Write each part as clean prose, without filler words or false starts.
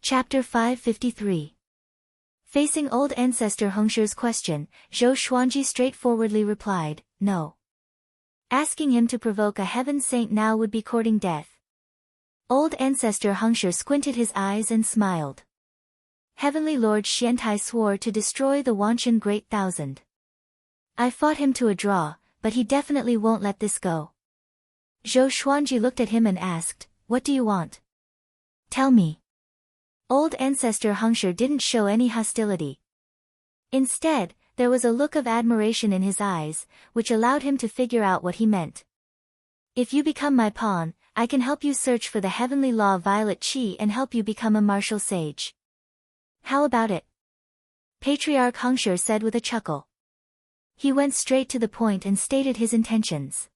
Chapter 553. Facing old ancestor Hengsher's question, Zhou Xuanji straightforwardly replied, no. Asking him to provoke a heaven saint now would be courting death. Old ancestor Hengsher squinted his eyes and smiled. Heavenly Lord Xiantai swore to destroy the Wanchen Great Thousand. I fought him to a draw, but he definitely won't let this go. Zhou Xuanji looked at him and asked, what do you want? Tell me. Old ancestor Hengsher didn't show any hostility. Instead, there was a look of admiration in his eyes, which allowed him to figure out what he meant. If you become my pawn, I can help you search for the heavenly law Violet Qi and help you become a martial sage. How about it? Patriarch Hengsher said with a chuckle. He went straight to the point and stated his intentions.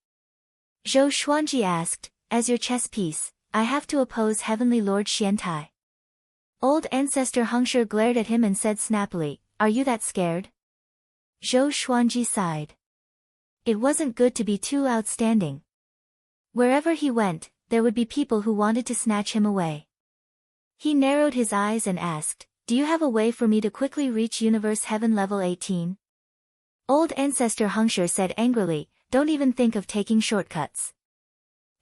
Zhou Xuanji asked, as your chess piece, I have to oppose Heavenly Lord Xiantai. Old ancestor Hengsher glared at him and said snappily, are you that scared? Zhou Xuanji sighed. It wasn't good to be too outstanding. Wherever he went, there would be people who wanted to snatch him away. He narrowed his eyes and asked, do you have a way for me to quickly reach Universe Heaven level 18? Old ancestor Hengsher said angrily, don't even think of taking shortcuts.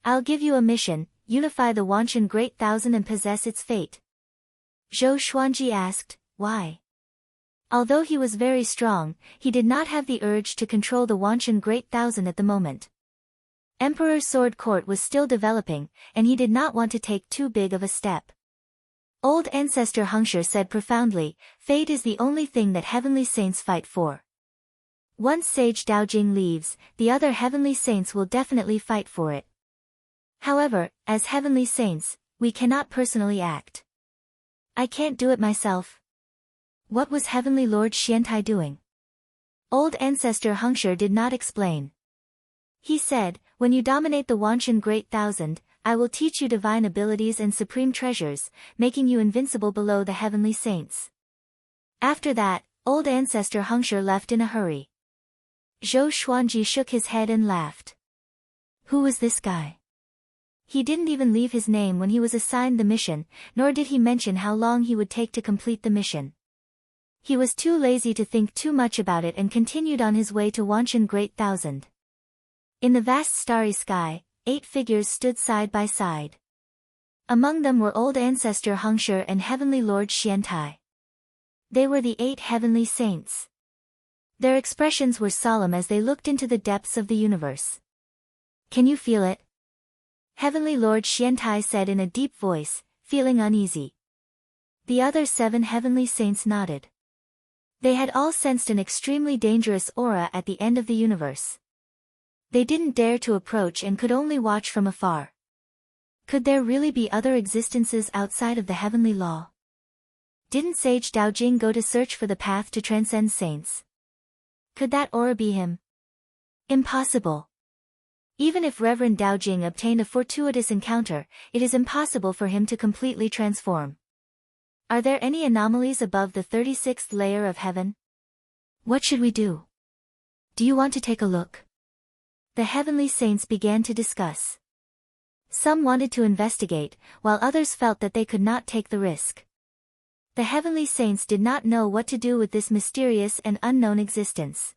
I'll give you a mission, unify the Wanchen Great Thousand and possess its fate. Zhou Xuanji asked, why? Although he was very strong, he did not have the urge to control the Wanchen Great Thousand at the moment. Emperor Sword Court was still developing, and he did not want to take too big of a step. Old ancestor Hengsher said profoundly, fate is the only thing that heavenly saints fight for. Once Sage Daojing leaves, the other heavenly saints will definitely fight for it. However, as heavenly saints, we cannot personally act. I can't do it myself. What was Heavenly Lord Xiantai doing? Old ancestor Hengsher did not explain. He said, when you dominate the Wanchen Great Thousand, I will teach you divine abilities and supreme treasures, making you invincible below the heavenly saints. After that, old ancestor Hengsher left in a hurry. Zhou Xuanji shook his head and laughed. Who was this guy? He didn't even leave his name when he was assigned the mission, nor did he mention how long he would take to complete the mission. He was too lazy to think too much about it and continued on his way to Wanchen Great Thousand. In the vast starry sky, 8 figures stood side by side. Among them were old ancestor Hengsher and Heavenly Lord Xiantai. They were the 8 heavenly saints. Their expressions were solemn as they looked into the depths of the universe. Can you feel it? Heavenly Lord Xiantai said in a deep voice, feeling uneasy. The other 7 heavenly saints nodded. They had all sensed an extremely dangerous aura at the end of the universe. They didn't dare to approach and could only watch from afar. Could there really be other existences outside of the heavenly law? Didn't Sage Daojing go to search for the path to transcend saints? Could that aura be him? Impossible. Even if Reverend Daojing obtained a fortuitous encounter, it is impossible for him to completely transform. Are there any anomalies above the 36th layer of heaven? What should we do? Do you want to take a look? The heavenly saints began to discuss. Some wanted to investigate, while others felt that they could not take the risk. The heavenly saints did not know what to do with this mysterious and unknown existence.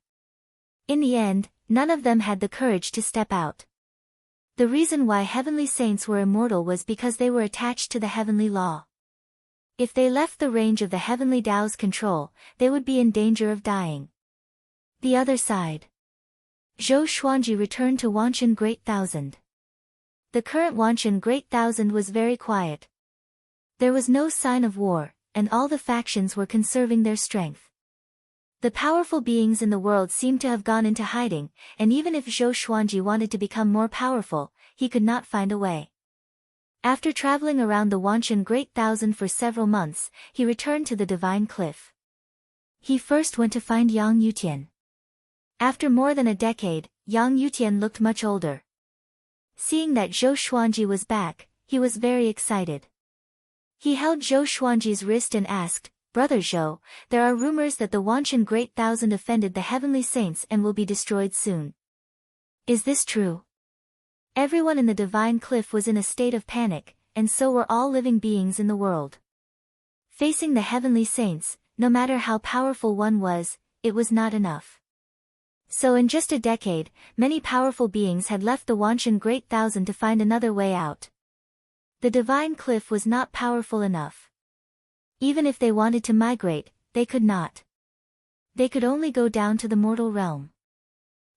In the end, none of them had the courage to step out. The reason why heavenly saints were immortal was because they were attached to the heavenly law. If they left the range of the heavenly Tao's control, they would be in danger of dying. The other side. Zhou Xuanji returned to Wanchen Great Thousand. The current Wanchen Great Thousand was very quiet. There was no sign of war, and all the factions were conserving their strength. The powerful beings in the world seemed to have gone into hiding, and even if Zhou Xuanji wanted to become more powerful, he could not find a way. After traveling around the Wanchen Great Thousand for several months, he returned to the Divine Cliff. He first went to find Yang Yutian. After more than a decade, Yang Yutian looked much older. Seeing that Zhou Xuanji was back, he was very excited. He held Zhou Xuanji's wrist and asked, Brother Zhou, there are rumors that the Wanchen Great Thousand offended the heavenly saints and will be destroyed soon. Is this true? Everyone in the Divine Cliff was in a state of panic, and so were all living beings in the world. Facing the heavenly saints, no matter how powerful one was, it was not enough. So in just a decade, many powerful beings had left the Wanshan Great Thousand to find another way out. The divine cliff was not powerful enough. Even if they wanted to migrate, they could not. They could only go down to the mortal realm.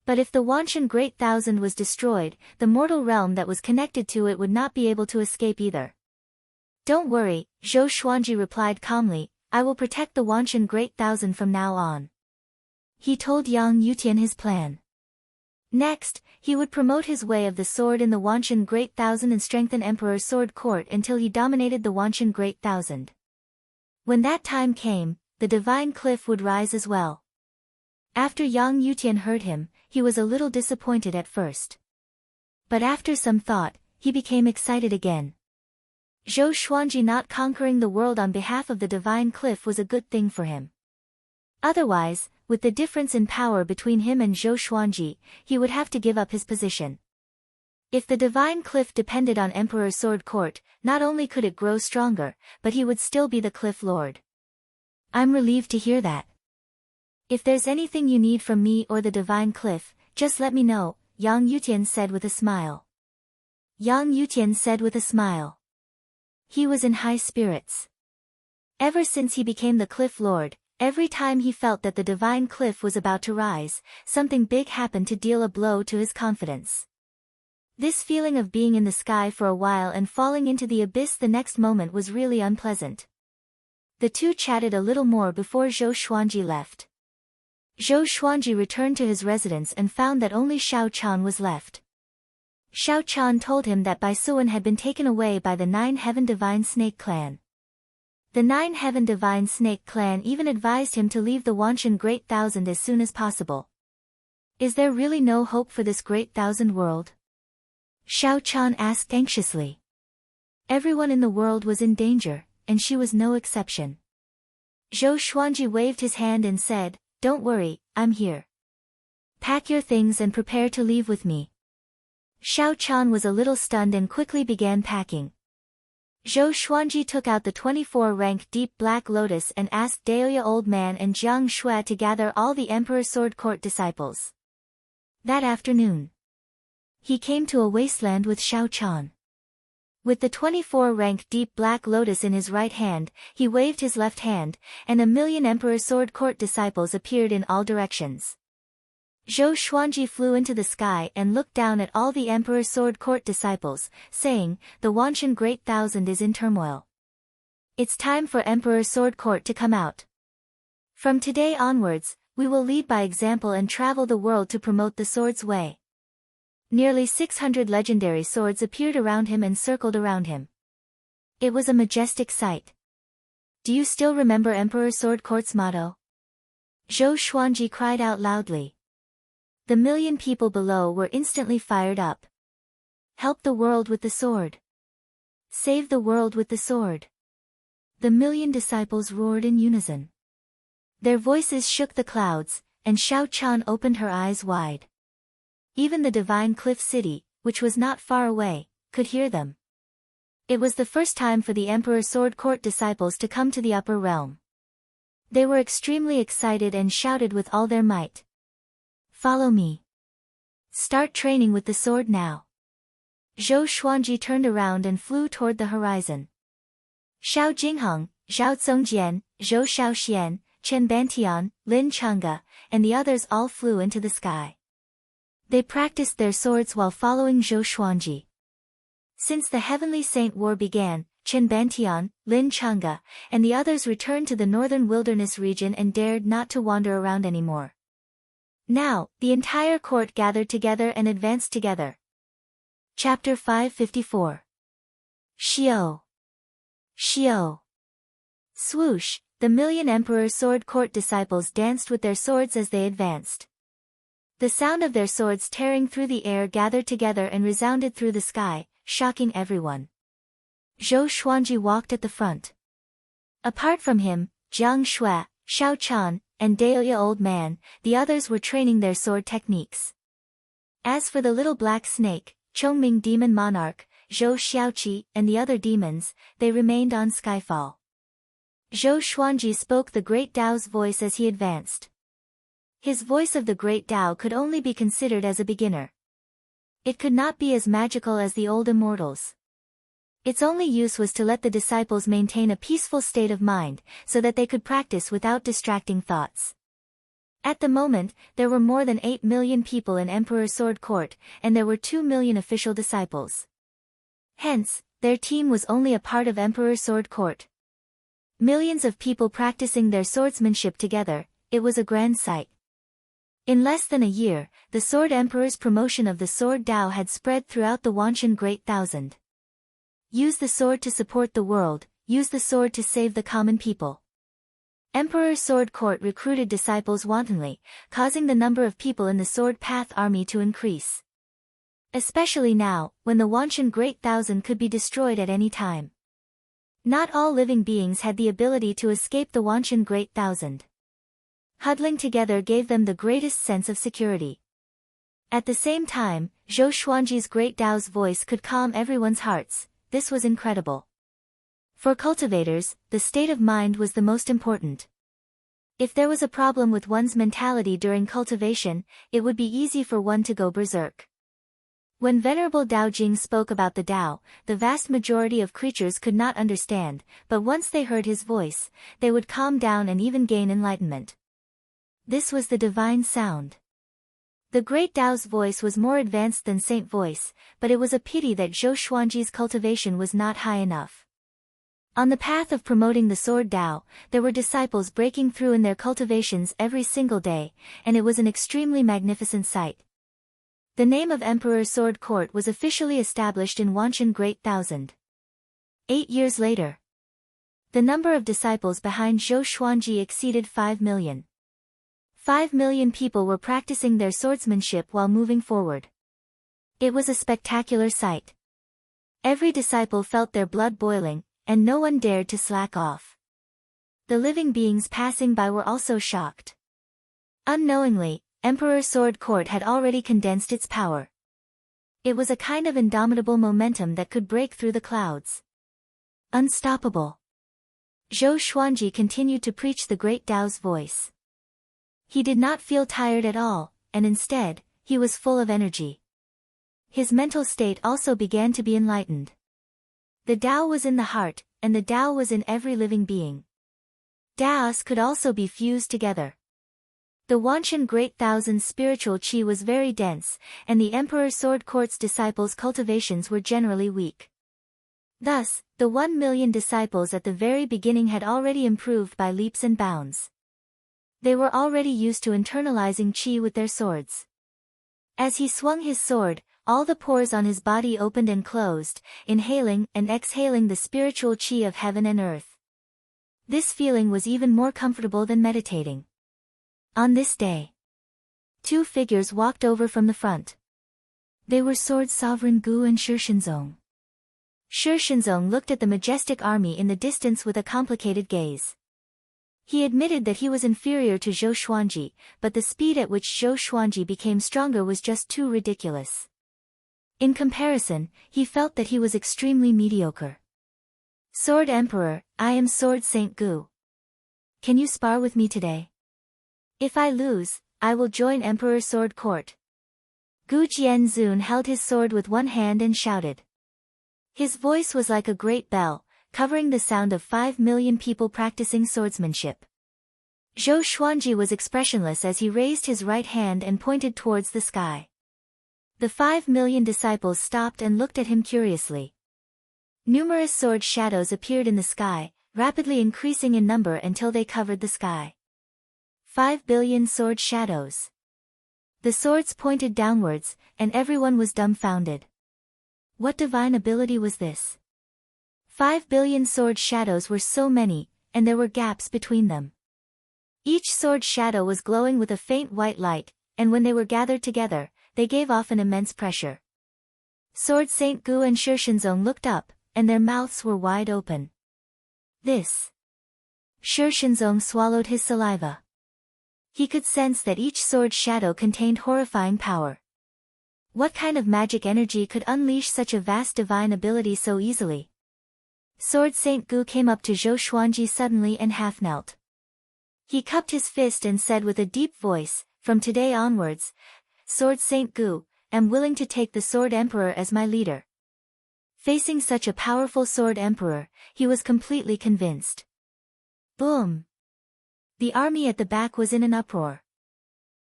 But if the Wanshan Great Thousand was destroyed, the mortal realm that was connected to it would not be able to escape either. Don't worry, Zhou Xuanji replied calmly, I will protect the Wanshan Great Thousand from now on. He told Yang Yutian his plan. Next, he would promote his way of the sword in the Wanshan Great Thousand and strengthen Emperor's Sword Court until he dominated the Wanshan Great Thousand. When that time came, the divine cliff would rise as well. After Yang Yutian heard him, he was a little disappointed at first. But after some thought, he became excited again. Zhou Xuanji not conquering the world on behalf of the divine cliff was a good thing for him. Otherwise, with the difference in power between him and Zhou Xuanji, he would have to give up his position. If the divine cliff depended on Emperor's Sword Court, not only could it grow stronger, but he would still be the cliff lord. I'm relieved to hear that. If there's anything you need from me or the divine cliff, just let me know, Yang Yutian said with a smile. Yang Yutian said with a smile. He was in high spirits. Ever since he became the cliff lord, every time he felt that the divine cliff was about to rise, something big happened to deal a blow to his confidence. This feeling of being in the sky for a while and falling into the abyss the next moment was really unpleasant. The two chatted a little more before Zhou Xuanji left. Zhou Xuanji returned to his residence and found that only Xiao Chan was left. Xiao Chan told him that Bai Suan had been taken away by the Nine Heaven Divine Snake Clan. The Nine Heaven Divine Snake Clan even advised him to leave the Wanshan Great Thousand as soon as possible. Is there really no hope for this Great Thousand world? Xiao Chan asked anxiously. Everyone in the world was in danger, and she was no exception. Zhou Xuanji waved his hand and said, Don't worry, I'm here. Pack your things and prepare to leave with me. Xiao Chan was a little stunned and quickly began packing. Zhou Xuanji took out the 24-rank deep black lotus and asked Daoya Old Man and Jiang Shui to gather all the Emperor's Sword Court disciples. That afternoon, he came to a wasteland with Xiao Chan. With the 24-rank deep black lotus in his right hand, he waved his left hand, and 1,000,000 Emperor's Sword Court disciples appeared in all directions. Zhou Xuanji flew into the sky and looked down at all the Emperor's Sword Court disciples, saying, The Wanshan Great Thousand is in turmoil. It's time for Emperor's Sword Court to come out. From today onwards, we will lead by example and travel the world to promote the sword's way. Nearly 600 legendary swords appeared around him and circled around him. It was a majestic sight. Do you still remember Emperor's Sword Court's motto? Zhou Xuanji cried out loudly. The 1,000,000 people below were instantly fired up. Help the world with the sword. Save the world with the sword. The 1,000,000 disciples roared in unison. Their voices shook the clouds, and Xiao Chan opened her eyes wide. Even the divine cliff city, which was not far away, could hear them. It was the first time for the Emperor's Sword Court disciples to come to the upper realm. They were extremely excited and shouted with all their might. Follow me. Start training with the sword now. Zhou Xuanji turned around and flew toward the horizon. Xiao Jingheng, Zhao Zongjian, Zhou Shaoxian, Chen Bantian, Lin Changge, and the others all flew into the sky. They practiced their swords while following Zhou Xuanji. Since the Heavenly Saint War began, Chen Bantian, Lin Changge, and the others returned to the northern wilderness region and dared not to wander around anymore. Now, the entire court gathered together and advanced together. Chapter 554. Xiao. Xiao. Swoosh, the 1,000,000 Emperor's Sword Court disciples danced with their swords as they advanced. The sound of their swords tearing through the air gathered together and resounded through the sky, shocking everyone. Zhou Xuanji walked at the front. Apart from him, Jiang Shui, Xiao Chan, and Daoya Old Man, the others were training their sword techniques. As for the little black snake, Chongming Demon Monarch, Zhou Xiaoqi, and the other demons, they remained on Skyfall. Zhou Xuanji spoke the Great Tao's voice as he advanced. His voice of the Great Tao could only be considered as a beginner. It could not be as magical as the old immortals. Its only use was to let the disciples maintain a peaceful state of mind, so that they could practice without distracting thoughts. At the moment, there were more than 8 million people in Emperor Sword Court, and there were 2 million official disciples. Hence, their team was only a part of Emperor Sword Court. Millions of people practicing their swordsmanship together, it was a grand sight. In less than a year, the Sword Emperor's promotion of the Sword Tao had spread throughout the Wanshan Great Thousand. Use the sword to support the world, use the sword to save the common people. Emperor Sword Court recruited disciples wantonly, causing the number of people in the Sword Path army to increase. Especially now, when the Wanshan Great Thousand could be destroyed at any time. Not all living beings had the ability to escape the Wanshan Great Thousand. Huddling together gave them the greatest sense of security. At the same time, Zhou Xuanji's Great Tao's voice could calm everyone's hearts. This was incredible. For cultivators, the state of mind was the most important. If there was a problem with one's mentality during cultivation, it would be easy for one to go berserk. When Venerable Dao Jing spoke about the Tao, the vast majority of creatures could not understand, but once they heard his voice, they would calm down and even gain enlightenment. This was the divine sound. The Great Tao's voice was more advanced than Saint voice, but it was a pity that Zhou Xuanji's cultivation was not high enough. On the path of promoting the Sword Tao, there were disciples breaking through in their cultivations every single day, and it was an extremely magnificent sight. The name of Emperor Sword Court was officially established in Wanshan Great Thousand. 8 years later, the number of disciples behind Zhou Xuanji exceeded 5 million. 5 million people were practicing their swordsmanship while moving forward. It was a spectacular sight. Every disciple felt their blood boiling, and no one dared to slack off. The living beings passing by were also shocked. Unknowingly, Emperor Sword Court had already condensed its power. It was a kind of indomitable momentum that could break through the clouds. Unstoppable. Zhou Xuanji continued to preach the Great Tao's voice. He did not feel tired at all, and instead, he was full of energy. His mental state also began to be enlightened. The Tao was in the heart, and the Tao was in every living being. Taos could also be fused together. The Wanshan Great Thousand's spiritual qi was very dense, and the Emperor Sword Court's disciples' cultivations were generally weak. Thus, the 1 million disciples at the very beginning had already improved by leaps and bounds. They were already used to internalizing qi with their swords. As he swung his sword, all the pores on his body opened and closed, inhaling and exhaling the spiritual qi of heaven and earth. This feeling was even more comfortable than meditating. On this day, 2 figures walked over from the front. They were Sword Sovereign Gu and Shi Shinzong. Shi Shinzong looked at the majestic army in the distance with a complicated gaze. He admitted that he was inferior to Zhou Xuanji, but the speed at which Zhou Xuanji became stronger was just too ridiculous. In comparison, he felt that he was extremely mediocre. Sword Emperor, I am Sword Saint Gu. Can you spar with me today? If I lose, I will join Emperor Sword Court. Gu Jianzun held his sword with one hand and shouted. His voice was like a great bell, covering the sound of 5 million people practicing swordsmanship. Zhou Xuanji was expressionless as he raised his right hand and pointed towards the sky. The 5 million disciples stopped and looked at him curiously. Numerous sword shadows appeared in the sky, rapidly increasing in number until they covered the sky. 5 billion sword shadows. The swords pointed downwards, and everyone was dumbfounded. What divine ability was this? 5 billion sword shadows were so many, and there were gaps between them. Each sword shadow was glowing with a faint white light, and when they were gathered together, they gave off an immense pressure. Sword Saint Gu and Shi Shinzong looked up, and their mouths were wide open. This. Shi Shinzong swallowed his saliva. He could sense that each sword shadow contained horrifying power. What kind of magic energy could unleash such a vast divine ability so easily? Sword Saint Gu came up to Zhou Xuanji suddenly and half knelt. He cupped his fist and said with a deep voice, "From today onwards, Sword Saint Gu, am willing to take the Sword Emperor as my leader." Facing such a powerful Sword Emperor, he was completely convinced. Boom! The army at the back was in an uproar.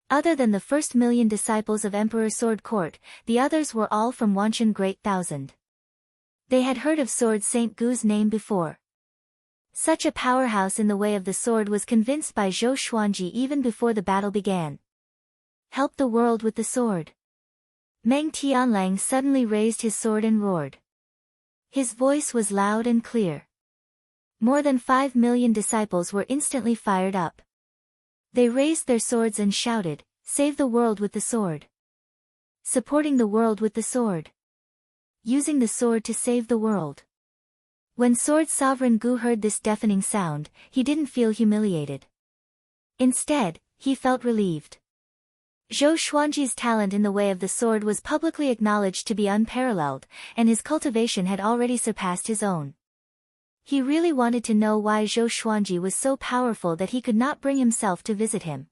Other than the first 1,000,000 disciples of Emperor Sword Court, the others were all from Wanshan Great Thousand. They had heard of Sword Saint Gu's name before. Such a powerhouse in the way of the sword was convinced by Zhou Xuanji even before the battle began. Help the world with the sword. Meng Tianlang suddenly raised his sword and roared. His voice was loud and clear. More than 5,000,000 disciples were instantly fired up. They raised their swords and shouted, "Save the world with the sword." Supporting the world with the sword. Using the sword to save the world. When Sword Sovereign Gu heard this deafening sound, he didn't feel humiliated. Instead, he felt relieved. Zhou Xuanji's talent in the way of the sword was publicly acknowledged to be unparalleled, and his cultivation had already surpassed his own. He really wanted to know why Zhou Xuanji was so powerful that he could not bring himself to visit him.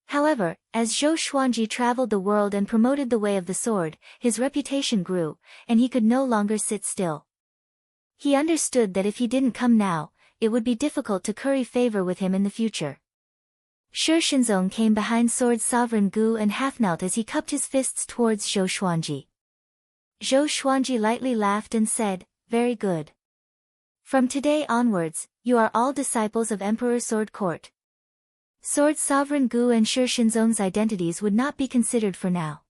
However, as Zhou Xuanji traveled the world and promoted the way of the sword, his reputation grew, and he could no longer sit still. He understood that if he didn't come now, it would be difficult to curry favor with him in the future. Shi Shinzong came behind Sword Sovereign Gu and half-knelt as he cupped his fists towards Zhou Xuanji. Zhou Xuanji lightly laughed and said, "Very good. From today onwards, you are all disciples of Emperor Sword Court." Sword Sovereign Gu and Shi Shinzong's identities would not be considered for now.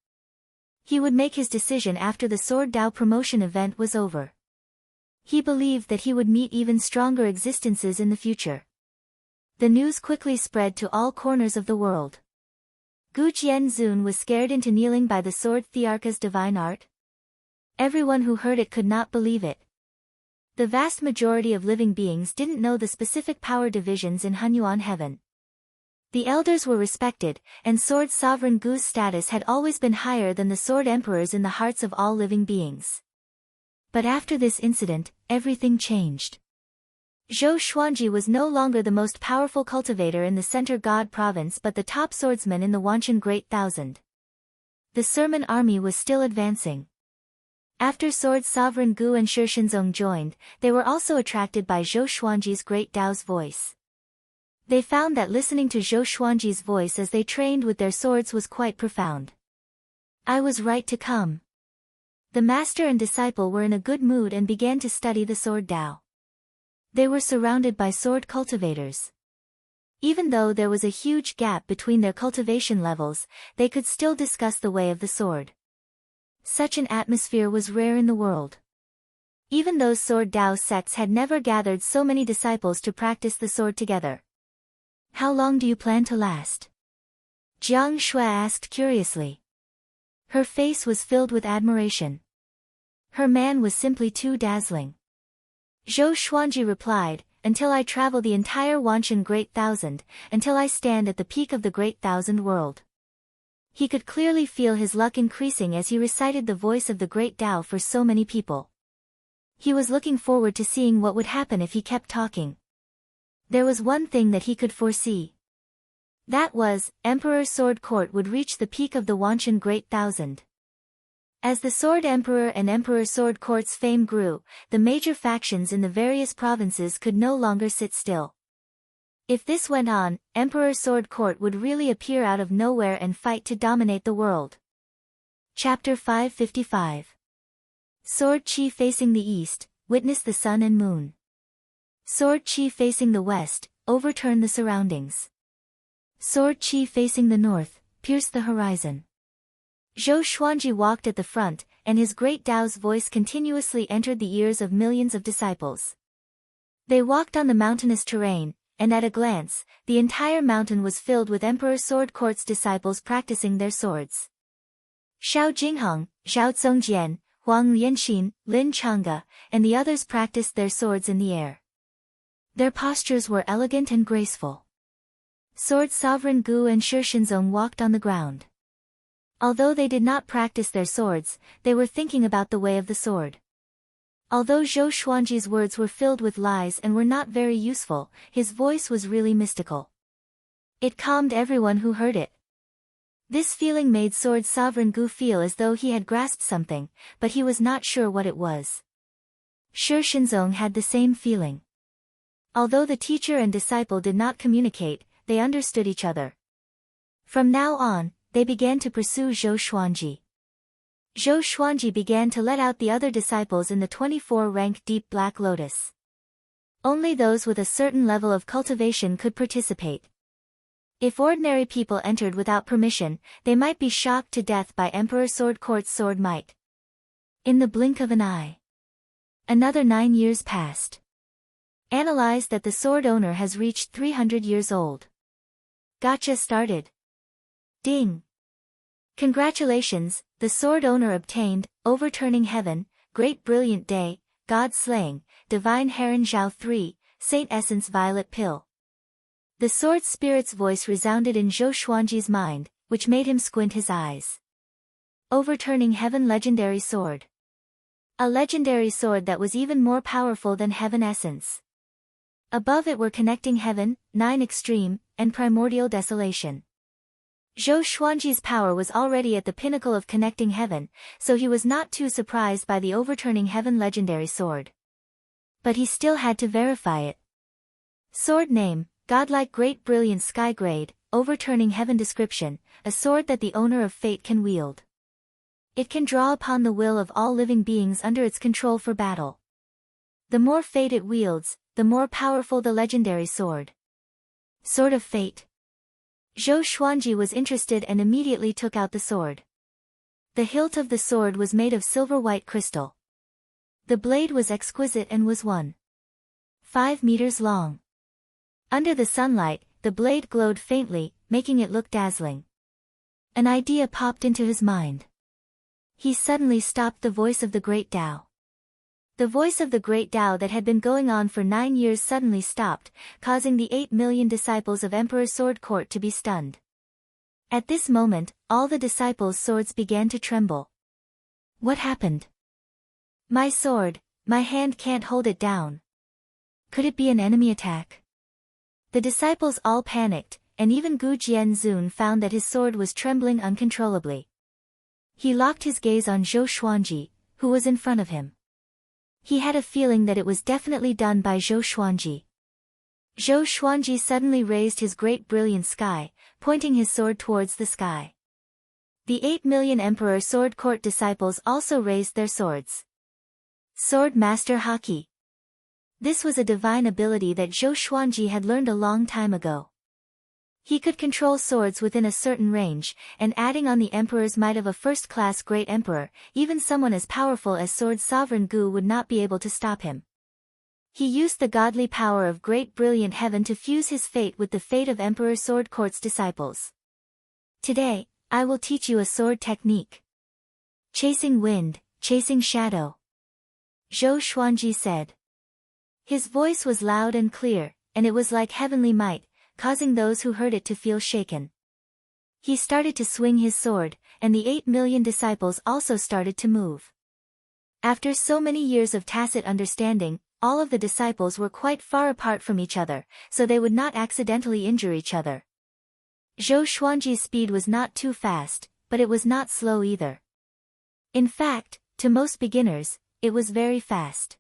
He would make his decision after the Sword Dao promotion event was over. He believed that he would meet even stronger existences in the future. The news quickly spread to all corners of the world. Gu Jianzun was scared into kneeling by the sword Thearka's divine art. Everyone who heard it could not believe it. The vast majority of living beings didn't know the specific power divisions in Hunyuan heaven. The elders were respected, and Sword Sovereign Gu's status had always been higher than the Sword Emperor's in the hearts of all living beings. But after this incident, everything changed. Zhou Xuanji was no longer the most powerful cultivator in the Center God province but the top swordsman in the Wanshan Great Thousand. The Sermon army was still advancing. After Sword Sovereign Gu and Shi Shinzong joined, they were also attracted by Zhou Xuanji's Great Dao's voice. They found that listening to Zhou Xuanji's voice as they trained with their swords was quite profound. "I was right to come." The master and disciple were in a good mood and began to study the Sword Dao. They were surrounded by sword cultivators. Even though there was a huge gap between their cultivation levels, they could still discuss the way of the sword. Such an atmosphere was rare in the world. Even those Sword Dao sects had never gathered so many disciples to practice the sword together. "How long do you plan to last?" Jiang Shui asked curiously. Her face was filled with admiration. Her man was simply too dazzling. Zhou Xuanji replied, "Until I travel the entire Wanshan Great Thousand, until I stand at the peak of the Great Thousand World." He could clearly feel his luck increasing as he recited the voice of the Great Tao for so many people. He was looking forward to seeing what would happen if he kept talking. There was one thing that he could foresee. That was, Emperor Sword Court would reach the peak of the Wanshan Great Thousand. As the Sword Emperor and Emperor Sword Court's fame grew, the major factions in the various provinces could no longer sit still. If this went on, Emperor Sword Court would really appear out of nowhere and fight to dominate the world. Chapter 555. Sword Chi facing the east, witness the sun and moon. Sword Chi facing the west, overturn the surroundings. Sword Chi facing the north, pierce the horizon. Zhou Xuanji walked at the front, and his Great Dao's voice continuously entered the ears of millions of disciples. They walked on the mountainous terrain, and at a glance, the entire mountain was filled with Emperor Sword Court's disciples practicing their swords. Xiao Jingheng, Zhao Zongjian, Huang Lianxin, Lin Changge, and the others practiced their swords in the air. Their postures were elegant and graceful. Sword Sovereign Gu and Shi Shinzong walked on the ground. Although they did not practice their swords, they were thinking about the way of the sword. Although Zhou Xuanji's words were filled with lies and were not very useful, his voice was really mystical. It calmed everyone who heard it. This feeling made Sword Sovereign Gu feel as though he had grasped something, but he was not sure what it was. Shi Shinzong had the same feeling. Although the teacher and disciple did not communicate, they understood each other. From now on, they began to pursue Zhou Xuanji. Zhou Xuanji began to let out the other disciples in the 24-rank Deep Black Lotus. Only those with a certain level of cultivation could participate. If ordinary people entered without permission, they might be shocked to death by Emperor Sword Court's sword might. In the blink of an eye. Another 9 years passed. Analyze that the sword owner has reached 300 years old. Gotcha started. Ding. Congratulations, the sword owner obtained, Overturning Heaven, Great Brilliant Day, God Slaying, Divine Heron Zhao 3, Saint Essence Violet Pill. The sword spirit's voice resounded in Zhou Xuanji's mind, which made him squint his eyes. Overturning Heaven Legendary Sword. A legendary sword that was even more powerful than Heaven Essence. Above it were Connecting Heaven, 9 Extreme, and Primordial Desolation. Zhou Xuanji's power was already at the pinnacle of Connecting Heaven, so he was not too surprised by the Overturning Heaven legendary sword. But he still had to verify it. Sword name, Godlike Great Brilliant Sky Grade, Overturning Heaven description, a sword that the owner of fate can wield. It can draw upon the will of all living beings under its control for battle. The more fate it wields, the more powerful the legendary sword. Sword of Fate. Zhou Xuanji was interested and immediately took out the sword. The hilt of the sword was made of silver-white crystal. The blade was exquisite and was 1.5 meters long. Under the sunlight, the blade glowed faintly, making it look dazzling. An idea popped into his mind. He suddenly stopped the voice of the Great Tao. The voice of the Great Tao that had been going on for 9 years suddenly stopped, causing the 8 million disciples of Emperor Sword Court to be stunned. At this moment, all the disciples' swords began to tremble. What happened? My sword, my hand can't hold it down. Could it be an enemy attack? The disciples all panicked, and even Gu Jianzun found that his sword was trembling uncontrollably. He locked his gaze on Zhou Xuanji, who was in front of him. He had a feeling that it was definitely done by Zhou Xuanji. Zhou Xuanji suddenly raised his great brilliant sky, pointing his sword towards the sky. The 8 million Emperor Sword Court disciples also raised their swords. Sword Master Haki. This was a divine ability that Zhou Xuanji had learned a long time ago. He could control swords within a certain range, and adding on the Emperor's might of a first-class Great Emperor, even someone as powerful as Sword Sovereign Gu would not be able to stop him. He used the godly power of Great Brilliant Heaven to fuse his fate with the fate of Emperor Sword Court's disciples. Today, I will teach you a sword technique. Chasing wind, chasing shadow. Zhou Xuanji said. His voice was loud and clear, and it was like heavenly might, causing those who heard it to feel shaken. He started to swing his sword, and the 8 million disciples also started to move. After so many years of tacit understanding, all of the disciples were quite far apart from each other, so they would not accidentally injure each other. Zhou Xuanji's speed was not too fast, but it was not slow either. In fact, to most beginners, it was very fast.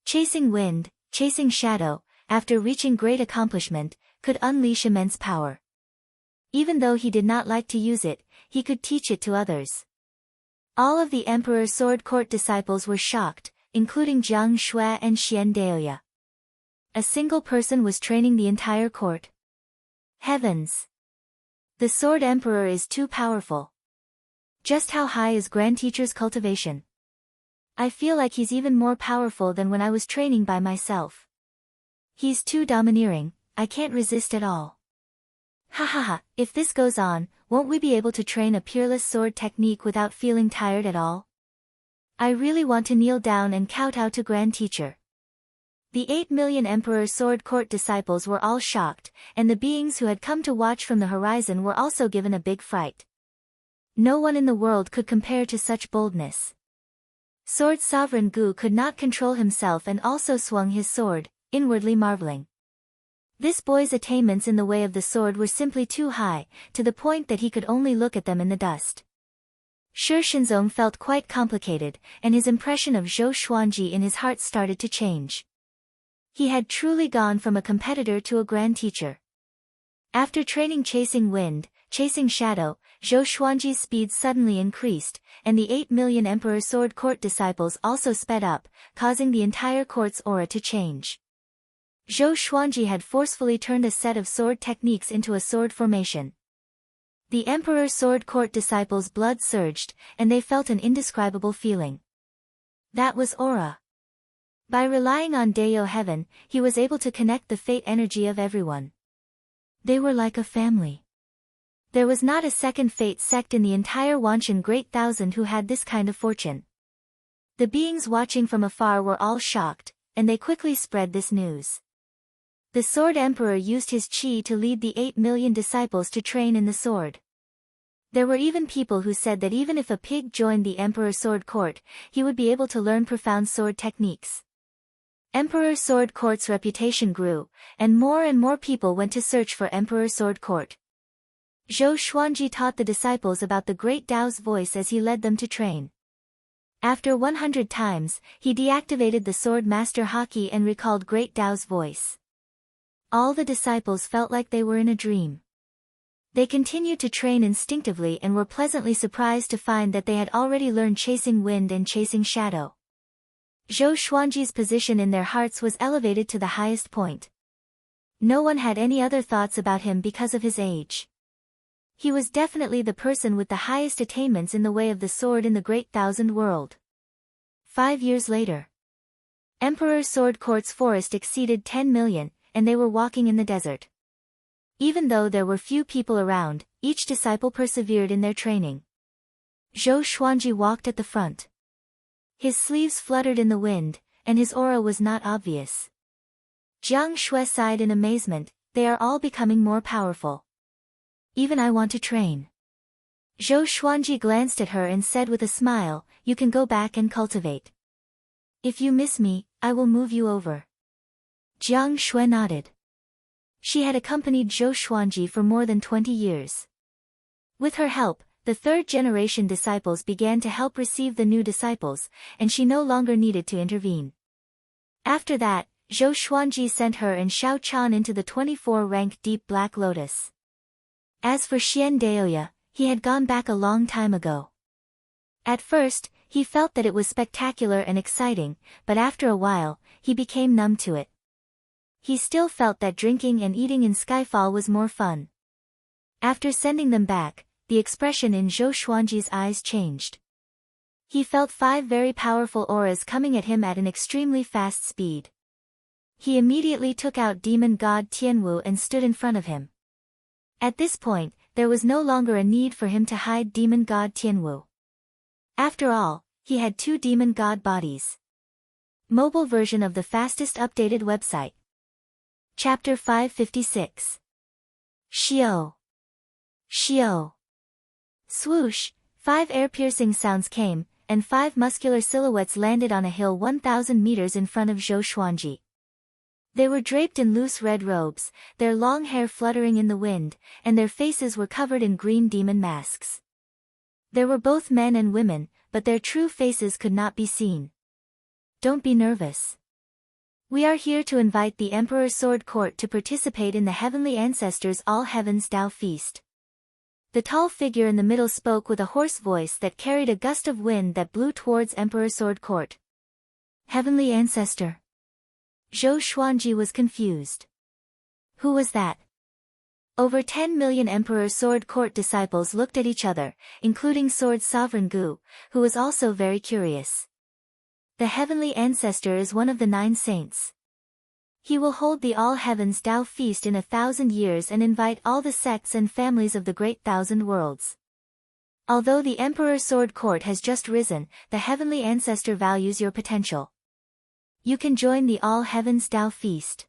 Chasing wind, chasing shadow, after reaching great accomplishment, could unleash immense power. Even though he did not like to use it, he could teach it to others. All of the Emperor Sword Court disciples were shocked, including Jiang Shui and Xian Daoya. A single person was training the entire court. Heavens! The Sword Emperor is too powerful. Just how high is Grand Teacher's cultivation? I feel like he's even more powerful than when I was training by myself. He's too domineering, I can't resist at all. Ha ha ha, if this goes on, won't we be able to train a peerless sword technique without feeling tired at all? I really want to kneel down and kowtow to Grand Teacher. The 8 million Emperor Sword Court disciples were all shocked, and the beings who had come to watch from the horizon were also given a big fright. No one in the world could compare to such boldness. Sword Sovereign Gu could not control himself and also swung his sword, inwardly marveling. This boy's attainments in the way of the sword were simply too high, to the point that he could only look at them in the dust. Shi Shinzong felt quite complicated, and his impression of Zhou Xuanji in his heart started to change. He had truly gone from a competitor to a grand teacher. After training Chasing Wind, Chasing Shadow, Zhou Xuanji's speed suddenly increased, and the 8 million Emperor Sword Court disciples also sped up, causing the entire court's aura to change. Zhou Xuanji had forcefully turned a set of sword techniques into a sword formation. The Emperor Sword Court disciples' blood surged, and they felt an indescribable feeling. That was aura. By relying on Deo Heaven, he was able to connect the fate energy of everyone. They were like a family. There was not a second fate sect in the entire Wanshan Great Thousand who had this kind of fortune. The beings watching from afar were all shocked, and they quickly spread this news. The Sword Emperor used his chi to lead the 8 million disciples to train in the sword. There were even people who said that even if a pig joined the Emperor Sword Court, he would be able to learn profound sword techniques. Emperor Sword Court's reputation grew, and more people went to search for Emperor Sword Court. Zhou Xuanji taught the disciples about the Great Tao's voice as he led them to train. After 100 times, he deactivated the Sword Master Haki and recalled Great Tao's voice. All the disciples felt like they were in a dream. They continued to train instinctively and were pleasantly surprised to find that they had already learned Chasing Wind and Chasing Shadow. Zhou Xuanji's position in their hearts was elevated to the highest point. No one had any other thoughts about him because of his age. He was definitely the person with the highest attainments in the way of the sword in the Great Thousand World. 5 years later, Emperor Sword Court's forest exceeded 10 million, and they were walking in the desert. Even though there were few people around, each disciple persevered in their training. Zhou Xuanji walked at the front. His sleeves fluttered in the wind, and his aura was not obvious. Jiang Shui sighed in amazement, they are all becoming more powerful. Even I want to train. Zhou Xuanji glanced at her and said with a smile, you can go back and cultivate. If you miss me, I will move you over. Jiang Shui nodded. She had accompanied Zhou Xuanji for more than 20 years. With her help, the third-generation disciples began to help receive the new disciples, and she no longer needed to intervene. After that, Zhou Xuanji sent her and Xiao Chan into the 24-rank Deep Black Lotus. As for Xian Daoya, he had gone back a long time ago. At first, he felt that it was spectacular and exciting, but after a while, he became numb to it. He still felt that drinking and eating in Skyfall was more fun. After sending them back, the expression in Zhou Xuanji's eyes changed. He felt 5 very powerful auras coming at him at an extremely fast speed. He immediately took out demon god Tianwu and stood in front of him. At this point, there was no longer a need for him to hide demon god Tianwu. After all, he had 2 demon god bodies. Mobile version of the fastest updated website. Chapter 556. Xiao. Xiao. Swoosh, 5 air-piercing sounds came, and 5 muscular silhouettes landed on a hill 1,000 meters in front of Zhou Xuanji. They were draped in loose red robes, their long hair fluttering in the wind, and their faces were covered in green demon masks. There were both men and women, but their true faces could not be seen. Don't be nervous. We are here to invite the Emperor Sword Court to participate in the Heavenly Ancestors' All Heavens Tao Feast. The tall figure in the middle spoke with a hoarse voice that carried a gust of wind that blew towards Emperor Sword Court. Heavenly Ancestor. Zhou Xuanji was confused. Who was that? Over 10 million Emperor Sword Court disciples looked at each other, including Sword Sovereign Gu, who was also very curious. The Heavenly Ancestor is one of the 9 saints. He will hold the All Heavens Tao Feast in 1,000 years and invite all the sects and families of the Great Thousand Worlds. Although the Emperor Sword Court has just risen, the Heavenly Ancestor values your potential. You can join the All Heavens Tao Feast.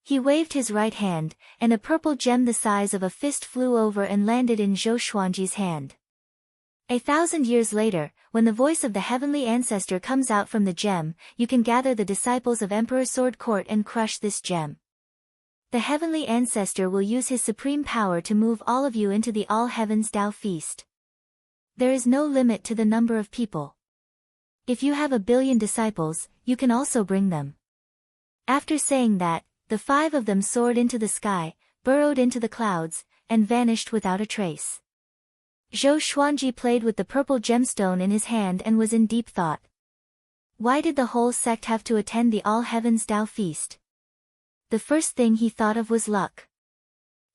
He waved his right hand, and a purple gem the size of a fist flew over and landed in Zhou Xuanji's hand. 1,000 years later, when the voice of the heavenly ancestor comes out from the gem, you can gather the disciples of Emperor Sword Court and crush this gem. The heavenly ancestor will use his supreme power to move all of you into the All Heavens Tao Feast. There is no limit to the number of people. If you have 1 billion disciples, you can also bring them. After saying that, the 5 of them soared into the sky, burrowed into the clouds, and vanished without a trace. Zhou Xuanji played with the purple gemstone in his hand and was in deep thought. Why did the whole sect have to attend the All Heavens Tao Feast? The first thing he thought of was luck.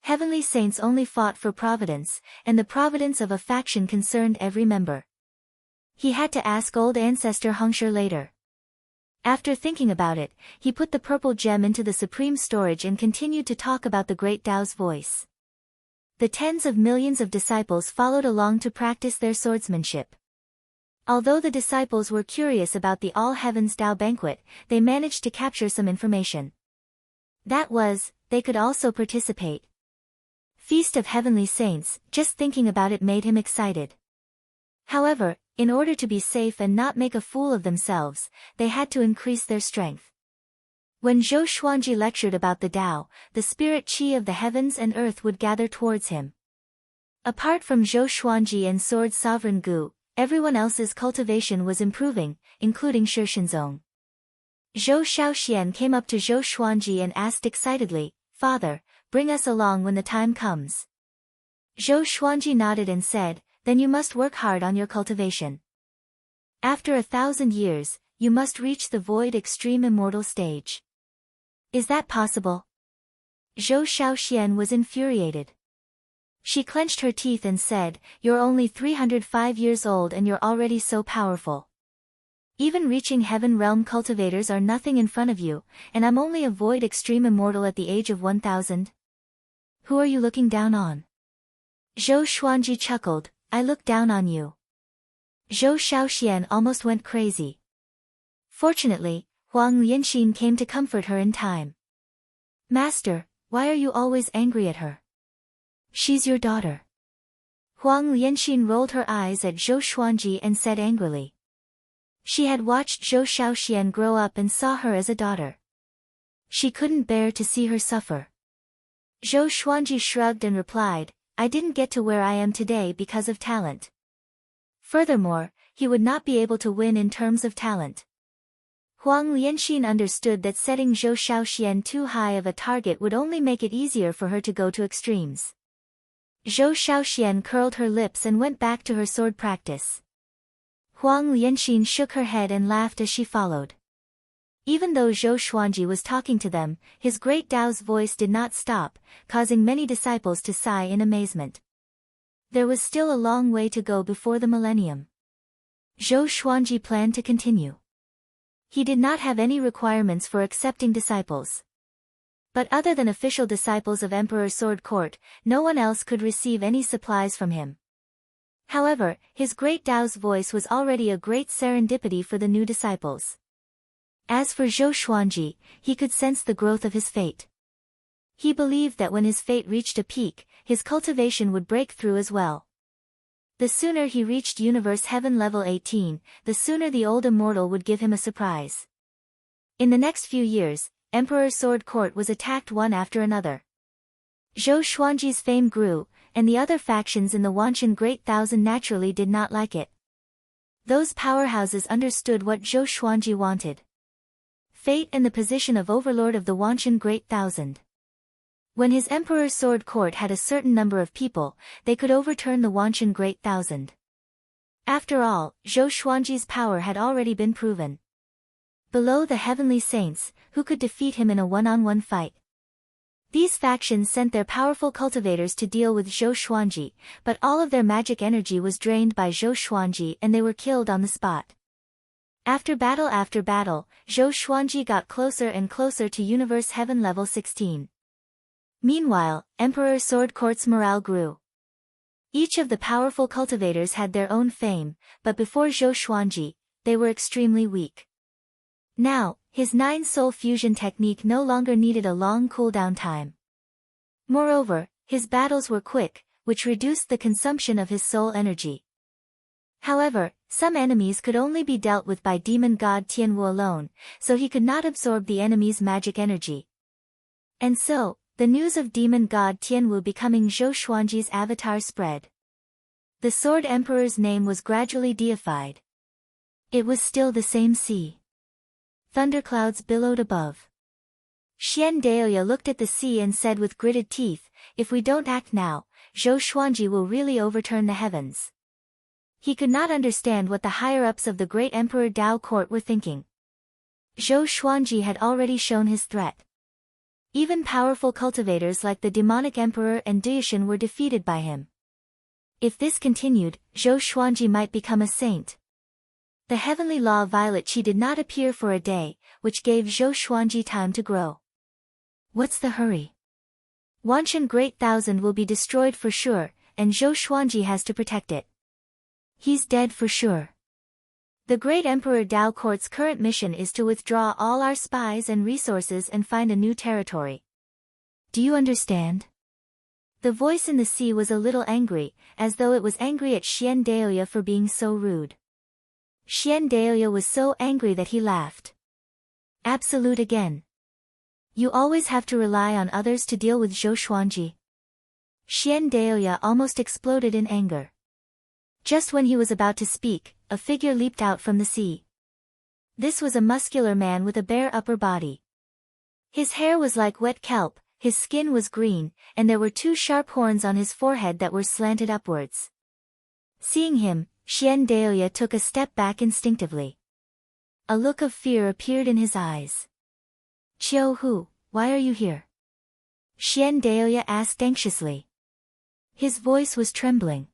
Heavenly saints only fought for providence, and the providence of a faction concerned every member. He had to ask old ancestor Hengshi later. After thinking about it, he put the purple gem into the supreme storage and continued to talk about the great Tao's voice. The tens of millions of disciples followed along to practice their swordsmanship. Although the disciples were curious about the All Heavens Tao banquet, they managed to capture some information. That was, they could also participate. Feast of Heavenly Saints, just thinking about it made him excited. However, in order to be safe and not make a fool of themselves, they had to increase their strength. When Zhou Xuanji lectured about the Tao, the spirit qi of the heavens and earth would gather towards him. Apart from Zhou Xuanji and Sword Sovereign Gu, everyone else's cultivation was improving, including Shi Shinzong. Zhou Shaoxian came up to Zhou Xuanji and asked excitedly, "Father, bring us along when the time comes." Zhou Xuanji nodded and said, "Then you must work hard on your cultivation. After 1,000 years, you must reach the void extreme immortal stage." "Is that possible?" Zhou Shaoxian was infuriated. She clenched her teeth and said, "You're only 305 years old and you're already so powerful. Even reaching heaven realm cultivators are nothing in front of you, and I'm only a void extreme immortal at the age of 1,000. Who are you looking down on?" Zhou Xuanji chuckled, "I look down on you." Zhou Shaoxian almost went crazy. Fortunately, Huang Lianxin came to comfort her in time. "Master, why are you always angry at her? She's your daughter." Huang Lianxin rolled her eyes at Zhou Xuanji and said angrily. She had watched Zhou Shaoxian grow up and saw her as a daughter. She couldn't bear to see her suffer. Zhou Xuanji shrugged and replied, "I didn't get to where I am today because of talent. Furthermore, he would not be able to win in terms of talent." Huang Lianxin understood that setting Zhou Shaoxian too high of a target would only make it easier for her to go to extremes. Zhou Shaoxian curled her lips and went back to her sword practice. Huang Lianxin shook her head and laughed as she followed. Even though Zhou Xuanji was talking to them, his great Tao's voice did not stop, causing many disciples to sigh in amazement. There was still a long way to go before the millennium. Zhou Xuanji planned to continue. He did not have any requirements for accepting disciples. But other than official disciples of Emperor Sword Court, no one else could receive any supplies from him. However, his great Tao's voice was already a great serendipity for the new disciples. As for Zhou Xuanji, he could sense the growth of his fate. He believed that when his fate reached a peak, his cultivation would break through as well. The sooner he reached Universe Heaven level 18, the sooner the old immortal would give him a surprise. In the next few years, Emperor Sword Court was attacked one after another. Zhou Xuanji's fame grew, and the other factions in the Wanshan Great Thousand naturally did not like it. Those powerhouses understood what Zhou Xuanji wanted. Fate and the position of overlord of the Wanshan Great Thousand. When his Emperor Sword Court had a certain number of people, they could overturn the Wanshan Great Thousand. After all, Zhou Xuanji's power had already been proven. Below the heavenly saints, who could defeat him in a one-on-one fight? These factions sent their powerful cultivators to deal with Zhou Xuanji, but all of their magic energy was drained by Zhou Xuanji and they were killed on the spot. After battle, Zhou Xuanji got closer and closer to Universe Heaven level 16. Meanwhile, Emperor Sword Court's morale grew. Each of the powerful cultivators had their own fame, but before Zhou Xuanji, they were extremely weak. Now, his 9-soul fusion technique no longer needed a long cooldown time. Moreover, his battles were quick, which reduced the consumption of his soul energy. However, some enemies could only be dealt with by demon god Tianwu alone, so he could not absorb the enemy's magic energy. And so, the news of demon god Tianwu becoming Zhou Xuanji's avatar spread. The Sword Emperor's name was gradually deified. It was still the same sea. Thunderclouds billowed above. Xian Daoya looked at the sea and said with gritted teeth, "If we don't act now, Zhou Xuanji will really overturn the heavens." He could not understand what the higher-ups of the great Emperor Dao court were thinking. Zhou Xuanji had already shown his threat. Even powerful cultivators like the demonic emperor and Duishan were defeated by him. If this continued, Zhou Xuanji might become a saint. The heavenly law Violet Qi did not appear for a day, which gave Zhou Xuanji time to grow. What's the hurry? Wanshan Great Thousand will be destroyed for sure, and Zhou Xuanji has to protect it. He's dead for sure. The great Emperor Dao Court's current mission is to withdraw all our spies and resources and find a new territory. Do you understand? The voice in the sea was a little angry, as though it was angry at Xian Daoya for being so rude. Xian Daoya was so angry that he laughed. Absolute again. You always have to rely on others to deal with Zhou Xuanji. Xian Daoya almost exploded in anger. Just when he was about to speak, a figure leaped out from the sea. This was a muscular man with a bare upper body. His hair was like wet kelp, his skin was green, and there were two sharp horns on his forehead that were slanted upwards. Seeing him, Xian Daoya took a step back instinctively. A look of fear appeared in his eyes. "Qiu Hu, why are you here?" Xian Daoya asked anxiously. His voice was trembling.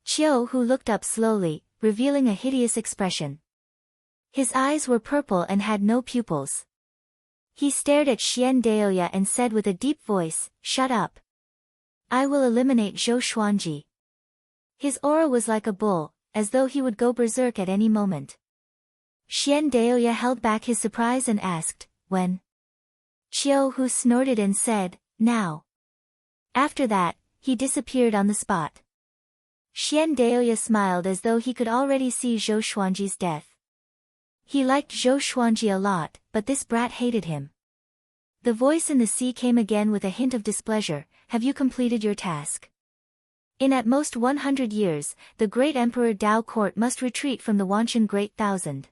Qiu Hu looked up slowly, revealing a hideous expression. His eyes were purple and had no pupils. He stared at Xian Daoya and said with a deep voice, "Shut up. I will eliminate Zhou Xuanji." His aura was like a bull, as though he would go berserk at any moment. Xian Daoya held back his surprise and asked, "When?" Qiu Hu snorted and said, "Now." After that, he disappeared on the spot. Xian Daoya smiled as though he could already see Zhou Xuanji's death. He liked Zhou Xuanji a lot, but this brat hated him. The voice in the sea came again with a hint of displeasure, "Have you completed your task?" In at most 100 years, the great Emperor Dao Court must retreat from the Wanshan Great Thousand.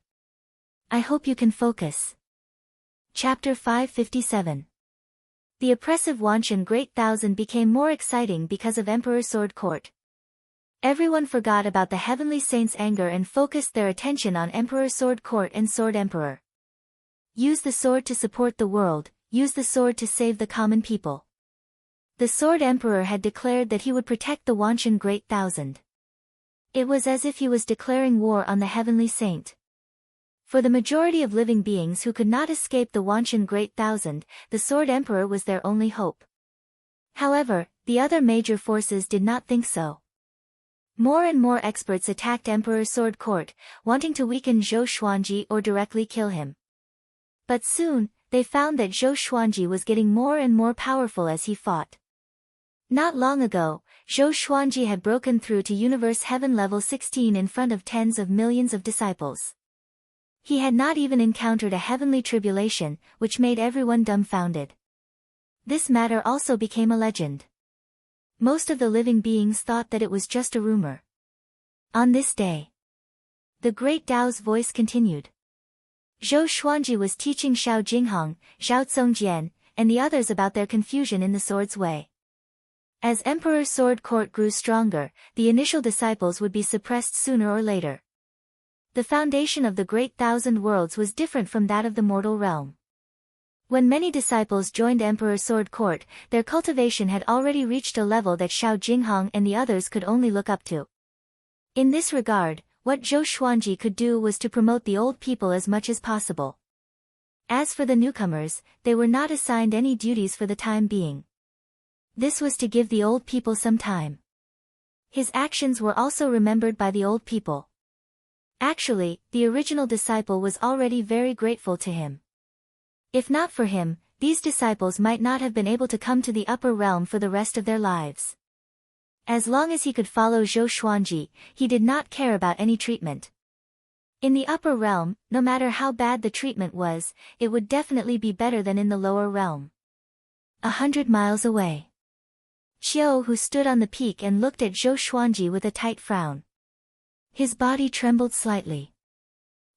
I hope you can focus. Chapter 557. The oppressive Wanshan Great Thousand became more exciting because of Emperor Sword Court. Everyone forgot about the heavenly saint's anger and focused their attention on Emperor Sword Court and Sword Emperor. Use the sword to support the world, use the sword to save the common people. The Sword Emperor had declared that he would protect the Wanshan Great Thousand. It was as if he was declaring war on the heavenly saint. For the majority of living beings who could not escape the Wanshan Great Thousand, the Sword Emperor was their only hope. However, the other major forces did not think so. More and more experts attacked Emperor Sword Court, wanting to weaken Zhou Xuanji or directly kill him. But soon, they found that Zhou Xuanji was getting more and more powerful as he fought. Not long ago, Zhou Xuanji had broken through to Universe Heaven level 16 in front of tens of millions of disciples. He had not even encountered a heavenly tribulation, which made everyone dumbfounded. This matter also became a legend. Most of the living beings thought that it was just a rumor. On this day, the great Dao's voice continued. Zhou Xuanji was teaching Xiao Jinghong, Zhao Congjian, and the others about their confusion in the sword's way. As Emperor Sword Court grew stronger, the initial disciples would be suppressed sooner or later. The foundation of the Great Thousand Worlds was different from that of the mortal realm. When many disciples joined Emperor Sword Court, their cultivation had already reached a level that Xiao Jinghong and the others could only look up to. In this regard, what Zhou Xuanji could do was to promote the old people as much as possible. As for the newcomers, they were not assigned any duties for the time being. This was to give the old people some time. His actions were also remembered by the old people. Actually, the original disciple was already very grateful to him. If not for him, these disciples might not have been able to come to the upper realm for the rest of their lives. As long as he could follow Zhou Xuanji, he did not care about any treatment. In the upper realm, no matter how bad the treatment was, it would definitely be better than in the lower realm. 100 miles away. Qiu Hu stood on the peak and looked at Zhou Xuanji with a tight frown. His body trembled slightly.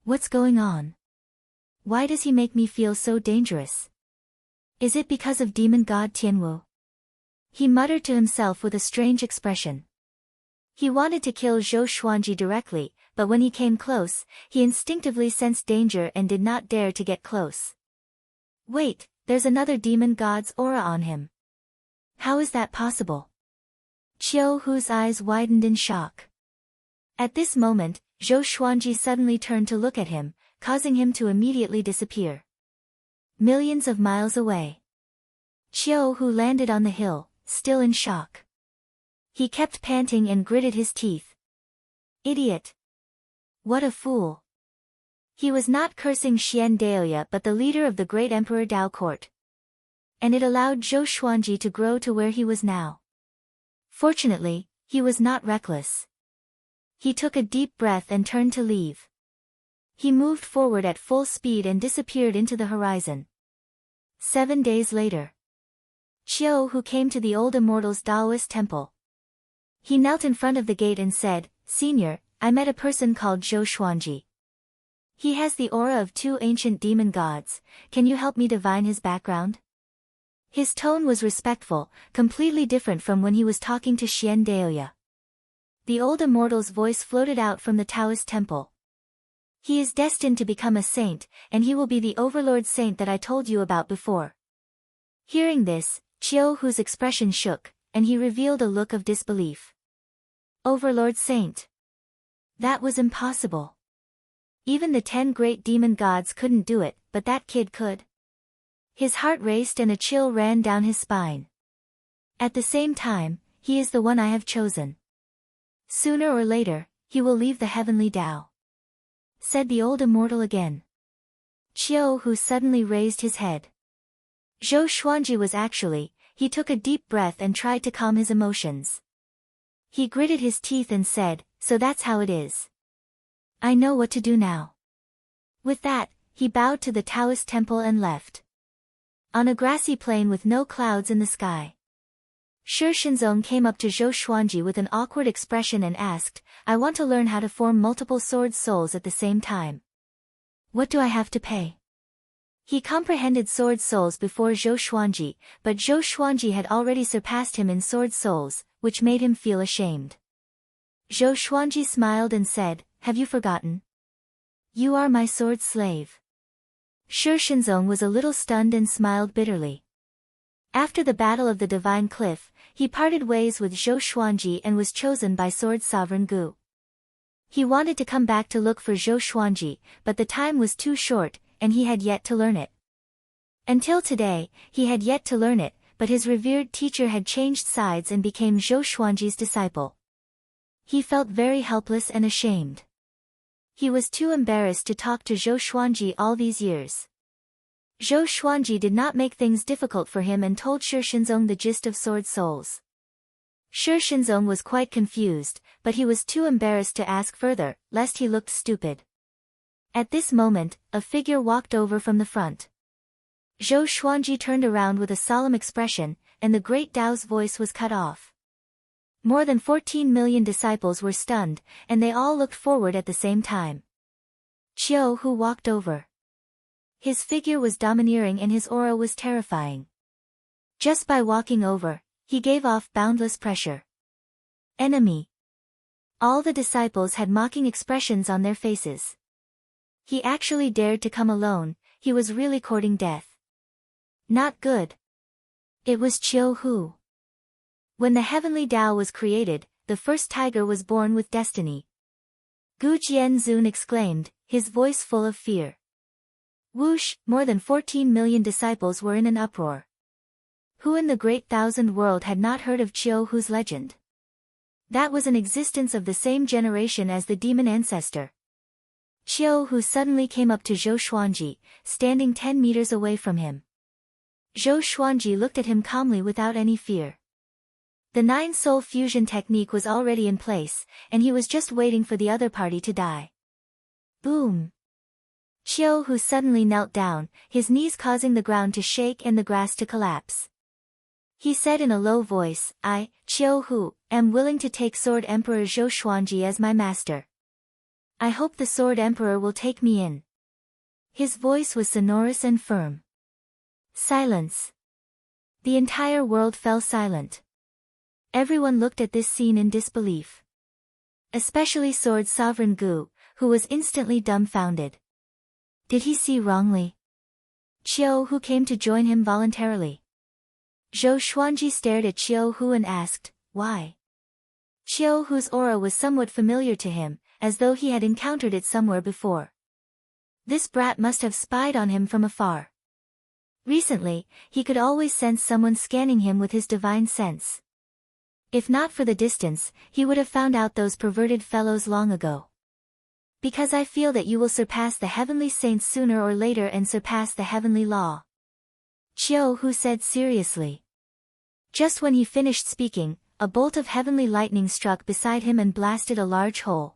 What's going on? Why does he make me feel so dangerous? Is it because of demon god Tianwu? He muttered to himself with a strange expression. He wanted to kill Zhou Xuanji directly, but when he came close, he instinctively sensed danger and did not dare to get close. Wait, there's another demon god's aura on him. How is that possible? Qiu Hu's eyes widened in shock. At this moment, Zhou Xuanji suddenly turned to look at him, causing him to immediately disappear. Millions of miles away. Qiu Hu landed on the hill, still in shock. He kept panting and gritted his teeth. Idiot! What a fool! He was not cursing Xian Daoya but the leader of the great Emperor Dao court. And it allowed Zhou Xuanji to grow to where he was now. Fortunately, he was not reckless. He took a deep breath and turned to leave. He moved forward at full speed and disappeared into the horizon. 7 days later. Qiu Hu came to the old immortal's Daoist temple. He knelt in front of the gate and said, "Senior, I met a person called Zhou Xuanji. He has the aura of 2 ancient demon gods, can you help me divine his background?" His tone was respectful, completely different from when he was talking to Xian Daoya. The old immortal's voice floated out from the Taoist temple. He is destined to become a saint, and he will be the overlord saint that I told you about before. Hearing this, Qiu Hu's expression shook, and he revealed a look of disbelief. Overlord saint. That was impossible. Even the 10 great demon gods couldn't do it, but that kid could. His heart raced and a chill ran down his spine. At the same time, he is the one I have chosen. Sooner or later, he will leave the heavenly Tao. Said the old immortal again. Qiu Hu suddenly raised his head. Zhou Xuanji was actually, he took a deep breath and tried to calm his emotions. He gritted his teeth and said, "So that's how it is. I know what to do now." With that, he bowed to the Taoist temple and left. On a grassy plain with no clouds in the sky. Shi Shenzong came up to Zhou Xuanji with an awkward expression and asked, "I want to learn how to form multiple sword souls at the same time. What do I have to pay?" He comprehended sword souls before Zhou Xuanji, but Zhou Xuanji had already surpassed him in sword souls, which made him feel ashamed. Zhou Xuanji smiled and said, "Have you forgotten? You are my sword slave." Shi Shenzong was a little stunned and smiled bitterly. After the Battle of the Divine Cliff, he parted ways with Zhou Xuanji and was chosen by Sword Sovereign Gu. He wanted to come back to look for Zhou Xuanji, but the time was too short, and he had yet to learn it. Until today, he had yet to learn it, but his revered teacher had changed sides and became Zhou Xuanji's disciple. He felt very helpless and ashamed. He was too embarrassed to talk to Zhou Xuanji all these years. Zhou Xuanji did not make things difficult for him and told Shi Shenzong the gist of Sword Souls. Shi Shenzong was quite confused, but he was too embarrassed to ask further, lest he looked stupid. At this moment, a figure walked over from the front. Zhou Xuanji turned around with a solemn expression, and the great Tao's voice was cut off. More than 14 million disciples were stunned, and they all looked forward at the same time. Qiu Hu walked over. His figure was domineering and his aura was terrifying. Just by walking over, he gave off boundless pressure. Enemy. All the disciples had mocking expressions on their faces. He actually dared to come alone, he was really courting death. Not good. It was Qiu Hu. When the heavenly Tao was created, the first tiger was born with destiny. Gu Jianzun exclaimed, his voice full of fear. Whoosh, more than 14 million disciples were in an uproar. Who in the great thousand world had not heard of Qiu Hu's legend? That was an existence of the same generation as the demon ancestor. Qiu Hu suddenly came up to Zhou Xuanji, standing 10 meters away from him. Zhou Xuanji looked at him calmly without any fear. The 9-soul fusion technique was already in place, and he was just waiting for the other party to die. Boom! Qiu suddenly knelt down, his knees causing the ground to shake and the grass to collapse. He said in a low voice, I, Qiu, am willing to take Sword Emperor Zhou Xuanji as my master. I hope the Sword Emperor will take me in. His voice was sonorous and firm. Silence. The entire world fell silent. Everyone looked at this scene in disbelief. Especially Sword Sovereign Gu, who was instantly dumbfounded. Did he see wrongly? Qiu came to join him voluntarily. Zhou Xuanji stared at Qiu and asked, why? Qiu's aura was somewhat familiar to him, as though he had encountered it somewhere before. This brat must have spied on him from afar. Recently, he could always sense someone scanning him with his divine sense. If not for the distance, he would have found out those perverted fellows long ago. Because I feel that you will surpass the heavenly saints sooner or later and surpass the heavenly law. Qiu said seriously. Just when he finished speaking, a bolt of heavenly lightning struck beside him and blasted a large hole.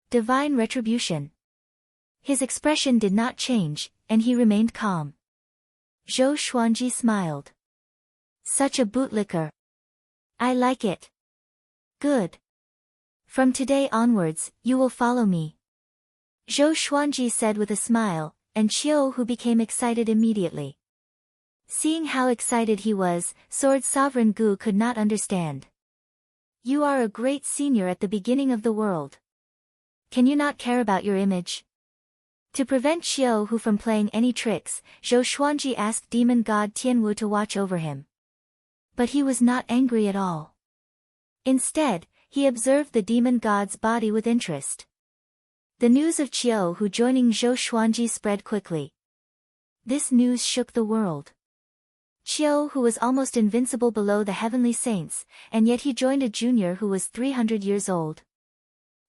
Divine retribution. His expression did not change, and he remained calm. Zhou Xuanji smiled. Such a bootlicker. I like it. Good. From today onwards, you will follow me. Zhou Xuanji said with a smile, and Qiu became excited immediately. Seeing how excited he was, Sword Sovereign Gu could not understand. You are a great senior at the beginning of the world. Can you not care about your image? To prevent Qiu from playing any tricks, Zhou Xuanji asked demon god Tianwu to watch over him. But he was not angry at all. Instead, he observed the demon god's body with interest. The news of Qiu joining Zhou Xuanji spread quickly. This news shook the world. Qiu was almost invincible below the heavenly saints, and yet he joined a junior who was 300 years old.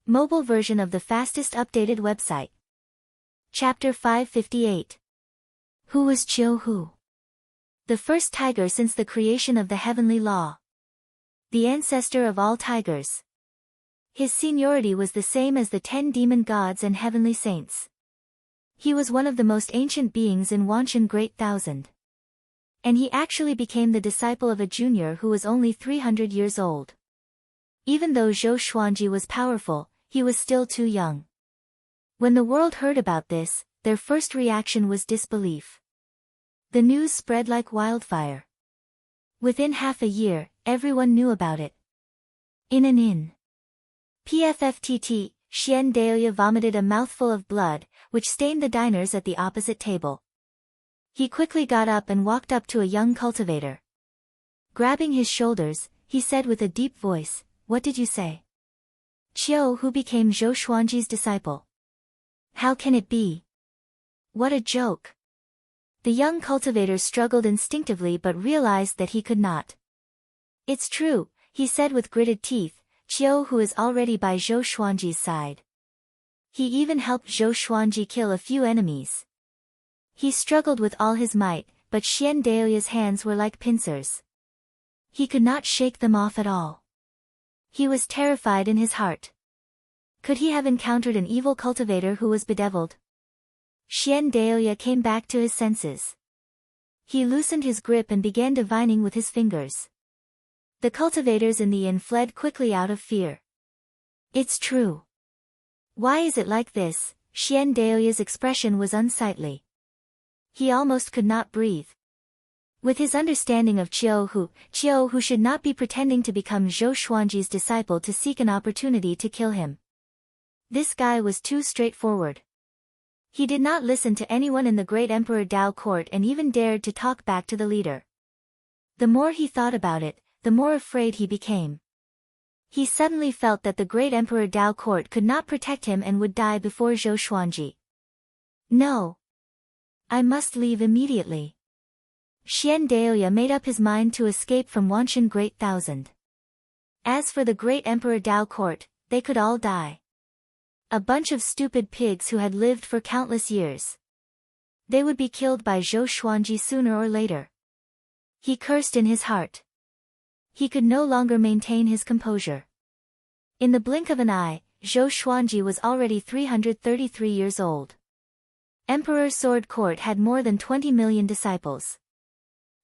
Mobile version of the fastest updated website. Chapter 558. Who was Qiu? The first tiger since the creation of the heavenly law. The ancestor of all tigers. His seniority was the same as the 10 demon gods and heavenly saints. He was one of the most ancient beings in Wanshan Great Thousand. And he actually became the disciple of a junior who was only 300 years old. Even though Zhou Xuanji was powerful, he was still too young. When the world heard about this, their first reaction was disbelief. The news spread like wildfire. Within half a year, everyone knew about it. In an inn. PFFTT, Xian Daoya vomited a mouthful of blood, which stained the diners at the opposite table. He quickly got up and walked up to a young cultivator. Grabbing his shoulders, he said with a deep voice, "What did you say?" Qiu became Zhou Xuanji's disciple. How can it be? What a joke. The young cultivator struggled instinctively but realized that he could not. It's true, he said with gritted teeth. Qiu is already by Zhou Xuanji's side. He even helped Zhou Xuanji kill a few enemies. He struggled with all his might, but Xian Daoya's hands were like pincers. He could not shake them off at all. He was terrified in his heart. Could he have encountered an evil cultivator who was bedeviled? Xian Daoya came back to his senses. He loosened his grip and began divining with his fingers. The cultivators in the inn fled quickly out of fear. It's true. Why is it like this? Xian Daoya's expression was unsightly. He almost could not breathe. With his understanding of Qiu should not be pretending to become Zhou Xuanji's disciple to seek an opportunity to kill him. This guy was too straightforward. He did not listen to anyone in the great Emperor Dao court and even dared to talk back to the leader. The more he thought about it, the more afraid he became. He suddenly felt that the great Emperor Dao court could not protect him and would die before Zhou Xuanji. No. I must leave immediately. Xian Daoya made up his mind to escape from Wanshan Great Thousand. As for the great Emperor Dao court, they could all die. A bunch of stupid pigs who had lived for countless years. They would be killed by Zhou Xuanji sooner or later. He cursed in his heart. He could no longer maintain his composure. In the blink of an eye, Zhou Xuanji was already 333 years old. Emperor Sword Court had more than 20 million disciples.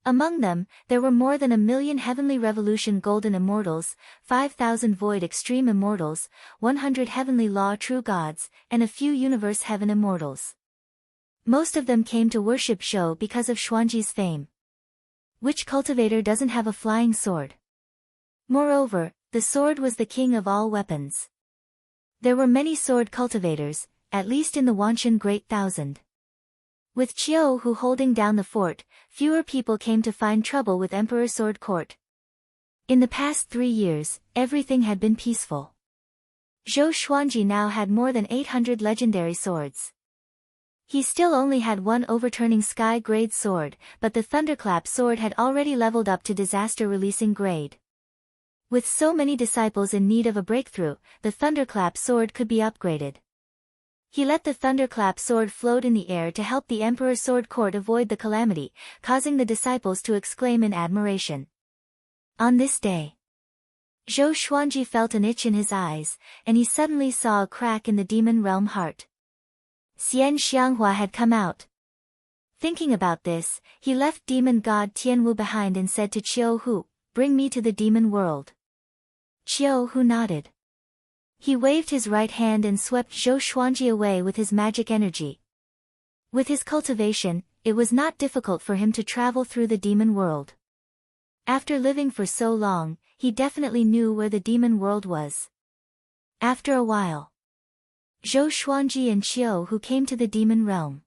Among them, there were more than 1 million Heavenly Revolution Golden Immortals, 5,000 Void Extreme Immortals, 100 Heavenly Law True Gods, and a few Universe Heaven Immortals. Most of them came to worship Zhou because of Xuanji's fame. Which cultivator doesn't have a flying sword? Moreover, the sword was the king of all weapons. There were many sword cultivators, at least in the Wanshan Great Thousand. With Qiu Hu holding down the fort, fewer people came to find trouble with Emperor Sword Court. In the past 3 years, everything had been peaceful. Zhou Xuanji now had more than 800 legendary swords. He still only had one overturning sky grade sword, but the Thunderclap sword had already leveled up to disaster releasing grade. With so many disciples in need of a breakthrough, the Thunderclap sword could be upgraded. He let the Thunderclap sword float in the air to help the Emperor Sword Court avoid the calamity, causing the disciples to exclaim in admiration. On this day, Zhou Xuanji felt an itch in his eyes, and he suddenly saw a crack in the demon realm heart. Xian Xianghua had come out. Thinking about this, he left demon god Tianwu behind and said to Qiu Hu, "Bring me to the demon world." Qiu Hu nodded. He waved his right hand and swept Zhou Xuanji away with his magic energy. With his cultivation, it was not difficult for him to travel through the demon world. After living for so long, he definitely knew where the demon world was. After a while, Zhou Xuanji and Qiu Hu came to the demon realm.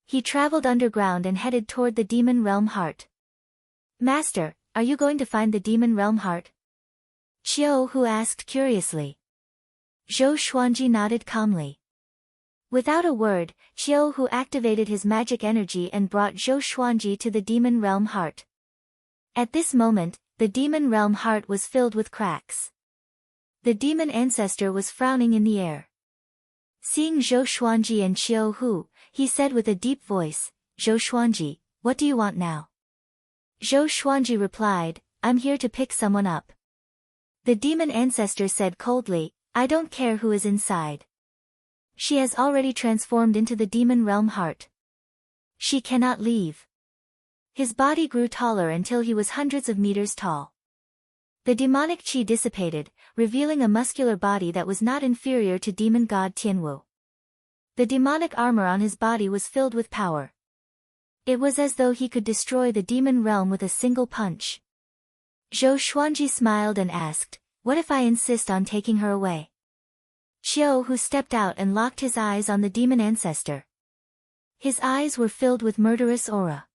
He traveled underground and headed toward the demon realm heart. "Master, are you going to find the demon realm heart?" Qiu Hu asked curiously. Zhou Xuanji nodded calmly. Without a word, Qiu Hu activated his magic energy and brought Zhou Xuanji to the demon realm heart. At this moment, the demon realm heart was filled with cracks. The demon ancestor was frowning in the air. Seeing Zhou Xuanji and Qiu Hu, he said with a deep voice, "Zhou Xuanji, what do you want now?" Zhou Xuanji replied, "I'm here to pick someone up." The demon ancestor said coldly, "I don't care who is inside. She has already transformed into the demon realm heart. She cannot leave." His body grew taller until he was hundreds of meters tall. The demonic qi dissipated, revealing a muscular body that was not inferior to demon god Tianwu. The demonic armor on his body was filled with power. It was as though he could destroy the demon realm with a single punch. Zhou Xuanji smiled and asked, "What if I insist on taking her away?" Qiu Hu stepped out and locked his eyes on the demon ancestor. His eyes were filled with murderous aura.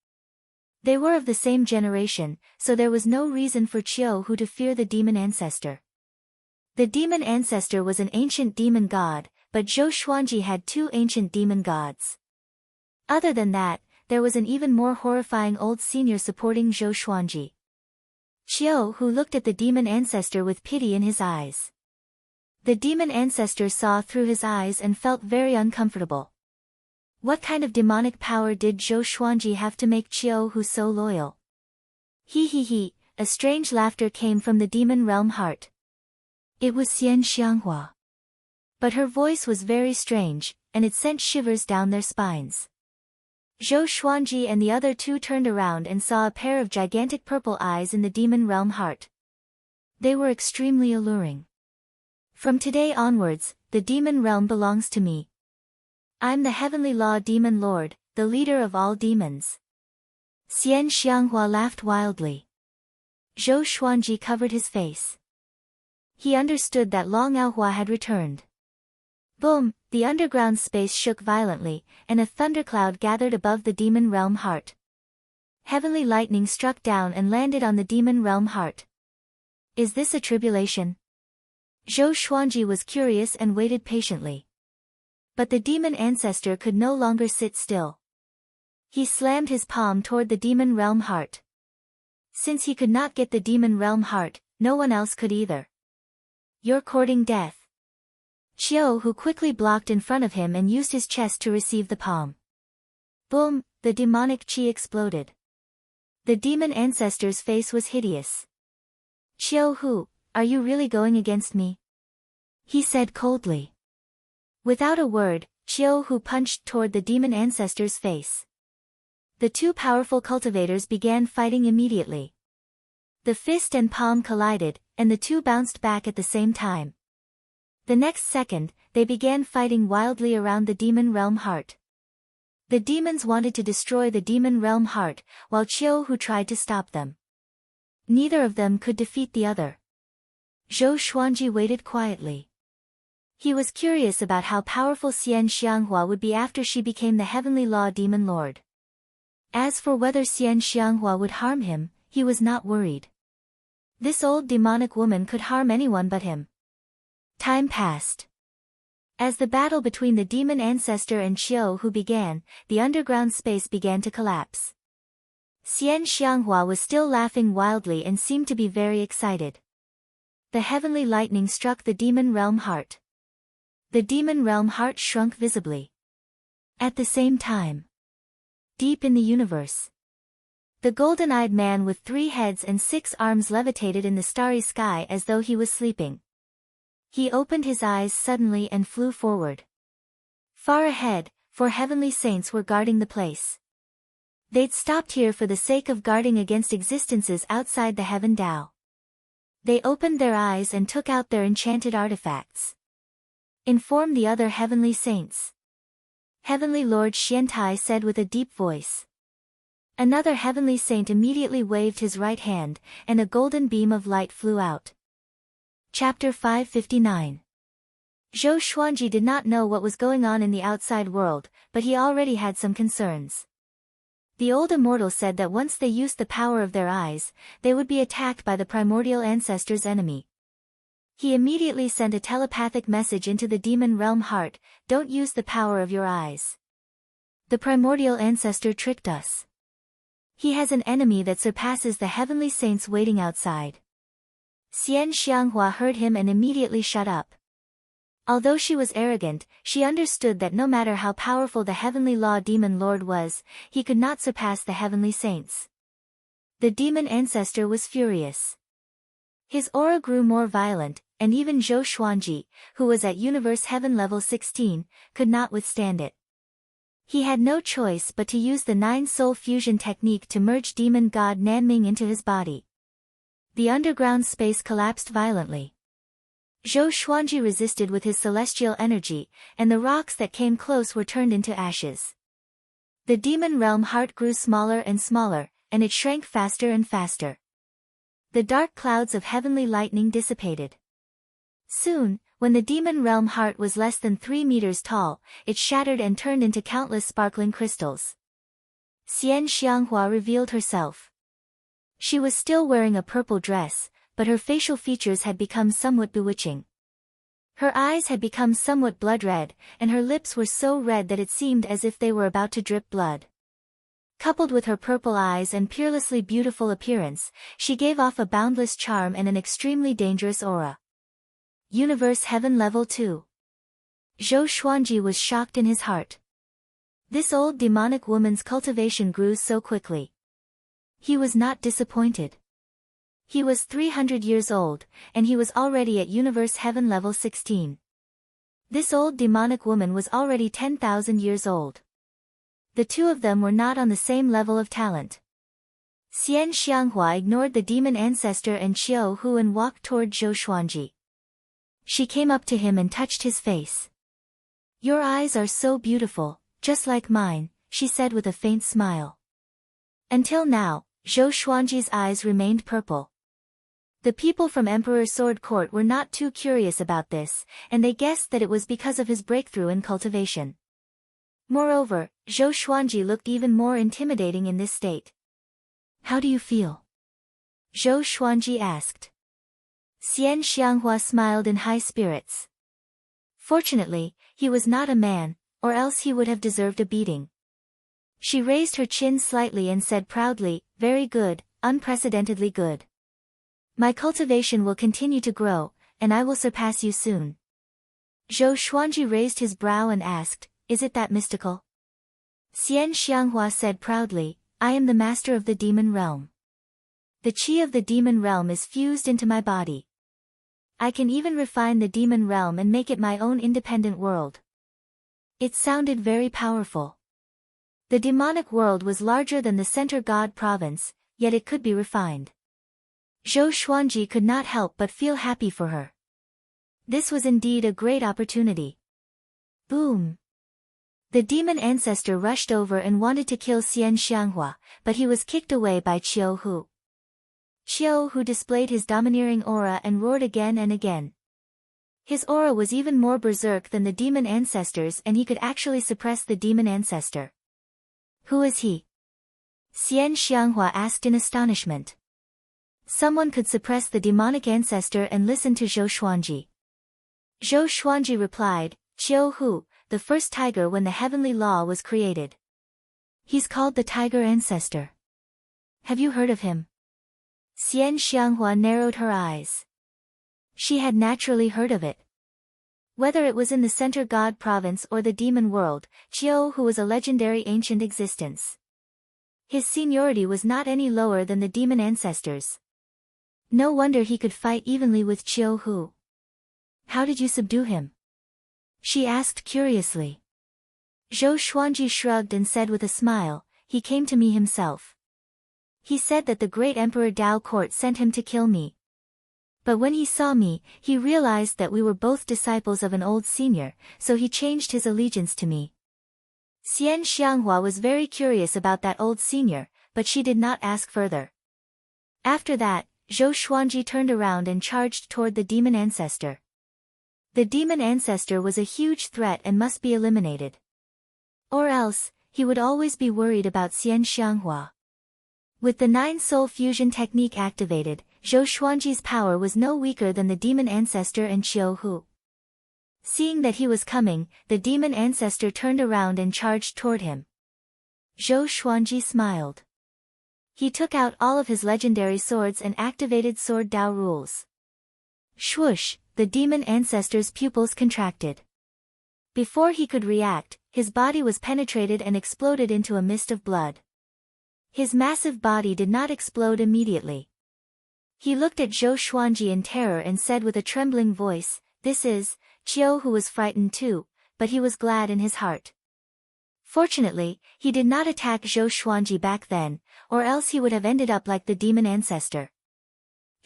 They were of the same generation, so there was no reason for Qiu Hu to fear the demon ancestor. The demon ancestor was an ancient demon god, but Zhou Xuanji had 2 ancient demon gods. Other than that, there was an even more horrifying old senior supporting Zhou Xuanji. Qiu Hu looked at the demon ancestor with pity in his eyes. The demon ancestor saw through his eyes and felt very uncomfortable. What kind of demonic power did Zhou Xuanji have to make Qiu Hu so loyal? He, a strange laughter came from the demon realm heart. It was Xian Xianghua. But her voice was very strange, and it sent shivers down their spines. Zhou Xuanji and the other 2 turned around and saw a pair of gigantic purple eyes in the demon realm heart. They were extremely alluring. "From today onwards, the demon realm belongs to me. I'm the Heavenly Law Demon Lord, the leader of all demons." Xian Xianghua laughed wildly. Zhou Xuanji covered his face. He understood that Long Aohua had returned. Boom! The underground space shook violently, and a thundercloud gathered above the demon realm heart. Heavenly lightning struck down and landed on the demon realm heart. Is this a tribulation? Zhou Xuanji was curious and waited patiently. But the demon ancestor could no longer sit still. He slammed his palm toward the demon realm heart. Since he could not get the demon realm heart, no one else could either. "You're courting death." Qiu Hu quickly blocked in front of him and used his chest to receive the palm. Boom! The demonic qi exploded. The demon ancestor's face was hideous. Qiu Hu, are you really going against me? He said coldly. Without a word, Qiu Hu punched toward the demon ancestor's face. The two powerful cultivators began fighting immediately. The fist and palm collided, and the two bounced back at the same time. The next second, they began fighting wildly around the demon realm heart. The demons wanted to destroy the demon realm heart, while Qiu Hu tried to stop them. Neither of them could defeat the other. Zhou Xuanji waited quietly. He was curious about how powerful Xian Xianghua would be after she became the heavenly law demon lord. As for whether Xian Xianghua would harm him, he was not worried. This old demonic woman could harm anyone but him. Time passed. As the battle between the demon ancestor and Qiu Hu began, the underground space began to collapse. Xian Xianghua was still laughing wildly and seemed to be very excited. The heavenly lightning struck the demon realm heart. The demon realm heart shrunk visibly. At the same time, deep in the universe, the golden-eyed man with 3 heads and 6 arms levitated in the starry sky as though he was sleeping. He opened his eyes suddenly and flew forward. Far ahead, 4 heavenly saints were guarding the place. They'd stopped here for the sake of guarding against existences outside the heaven Tao. They opened their eyes and took out their enchanted artifacts. Inform the other heavenly saints. Heavenly Lord Xiantai said with a deep voice. Another heavenly saint immediately waved his right hand, and a golden beam of light flew out. Chapter 559. Zhou Xuanji did not know what was going on in the outside world, but he already had some concerns. The old immortal said that once they used the power of their eyes, they would be attacked by the primordial ancestor's enemy. He immediately sent a telepathic message into the demon realm heart, "Don't use the power of your eyes. The primordial ancestor tricked us. He has an enemy that surpasses the heavenly saints waiting outside." Xian Xianghua heard him and immediately shut up. Although she was arrogant, she understood that no matter how powerful the heavenly law demon lord was, he could not surpass the heavenly saints. The demon ancestor was furious. His aura grew more violent, and even Zhou Xuanji, who was at universe heaven level 16, could not withstand it. He had no choice but to use the 9-soul fusion technique to merge demon god Nanming into his body. The underground space collapsed violently. Zhou Xuanji resisted with his celestial energy, and the rocks that came close were turned into ashes. The demon realm heart grew smaller and smaller, and it shrank faster and faster. The dark clouds of heavenly lightning dissipated. Soon, when the demon realm heart was less than 3 meters tall, it shattered and turned into countless sparkling crystals. Xian Xianghua revealed herself. She was still wearing a purple dress, but her facial features had become somewhat bewitching. Her eyes had become somewhat blood red, and her lips were so red that it seemed as if they were about to drip blood. Coupled with her purple eyes and peerlessly beautiful appearance, she gave off a boundless charm and an extremely dangerous aura. Universe Heaven Level 2. Zhou Xuanji was shocked in his heart. This old demonic woman's cultivation grew so quickly. He was not disappointed. He was 300 years old, and he was already at Universe Heaven Level 16. This old demonic woman was already 10,000 years old. The two of them were not on the same level of talent. Xian Xianghua ignored the demon ancestor and Qiu Hu and walked toward Zhou Xuanji. She came up to him and touched his face. "Your eyes are so beautiful, just like mine," she said with a faint smile. Until now, Zhou Xuanji's eyes remained purple. The people from Emperor Sword Court were not too curious about this, and they guessed that it was because of his breakthrough in cultivation. Moreover, Zhou Xuanji looked even more intimidating in this state. "How do you feel?" Zhou Xuanji asked. Xian Xianghua smiled in high spirits. Fortunately, he was not a man, or else he would have deserved a beating. She raised her chin slightly and said proudly, "Very good, unprecedentedly good. My cultivation will continue to grow, and I will surpass you soon." Zhou Xuanji raised his brow and asked, "Is it that mystical?" Xian Xianghua said proudly, "I am the master of the demon realm. The chi of the demon realm is fused into my body. I can even refine the demon realm and make it my own independent world. It sounded very powerful. The demonic world was larger than the center god province, yet it could be refined. Zhou Xuanji could not help but feel happy for her. This was indeed a great opportunity. Boom! The demon ancestor rushed over and wanted to kill Xian Xianghua, but he was kicked away by Qiu Hu. Qiu Hu displayed his domineering aura and roared again and again. His aura was even more berserk than the demon ancestors, and he could actually suppress the demon ancestor. Who is he? Xian Xianghua asked in astonishment. Someone could suppress the demonic ancestor and listen to Zhou Xuanji. Zhou Xuanji replied, Qiu Hu, the first tiger when the heavenly law was created. He's called the tiger ancestor. Have you heard of him? Xian Xianghua narrowed her eyes. She had naturally heard of it. Whether it was in the center god province or the demon world, Qiu Hu was a legendary ancient existence. His seniority was not any lower than the demon ancestors. No wonder he could fight evenly with Qiu Hu. How did you subdue him? She asked curiously. Zhou Xuanji shrugged and said with a smile, he came to me himself. He said that the great Emperor Dao Court sent him to kill me. But when he saw me, he realized that we were both disciples of an old senior, so he changed his allegiance to me. Xian Xianghua was very curious about that old senior, but she did not ask further. After that, Zhou Xuanji turned around and charged toward the demon ancestor. The demon ancestor was a huge threat and must be eliminated. Or else, he would always be worried about Xian Xianghua. With the 9-soul fusion technique activated, Zhou Xuanji's power was no weaker than the demon ancestor and Qiu Hu. Seeing that he was coming, the demon ancestor turned around and charged toward him. Zhou Xuanji smiled. He took out all of his legendary swords and activated Sword Dao rules. Swoosh, the demon ancestor's pupils contracted. Before he could react, his body was penetrated and exploded into a mist of blood. His massive body did not explode immediately. He looked at Zhou Xuanji in terror and said with a trembling voice, this is, Qiu Hu was frightened too, but he was glad in his heart. Fortunately, he did not attack Zhou Xuanji back then, or else he would have ended up like the demon ancestor.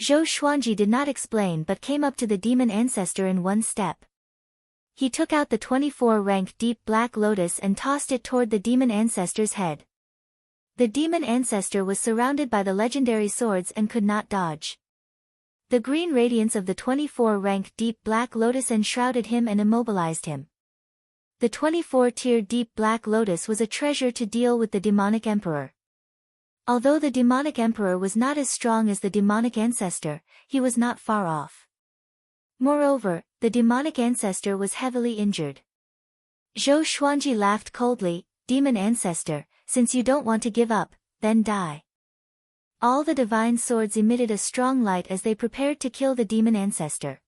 Zhou Xuanji did not explain but came up to the demon ancestor in one step. He took out the 24-rank deep black lotus and tossed it toward the demon ancestor's head. The demon ancestor was surrounded by the legendary swords and could not dodge. The green radiance of the 24-rank deep black lotus enshrouded him and immobilized him. The 24-tier deep black lotus was a treasure to deal with the demonic emperor. Although the demonic emperor was not as strong as the demonic ancestor, he was not far off. Moreover, the demonic ancestor was heavily injured. Zhou Xuanji laughed coldly, demon ancestor, since you don't want to give up, then die. All the divine swords emitted a strong light as they prepared to kill the demon ancestor.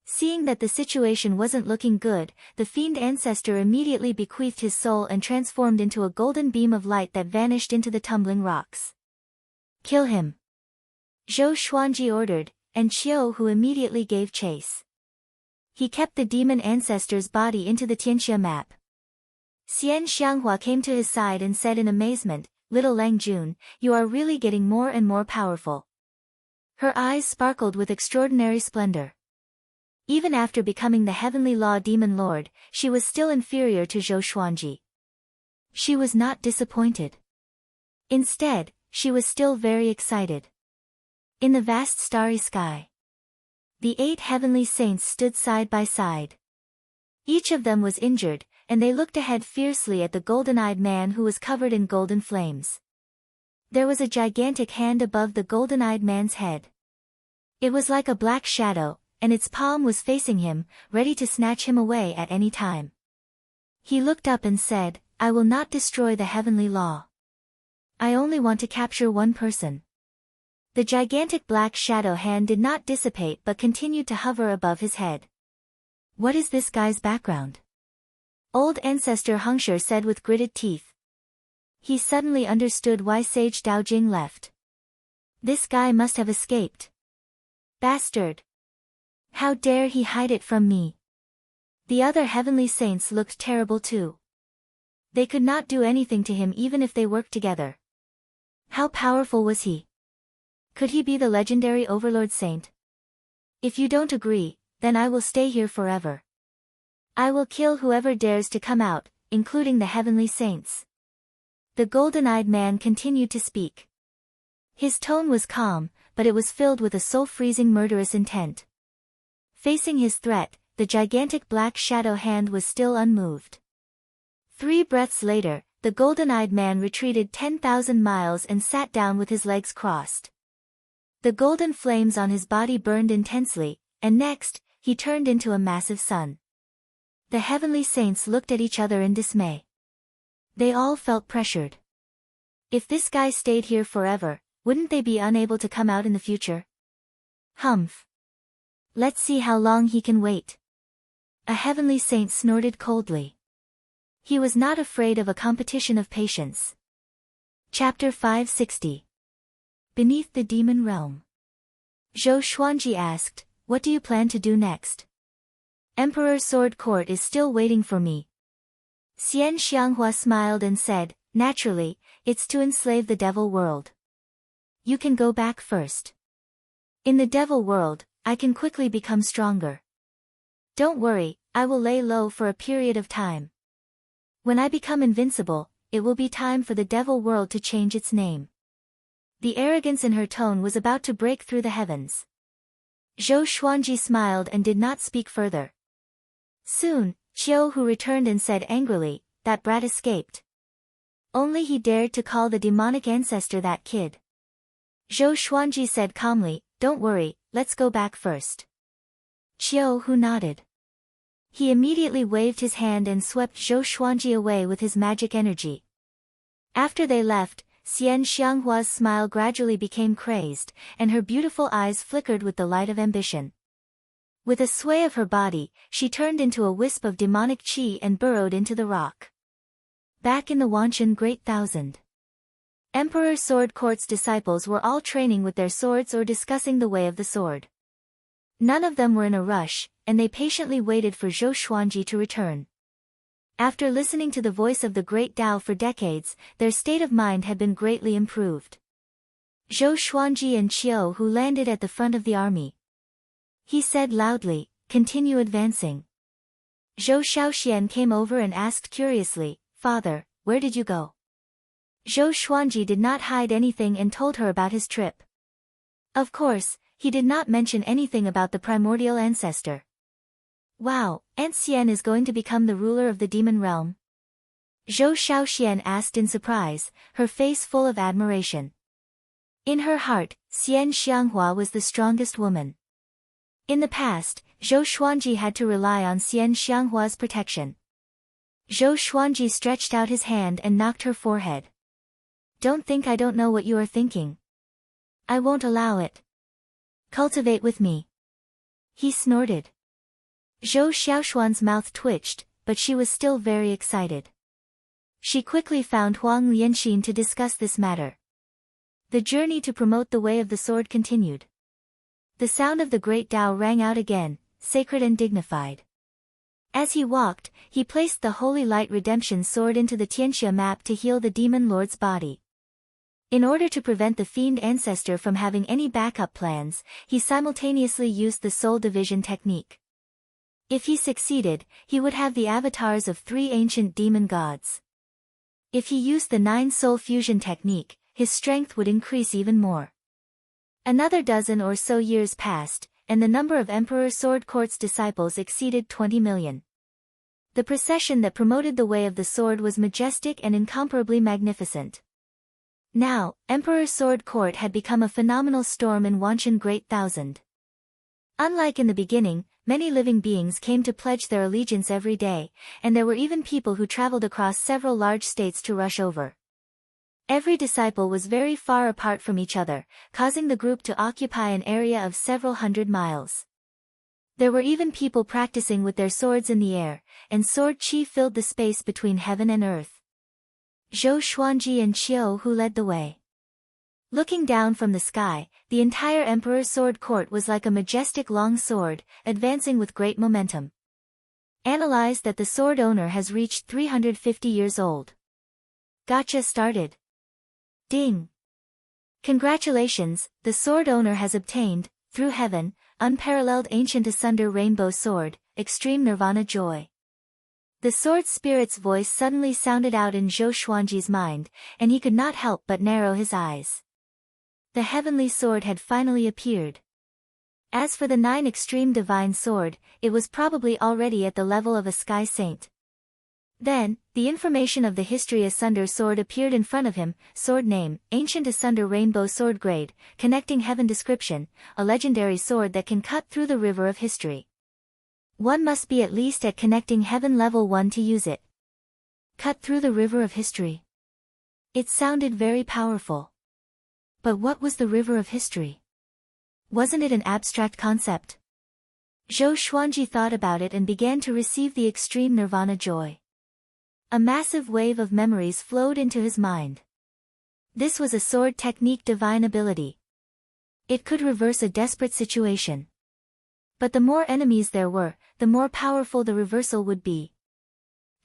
Seeing that the situation wasn't looking good, the fiend ancestor immediately bequeathed his soul and transformed into a golden beam of light that vanished into the tumbling rocks. Kill him! Zhou Xuanji ordered, and Qiu Hu immediately gave chase. He kept the demon ancestor's body into the Tianxia map. Xian Xianghua came to his side and said in amazement, Little Lang Jun, you are really getting more and more powerful. Her eyes sparkled with extraordinary splendor. Even after becoming the Heavenly Law Demon Lord, she was still inferior to Zhou Xuanji. She was not disappointed. Instead, she was still very excited. In the vast starry sky, the 8 heavenly saints stood side by side. Each of them was injured, and they looked ahead fiercely at the golden-eyed man who was covered in golden flames. There was a gigantic hand above the golden-eyed man's head. It was like a black shadow, and its palm was facing him, ready to snatch him away at any time. He looked up and said, I will not destroy the heavenly law. I only want to capture one person. The gigantic black shadow hand did not dissipate but continued to hover above his head. What is this guy's background? Old ancestor Hengshi said with gritted teeth. He suddenly understood why Sage Daojing left. This guy must have escaped. Bastard! How dare he hide it from me? The other heavenly saints looked terrible too. They could not do anything to him even if they worked together. How powerful was he? Could he be the legendary Overlord Saint? If you don't agree, then I will stay here forever. I will kill whoever dares to come out, including the heavenly saints. The golden-eyed man continued to speak. His tone was calm, but it was filled with a soul-freezing murderous intent. Facing his threat, the gigantic black shadow hand was still unmoved. 3 breaths later, the golden-eyed man retreated 10,000 miles and sat down with his legs crossed. The golden flames on his body burned intensely, and next, he turned into a massive sun. The heavenly saints looked at each other in dismay. They all felt pressured. If this guy stayed here forever, wouldn't they be unable to come out in the future? Humph. Let's see how long he can wait. A heavenly saint snorted coldly. He was not afraid of a competition of patience. Chapter 560. Beneath the Demon Realm. Zhou Xuanji asked, "What do you plan to do next?" "Emperor Sword Court is still waiting for me." Xian Xianghua smiled and said, "Naturally, it's to enslave the devil world. You can go back first. In the devil world, I can quickly become stronger. Don't worry, I will lay low for a period of time. When I become invincible, it will be time for the devil world to change its name." The arrogance in her tone was about to break through the heavens. Zhou Xuanji smiled and did not speak further. Soon, Qiu Hu returned and said angrily, "That brat escaped. Only he dared to call the demonic ancestor that kid." Zhou Xuanji said calmly, "Don't worry, let's go back first." Qiu Hu nodded. He immediately waved his hand and swept Zhou Xuanji away with his magic energy. After they left, Xian Xianghua's smile gradually became crazed, and her beautiful eyes flickered with the light of ambition. With a sway of her body, she turned into a wisp of demonic qi and burrowed into the rock. Back in the Wanshan Great Thousand. Emperor Sword Court's disciples were all training with their swords or discussing the way of the sword. None of them were in a rush, and they patiently waited for Zhou Xuanji to return. After listening to the voice of the Great Tao for decades, their state of mind had been greatly improved. Zhou Xuanji and Qiu Hu landed at the front of the army. He said loudly, "Continue advancing." Zhou Shaoxian came over and asked curiously, "Father, where did you go?" Zhou Xuanji did not hide anything and told her about his trip. Of course, he did not mention anything about the primordial ancestor. "Wow, Aunt Xian is going to become the ruler of the demon realm?" Zhou Shaoxian asked in surprise, her face full of admiration. In her heart, Xian Xianghua was the strongest woman. In the past, Zhou Xuanji had to rely on Xian Xianghua's protection. Zhou Xuanji stretched out his hand and knocked her forehead. "Don't think I don't know what you are thinking. I won't allow it. Cultivate with me." He snorted. Zhou Xiaoshuan's mouth twitched, but she was still very excited. She quickly found Huang Lianxin to discuss this matter. The journey to promote the way of the sword continued. The sound of the great Tao rang out again, sacred and dignified. As he walked, he placed the Holy Light Redemption sword into the Tianxia map to heal the demon lord's body. In order to prevent the fiend ancestor from having any backup plans, he simultaneously used the soul division technique. If he succeeded, he would have the avatars of 3 ancient demon gods. If he used the 9 soul fusion technique, his strength would increase even more. Another dozen or so years passed, and the number of Emperor Sword Court's disciples exceeded 20 million. The procession that promoted the way of the sword was majestic and incomparably magnificent. Now, Emperor Sword Court had become a phenomenal storm in Wanshan Great Thousand. Unlike in the beginning, many living beings came to pledge their allegiance every day, and there were even people who traveled across several large states to rush over. Every disciple was very far apart from each other, causing the group to occupy an area of several hundred miles. There were even people practicing with their swords in the air, and sword chi filled the space between heaven and earth. Zhou Xuanji and Qiu Hu led the way. Looking down from the sky, the entire Emperor's sword court was like a majestic long sword, advancing with great momentum. Analyze that the sword owner has reached 350 years old. Gotcha started. Ding. Congratulations, the sword owner has obtained, through heaven, unparalleled ancient asunder rainbow sword, extreme nirvana joy. The sword spirit's voice suddenly sounded out in Zhou Xuanji's mind, and he could not help but narrow his eyes. The heavenly sword had finally appeared. As for the 9 extreme divine sword, it was probably already at the level of a sky saint. Then, the information of the history asunder sword appeared in front of him, sword name, ancient asunder rainbow sword grade, connecting heaven description, a legendary sword that can cut through the river of history. One must be at least at connecting heaven level 1 to use it. Cut through the river of history. It sounded very powerful. But what was the river of history? Wasn't it an abstract concept? Zhou Xuanji thought about it and began to receive the extreme nirvana joy. A massive wave of memories flowed into his mind. This was a sword technique divine ability. It could reverse a desperate situation. But the more enemies there were, the more powerful the reversal would be.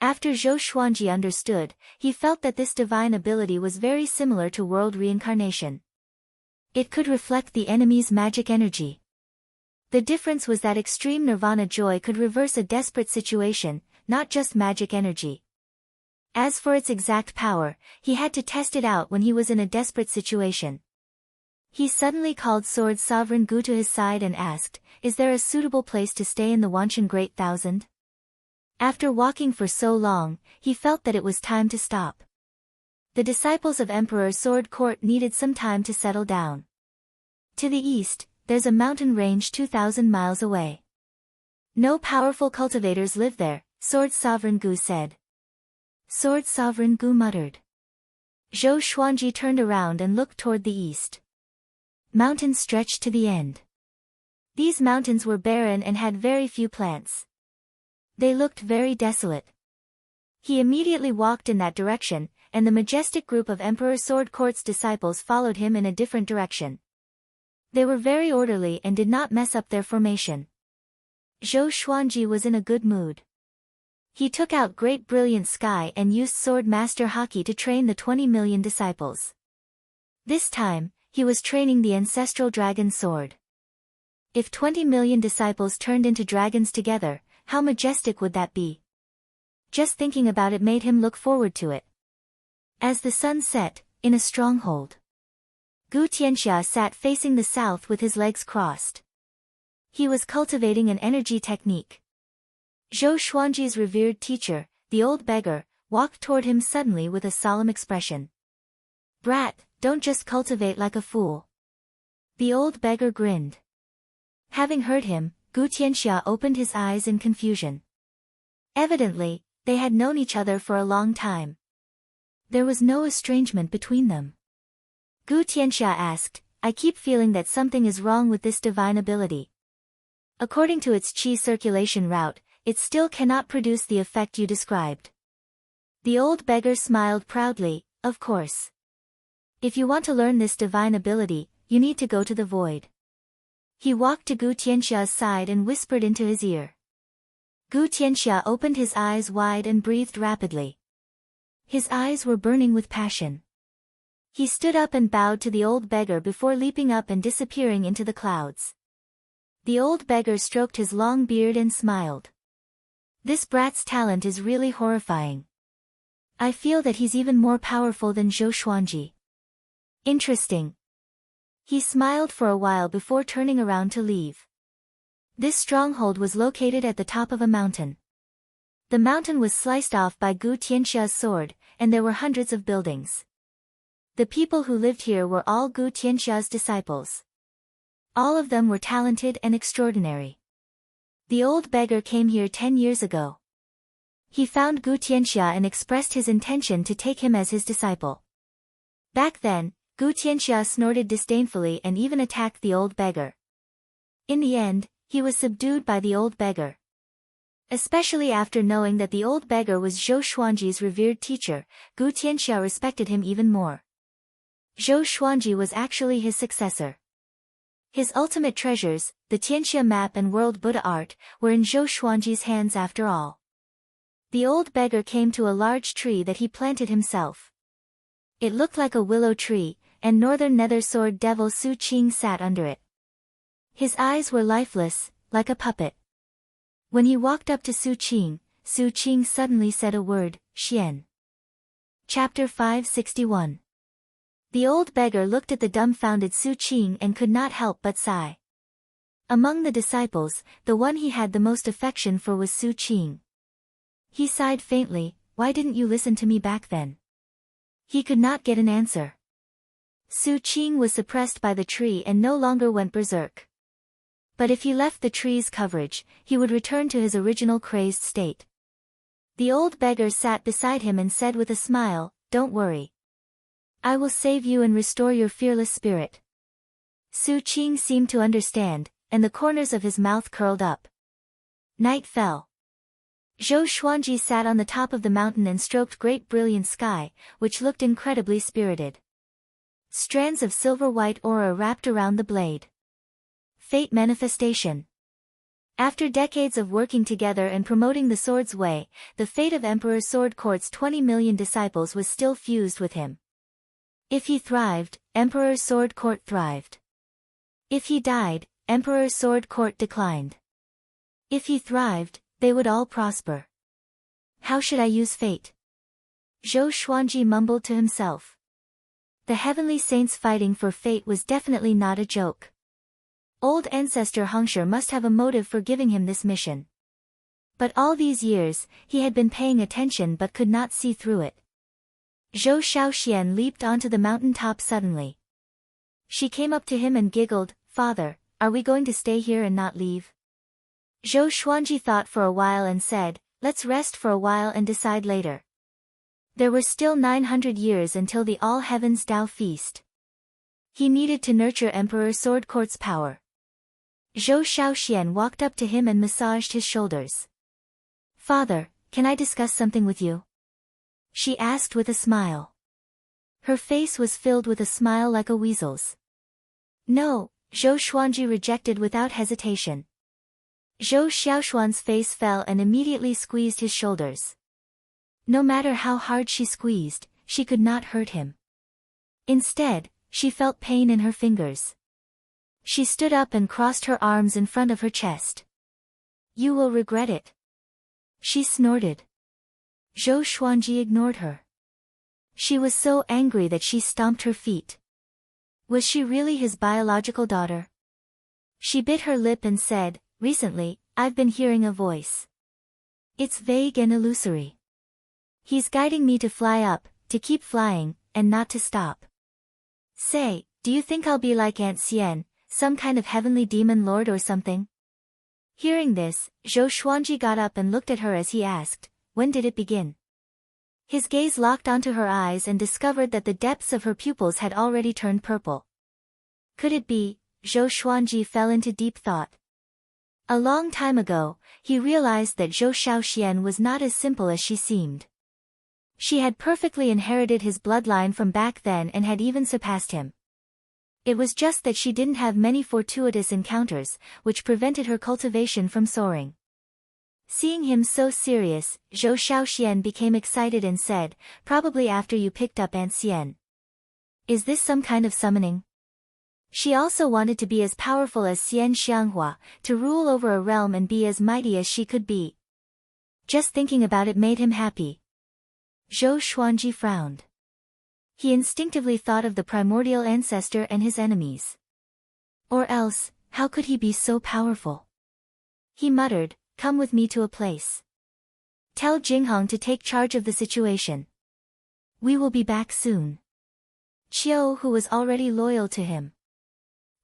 After Zhou Xuanji understood, he felt that this divine ability was very similar to world reincarnation. It could reflect the enemy's magic energy. The difference was that extreme nirvana joy could reverse a desperate situation, not just magic energy. As for its exact power, he had to test it out when he was in a desperate situation. He suddenly called Sword Sovereign Gu to his side and asked, "Is there a suitable place to stay in the Wanshan Great Thousand?" After walking for so long, he felt that it was time to stop. The disciples of Emperor Sword Court needed some time to settle down. To the east, there's a mountain range 2,000 miles away. No powerful cultivators live there, Sword Sovereign Gu said. Sword Sovereign Gu muttered. Zhou Xuanji turned around and looked toward the east. Mountains stretched to the end. These mountains were barren and had very few plants. They looked very desolate. He immediately walked in that direction, and the majestic group of Emperor Sword Court's disciples followed him in a different direction. They were very orderly and did not mess up their formation. Zhou Xuanji was in a good mood. He took out Great Brilliant Sky and used Sword Master Haki to train the 20 million disciples. This time, he was training the ancestral dragon sword. If 20 million disciples turned into dragons together, how majestic would that be? Just thinking about it made him look forward to it. As the sun set, in a stronghold, Gu Tianxia sat facing the south with his legs crossed. He was cultivating an energy technique. Zhou Xuanji's revered teacher, the old beggar, walked toward him suddenly with a solemn expression. "Brat, don't just cultivate like a fool." The old beggar grinned. Having heard him, Gu Tianxia opened his eyes in confusion. Evidently, they had known each other for a long time. There was no estrangement between them. Gu Tianxia asked, "I keep feeling that something is wrong with this divine ability. According to its qi circulation route, it still cannot produce the effect you described." The old beggar smiled proudly, "Of course. If you want to learn this divine ability, you need to go to the void." He walked to Gu Tianxia's side and whispered into his ear. Gu Tianxia opened his eyes wide and breathed rapidly. His eyes were burning with passion. He stood up and bowed to the old beggar before leaping up and disappearing into the clouds. The old beggar stroked his long beard and smiled. "This brat's talent is really horrifying. I feel that he's even more powerful than Zhou Xuanji. Interesting." He smiled for a while before turning around to leave. This stronghold was located at the top of a mountain. The mountain was sliced off by Gu Tianxia's sword, and there were hundreds of buildings. The people who lived here were all Gu Tianxia's disciples. All of them were talented and extraordinary. The old beggar came here 10 years ago. He found Gu Tianxia and expressed his intention to take him as his disciple. Back then, Gu Tianxia snorted disdainfully and even attacked the old beggar. In the end, he was subdued by the old beggar. Especially after knowing that the old beggar was Zhou Xuanji's revered teacher, Gu Tianxia respected him even more. Zhou Xuanji was actually his successor. His ultimate treasures, the Tianxia map and World Buddha art, were in Zhou Xuanji's hands after all. The old beggar came to a large tree that he planted himself. It looked like a willow tree, and Northern Nether Sword Devil Su Qing sat under it. His eyes were lifeless, like a puppet. When he walked up to Su Qing suddenly said a word, Xian. Chapter 561. The old beggar looked at the dumbfounded Su Qing and could not help but sigh. Among the disciples, the one he had the most affection for was Su Qing. He sighed faintly, "Why didn't you listen to me back then?" He could not get an answer. Su Qing was suppressed by the tree and no longer went berserk. But if he left the tree's coverage, he would return to his original crazed state. The old beggar sat beside him and said with a smile, "Don't worry. I will save you and restore your fearless spirit." Su Qing seemed to understand, and the corners of his mouth curled up. Night fell. Zhou Xuanji sat on the top of the mountain and stroked great brilliant sky, which looked incredibly spirited. Strands of silver-white aura wrapped around the blade. Fate manifestation. After decades of working together and promoting the sword's way, the fate of Emperor Sword Court's 20 million disciples was still fused with him. If he thrived, Emperor Sword Court thrived. If he died, Emperor Sword Court declined. If he thrived, they would all prosper. How should I use fate? Zhou Xuanji mumbled to himself. The heavenly saints fighting for fate was definitely not a joke. Old ancestor Hongshi must have a motive for giving him this mission. But all these years, he had been paying attention but could not see through it. Zhou Xiaoxian leaped onto the mountain top suddenly. She came up to him and giggled, "Father, are we going to stay here and not leave?" Zhou Xuanji thought for a while and said, "Let's rest for a while and decide later." There were still 900 years until the All Heavens Dao feast. He needed to nurture Emperor Sword Court's power. Zhou Xiaoxian walked up to him and massaged his shoulders. "Father, can I discuss something with you?" she asked with a smile. Her face was filled with a smile like a weasel's. "No," Zhou Xuanji rejected without hesitation. Zhou Xiaoshuan's face fell and immediately squeezed his shoulders. No matter how hard she squeezed, she could not hurt him. Instead, she felt pain in her fingers. She stood up and crossed her arms in front of her chest. "You will regret it," she snorted. Zhou Xuanji ignored her. She was so angry that she stomped her feet. Was she really his biological daughter? She bit her lip and said, "Recently, I've been hearing a voice. It's vague and illusory. He's guiding me to fly up, to keep flying, and not to stop. Say, do you think I'll be like Aunt Xian, some kind of heavenly demon lord or something?" Hearing this, Zhou Xuanji got up and looked at her as he asked, "When did it begin?" His gaze locked onto her eyes and discovered that the depths of her pupils had already turned purple. Could it be? Zhou Xuanji fell into deep thought. A long time ago, he realized that Zhou Xiaoxian was not as simple as she seemed. She had perfectly inherited his bloodline from back then and had even surpassed him. It was just that she didn't have many fortuitous encounters, which prevented her cultivation from soaring. Seeing him so serious, Zhou Xiaoxian became excited and said, "Probably after you picked up Aunt Xian. Is this some kind of summoning?" She also wanted to be as powerful as Xian Xianghua, to rule over a realm and be as mighty as she could be. Just thinking about it made him happy. Zhou Xuanji frowned. He instinctively thought of the primordial ancestor and his enemies. Or else, how could he be so powerful? He muttered, "Come with me to a place. Tell Jinghong to take charge of the situation. We will be back soon." Qiu Hu was already loyal to him.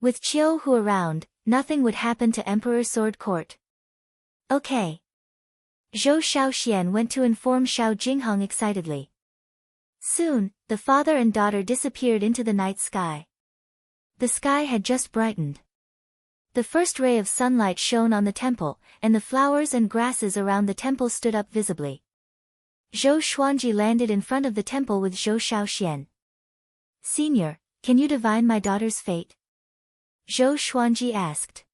With Qiu Hu around, nothing would happen to Emperor Sword Court. Okay. Zhou Xiaoxian went to inform Xiao Jinghong excitedly. Soon, the father and daughter disappeared into the night sky. The sky had just brightened. The first ray of sunlight shone on the temple, and the flowers and grasses around the temple stood up visibly. Zhou Xuanji landed in front of the temple with Zhou Xiaoxian. "Senior, Can you divine my daughter's fate? Zhou Xuanji asked.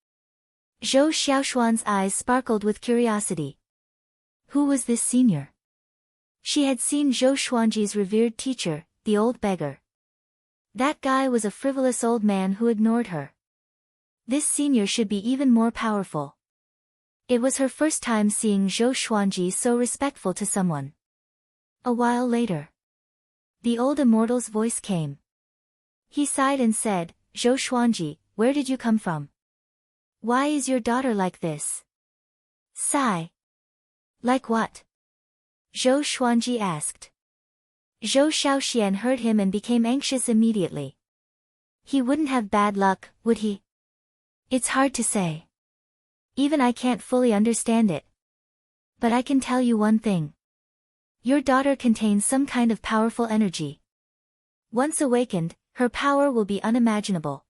Zhou Xiaoshuan's eyes sparkled with curiosity. Who was this senior? She had seen Zhou Xuanji's revered teacher, the old beggar. That guy was a frivolous old man who ignored her. This senior should be even more powerful. It was her first time seeing Zhou Xuanji so respectful to someone. A while later, the old immortal's voice came. He sighed and said, Zhou Xuanji, where did you come from? Why is your daughter like this? Sigh. Like what? Zhou Xuanji asked. Zhou Xiaoxian heard him and became anxious immediately. He wouldn't have bad luck, would he? It's hard to say. Even I can't fully understand it. But I can tell you one thing. Your daughter contains some kind of powerful energy. Once awakened, her power will be unimaginable.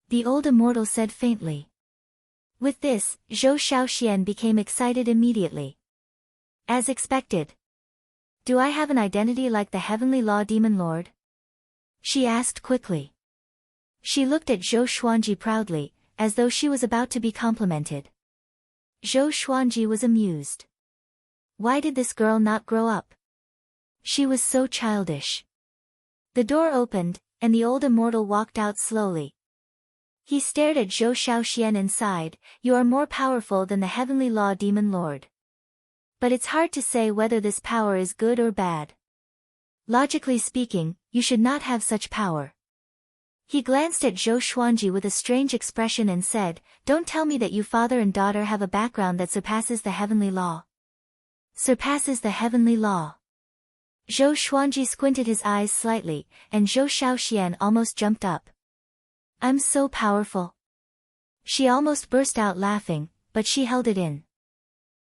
The old immortal said faintly. With this, Zhou Xiaoxian became excited immediately. As expected. Do I have an identity like the heavenly law demon lord? She asked quickly. She looked at Zhou Xuanji proudly, as though she was about to be complimented. Zhou Xuanji was amused. Why did this girl not grow up? She was so childish. The door opened, and the old immortal walked out slowly. He stared at Zhou Xiaoxian and sighed, You are more powerful than the heavenly law demon lord. But it's hard to say whether this power is good or bad. Logically speaking, you should not have such power. He glanced at Zhou Xuanji with a strange expression and said, Don't tell me that you father and daughter have a background that surpasses the heavenly law. Surpasses the heavenly law. Zhou Xuanji squinted his eyes slightly, and Zhou Xiaoxian almost jumped up. I'm so powerful. She almost burst out laughing, but she held it in.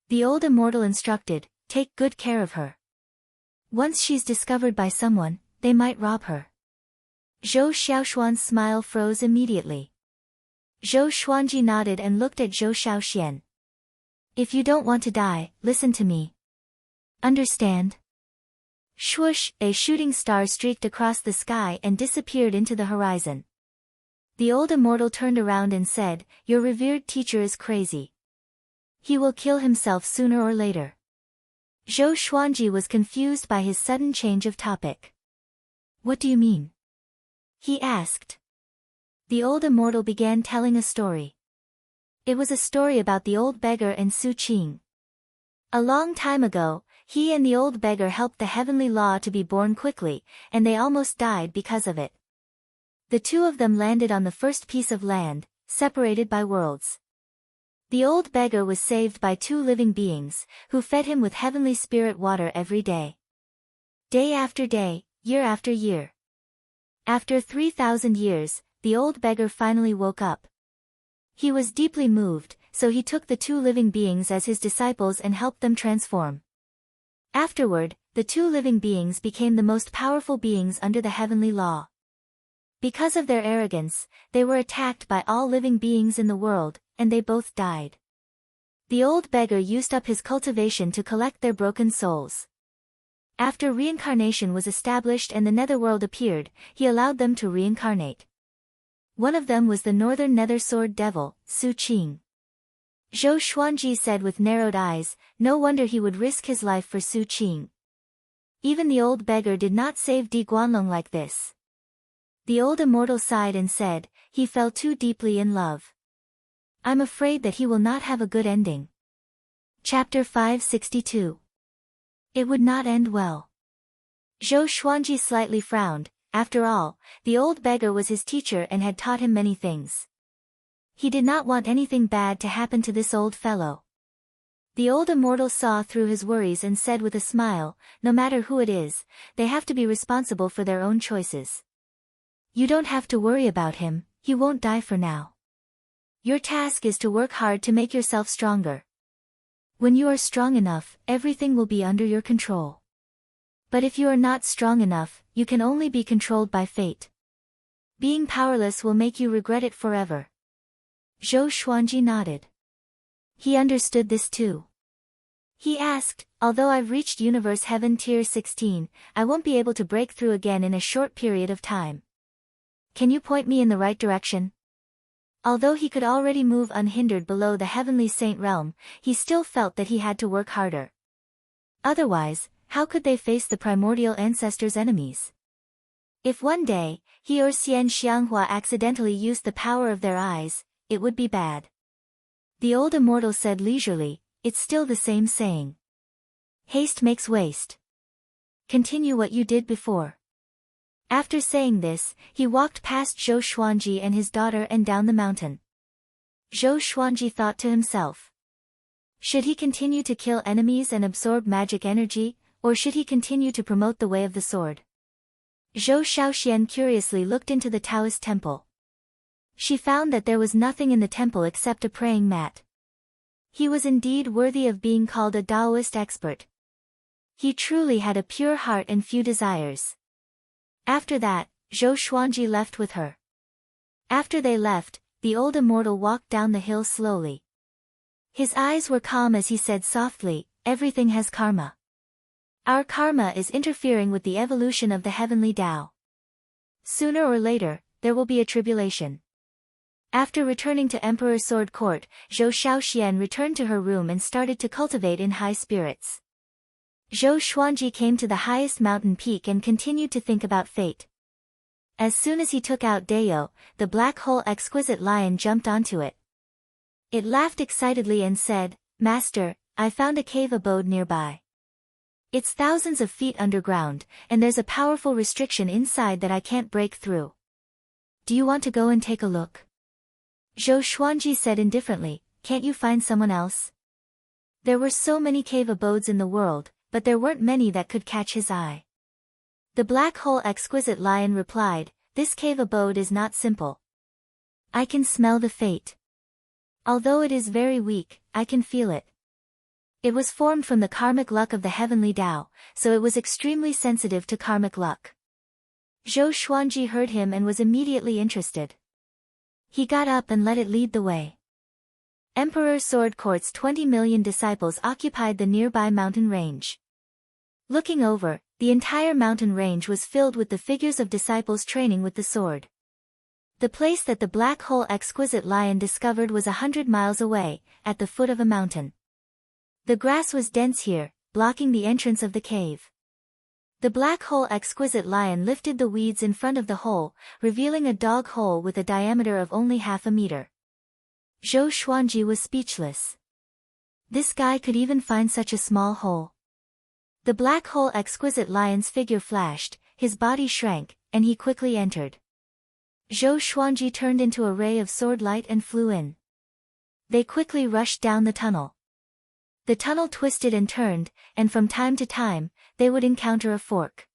The old immortal instructed, Take good care of her. Once she's discovered by someone, they might rob her. Zhou Xiaoshuan's smile froze immediately. Zhou Xuanji nodded and looked at Zhou Xiaoxian. If you don't want to die, listen to me. Understand? Swoosh, a shooting star streaked across the sky and disappeared into the horizon. The old immortal turned around and said, Your revered teacher is crazy. He will kill himself sooner or later. Zhou Xuanji was confused by his sudden change of topic. What do you mean? He asked. The old immortal began telling a story. It was a story about the old beggar and Su Qing. A long time ago, he and the old beggar helped the heavenly law to be born quickly, and they almost died because of it. The two of them landed on the first piece of land, separated by worlds. The old beggar was saved by two living beings, who fed him with heavenly spirit water every day. Day after day, year after year. After 3,000 years, the old beggar finally woke up. He was deeply moved, so he took the two living beings as his disciples and helped them transform. Afterward, the two living beings became the most powerful beings under the heavenly law. Because of their arrogance, they were attacked by all living beings in the world, and they both died. The old beggar used up his cultivation to collect their broken souls. After reincarnation was established and the netherworld appeared, he allowed them to reincarnate. One of them was the northern nether sword devil, Su Qing. Zhou Xuanji said with narrowed eyes, no wonder he would risk his life for Su Qing. Even the old beggar did not save Di Guanlong like this. The old immortal sighed and said, he fell too deeply in love. I'm afraid that he will not have a good ending. Chapter 562. It would not end well. Zhou Xuanji slightly frowned. After all, the old beggar was his teacher and had taught him many things. He did not want anything bad to happen to this old fellow. The old immortal saw through his worries and said with a smile, no matter who it is, they have to be responsible for their own choices. You don't have to worry about him, he won't die for now. Your task is to work hard to make yourself stronger. When you are strong enough, everything will be under your control. But if you are not strong enough, you can only be controlled by fate. Being powerless will make you regret it forever. Zhou Xuanji nodded. He understood this too. He asked, although I've reached Universe Heaven Tier 16, I won't be able to break through again in a short period of time. can you point me in the right direction? Although he could already move unhindered below the heavenly saint realm, he still felt that he had to work harder. Otherwise, how could they face the primordial ancestors' enemies? If one day, he or Xian Xianghua accidentally used the power of their eyes, it would be bad. The old immortal said leisurely, it's still the same saying. Haste makes waste. Continue what you did before. After saying this, he walked past Zhou Xuanji and his daughter and down the mountain. Zhou Xuanji thought to himself. Should he continue to kill enemies and absorb magic energy, or should he continue to promote the way of the sword? Zhou Shaoxian curiously looked into the Taoist temple. She found that there was nothing in the temple except a praying mat. He was indeed worthy of being called a Taoist expert. He truly had a pure heart and few desires. After that, Zhou Xuanji left with her. After they left, the old immortal walked down the hill slowly. His eyes were calm as he said softly, everything has karma. Our karma is interfering with the evolution of the heavenly Tao. Sooner or later, there will be a tribulation. After returning to Emperor Sword Court, Zhou Shaoxian returned to her room and started to cultivate in high spirits. Zhou Xuanji came to the highest mountain peak and continued to think about fate. As soon as he took out Dayo, the black hole exquisite lion jumped onto it. It laughed excitedly and said, Master, I found a cave abode nearby. It's thousands of feet underground, and there's a powerful restriction inside that I can't break through. Do you want to go and take a look? Zhou Xuanji said indifferently, can't you find someone else? There were so many cave abodes in the world, but there weren't many that could catch his eye. The black hole exquisite lion replied, this cave abode is not simple. I can smell the fate. Although it is very weak, I can feel it. It was formed from the karmic luck of the heavenly Tao, so it was extremely sensitive to karmic luck. Zhou Xuanji heard him and was immediately interested. He got up and let it lead the way. Emperor Sword Court's 20 million disciples occupied the nearby mountain range. Looking over, the entire mountain range was filled with the figures of disciples training with the sword. The place that the black hole exquisite lion discovered was 100 miles away, at the foot of a mountain. The grass was dense here, blocking the entrance of the cave. The black hole exquisite lion lifted the weeds in front of the hole, revealing a dog hole with a diameter of only half a meter. Zhou Xuanji was speechless. This guy could even find such a small hole. The black hole exquisite lion's figure flashed, his body shrank, and he quickly entered. Zhou Xuanji turned into a ray of sword light and flew in. They quickly rushed down the tunnel. The tunnel twisted and turned, and from time to time, they would encounter a fork.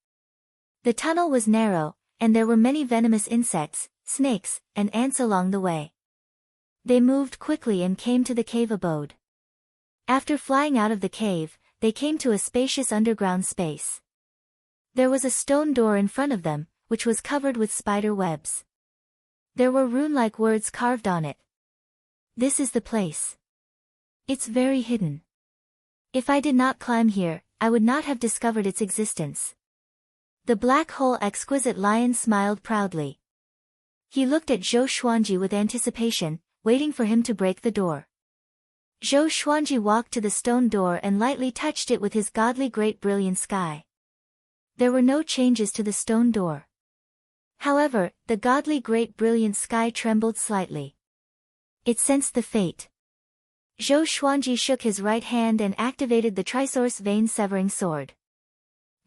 The tunnel was narrow, and there were many venomous insects, snakes, and ants along the way. They moved quickly and came to the cave abode. After flying out of the cave, they came to a spacious underground space. There was a stone door in front of them, which was covered with spider webs. There were rune-like words carved on it. This is the place. It's very hidden. If I did not climb here, I would not have discovered its existence. The black hole exquisite lion smiled proudly. He looked at Zhou Xuanji with anticipation, waiting for him to break the door. Zhou Xuanji walked to the stone door and lightly touched it with his godly great brilliant sky. There were no changes to the stone door. However, the godly great brilliant sky trembled slightly. It sensed the fate. Zhou Xuanji shook his right hand and activated the Trisource vein-severing sword.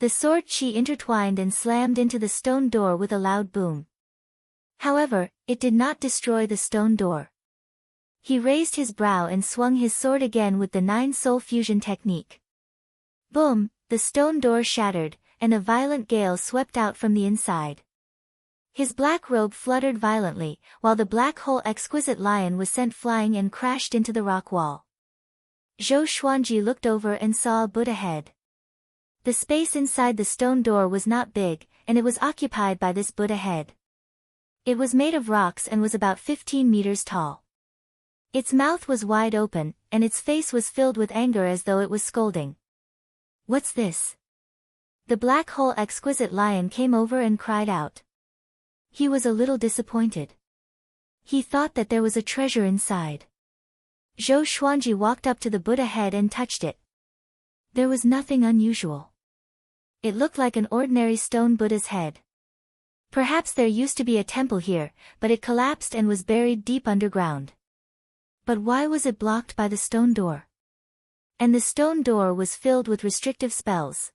The sword qi intertwined and slammed into the stone door with a loud boom. However, it did not destroy the stone door. He raised his brow and swung his sword again with the 9-soul fusion technique. Boom, the stone door shattered, and a violent gale swept out from the inside. His black robe fluttered violently, while the black hole exquisite lion was sent flying and crashed into the rock wall. Zhou Xuanji looked over and saw a Buddha head. The space inside the stone door was not big, and it was occupied by this Buddha head. It was made of rocks and was about 15 meters tall. Its mouth was wide open, and its face was filled with anger as though it was scolding. What's this? The black hole exquisite lion came over and cried out. He was a little disappointed. He thought that there was a treasure inside. Zhou Xuanji walked up to the Buddha head and touched it. There was nothing unusual. It looked like an ordinary stone Buddha's head. Perhaps there used to be a temple here, but it collapsed and was buried deep underground. But why was it blocked by the stone door? And the stone door was filled with restrictive spells.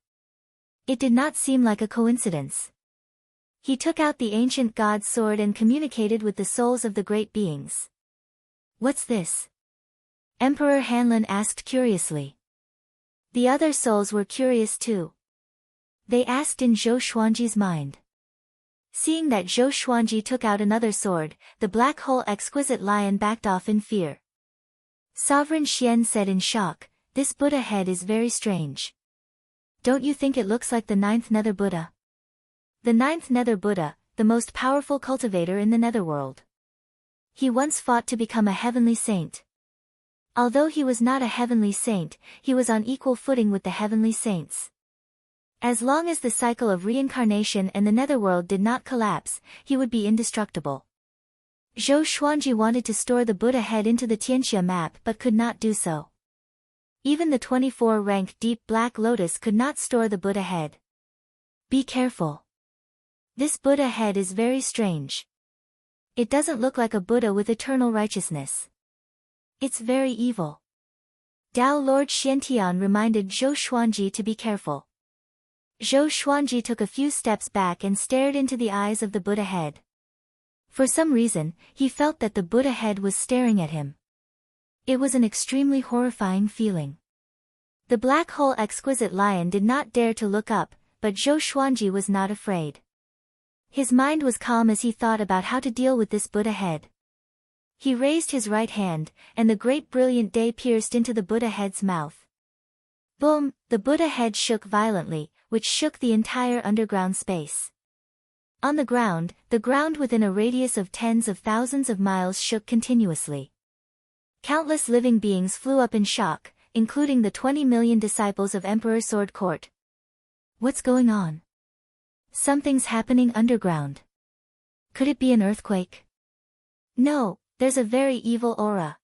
It did not seem like a coincidence. He took out the ancient god's sword and communicated with the souls of the great beings. What's this? Emperor Hanlin asked curiously. The other souls were curious too. They asked in Zhou Xuanji's mind. Seeing that Zhou Xuanji took out another sword, the black hole exquisite lion backed off in fear. Sovereign Xian said in shock, "This Buddha head is very strange. Don't you think it looks like the 9th Nether Buddha? The 9th Nether Buddha, the most powerful cultivator in the netherworld. He once fought to become a heavenly saint. Although he was not a heavenly saint, he was on equal footing with the heavenly saints. As long as the cycle of reincarnation and the netherworld did not collapse, he would be indestructible." Zhou Xuanji wanted to store the Buddha head into the Tianxia map but could not do so. Even the 24-rank deep black lotus could not store the Buddha head. Be careful. This Buddha head is very strange. It doesn't look like a Buddha with eternal righteousness. It's very evil. Dao Lord Xiantian reminded Zhou Xuanji to be careful. Zhou Xuanji took a few steps back and stared into the eyes of the Buddha head. For some reason, he felt that the Buddha head was staring at him. It was an extremely horrifying feeling. The black hole exquisite lion did not dare to look up, but Zhou Xuanji was not afraid. His mind was calm as he thought about how to deal with this Buddha head. He raised his right hand, and the great brilliant day pierced into the Buddha head's mouth. Boom! The Buddha head shook violently, which shook the entire underground space. On the ground within a radius of tens of thousands of miles shook continuously. Countless living beings flew up in shock, including the 20 million disciples of Emperor Sword Court. What's going on? Something's happening underground. Could it be an earthquake? No, there's a very evil aura.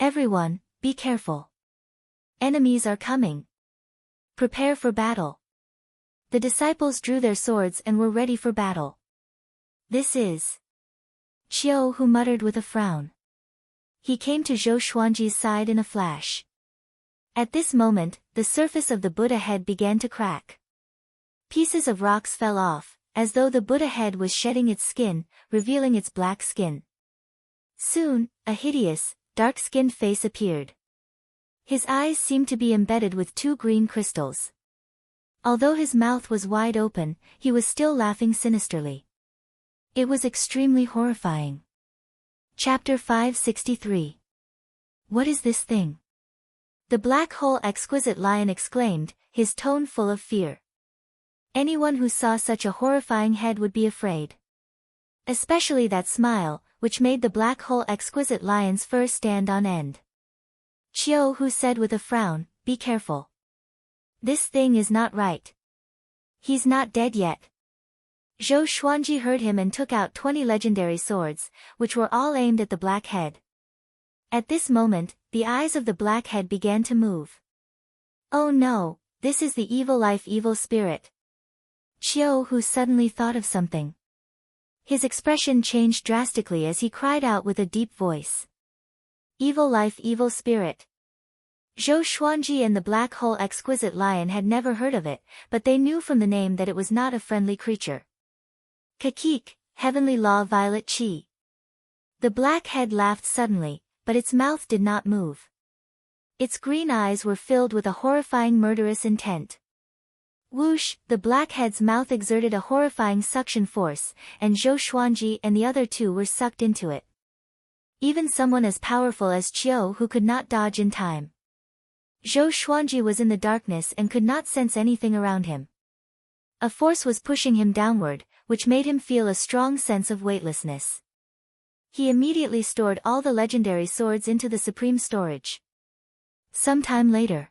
Everyone, be careful. Enemies are coming. Prepare for battle. The disciples drew their swords and were ready for battle. This is Qiu, who muttered with a frown. He came to Zhou Xuanji's side in a flash. At this moment, the surface of the Buddha head began to crack. Pieces of rocks fell off, as though the Buddha head was shedding its skin, revealing its black skin. Soon, a hideous, dark-skinned face appeared. His eyes seemed to be embedded with 2 green crystals. Although his mouth was wide open, he was still laughing sinisterly. It was extremely horrifying. Chapter 563. What is this thing? The black hole exquisite lion exclaimed, his tone full of fear. Anyone who saw such a horrifying head would be afraid. Especially that smile, which made the black hole exquisite lion's fur stand on end. Qiu, who said with a frown, "Be careful. This thing is not right. He's not dead yet." Zhou Xuanji heard him and took out 20 legendary swords, which were all aimed at the black head. At this moment, the eyes of the black head began to move. Oh no, this is the evil life evil spirit. Qiu, who suddenly thought of something. His expression changed drastically as he cried out with a deep voice. Evil life evil spirit. Zhou Xuanji and the black hole exquisite lion had never heard of it, but they knew from the name that it was not a friendly creature. Kakik, heavenly law violet chi. The black head laughed suddenly, but its mouth did not move. Its green eyes were filled with a horrifying murderous intent. Whoosh, the blackhead's mouth exerted a horrifying suction force, and Zhou Xuanji and the other 2 were sucked into it. Even someone as powerful as Qiu, who could not dodge in time. Zhou Xuanji was in the darkness and could not sense anything around him. A force was pushing him downward, which made him feel a strong sense of weightlessness. He immediately stored all the legendary swords into the supreme storage. Some time later,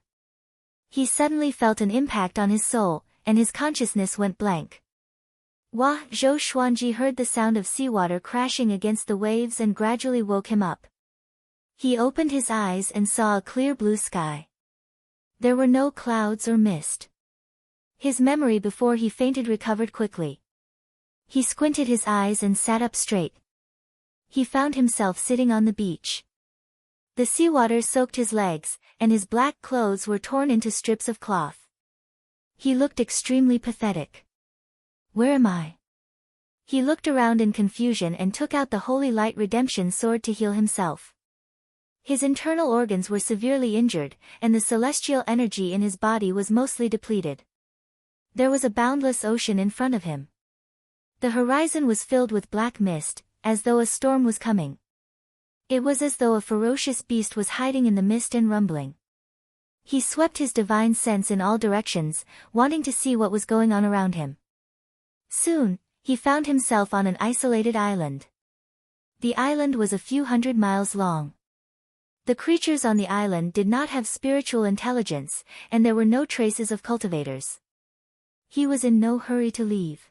he suddenly felt an impact on his soul, and his consciousness went blank. Wah! Zhou Xuanji heard the sound of seawater crashing against the waves and gradually woke him up. He opened his eyes and saw a clear blue sky. There were no clouds or mist. His memory before he fainted recovered quickly. He squinted his eyes and sat up straight. He found himself sitting on the beach. The seawater soaked his legs, and his black clothes were torn into strips of cloth. He looked extremely pathetic. Where am I? He looked around in confusion and took out the Holy Light Redemption sword to heal himself. His internal organs were severely injured, and the celestial energy in his body was mostly depleted. There was a boundless ocean in front of him. The horizon was filled with black mist, as though a storm was coming. It was as though a ferocious beast was hiding in the mist and rumbling. He swept his divine sense in all directions, wanting to see what was going on around him. Soon, he found himself on an isolated island. The island was a few hundred miles long. The creatures on the island did not have spiritual intelligence, and there were no traces of cultivators. He was in no hurry to leave.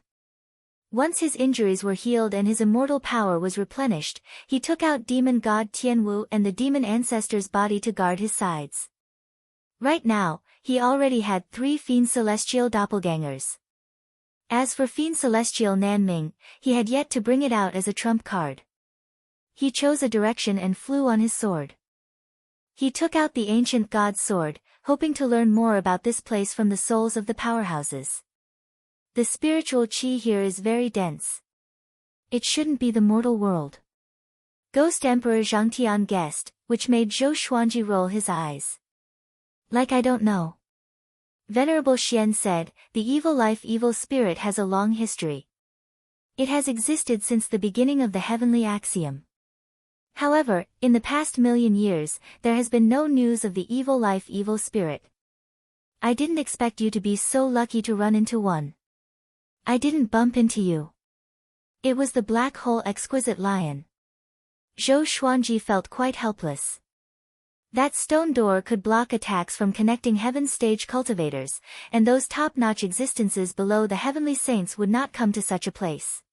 Once his injuries were healed and his immortal power was replenished, he took out demon god Tianwu and the demon ancestor's body to guard his sides. Right now, he already had 3 fiend celestial doppelgangers. As for fiend celestial Nanming, he had yet to bring it out as a trump card. He chose a direction and flew on his sword. He took out the ancient god's sword, hoping to learn more about this place from the souls of the powerhouses. The spiritual chi here is very dense. It shouldn't be the mortal world. Ghost Emperor Zhangtian guessed, which made Zhou Xuanji roll his eyes. Like I don't know. Venerable Xian said, the evil life evil spirit has a long history. It has existed since the beginning of the heavenly axiom. However, in the past million years, there has been no news of the evil life evil spirit. I didn't expect you to be so lucky to run into one. I didn't bump into you. It was the black hole exquisite lion. Zhou Xuanji felt quite helpless. That stone door could block attacks from connecting heaven's stage cultivators, and those top-notch existences below the heavenly saints would not come to such a place.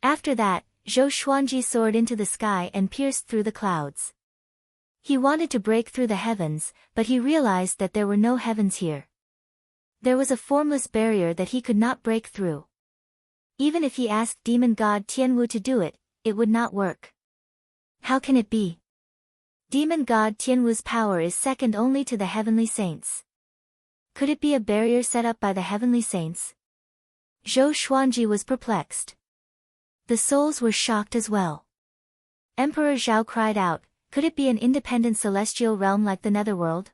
After that, Zhou Xuanji soared into the sky and pierced through the clouds. He wanted to break through the heavens, but he realized that there were no heavens here. There was a formless barrier that he could not break through. Even if he asked demon god Tianwu to do it, it would not work. How can it be? Demon god Tianwu's power is second only to the heavenly saints. Could it be a barrier set up by the heavenly saints? Zhou Xuanji was perplexed. The souls were shocked as well. Emperor Zhao cried out, could it be an independent celestial realm like the netherworld?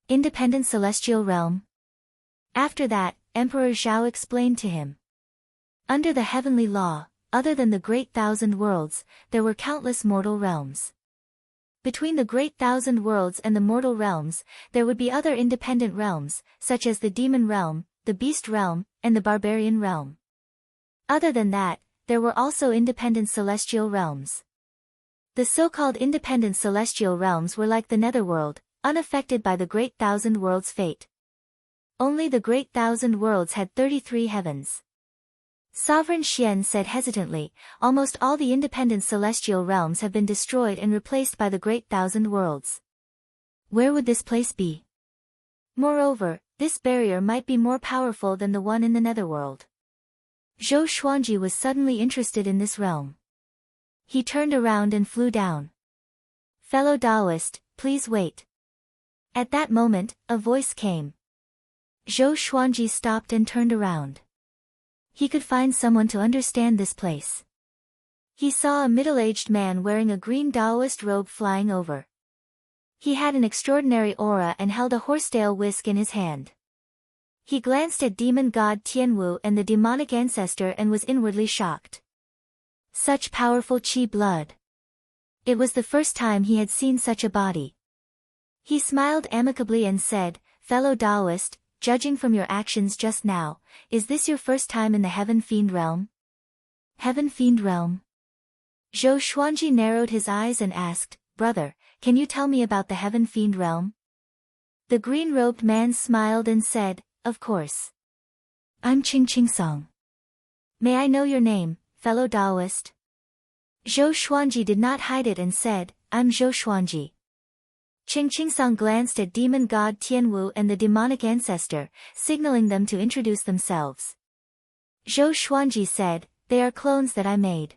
Independent celestial realm? After that, Emperor Zhao explained to him. Under the heavenly law, other than the great thousand worlds, there were countless mortal realms. Between the great thousand worlds and the mortal realms, there would be other independent realms, such as the demon realm, the beast realm, and the barbarian realm. Other than that, there were also independent celestial realms. The so-called independent celestial realms were like the netherworld, unaffected by the great thousand worlds' fate. Only the great thousand worlds had 33 heavens. Sovereign Xian said hesitantly, almost all the independent celestial realms have been destroyed and replaced by the great thousand worlds. Where would this place be? Moreover, this barrier might be more powerful than the one in the netherworld. Zhou Xuanji was suddenly interested in this realm. He turned around and flew down. Fellow Taoist, please wait. At that moment, a voice came. Zhou Xuanji stopped and turned around. He could find someone to understand this place. He saw a middle-aged man wearing a green Taoist robe flying over. He had an extraordinary aura and held a horsetail whisk in his hand. He glanced at demon god Tianwu and the demonic ancestor and was inwardly shocked. Such powerful chi blood. It was the first time he had seen such a body. He smiled amicably and said, fellow Taoist, judging from your actions just now, is this your first time in the Heaven Fiend realm? Heaven Fiend realm? Zhou Xuanji narrowed his eyes and asked, brother, can you tell me about the Heaven Fiend realm? The green-robed man smiled and said, of course. I'm Ching Ching Song. May I know your name, fellow Taoist? Zhou Xuanji did not hide it and said, I'm Zhou Xuanji. Qingqingsong glanced at demon god Tianwu and the demonic ancestor, signaling them to introduce themselves. Zhou Xuanji said, they are clones that I made.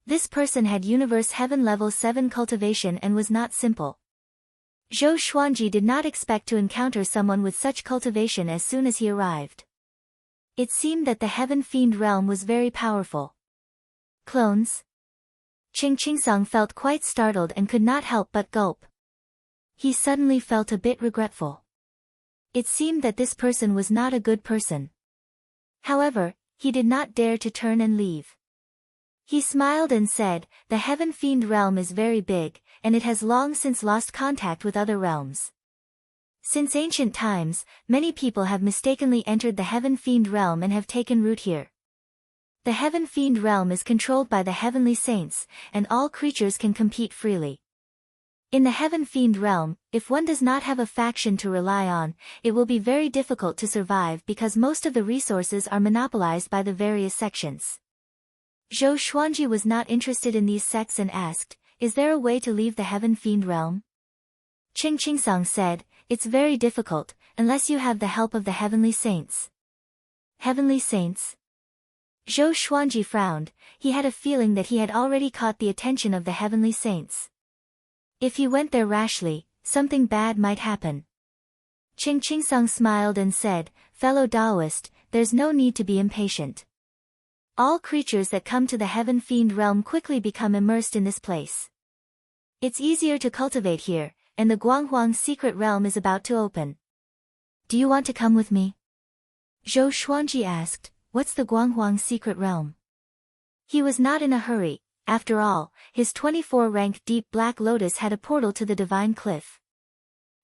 This person had universe heaven level 7 cultivation and was not simple. Zhou Xuanji did not expect to encounter someone with such cultivation as soon as he arrived. It seemed that the heaven fiend realm was very powerful. Clones? Qingqingsong felt quite startled and could not help but gulp. He suddenly felt a bit regretful. It seemed that this person was not a good person. However, he did not dare to turn and leave. He smiled and said, the heaven fiend realm is very big, and it has long since lost contact with other realms. Since ancient times, many people have mistakenly entered the heaven fiend realm and have taken root here. The heaven fiend realm is controlled by the heavenly saints, and all creatures can compete freely. In the heaven fiend realm, if one does not have a faction to rely on, it will be very difficult to survive because most of the resources are monopolized by the various sections. Zhou Xuanji was not interested in these sects and asked, is there a way to leave the heaven fiend realm? Qingqingsong said, it's very difficult, unless you have the help of the heavenly saints. Heavenly saints? Zhou Xuanji frowned. He had a feeling that he had already caught the attention of the heavenly saints. If he went there rashly, something bad might happen. Qingqingsong smiled and said, fellow Taoist, there's no need to be impatient. All creatures that come to the heaven fiend realm quickly become immersed in this place. It's easier to cultivate here, and the Guanghuang secret realm is about to open. Do you want to come with me? Zhou Xuanji asked, what's the Guanghuang secret realm? He was not in a hurry. After all, his 24-rank deep black lotus had a portal to the divine cliff.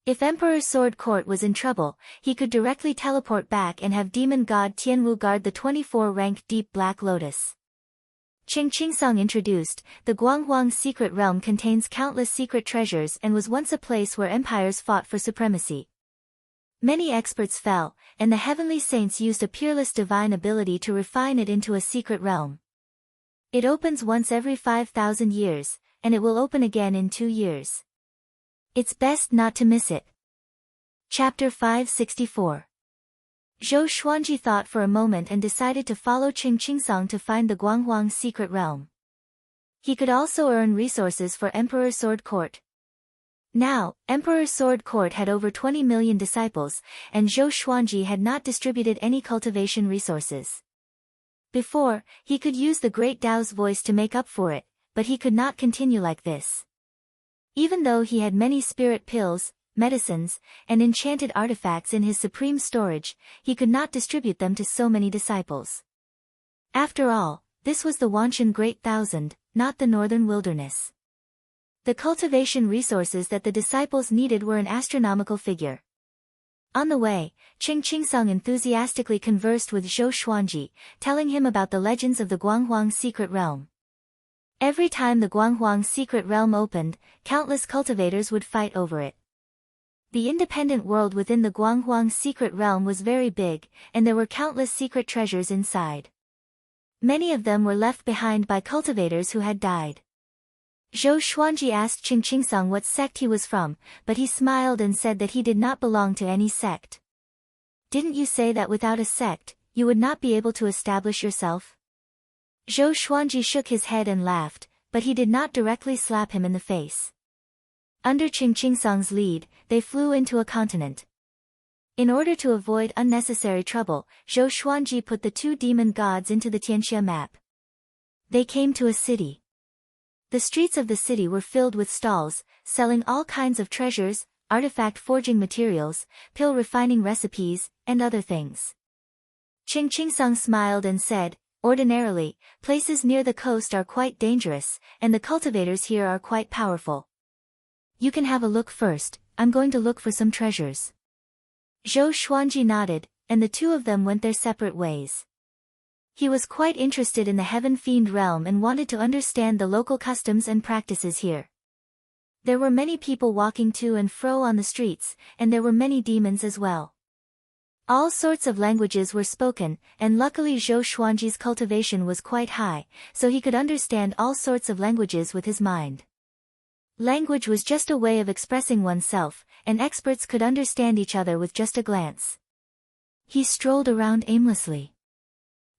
If Emperor Sword Court was in trouble, he could directly teleport back and have demon god Tianwu guard the 24-rank deep black lotus. Qingqingsong introduced, the Guanghuang secret realm contains countless secret treasures and was once a place where empires fought for supremacy. Many experts fell, and the heavenly saints used a peerless divine ability to refine it into a secret realm. It opens once every 5,000 years, and it will open again in 2 years. It's best not to miss it. Chapter 564. Zhou Xuanji thought for a moment and decided to follow Qingqingsong to find the Guanghuang secret realm. He could also earn resources for Emperor Sword Court. Now, Emperor Sword Court had over 20 million disciples, and Zhou Xuanji had not distributed any cultivation resources. Before, he could use the Great Tao's voice to make up for it, but he could not continue like this. Even though he had many spirit pills, medicines, and enchanted artifacts in his supreme storage, he could not distribute them to so many disciples. After all, this was the Wanshan Great Thousand, not the Northern Wilderness. The cultivation resources that the disciples needed were an astronomical figure. On the way, Qingqingsong enthusiastically conversed with Zhou Xuanji, telling him about the legends of the Guanghuang secret realm. Every time the Guanghuang secret realm opened, countless cultivators would fight over it. The independent world within the Guanghuang secret realm was very big, and there were countless secret treasures inside. Many of them were left behind by cultivators who had died. Zhou Xuanji asked Qingqingsong what sect he was from, but he smiled and said that he did not belong to any sect. Didn't you say that without a sect, you would not be able to establish yourself? Zhou Xuanji shook his head and laughed, but he did not directly slap him in the face. Under Qingqingsong's lead, they flew into a continent. In order to avoid unnecessary trouble, Zhou Xuanji put the 2 demon gods into the Tianxia map. They came to a city. The streets of the city were filled with stalls, selling all kinds of treasures, artifact forging materials, pill refining recipes, and other things. Qingqingsong smiled and said, ordinarily, places near the coast are quite dangerous, and the cultivators here are quite powerful. You can have a look first, I'm going to look for some treasures. Zhou Xuanji nodded, and the 2 of them went their separate ways. He was quite interested in the heaven fiend realm and wanted to understand the local customs and practices here. There were many people walking to and fro on the streets, and there were many demons as well. All sorts of languages were spoken, and luckily Zhou Xuanji's cultivation was quite high, so he could understand all sorts of languages with his mind. Language was just a way of expressing oneself, and experts could understand each other with just a glance. He strolled around aimlessly.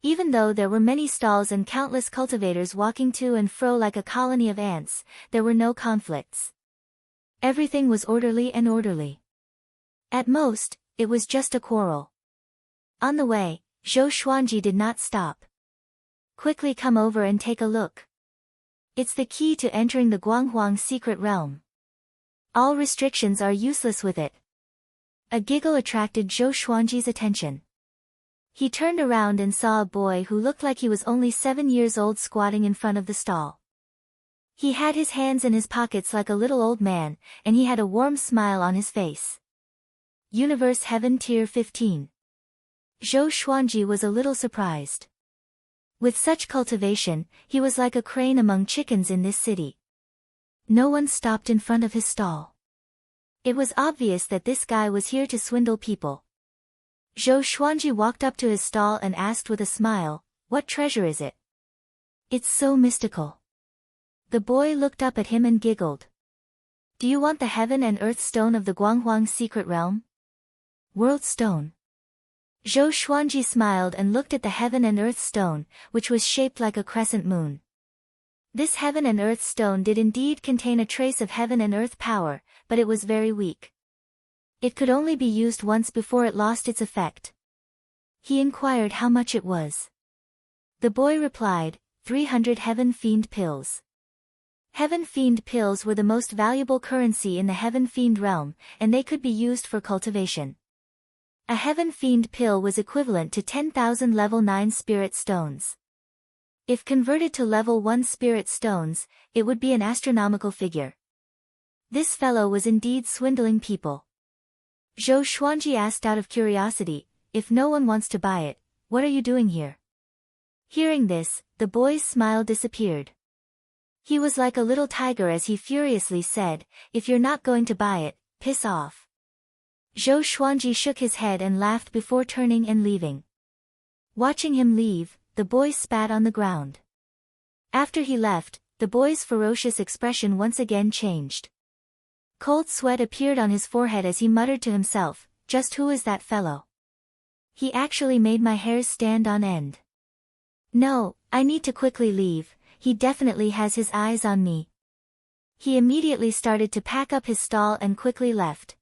Even though there were many stalls and countless cultivators walking to and fro like a colony of ants, there were no conflicts. Everything was orderly and orderly. At most, it was just a quarrel. On the way, Zhou Xuanji did not stop. Quickly come over and take a look. It's the key to entering the Guanghuang secret realm. All restrictions are useless with it. A giggle attracted Zhou Xuanji's attention. He turned around and saw a boy who looked like he was only 7 years old squatting in front of the stall. He had his hands in his pockets like a little old man, and he had a warm smile on his face. Universe Heaven Tier 15. Zhou Xuanji was a little surprised. With such cultivation, he was like a crane among chickens in this city. No one stopped in front of his stall. It was obvious that this guy was here to swindle people. Zhou Xuanji walked up to his stall and asked with a smile, "What treasure is it?" "It's so mystical." The boy looked up at him and giggled. "Do you want the heaven and earth stone of the Guanghuang secret realm?" "World stone." Zhou Xuanji smiled and looked at the heaven and earth stone, which was shaped like a crescent moon. This heaven and earth stone did indeed contain a trace of heaven and earth power, but it was very weak. It could only be used once before it lost its effect. He inquired how much it was. The boy replied, 300 Heaven Fiend pills. Heaven Fiend pills were the most valuable currency in the Heaven Fiend realm, and they could be used for cultivation. A Heaven Fiend pill was equivalent to 10,000 level 9 spirit stones. If converted to level 1 spirit stones, it would be an astronomical figure. This fellow was indeed swindling people. Zhou Xuanji asked out of curiosity, "If no one wants to buy it, what are you doing here?" Hearing this, the boy's smile disappeared. He was like a little tiger as he furiously said, "If you're not going to buy it, piss off." Zhou Xuanji shook his head and laughed before turning and leaving. Watching him leave, the boy spat on the ground. After he left, the boy's ferocious expression once again changed. Cold sweat appeared on his forehead as he muttered to himself, "Just who is that fellow? He actually made my hairs stand on end. No, I need to quickly leave, he definitely has his eyes on me." He immediately started to pack up his stall and quickly left.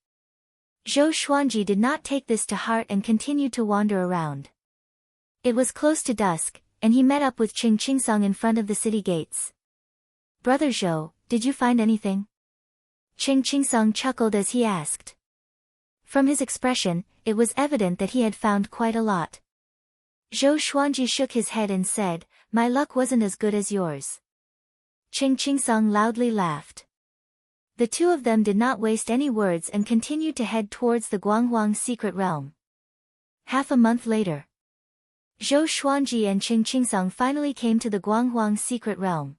Zhou Xuanji did not take this to heart and continued to wander around. It was close to dusk, and he met up with Qingsong in front of the city gates. "Brother Zhou, did you find anything?" Qingsong chuckled as he asked. From his expression, it was evident that he had found quite a lot. Zhou Xuanji shook his head and said, "My luck wasn't as good as yours." Qingsong loudly laughed. The two of them did not waste any words and continued to head towards the Guanghuang secret realm. Half a month later, Zhou Xuanji and Qingsong finally came to the Guanghuang secret realm.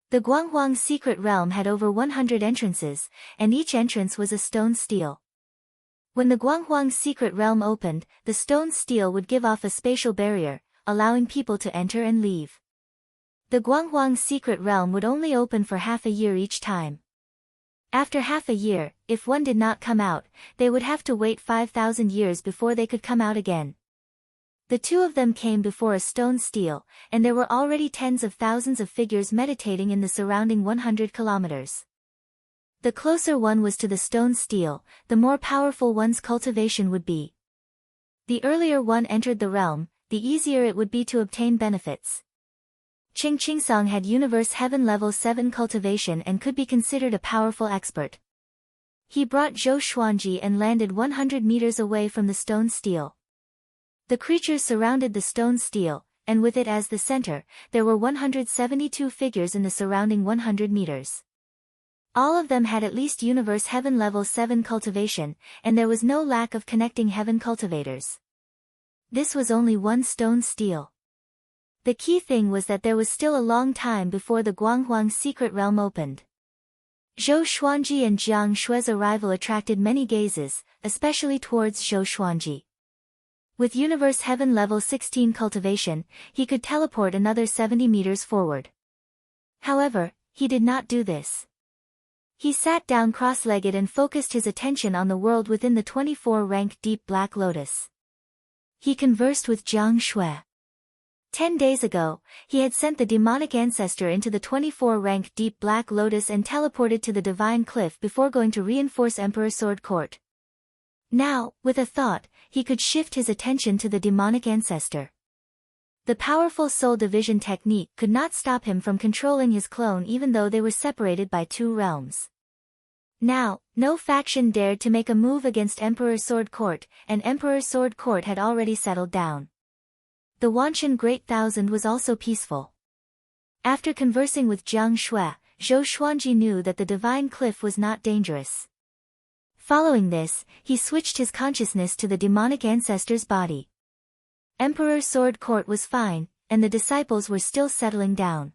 The Guanghuang secret realm had over 100 entrances, and each entrance was a stone stele. When the Guanghuang secret realm opened, the stone stele would give off a spatial barrier, allowing people to enter and leave. The Guanghuang secret realm would only open for half a year each time. After half a year, if one did not come out, they would have to wait 5,000 years before they could come out again. The two of them came before a stone stele, and there were already tens of thousands of figures meditating in the surrounding 100 kilometers. The closer one was to the stone stele, the more powerful one's cultivation would be. The earlier one entered the realm, the easier it would be to obtain benefits. Qingsong had Universe Heaven Level 7 cultivation and could be considered a powerful expert. He brought Zhou Xuanji and landed 100 meters away from the stone stele. The creatures surrounded the stone stele, and with it as the center, there were 172 figures in the surrounding 100 meters. All of them had at least Universe Heaven Level 7 cultivation, and there was no lack of connecting heaven cultivators. This was only one stone stele. The key thing was that there was still a long time before the Guanghuang secret realm opened. Zhou Xuanji and Jiang Shui's arrival attracted many gazes, especially towards Zhou Xuanji. With Universe Heaven level 16 cultivation, he could teleport another 70 meters forward. However, he did not do this. He sat down cross-legged and focused his attention on the world within the 24-rank Deep Black Lotus. He conversed with Jiang Shui. 10 days ago, he had sent the demonic ancestor into the 24-rank Deep Black Lotus and teleported to the Divine Cliff before going to reinforce Emperor Sword Court. Now, with a thought, he could shift his attention to the demonic ancestor. The powerful soul division technique could not stop him from controlling his clone even though they were separated by 2 realms. Now, no faction dared to make a move against Emperor Sword Court, and Emperor Sword Court had already settled down. The Wanshan Great Thousand was also peaceful. After conversing with Jiang Shui, Zhou Xuanji knew that the Divine Cliff was not dangerous. Following this, he switched his consciousness to the demonic ancestor's body. Emperor Sword Court was fine, and the disciples were still settling down.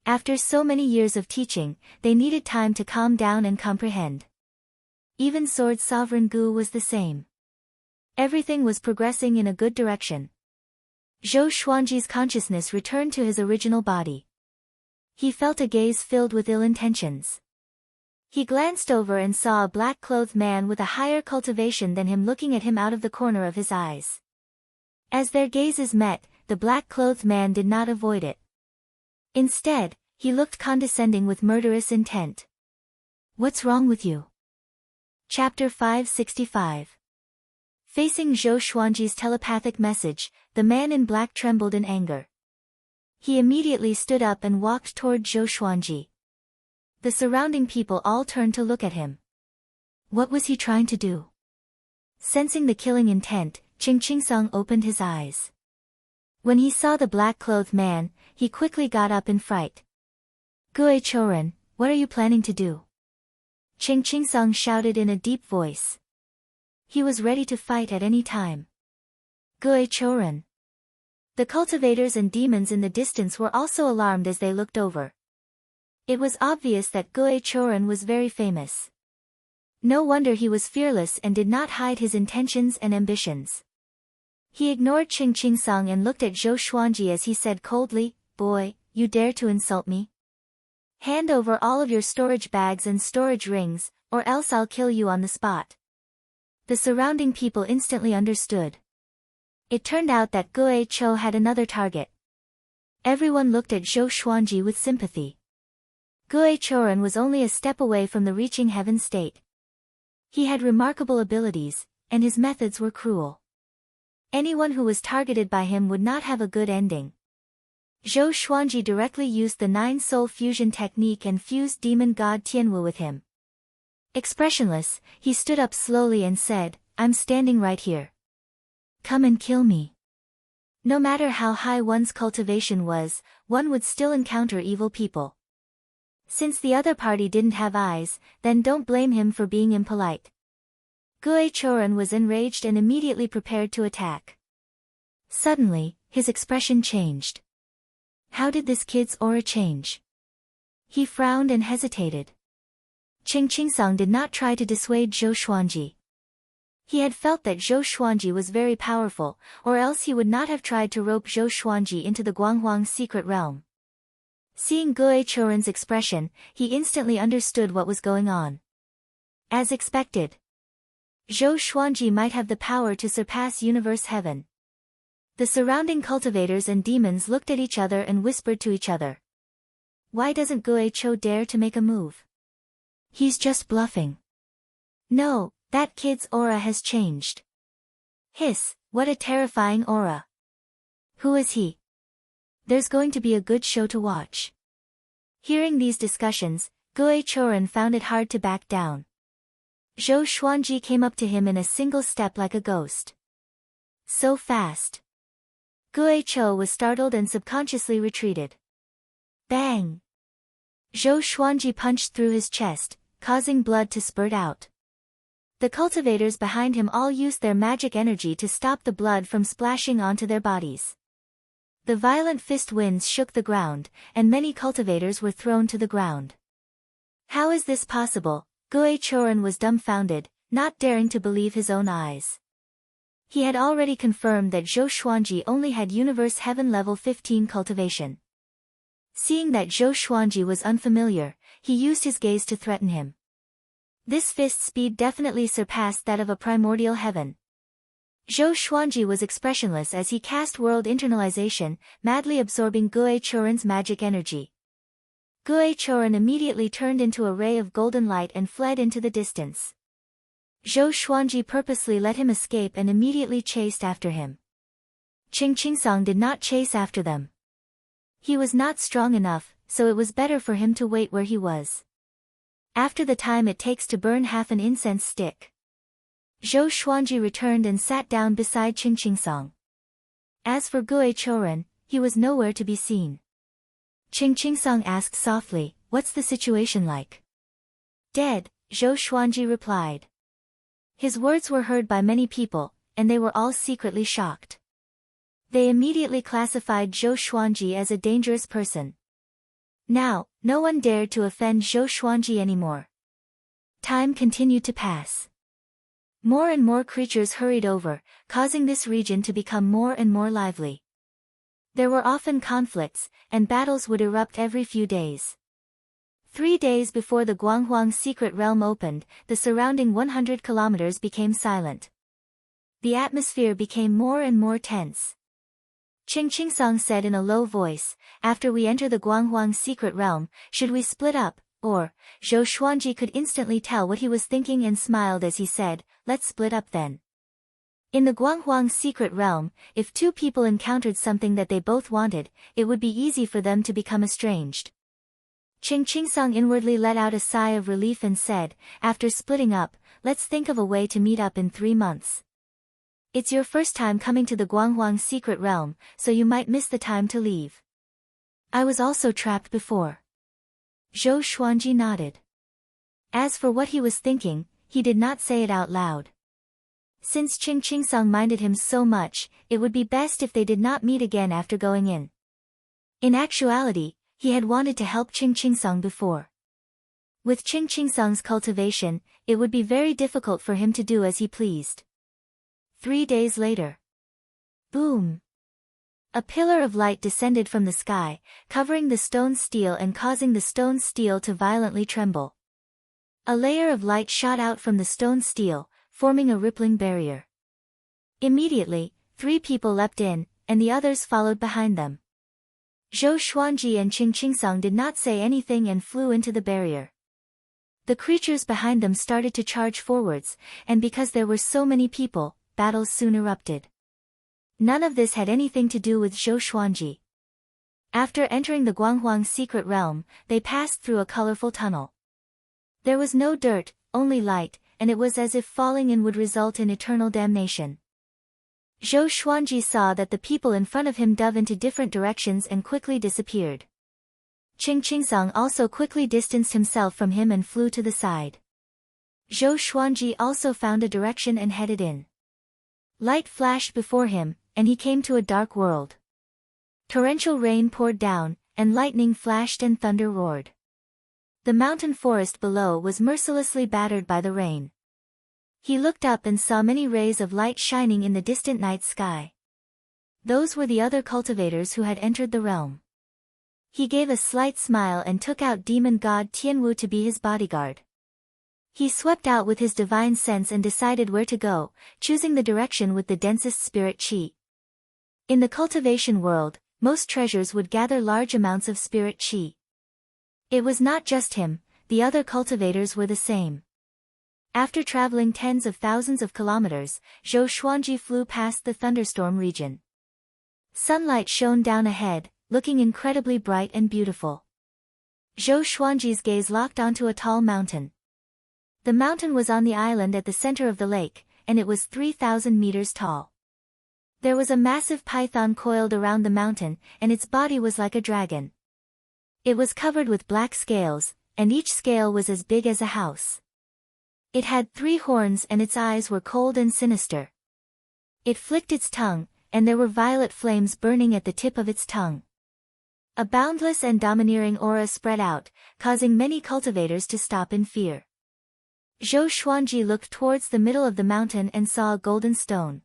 After so many years of teaching, they needed time to calm down and comprehend. Even Sword Sovereign Gu was the same. Everything was progressing in a good direction. Zhou Xuanji's consciousness returned to his original body. He felt a gaze filled with ill intentions. He glanced over and saw a black-clothed man with a higher cultivation than him looking at him out of the corner of his eyes. As their gazes met, the black-clothed man did not avoid it. Instead, he looked condescending with murderous intent. "What's wrong with you?" Chapter 565. Facing Zhou Xuanji's telepathic message, the man in black trembled in anger. He immediately stood up and walked toward Zhou Xuanji. The surrounding people all turned to look at him. What was he trying to do? Sensing the killing intent, Qing opened his eyes. When he saw the black-clothed man, he quickly got up in fright. "Gue Choren, what are you planning to do?" Qing shouted in a deep voice. He was ready to fight at any time. "Gue Choren." The cultivators and demons in the distance were also alarmed as they looked over. It was obvious that Gue Choren was very famous. No wonder he was fearless and did not hide his intentions and ambitions. He ignored Qing and looked at Zhou Xuanji as he said coldly, "Boy, you dare to insult me? Hand over all of your storage bags and storage rings, or else I'll kill you on the spot." The surrounding people instantly understood. It turned out that Gue Cho had another target. Everyone looked at Zhou Xuanji with sympathy. Gue Choren was only a step away from the reaching heaven state. He had remarkable abilities, and his methods were cruel. Anyone who was targeted by him would not have a good ending. Zhou Xuanji directly used the 9-soul fusion technique and fused demon god Tianwu with him. Expressionless, he stood up slowly and said, "I'm standing right here. Come and kill me." No matter how high one's cultivation was, one would still encounter evil people. Since the other party didn't have eyes, then don't blame him for being impolite. Gue Choren was enraged and immediately prepared to attack. Suddenly, his expression changed. How did this kid's aura change? He frowned and hesitated. Qing did not try to dissuade Zhou Xuanji. He had felt that Zhou Xuanji was very powerful, or else he would not have tried to rope Zhou Xuanji into the Guanghuang secret realm. Seeing Gue Choren's expression, he instantly understood what was going on. As expected, Zhou Xuanji might have the power to surpass Universe Heaven. The surrounding cultivators and demons looked at each other and whispered to each other. Why doesn't Gue Cho dare to make a move? He's just bluffing. No, that kid's aura has changed. Hiss, what a terrifying aura. Who is he? There's going to be a good show to watch. Hearing these discussions, Gue Choren found it hard to back down. Zhou Xuanji came up to him in a single step like a ghost. So fast. Gue Cho was startled and subconsciously retreated. Bang! Zhou Xuanji punched through his chest, causing blood to spurt out. The cultivators behind him all used their magic energy to stop the blood from splashing onto their bodies. The violent fist winds shook the ground, and many cultivators were thrown to the ground. How is this possible? Gue Choren was dumbfounded, not daring to believe his own eyes. He had already confirmed that Zhou Xuanji only had Universe Heaven level 15 cultivation. Seeing that Zhou Xuanji was unfamiliar, he used his gaze to threaten him. This fist speed definitely surpassed that of a primordial heaven. Zhou Xuanji was expressionless as he cast world internalization, madly absorbing Gue Choren's magic energy. Gue Choren immediately turned into a ray of golden light and fled into the distance. Zhou Xuanji purposely let him escape and immediately chased after him. Qingsong did not chase after them. He was not strong enough, so it was better for him to wait where he was. After the time it takes to burn half an incense stick. Zhou Xuanji returned and sat down beside Qingsong. As for Gue Choren, he was nowhere to be seen. Qingsong asked softly, "What's the situation like?" "Dead," Zhou Xuanji replied. His words were heard by many people, and they were all secretly shocked. They immediately classified Zhou Xuanji as a dangerous person. Now, no one dared to offend Zhou Xuanji anymore. Time continued to pass. More and more creatures hurried over, causing this region to become more and more lively. There were often conflicts, and battles would erupt every few days. 3 days before the Guanghuang secret realm opened, the surrounding 100 kilometers became silent. The atmosphere became more and more tense. Qingsong said in a low voice, "After we enter the Guanghuang secret realm, should we split up, or?" Zhou Xuanji could instantly tell what he was thinking and smiled as he said, "Let's split up then." In the Guanghuang secret realm, if two people encountered something that they both wanted, it would be easy for them to become estranged. Qingsong inwardly let out a sigh of relief and said, "After splitting up, let's think of a way to meet up in 3 months. It's your first time coming to the Guanghuang secret realm, so you might miss the time to leave." "I was also trapped before." Zhou Xuanji nodded. As for what he was thinking, he did not say it out loud. Since Qingsong minded him so much, it would be best if they did not meet again after going in. In actuality, he had wanted to help Qingsong before. With Qingsong's cultivation, it would be very difficult for him to do as he pleased. 3 days later. Boom! A pillar of light descended from the sky, covering the stone steel and causing the stone steel to violently tremble. A layer of light shot out from the stone steel, forming a rippling barrier. Immediately, 3 people leapt in, and the others followed behind them. Zhou Xuanji and Qingsong did not say anything and flew into the barrier. The creatures behind them started to charge forwards, and because there were so many people, battles soon erupted. None of this had anything to do with Zhou Xuanji. After entering the Guanghuang secret realm, they passed through a colorful tunnel. There was no dirt, only light, and it was as if falling in would result in eternal damnation. Zhou Xuanji saw that the people in front of him dove into different directions and quickly disappeared. Qingsong also quickly distanced himself from him and flew to the side. Zhou Xuanji also found a direction and headed in. Light flashed before him, and he came to a dark world. Torrential rain poured down, and lightning flashed and thunder roared. The mountain forest below was mercilessly battered by the rain. He looked up and saw many rays of light shining in the distant night sky. Those were the other cultivators who had entered the realm. He gave a slight smile and took out demon god Tianwu to be his bodyguard. He swept out with his divine sense and decided where to go, choosing the direction with the densest spirit chi. In the cultivation world, most treasures would gather large amounts of spirit chi. It was not just him, the other cultivators were the same. After traveling tens of thousands of kilometers, Zhou Xuanji flew past the thunderstorm region. Sunlight shone down ahead, looking incredibly bright and beautiful. Zhou Xuanji's gaze locked onto a tall mountain. The mountain was on the island at the center of the lake, and it was 3,000 meters tall. There was a massive python coiled around the mountain, and its body was like a dragon. It was covered with black scales, and each scale was as big as a house. It had 3 horns and its eyes were cold and sinister. It flicked its tongue, and there were violet flames burning at the tip of its tongue. A boundless and domineering aura spread out, causing many cultivators to stop in fear. Zhou Xuanji looked towards the middle of the mountain and saw a golden stone.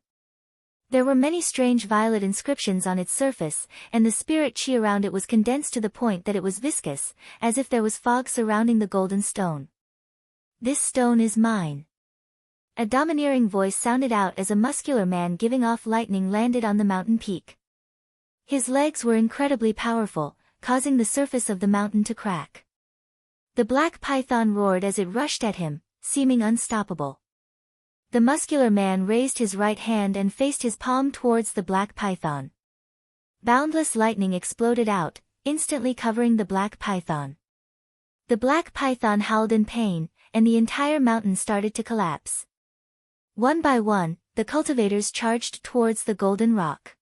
There were many strange violet inscriptions on its surface, and the spirit chi around it was condensed to the point that it was viscous, as if there was fog surrounding the golden stone. "This stone is mine." A domineering voice sounded out as a muscular man giving off lightning landed on the mountain peak. His legs were incredibly powerful, causing the surface of the mountain to crack. The black python roared as it rushed at him, seeming unstoppable. The muscular man raised his right hand and faced his palm towards the black python. Boundless lightning exploded out, instantly covering the black python. The black python howled in pain, and the entire mountain started to collapse. One by one, the cultivators charged towards the golden rock.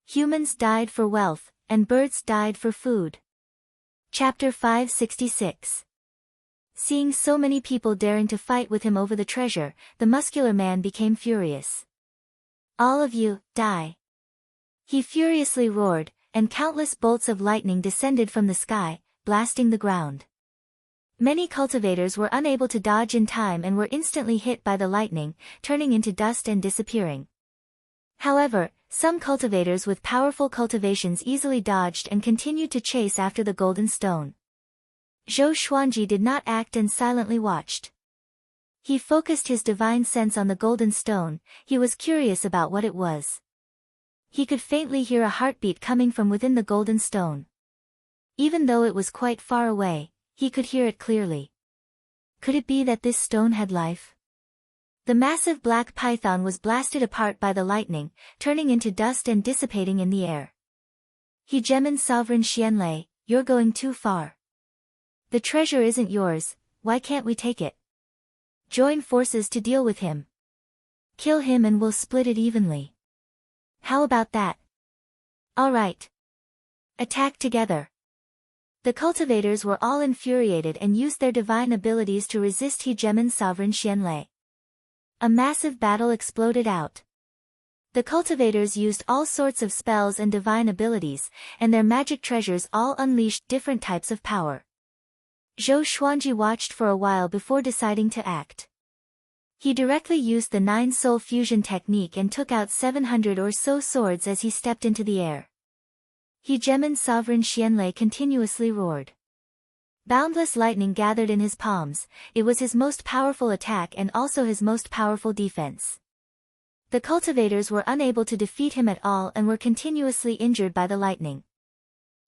Humans died for wealth, and birds died for food. Chapter 566. Seeing so many people daring to fight with him over the treasure, the muscular man became furious. "All of you, die!" He furiously roared, and countless bolts of lightning descended from the sky, blasting the ground. Many cultivators were unable to dodge in time and were instantly hit by the lightning, turning into dust and disappearing. However, some cultivators with powerful cultivations easily dodged and continued to chase after the golden stone. Zhou Xuanji did not act and silently watched. He focused his divine sense on the golden stone. He was curious about what it was. He could faintly hear a heartbeat coming from within the golden stone. Even though it was quite far away, he could hear it clearly. Could it be that this stone had life? The massive black python was blasted apart by the lightning, turning into dust and dissipating in the air. "Hegemon Sovereign Xianlei, you're going too far. The treasure isn't yours, why can't we take it? Join forces to deal with him. Kill him and we'll split it evenly. How about that?" "All right. Attack together." The cultivators were all infuriated and used their divine abilities to resist Hegemon Sovereign Xianlei. A massive battle exploded out. The cultivators used all sorts of spells and divine abilities, and their magic treasures all unleashed different types of power. Zhou Xuanji watched for a while before deciding to act. He directly used the 9-soul fusion technique and took out 700 or so swords as he stepped into the air. Hegemon Sovereign Xianlei continuously roared. Boundless lightning gathered in his palms. It was his most powerful attack and also his most powerful defense. The cultivators were unable to defeat him at all and were continuously injured by the lightning.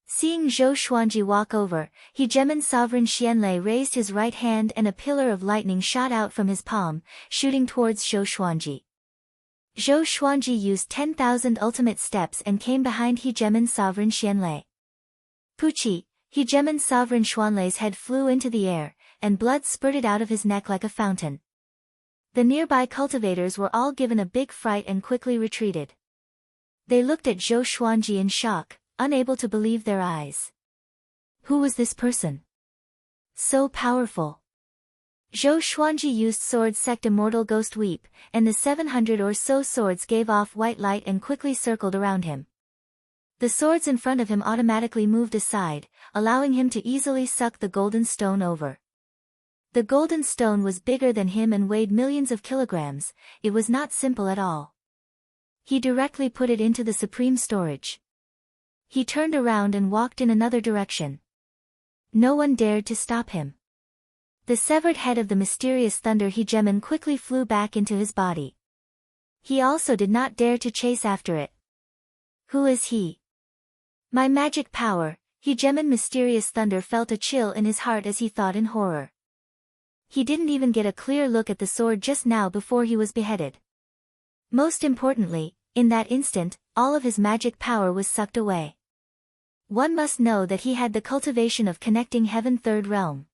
Seeing Zhou Xuanji walk over, Hegemon Sovereign Xianlei raised his right hand and a pillar of lightning shot out from his palm, shooting towards Zhou Xuanji. Zhou Xuanji used 10,000 ultimate steps and came behind Hegemon Sovereign Xianlei. Puchi, Hegemon Sovereign Xianlei's head flew into the air, and blood spurted out of his neck like a fountain. The nearby cultivators were all given a big fright and quickly retreated. They looked at Zhou Xuanji in shock, unable to believe their eyes. Who was this person? So powerful. Zhou Xuanji used sword sect Immortal Ghost Weep, and the 700 or so swords gave off white light and quickly circled around him. The swords in front of him automatically moved aside, allowing him to easily suck the golden stone over. The golden stone was bigger than him and weighed millions of kilograms. It was not simple at all. He directly put it into the supreme storage. He turned around and walked in another direction. No one dared to stop him. The severed head of the mysterious thunder hegemon quickly flew back into his body. He also did not dare to chase after it. Who is he? My magic power, hegemon mysterious thunder felt a chill in his heart as he thought in horror. He didn't even get a clear look at the sword just now before he was beheaded. Most importantly, in that instant, all of his magic power was sucked away. One must know that he had the cultivation of connecting heaven third realm.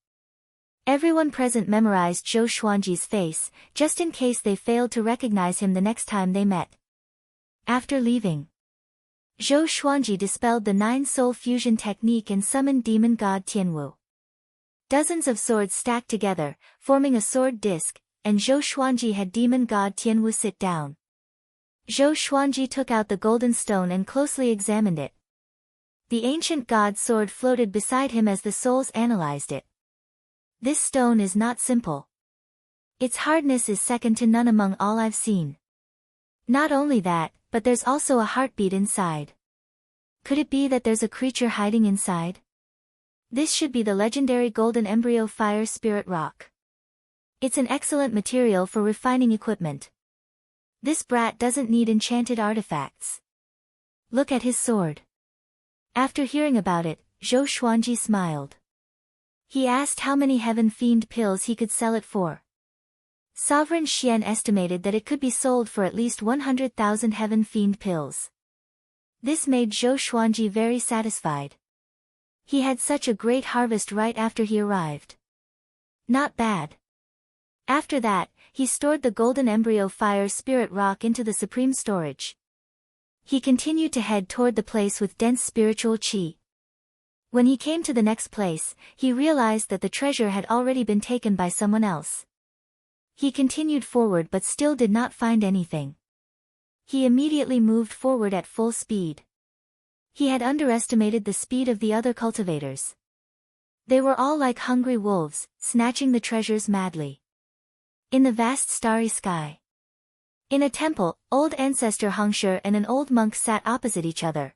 Everyone present memorized Zhou Xuanji's face, just in case they failed to recognize him the next time they met. After leaving, Zhou Xuanji dispelled the 9-soul fusion technique and summoned demon god Tianwu. Dozens of swords stacked together, forming a sword disc, and Zhou Xuanji had demon god Tianwu sit down. Zhou Xuanji took out the golden stone and closely examined it. The ancient god sword floated beside him as the souls analyzed it. This stone is not simple. Its hardness is second to none among all I've seen. Not only that, but there's also a heartbeat inside. Could it be that there's a creature hiding inside? This should be the legendary golden embryo fire spirit rock. It's an excellent material for refining equipment. This brat doesn't need enchanted artifacts. Look at his sword. After hearing about it, Zhou Xuanji smiled. He asked how many heaven fiend pills he could sell it for. Sovereign Xian estimated that it could be sold for at least 100,000 heaven fiend pills. This made Zhou Xuanji very satisfied. He had such a great harvest right after he arrived. Not bad. After that, he stored the golden embryo fire spirit rock into the supreme storage. He continued to head toward the place with dense spiritual qi. When he came to the next place, he realized that the treasure had already been taken by someone else. He continued forward but still did not find anything. He immediately moved forward at full speed. He had underestimated the speed of the other cultivators. They were all like hungry wolves, snatching the treasures madly. In the vast starry sky. In a temple, old ancestor Hongshi and an old monk sat opposite each other.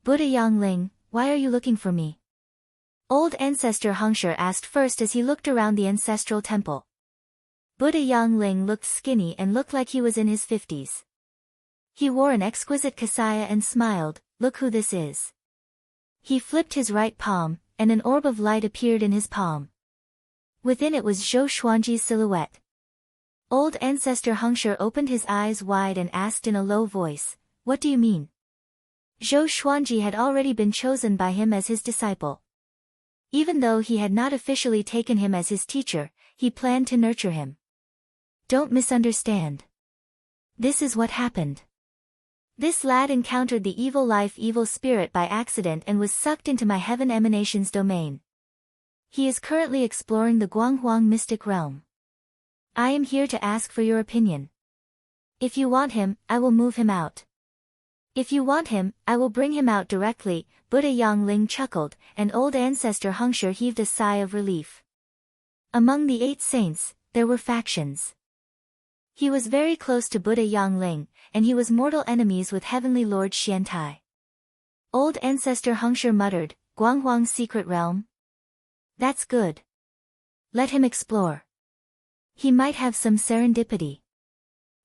Buddha Yangling, why are you looking for me? Old ancestor Hongshi asked first as he looked around the ancestral temple. Buddha Yangling looked skinny and looked like he was in his 50s. He wore an exquisite kasaya and smiled, look who this is. He flipped his right palm, and an orb of light appeared in his palm. Within it was Zhou Xuanji's silhouette. Old ancestor Hongshi opened his eyes wide and asked in a low voice, what do you mean? Zhou Xuanji had already been chosen by him as his disciple. Even though he had not officially taken him as his teacher, he planned to nurture him. Don't misunderstand. This is what happened. This lad encountered the evil life evil spirit by accident and was sucked into my heaven emanations domain. He is currently exploring the Guanghuang mystic realm. I am here to ask for your opinion. If you want him, I will move him out. If you want him, I will bring him out directly. Buddha Yangling chuckled, and old ancestor Hongshi heaved a sigh of relief. Among the 8 saints, there were factions. He was very close to Buddha Yangling, and he was mortal enemies with Heavenly Lord Xiantai. Old ancestor Hongshi muttered, Guanghuang's secret realm? That's good. Let him explore. He might have some serendipity.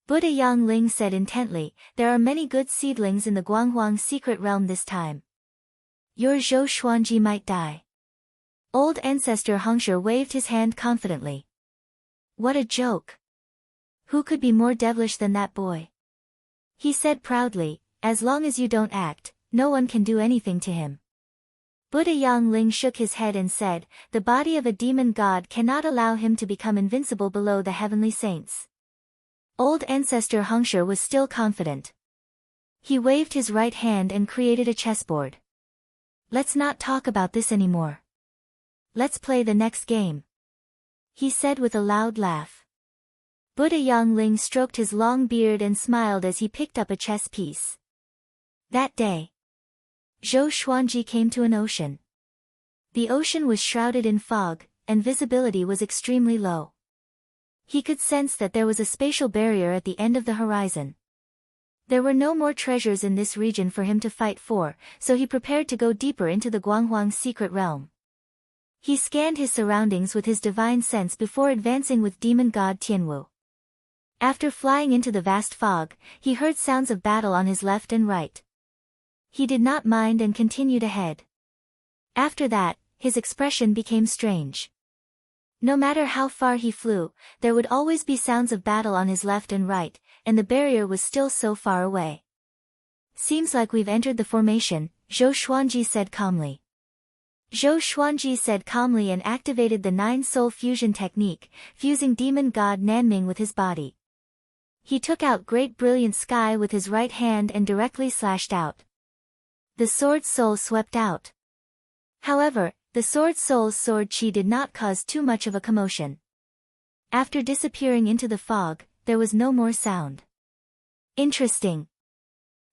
Buddha Yangling said intently, there are many good seedlings in the Guanghuang secret realm this time. Your Zhou Xuanji might die. Old ancestor Hongshi waved his hand confidently. What a joke. Who could be more devilish than that boy? He said proudly, as long as you don't act, no one can do anything to him. Buddha Yangling shook his head and said, the body of a demon god cannot allow him to become invincible below the heavenly saints. Old ancestor Hongshi was still confident. He waved his right hand and created a chessboard. Let's not talk about this anymore. Let's play the next game. He said with a loud laugh. Buddha Yangling stroked his long beard and smiled as he picked up a chess piece. That day, Zhou Xuanji came to an ocean. The ocean was shrouded in fog, and visibility was extremely low. He could sense that there was a spatial barrier at the end of the horizon. There were no more treasures in this region for him to fight for, so he prepared to go deeper into the Guanghuang secret realm. He scanned his surroundings with his divine sense before advancing with demon god Tianwu. After flying into the vast fog, he heard sounds of battle on his left and right. He did not mind and continued ahead. After that, his expression became strange. No matter how far he flew, there would always be sounds of battle on his left and right, and the barrier was still so far away. Seems like we've entered the formation, Zhou Xuanji said calmly. Zhou Xuanji said calmly and activated the 9-soul fusion technique, fusing demon god Nanming with his body. He took out great brilliant sky with his right hand and directly slashed out. The sword soul swept out. However, the sword soul's sword chi did not cause too much of a commotion. After disappearing into the fog, there was no more sound. Interesting.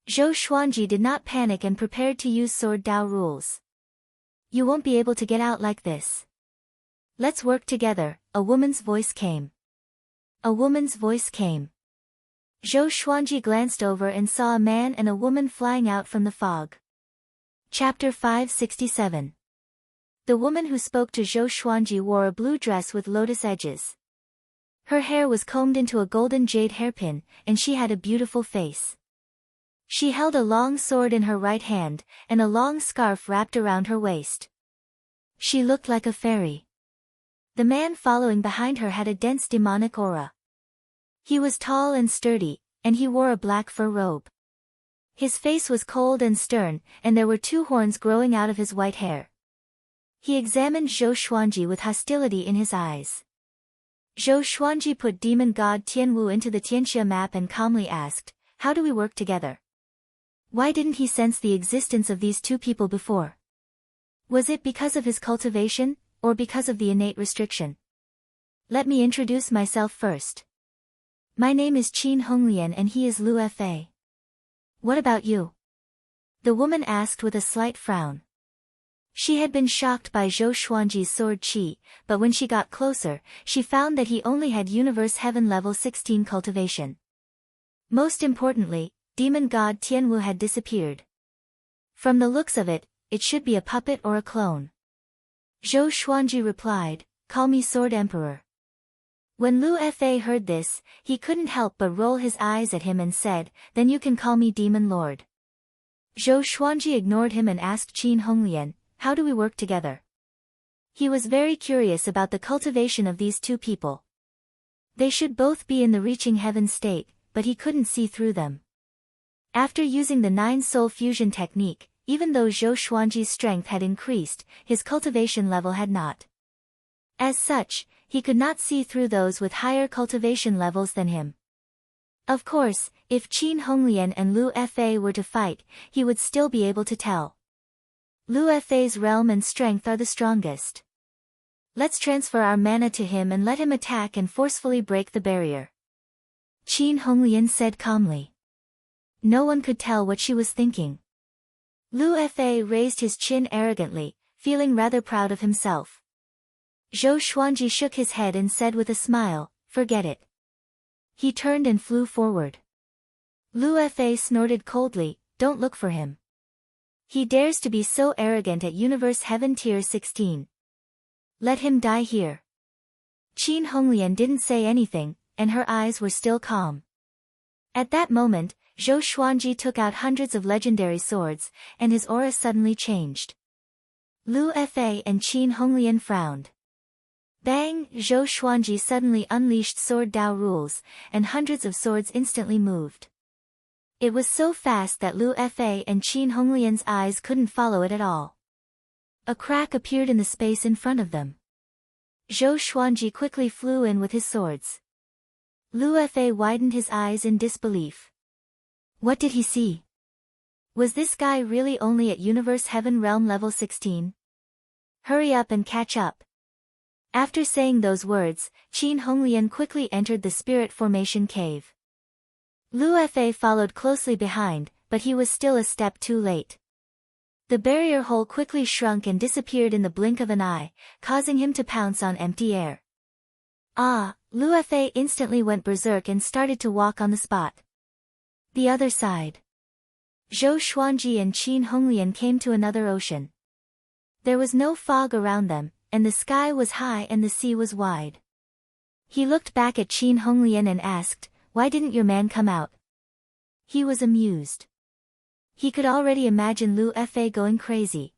Zhou Xuanji did not panic and prepared to use sword Dao rules. You won't be able to get out like this. Let's work together, a woman's voice came. A woman's voice came. Zhou Xuanji glanced over and saw a man and a woman flying out from the fog. Chapter 567. The woman who spoke to Zhou Xuanji wore a blue dress with lotus edges. Her hair was combed into a golden jade hairpin, and she had a beautiful face. She held a long sword in her right hand, and a long scarf wrapped around her waist. She looked like a fairy. The man following behind her had a dense demonic aura. He was tall and sturdy, and he wore a black fur robe. His face was cold and stern, and there were 2 horns growing out of his white hair. He examined Zhou Xuanji with hostility in his eyes. Zhou Xuanji put demon god Tianwu into the Tianxia map and calmly asked, "How do we work together?" Why didn't he sense the existence of these 2 people before? Was it because of his cultivation, or because of the innate restriction? Let me introduce myself first. My name is Qin Honglian and he is Lu Fa. What about you? The woman asked with a slight frown. She had been shocked by Zhou Xuanji's sword qi, but when she got closer, she found that he only had Universe Heaven level 16 cultivation. Most importantly, demon god Tianwu had disappeared. From the looks of it, it should be a puppet or a clone. Zhou Xuanji replied, "Call me Sword Emperor." When Lu Fa heard this, he couldn't help but roll his eyes at him and said, "Then you can call me Demon Lord." Zhou Xuanji ignored him and asked Qin Honglian, "How do we work together?" He was very curious about the cultivation of these 2 people. They should both be in the reaching heaven state, but he couldn't see through them. After using the 9-soul fusion technique, even though Zhou Xuanji's strength had increased, his cultivation level had not. As such, he could not see through those with higher cultivation levels than him. Of course, if Qin Honglian and Lu Fa were to fight, he would still be able to tell. Lu Fa's realm and strength are the strongest. Let's transfer our mana to him and let him attack and forcefully break the barrier. Qin Honglian said calmly. No one could tell what she was thinking. Lu Fa raised his chin arrogantly, feeling rather proud of himself. Zhou Xuanji shook his head and said with a smile, "Forget it." He turned and flew forward. Lu Fa snorted coldly, "Don't look for him. He dares to be so arrogant at Universe Heaven Tier 16. Let him die here." Qin Honglian didn't say anything, and her eyes were still calm. At that moment, Zhou Xuanji took out hundreds of legendary swords, and his aura suddenly changed. Lu Fa and Qin Honglian frowned. Bang! Zhou Xuanji suddenly unleashed Sword Dao rules, and hundreds of swords instantly moved. It was so fast that Lu Fa and Qin Honglian's eyes couldn't follow it at all. A crack appeared in the space in front of them. Zhou Xuanji quickly flew in with his swords. Lu Fa widened his eyes in disbelief. What did he see? Was this guy really only at Universe Heaven Realm level 16? Hurry up and catch up. After saying those words, Qin Honglian quickly entered the Spirit Formation Cave. Lu Fa followed closely behind, but he was still a step too late. The barrier hole quickly shrunk and disappeared in the blink of an eye, causing him to pounce on empty air. Ah! Lu Fa instantly went berserk and started to walk on the spot. The other side. Zhou Xuanji and Qin Honglian came to another ocean. There was no fog around them, and the sky was high and the sea was wide. He looked back at Qin Honglian and asked, "Why didn't your man come out?" He was amused. He could already imagine Lu Fa going crazy.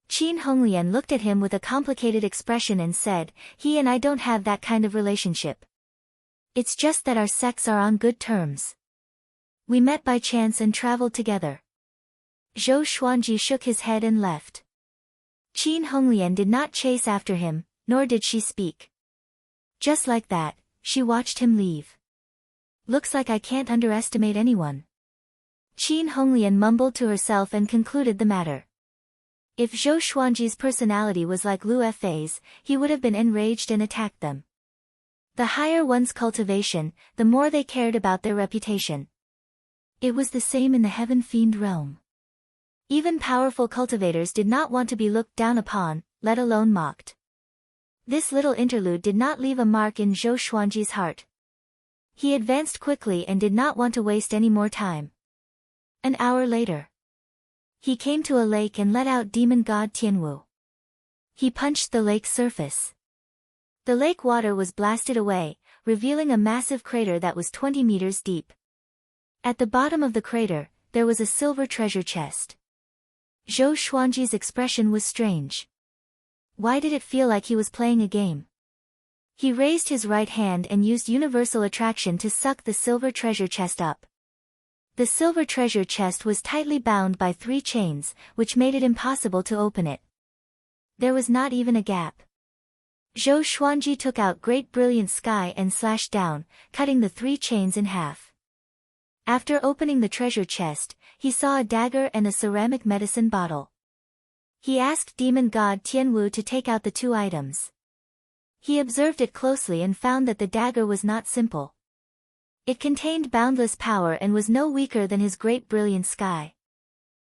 Qin Honglian looked at him with a complicated expression and said, "He and I don't have that kind of relationship. It's just that our sects are on good terms. We met by chance and traveled together." Zhou Xuanji shook his head and left. Qin Honglian did not chase after him, nor did she speak. Just like that, she watched him leave. Looks like I can't underestimate anyone. Qin Honglian mumbled to herself and concluded the matter. If Zhou Xuanji's personality was like Lu Fa's, he would have been enraged and attacked them. The higher one's cultivation, the more they cared about their reputation. It was the same in the Heaven Fiend realm. Even powerful cultivators did not want to be looked down upon, let alone mocked. This little interlude did not leave a mark in Zhou Xuanji's heart. He advanced quickly and did not want to waste any more time. An hour later, he came to a lake and let out demon god Tianwu. He punched the lake's surface. The lake water was blasted away, revealing a massive crater that was 20 meters deep. At the bottom of the crater, there was a silver treasure chest. Zhou Xuanji's expression was strange. Why did it feel like he was playing a game? He raised his right hand and used universal attraction to suck the silver treasure chest up. The silver treasure chest was tightly bound by 3 chains, which made it impossible to open it. There was not even a gap. Zhou Xuanji took out Great Brilliant Sky and slashed down, cutting the 3 chains in half. After opening the treasure chest, he saw a dagger and a ceramic medicine bottle. He asked demon god Tianwu to take out the 2 items. He observed it closely and found that the dagger was not simple. It contained boundless power and was no weaker than his Great Brilliant Sky.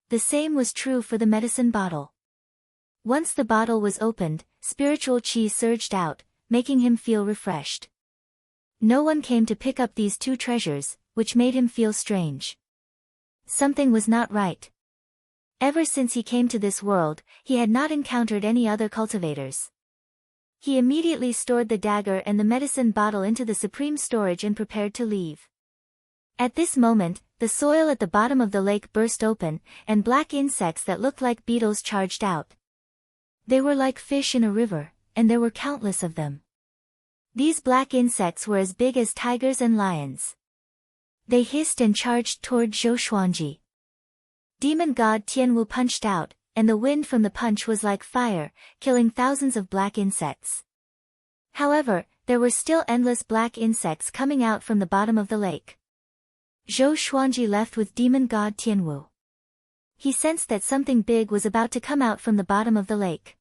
The same was true for the medicine bottle. Once the bottle was opened, spiritual qi surged out, making him feel refreshed. No one came to pick up these 2 treasures, which made him feel strange. Something was not right. Ever since he came to this world, he had not encountered any other cultivators. He immediately stored the dagger and the medicine bottle into the supreme storage and prepared to leave. At this moment, the soil at the bottom of the lake burst open, and black insects that looked like beetles charged out. They were like fish in a river, and there were countless of them. These black insects were as big as tigers and lions. They hissed and charged toward Zhou Xuanji. Demon god Tianwu punched out, and the wind from the punch was like fire, killing thousands of black insects. However, there were still endless black insects coming out from the bottom of the lake. Zhou Xuanji left with demon god Tianwu. He sensed that something big was about to come out from the bottom of the lake.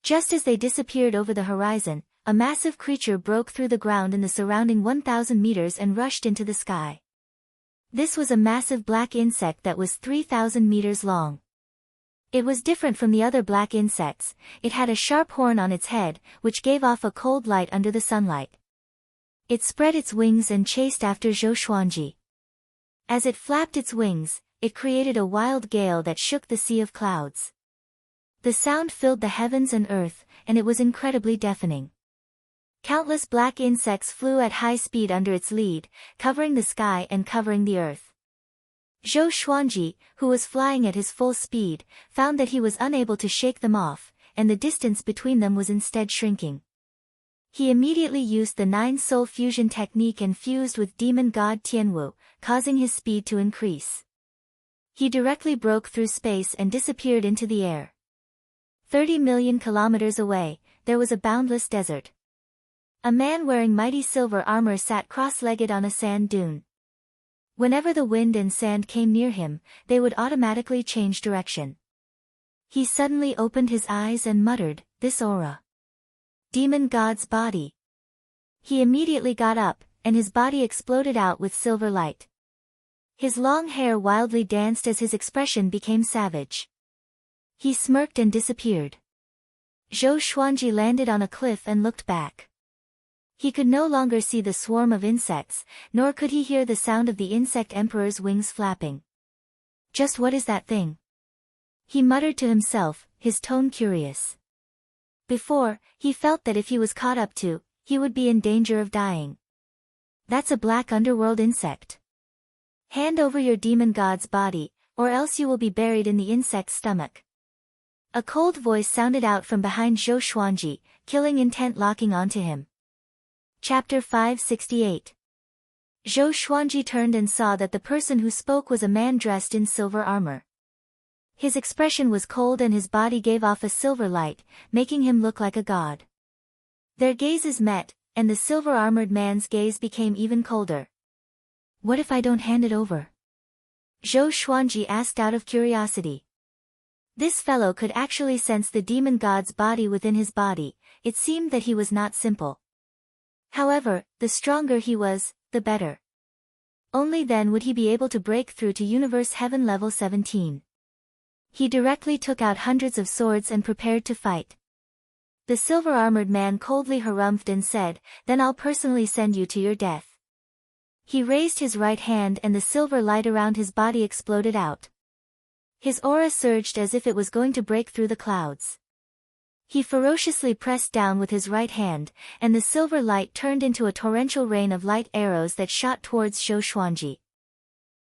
Just as they disappeared over the horizon, a massive creature broke through the ground in the surrounding 1,000 meters and rushed into the sky. This was a massive black insect that was 3,000 meters long. It was different from the other black insects. It had a sharp horn on its head, which gave off a cold light under the sunlight. It spread its wings and chased after Zhou Xuanji. As it flapped its wings, it created a wild gale that shook the sea of clouds. The sound filled the heavens and earth, and it was incredibly deafening. Countless black insects flew at high speed under its lead, covering the sky and covering the earth. Zhou Xuanji, who was flying at his full speed, found that he was unable to shake them off, and the distance between them was instead shrinking. He immediately used the 9-soul fusion technique and fused with demon god Tianwu, causing his speed to increase. He directly broke through space and disappeared into the air. 30 million kilometers away, there was a boundless desert. A man wearing mighty silver armor sat cross-legged on a sand dune. Whenever the wind and sand came near him, they would automatically change direction. He suddenly opened his eyes and muttered, "This aura. Demon god's body." He immediately got up, and his body exploded out with silver light. His long hair wildly danced as his expression became savage. He smirked and disappeared. Zhou Xuanji landed on a cliff and looked back. He could no longer see the swarm of insects, nor could he hear the sound of the insect emperor's wings flapping. "Just what is that thing?" he muttered to himself, his tone curious. Before, he felt that if he was caught up to, he would be in danger of dying. "That's a black underworld insect. Hand over your demon god's body, or else you will be buried in the insect's stomach." A cold voice sounded out from behind Zhou Xuanji, killing intent locking onto him. Chapter 568. Zhou Xuanji turned and saw that the person who spoke was a man dressed in silver armor. His expression was cold and his body gave off a silver light, making him look like a god. Their gazes met, and the silver-armored man's gaze became even colder. "What if I don't hand it over?" Zhou Xuanji asked out of curiosity. This fellow could actually sense the demon god's body within his body. It seemed that he was not simple. However, the stronger he was, the better. Only then would he be able to break through to Universe Heaven level 17. He directly took out hundreds of swords and prepared to fight. The silver-armored man coldly harumphed and said, "Then I'll personally send you to your death." He raised his right hand and the silver light around his body exploded out. His aura surged as if it was going to break through the clouds. He ferociously pressed down with his right hand, and the silver light turned into a torrential rain of light arrows that shot towards Zhou Xuanji.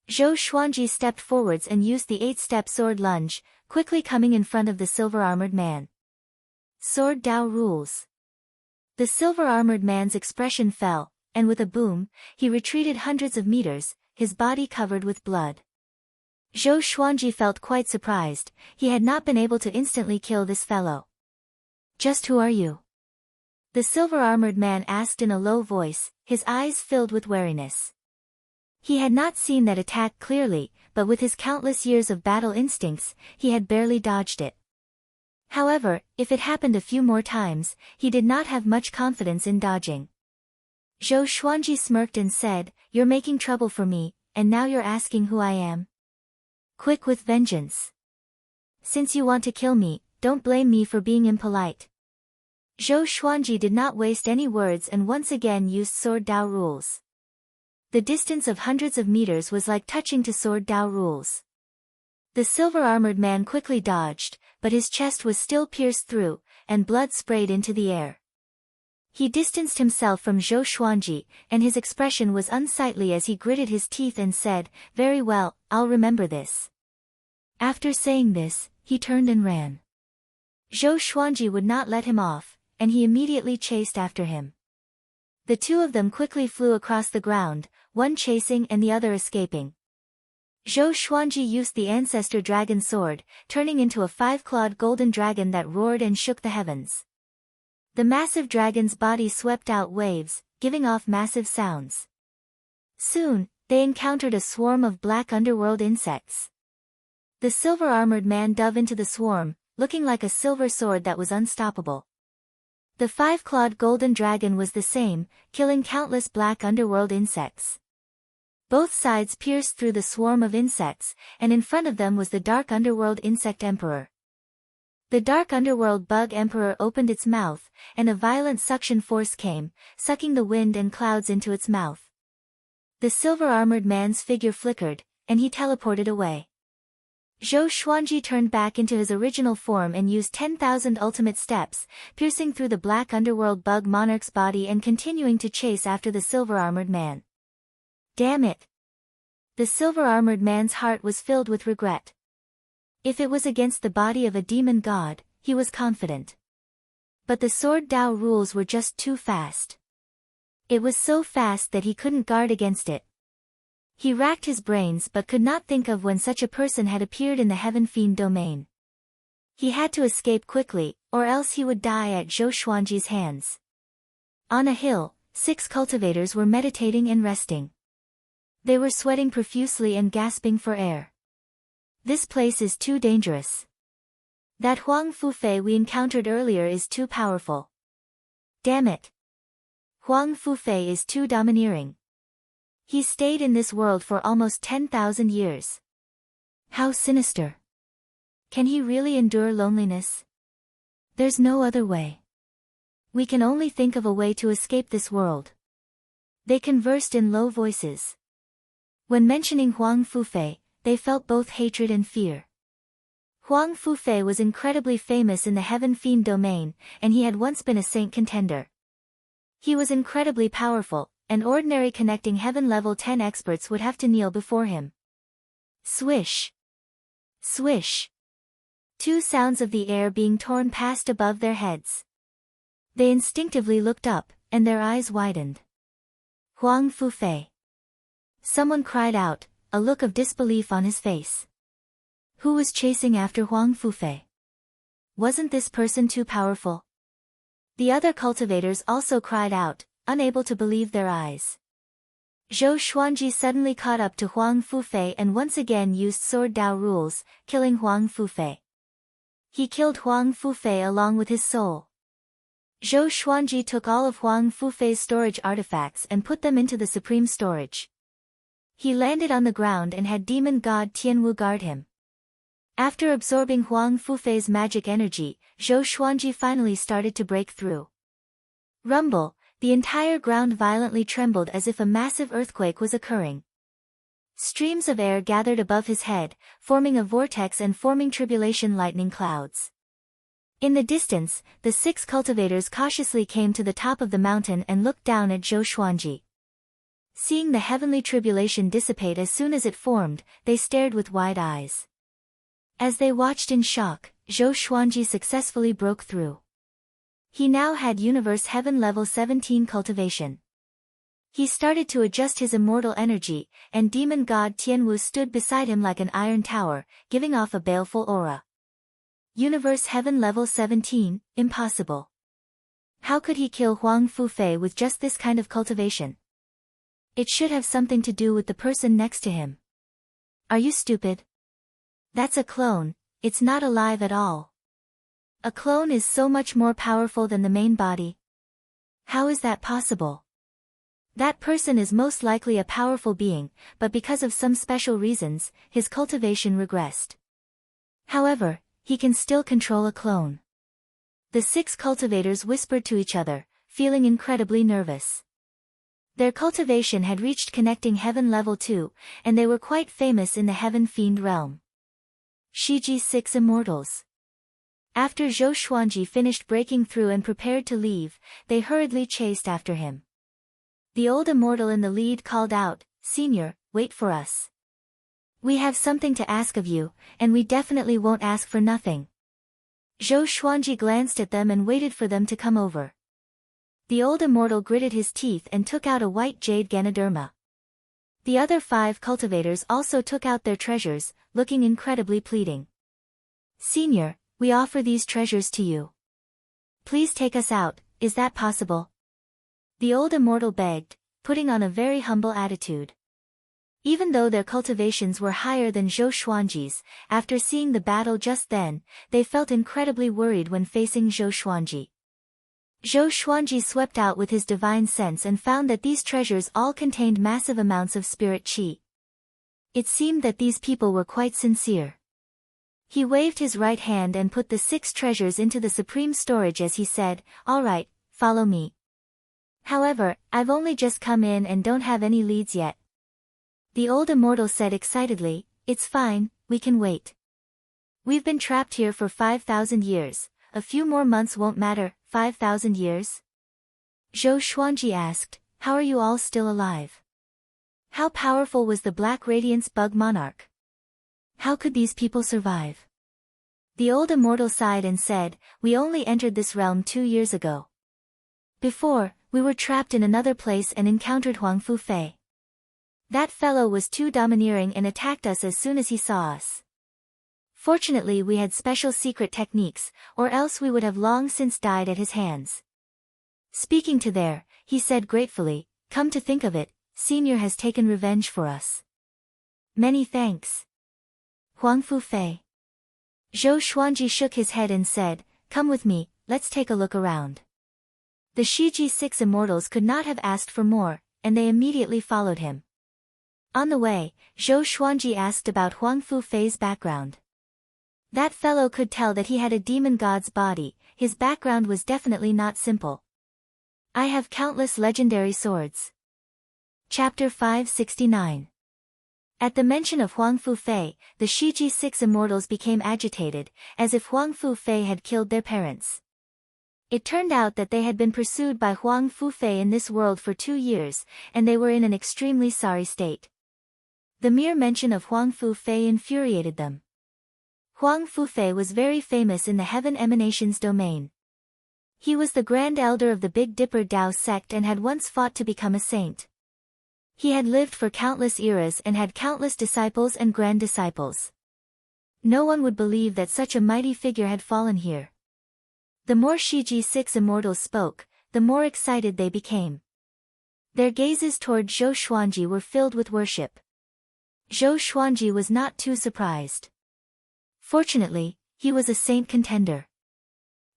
Zhou Xuanji stepped forwards and used the 8-step sword lunge, quickly coming in front of the silver-armored man. Sword Dao rules. The silver-armored man's expression fell, and with a boom, he retreated hundreds of meters, his body covered with blood. Zhou Xuanji felt quite surprised, he had not been able to instantly kill this fellow. Just who are you? The silver-armored man asked in a low voice, his eyes filled with wariness. He had not seen that attack clearly, but with his countless years of battle instincts, he had barely dodged it. However, if it happened a few more times, he did not have much confidence in dodging. Zhou Xuanji smirked and said, "You're making trouble for me, and now you're asking who I am? Quick with vengeance. Since you want to kill me, don't blame me for being impolite." Zhou Xuanji did not waste any words and once again used Sword Dao rules. The distance of hundreds of meters was like touching to Sword Dao rules. The silver-armored man quickly dodged, but his chest was still pierced through, and blood sprayed into the air. He distanced himself from Zhou Xuanji, and his expression was unsightly as he gritted his teeth and said, "Very well, I'll remember this." After saying this, he turned and ran. Zhou Xuanji would not let him off, and he immediately chased after him. The two of them quickly flew across the ground, one chasing and the other escaping. Zhou Xuanji used the ancestor dragon sword, turning into a 5-clawed golden dragon that roared and shook the heavens. The massive dragon's body swept out waves, giving off massive sounds. Soon, they encountered a swarm of black underworld insects. The silver-armored man dove into the swarm, looking like a silver sword that was unstoppable. The 5-clawed golden dragon was the same, killing countless black underworld insects. Both sides pierced through the swarm of insects, and in front of them was the dark underworld insect emperor. The dark underworld bug emperor opened its mouth, and a violent suction force came, sucking the wind and clouds into its mouth. The silver-armored man's figure flickered, and he teleported away. Zhou Xuanji turned back into his original form and used 10,000 ultimate steps, piercing through the black underworld bug monarch's body and continuing to chase after the silver-armored man. Damn it! The silver-armored man's heart was filled with regret. If it was against the body of a demon god, he was confident. But the Sword Dao rules were just too fast. It was so fast that he couldn't guard against it. He racked his brains but could not think of when such a person had appeared in the Heaven Fiend domain. He had to escape quickly, or else he would die at Zhou Xuanji's hands. On a hill, 6 cultivators were meditating and resting. They were sweating profusely and gasping for air. This place is too dangerous. That Huang Fufei we encountered earlier is too powerful. Damn it! Huang Fufei is too domineering. He stayed in this world for almost 10,000 years. How sinister. Can he really endure loneliness? There's no other way. We can only think of a way to escape this world. They conversed in low voices. When mentioning Huang Fufei, they felt both hatred and fear. Huang Fufei was incredibly famous in the Heaven Fiend domain, and he had once been a saint contender. He was incredibly powerful, and ordinary connecting heaven level 10 experts would have to kneel before him. Swish! Swish! 2 sounds of the air being torn passed above their heads. They instinctively looked up, and their eyes widened. Huang Fufei! Someone cried out, a look of disbelief on his face. Who was chasing after Huang Fufei? Wasn't this person too powerful? The other cultivators also cried out, unable to believe their eyes. Zhou Xuanji suddenly caught up to Huang Fufei and once again used Sword Dao rules, killing Huang Fufei. He killed Huang Fufei along with his soul. Zhou Xuanji took all of Huang Fufei's storage artifacts and put them into the supreme storage. He landed on the ground and had demon god Tianwu guard him. After absorbing Huang Fufei's magic energy, Zhou Xuanji finally started to break through. Rumble, The entire ground violently trembled as if a massive earthquake was occurring. Streams of air gathered above his head, forming a vortex and forming tribulation lightning clouds. In the distance, the 6 cultivators cautiously came to the top of the mountain and looked down at Zhou Xuanji. Seeing the heavenly tribulation dissipate as soon as it formed, they stared with wide eyes. As they watched in shock, Zhou Xuanji successfully broke through. He now had Universe Heaven Level 17 cultivation. He started to adjust his immortal energy, and demon god Tianwu stood beside him like an iron tower, giving off a baleful aura. Universe Heaven Level 17, impossible. How could he kill Huang Fufei with just this kind of cultivation? It should have something to do with the person next to him. Are you stupid? That's a clone, it's not alive at all. A clone is so much more powerful than the main body. How is that possible? That person is most likely a powerful being, but because of some special reasons, his cultivation regressed. However, he can still control a clone. The 6 cultivators whispered to each other, feeling incredibly nervous. Their cultivation had reached connecting heaven level 2, and they were quite famous in the heaven fiend realm. Shiji 6 Immortals. After Zhou Xuanji finished breaking through and prepared to leave, they hurriedly chased after him. The old immortal in the lead called out, "Senior, wait for us. We have something to ask of you, and we definitely won't ask for nothing." Zhou Xuanji glanced at them and waited for them to come over. The old immortal gritted his teeth and took out a white jade Ganoderma. The other 5 cultivators also took out their treasures, looking incredibly pleading. "Senior, we offer these treasures to you. Please take us out, is that possible?" The old immortal begged, putting on a very humble attitude. Even though their cultivations were higher than Zhou Xuanji's, after seeing the battle just then, they felt incredibly worried when facing Zhou Xuanji. Zhou Xuanji swept out with his divine sense and found that these treasures all contained massive amounts of spirit qi. It seemed that these people were quite sincere. He waved his right hand and put the 6 treasures into the supreme storage as he said, "All right, follow me. However, I've only just come in and don't have any leads yet." The old immortal said excitedly, "It's fine, we can wait. We've been trapped here for 5,000 years, a few more months won't matter." 5,000 years? Zhou Xuanji asked, "How are you all still alive? How powerful was the Black Radiance Bug Monarch? How could these people survive?" The old immortal sighed and said, "We only entered this realm 2 years ago. Before, we were trapped in another place and encountered Huang Fufei. That fellow was too domineering and attacked us as soon as he saw us. Fortunately we had special secret techniques, or else we would have long since died at his hands." Speaking to there, he said gratefully, "Come to think of it, Senior has taken revenge for us. Many thanks." Huang Fufei. Zhou Xuanji shook his head and said, "Come with me, let's take a look around." The Shiji 6 Immortals could not have asked for more, and they immediately followed him. On the way, Zhou Xuanji asked about Huang Fufei's background. That fellow could tell that he had a demon god's body, his background was definitely not simple. "I have countless legendary swords." Chapter 569. At the mention of Huang Fufei, the Shiji 6 Immortals became agitated, as if Huang Fufei had killed their parents. It turned out that they had been pursued by Huang Fufei in this world for 2 years, and they were in an extremely sorry state. The mere mention of Huang Fufei infuriated them. Huang Fufei was very famous in the Heaven Emanations domain. He was the Grand Elder of the Big Dipper Dao sect and had once fought to become a saint. He had lived for countless eras and had countless disciples and grand disciples. No one would believe that such a mighty figure had fallen here. The more Shiji 6 Immortals spoke, the more excited they became. Their gazes toward Zhou Xuanji were filled with worship. Zhou Xuanji was not too surprised. Fortunately, he was a saint contender.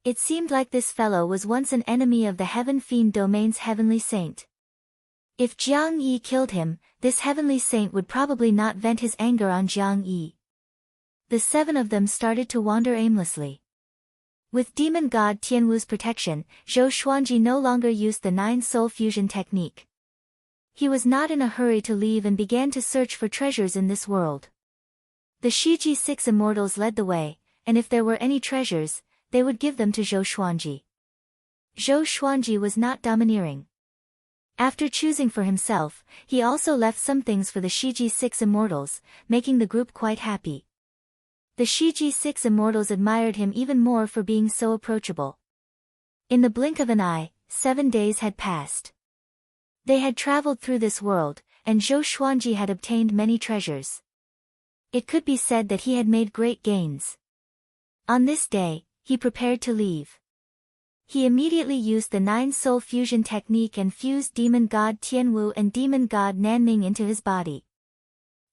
It seemed like this fellow was once an enemy of the Heaven Fiend domain's heavenly saint. If Jiang Yi killed him, this heavenly saint would probably not vent his anger on Jiang Yi. The 7 of them started to wander aimlessly. With demon god Tianwu's protection, Zhou Xuanji no longer used the 9-soul fusion technique. He was not in a hurry to leave and began to search for treasures in this world. The Shiji 6 immortals led the way, and if there were any treasures, they would give them to Zhou Xuanji. Zhou Xuanji was not domineering. After choosing for himself, he also left some things for the Shiji 6 immortals, making the group quite happy. The Shiji 6 immortals admired him even more for being so approachable. In the blink of an eye, 7 days had passed. They had traveled through this world, and Zhou Xuanji had obtained many treasures. It could be said that he had made great gains. On this day, he prepared to leave. He immediately used the 9-soul fusion technique and fused demon god Tianwu and demon god Nanming into his body.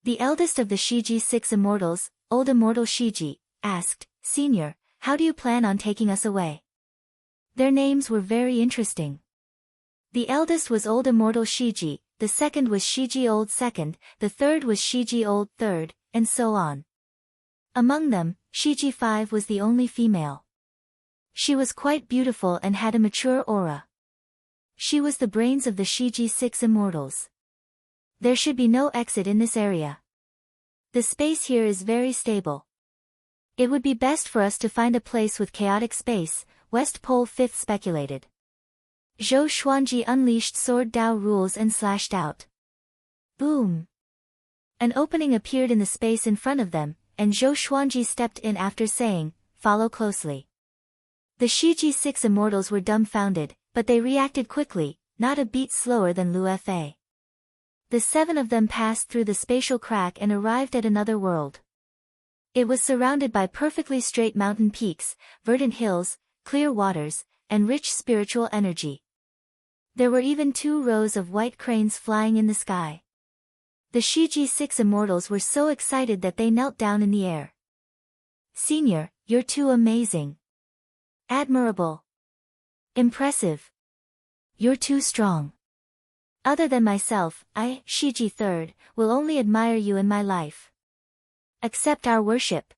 The eldest of the Shiji 6 immortals, Old Immortal Shiji, asked, "Senior, how do you plan on taking us away?" Their names were very interesting. The eldest was Old Immortal Shiji, the second was Shiji Old Second, the third was Shiji Old Third, and so on. Among them, Shiji 5 was the only female. She was quite beautiful and had a mature aura. She was the brains of the Shiji 6 immortals. There should be no exit in this area. The space here is very stable. It would be best for us to find a place with chaotic space, West Pole 5th speculated. Zhou Xuanji unleashed sword Dao rules and slashed out. Boom! An opening appeared in the space in front of them, and Zhou Xuanji stepped in after saying, "Follow closely." The Shiji 6 immortals were dumbfounded, but they reacted quickly, not a beat slower than Lu Fa. The 7 of them passed through the spatial crack and arrived at another world. It was surrounded by perfectly straight mountain peaks, verdant hills, clear waters, and rich spiritual energy. There were even 2 rows of white cranes flying in the sky. The Shiji 6 immortals were so excited that they knelt down in the air. "Senior, you're too amazing. Admirable. Impressive. You're too strong. Other than myself, I, Shiji 3rd, will only admire you in my life. Accept our worship."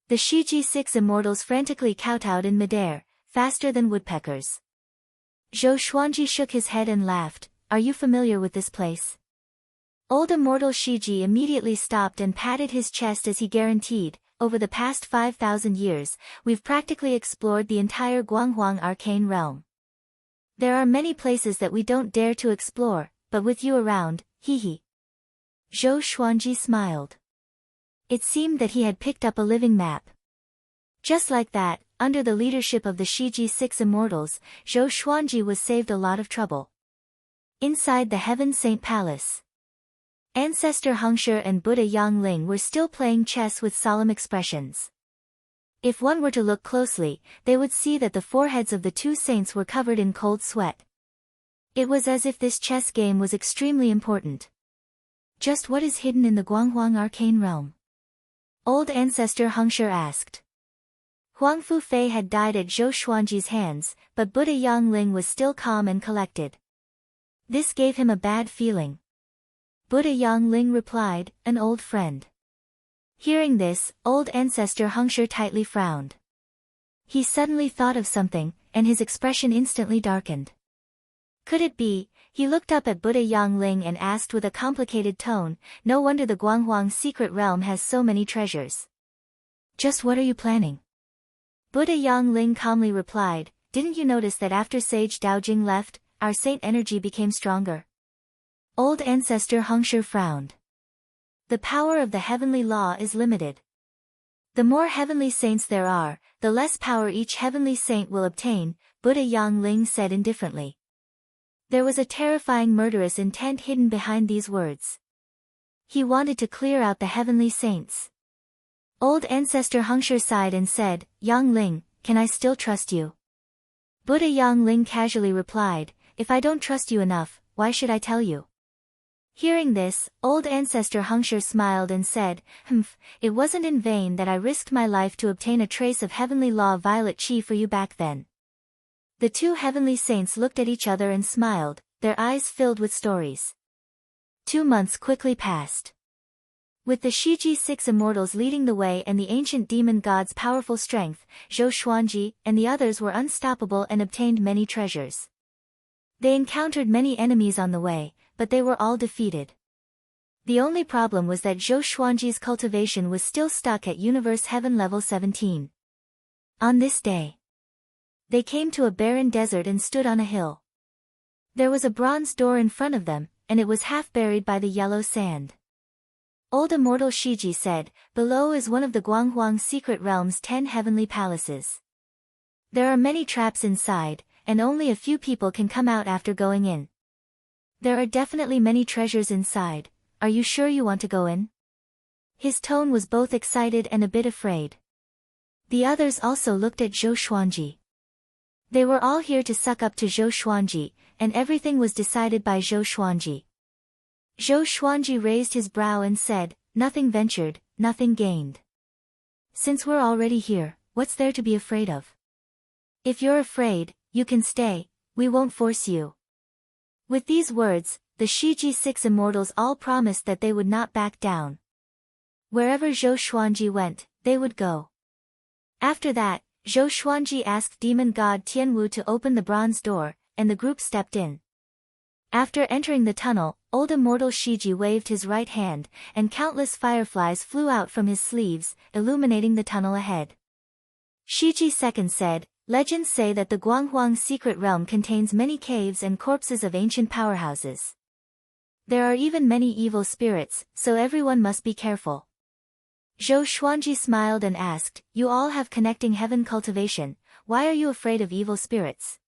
The Shiji 6 immortals frantically kowtowed in midair, faster than woodpeckers. Zhou Xuanji shook his head and laughed, "Are you familiar with this place?" Old Immortal Shiji immediately stopped and patted his chest as he guaranteed, "Over the past 5,000 years, we've practically explored the entire Guanghuang arcane realm. There are many places that we don't dare to explore, but with you around, hee." Zhou Xuanji smiled. It seemed that he had picked up a living map. Just like that, under the leadership of the Shiji 6 immortals, Zhou Xuanji was saved a lot of trouble. Inside the Heaven Saint Palace, Ancestor Hengshe and Buddha Yangling were still playing chess with solemn expressions. If one were to look closely, they would see that the foreheads of the 2 saints were covered in cold sweat. It was as if this chess game was extremely important. Just what is hidden in the Guanghuang arcane realm? Old Ancestor Hengshe asked. Huangfu Fei had died at Zhou Xuanji's hands, but Buddha Yangling was still calm and collected. This gave him a bad feeling. Buddha Yangling replied, "An old friend." Hearing this, Old Ancestor Hengshe tightly frowned. He suddenly thought of something, and his expression instantly darkened. Could it be? He looked up at Buddha Yangling and asked with a complicated tone, "No wonder the Guanghuang secret realm has so many treasures. Just what are you planning?" Buddha Yangling calmly replied, "Didn't you notice that after Sage Daojing left, our saint energy became stronger?" Old Ancestor Hengshe frowned. The power of the heavenly law is limited. The more heavenly saints there are, the less power each heavenly saint will obtain, Buddha Yangling said indifferently. There was a terrifying murderous intent hidden behind these words. He wanted to clear out the heavenly saints. Old Ancestor Hengshe sighed and said, "Yangling, can I still trust you?" Buddha Yangling casually replied, "If I don't trust you enough, why should I tell you?" Hearing this, Old Ancestor Hengshe smiled and said, "It wasn't in vain that I risked my life to obtain a trace of heavenly law Violet Chi for you back then." The 2 heavenly saints looked at each other and smiled, their eyes filled with stories. 2 months quickly passed. With the Shiji-6 immortals leading the way and the ancient demon god's powerful strength, Zhou Xuanji and the others were unstoppable and obtained many treasures. They encountered many enemies on the way, but they were all defeated. The only problem was that Zhou Xuanji's cultivation was still stuck at Universe Heaven level 17. On this day, they came to a barren desert and stood on a hill. There was a bronze door in front of them, and it was half buried by the yellow sand. Old immortal Shiji said, "Below is one of the Guanghuang secret realm's 10 heavenly palaces. There are many traps inside, and only a few people can come out after going in. There are definitely many treasures inside. Are you sure you want to go in?" His tone was both excited and a bit afraid. The others also looked at Zhou Xuanji. They were all here to suck up to Zhou Xuanji, and everything was decided by Zhou Xuanji. Zhou Xuanji raised his brow and said, "Nothing ventured, nothing gained. Since we're already here, what's there to be afraid of? If you're afraid, you can stay, we won't force you." With these words, the Shiji-6 immortals all promised that they would not back down. Wherever Zhou Xuanji went, they would go. After that, Zhou Xuanji asked demon god Tianwu to open the bronze door, and the group stepped in. After entering the tunnel, old immortal Shiji waved his right hand, and countless fireflies flew out from his sleeves, illuminating the tunnel ahead. Shiji II said, "Legends say that the Guanghuang secret realm contains many caves and corpses of ancient powerhouses. There are even many evil spirits, so everyone must be careful." Zhou Xuanji smiled and asked, "You all have connecting heaven cultivation, why are you afraid of evil spirits?"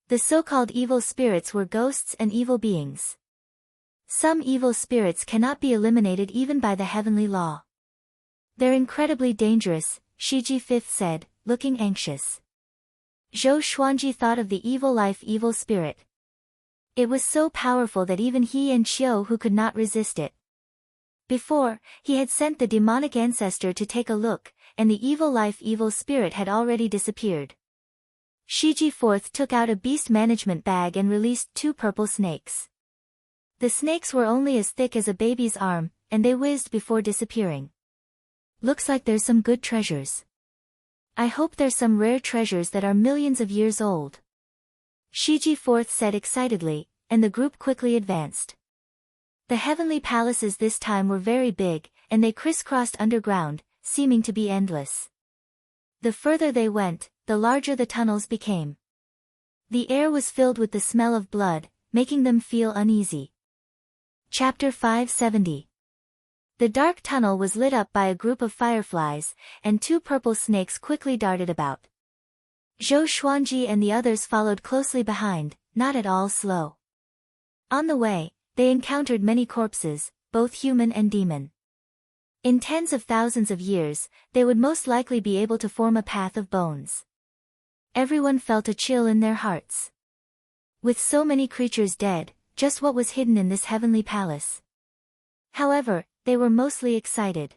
The so-called evil spirits were ghosts and evil beings. Some evil spirits cannot be eliminated even by the heavenly law. They're incredibly dangerous, Shiji V said, looking anxious. Zhou Xuanji thought of the evil spirit. It was so powerful that even he and Qiu Hu could not resist it. Before, he had sent the demonic ancestor to take a look, and the evil spirit had already disappeared. Shiji IV took out a beast management bag and released 2 purple snakes. The snakes were only as thick as a baby's arm, and they whizzed before disappearing. "Looks like there's some good treasures. I hope there's some rare treasures that are millions of years old," Shiji IV said excitedly, and the group quickly advanced. The heavenly palaces this time were very big, and they crisscrossed underground, seeming to be endless. The further they went, the larger the tunnels became. The air was filled with the smell of blood, making them feel uneasy. Chapter 570. The dark tunnel was lit up by a group of fireflies, and 2 purple snakes quickly darted about. Zhou Xuanji and the others followed closely behind, not at all slow. On the way, they encountered many corpses, both human and demon. In tens of thousands of years, they would most likely be able to form a path of bones. Everyone felt a chill in their hearts. With so many creatures dead, just what was hidden in this heavenly palace? However, they were mostly excited.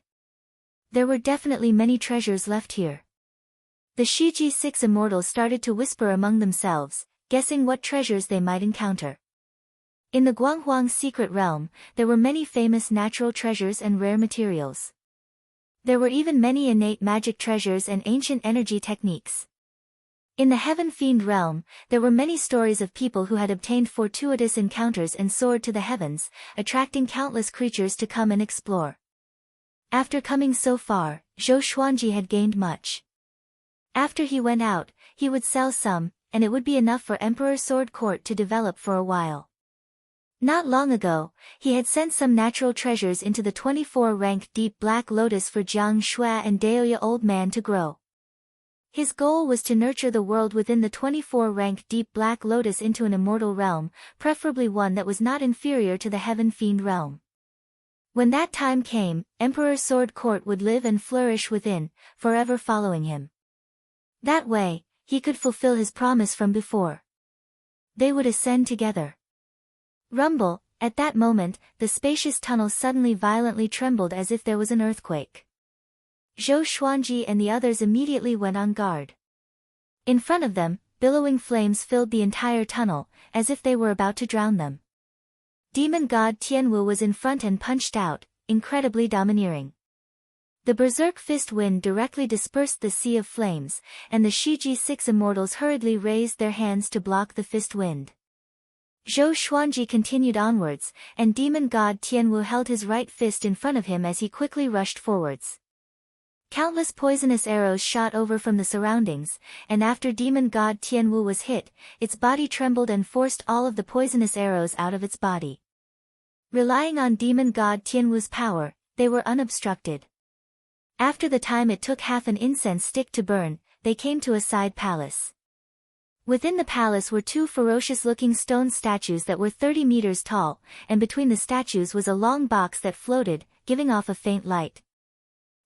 There were definitely many treasures left here. The Shiji-6 immortals started to whisper among themselves, guessing what treasures they might encounter. In the Guanghuang secret realm, there were many famous natural treasures and rare materials. There were even many innate magic treasures and ancient energy techniques. In the Heaven Fiend realm, there were many stories of people who had obtained fortuitous encounters and soared to the heavens, attracting countless creatures to come and explore. After coming so far, Zhou Xuanji had gained much. After he went out, he would sell some, and it would be enough for Emperor Sword Court to develop for a while. Not long ago, he had sent some natural treasures into the 24-rank deep black lotus for Jiang Shui and Daoya Old Man to grow. His goal was to nurture the world within the 24-rank deep black lotus into an immortal realm, preferably one that was not inferior to the Heaven Fiend realm. When that time came, Emperor Sword Court would live and flourish within, forever following him. That way, he could fulfill his promise from before. They would ascend together. Rumble, at that moment, the spacious tunnel suddenly violently trembled as if there was an earthquake. Zhou Xuanji and the others immediately went on guard. In front of them, billowing flames filled the entire tunnel, as if they were about to drown them. Demon god Tianwu was in front and punched out, incredibly domineering. The berserk fist wind directly dispersed the sea of flames, and the Shiji-6 immortals hurriedly raised their hands to block the fist wind. Zhou Xuanji continued onwards, and demon god Tianwu held his right fist in front of him as he quickly rushed forwards. Countless poisonous arrows shot over from the surroundings, and after demon god Tianwu was hit, its body trembled and forced all of the poisonous arrows out of its body. Relying on demon god Tianwu's power, they were unobstructed. After the time it took half an incense stick to burn, they came to a side palace. Within the palace were two ferocious-looking stone statues that were 30 meters tall, and between the statues was a long box that floated, giving off a faint light.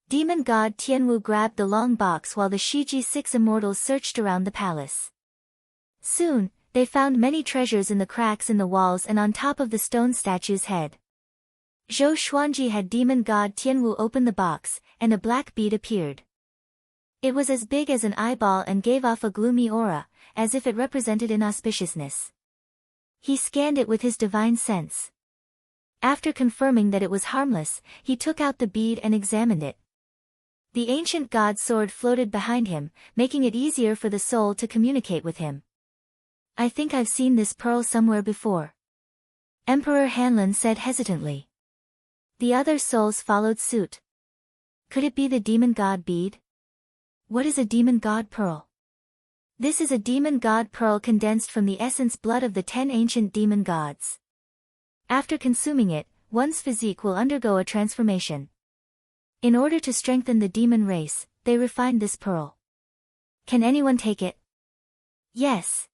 Demon god Tianwu grabbed the long box while the Shiji-6 immortals searched around the palace. Soon, they found many treasures in the cracks in the walls and on top of the stone statue's head. Zhou Xuanji had demon god Tianwu open the box, and a black bead appeared. It was as big as an eyeball and gave off a gloomy aura, as if it represented inauspiciousness. He scanned it with his divine sense. After confirming that it was harmless, he took out the bead and examined it. The ancient god's sword floated behind him, making it easier for the soul to communicate with him. "I think I've seen this pearl somewhere before," Emperor Hanlin said hesitantly. The other souls followed suit. Could it be the demon god bead? What is a demon god pearl? This is a demon god pearl condensed from the essence blood of the 10 ancient demon gods. After consuming it, one's physique will undergo a transformation. In order to strengthen the demon race, they refined this pearl. Can anyone take it? Yes.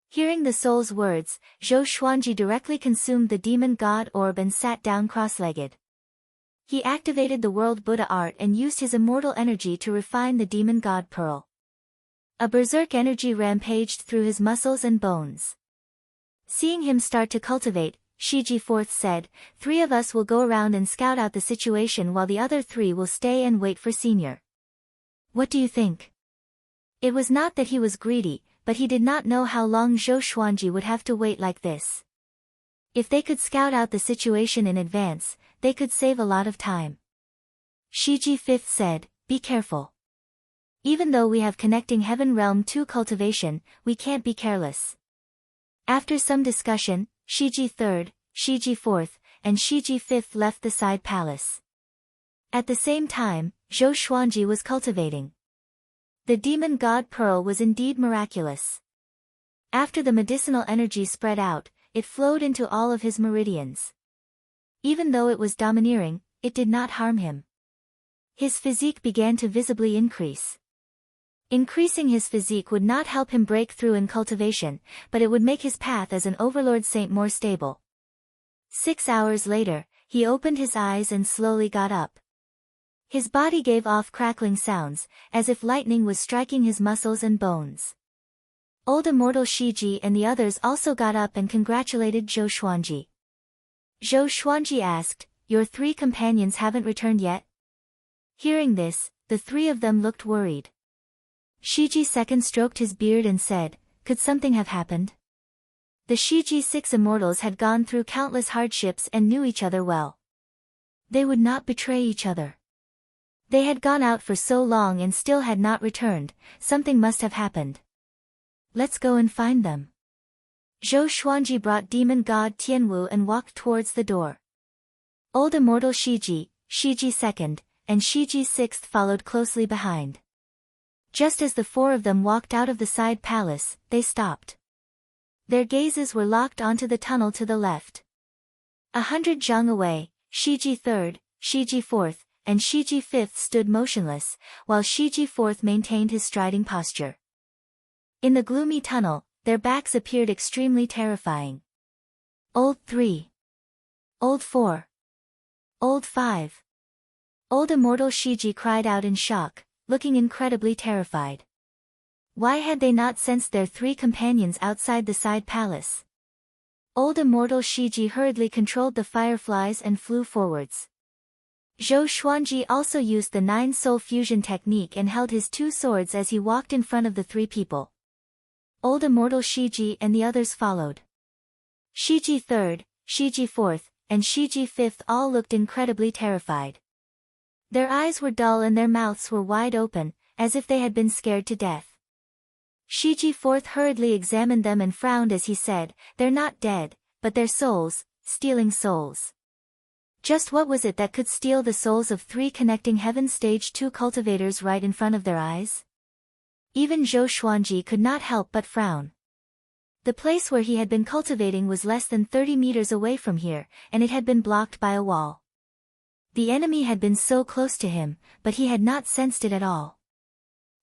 Hearing the soul's words, Zhou Xuanji directly consumed the demon god orb and sat down cross-legged. He activated the world Buddha art and used his immortal energy to refine the demon god pearl. A berserk energy rampaged through his muscles and bones. Seeing him start to cultivate, Shiji IV said, "3 of us will go around and scout out the situation while the other 3 will stay and wait for Senior. What do you think?" It was not that he was greedy, but he did not know how long Zhou Xuanji would have to wait like this. If they could scout out the situation in advance, they could save a lot of time. Shiji V said, "Be careful. Even though we have connecting Heaven Realm 2 cultivation, we can't be careless." After some discussion, Shiji III, Shiji IV, and Shiji V left the side palace. At the same time, Zhou Xuanji was cultivating. The demon god pearl was indeed miraculous. After the medicinal energy spread out, it flowed into all of his meridians. Even though it was domineering, it did not harm him. His physique began to visibly increase. Increasing his physique would not help him break through in cultivation, but it would make his path as an overlord saint more stable. 6 hours later, he opened his eyes and slowly got up. His body gave off crackling sounds, as if lightning was striking his muscles and bones. Old immortal Shiji and the others also got up and congratulated Zhou Xuanji. Zhou Xuanji asked, "Your 3 companions haven't returned yet?" Hearing this, the 3 of them looked worried. Shiji II stroked his beard and said, "Could something have happened?" The Shiji-6 immortals had gone through countless hardships and knew each other well. They would not betray each other. They had gone out for so long and still had not returned, something must have happened. "Let's go and find them." Zhou Xuanji brought demon god Tianwu and walked towards the door. Old immortal Shiji, Shiji II, and Shiji VI followed closely behind. Just as the 4 of them walked out of the side palace, they stopped. Their gazes were locked onto the tunnel to the left. 100 zhang away, Shiji III, Shiji IV, and Shiji V stood motionless, while Shiji IV maintained his striding posture. In the gloomy tunnel, their backs appeared extremely terrifying. Old 3. Old 4. Old 5. Old immortal Shiji cried out in shock, looking incredibly terrified. Why had they not sensed their 3 companions outside the side palace? Old immortal Shiji hurriedly controlled the fireflies and flew forwards. Zhou Xuanji also used the 9-soul fusion technique and held his 2 swords as he walked in front of the 3 people. Old immortal Shiji and the others followed. Shiji III, Shiji IV, and Shiji fifth all looked incredibly terrified. Their eyes were dull and their mouths were wide open, as if they had been scared to death. Shiji fourth hurriedly examined them and frowned as he said, "They're not dead, but they're souls, stealing souls." Just what was it that could steal the souls of 3 connecting heaven stage 2 cultivators right in front of their eyes? Even Zhou Xuanji could not help but frown. The place where he had been cultivating was less than 30 meters away from here, and it had been blocked by a wall. The enemy had been so close to him, but he had not sensed it at all.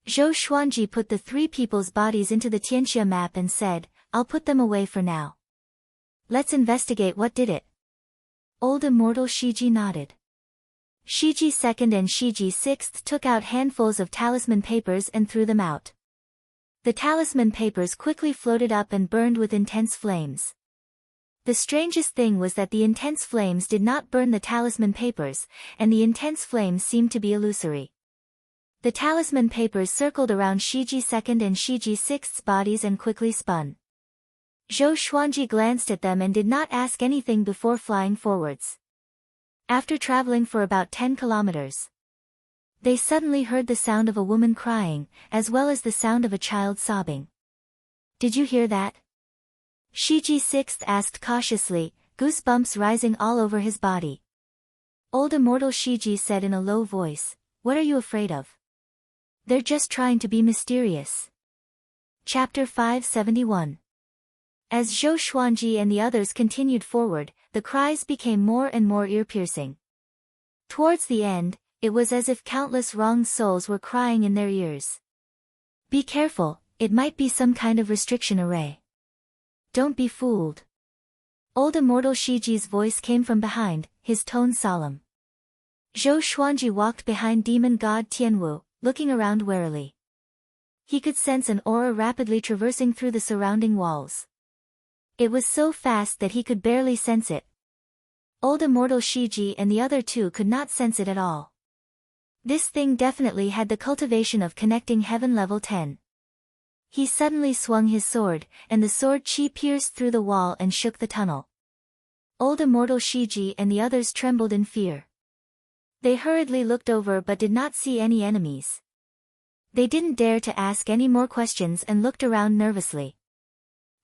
Zhou Xuanji put the 3 people's bodies into the Tianxia map and said, "I'll put them away for now. Let's investigate what did it." Old immortal Shiji nodded. Shiji second and Shiji sixth took out handfuls of talisman papers and threw them out. The talisman papers quickly floated up and burned with intense flames. The strangest thing was that the intense flames did not burn the talisman papers, and the intense flames seemed to be illusory. The talisman papers circled around Shiji second and Shiji sixth's bodies and quickly spun. Zhou Xuanji glanced at them and did not ask anything before flying forwards. After traveling for about 10 kilometers, they suddenly heard the sound of a woman crying, as well as the sound of a child sobbing. "Did you hear that?" Shiji sixth asked cautiously, goosebumps rising all over his body. Old immortal Shiji said in a low voice, "What are you afraid of? They're just trying to be mysterious." Chapter 571. As Zhou Xuanji and the others continued forward, the cries became more and more ear-piercing. Towards the end, it was as if countless wronged souls were crying in their ears. "Be careful, it might be some kind of restriction array. Don't be fooled." Old immortal Shiji's voice came from behind, his tone solemn. Zhou Xuanji walked behind demon god Tianwu, looking around warily. He could sense an aura rapidly traversing through the surrounding walls. It was so fast that he could barely sense it. Old immortal Shiji and the other 2 could not sense it at all. This thing definitely had the cultivation of connecting heaven level 10. He suddenly swung his sword, and the sword chi pierced through the wall and shook the tunnel. Old immortal Shiji and the others trembled in fear. They hurriedly looked over but did not see any enemies. They didn't dare to ask any more questions and looked around nervously.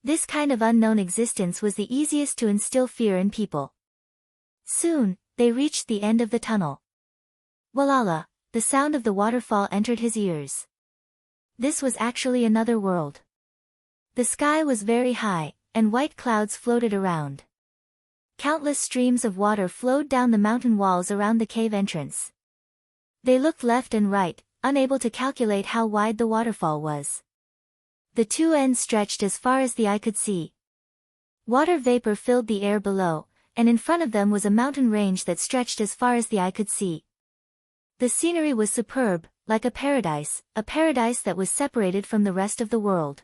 This kind of unknown existence was the easiest to instill fear in people. Soon, they reached the end of the tunnel. Walala, the sound of the waterfall entered his ears. This was actually another world. The sky was very high, and white clouds floated around. Countless streams of water flowed down the mountain walls around the cave entrance. They looked left and right, unable to calculate how wide the waterfall was. The 2 ends stretched as far as the eye could see. Water vapor filled the air below, and in front of them was a mountain range that stretched as far as the eye could see. The scenery was superb, like a paradise that was separated from the rest of the world.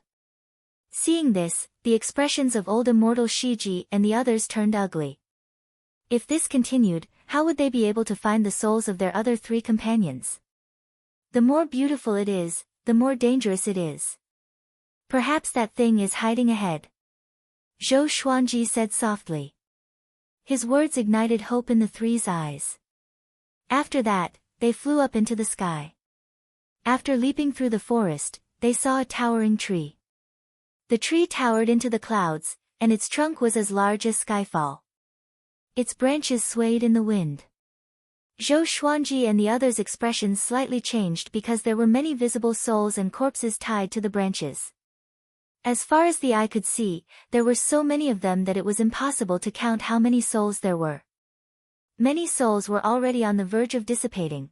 Seeing this, the expressions of old immortal Shiji and the others turned ugly. If this continued, how would they be able to find the souls of their other 3 companions? The more beautiful it is, the more dangerous it is. Perhaps that thing is hiding ahead. Zhou Xuanji said softly. His words ignited hope in the 3's eyes. After that, they flew up into the sky. After leaping through the forest, they saw a towering tree. The tree towered into the clouds, and its trunk was as large as skyfall. Its branches swayed in the wind. Zhou Xuanji and the others' expressions slightly changed because there were many visible souls and corpses tied to the branches. As far as the eye could see, there were so many of them that it was impossible to count how many souls there were. Many souls were already on the verge of dissipating.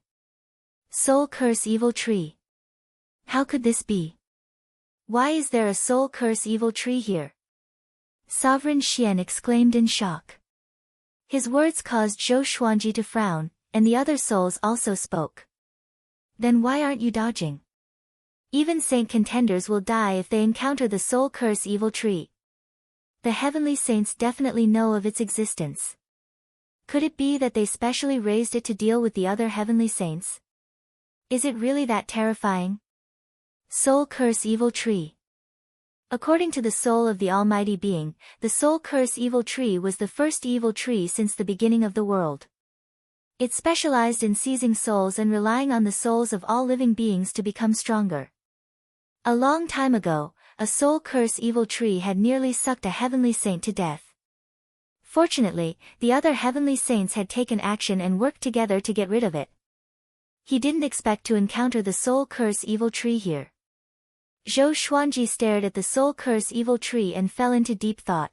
Soul curse evil tree. How could this be? Why is there a soul curse evil tree here? Sovereign Xian exclaimed in shock. His words caused Zhou Xuanji to frown, and the other souls also spoke. Then why aren't you dodging? Even saint contenders will die if they encounter the soul curse evil tree. The heavenly saints definitely know of its existence. Could it be that they specially raised it to deal with the other heavenly saints? Is it really that terrifying? Soul curse evil tree. According to the soul of the Almighty Being, the soul curse evil tree was the first evil tree since the beginning of the world. It specialized in seizing souls and relying on the souls of all living beings to become stronger. A long time ago, a soul curse evil tree had nearly sucked a heavenly saint to death. Fortunately, the other heavenly saints had taken action and worked together to get rid of it. He didn't expect to encounter the soul curse evil tree here. Zhou Xuanji stared at the soul curse evil tree and fell into deep thought.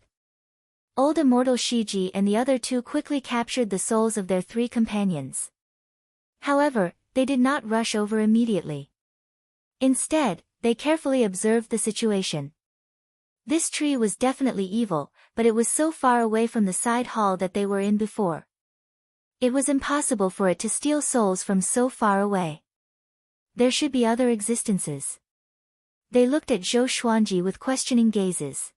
Old immortal Shiji and the other two quickly captured the souls of their three companions. However, they did not rush over immediately. Instead, they carefully observed the situation. This tree was definitely evil, but it was so far away from the side hall that they were in before. It was impossible for it to steal souls from so far away. There should be other existences. They looked at Zhou Xuanji with questioning gazes.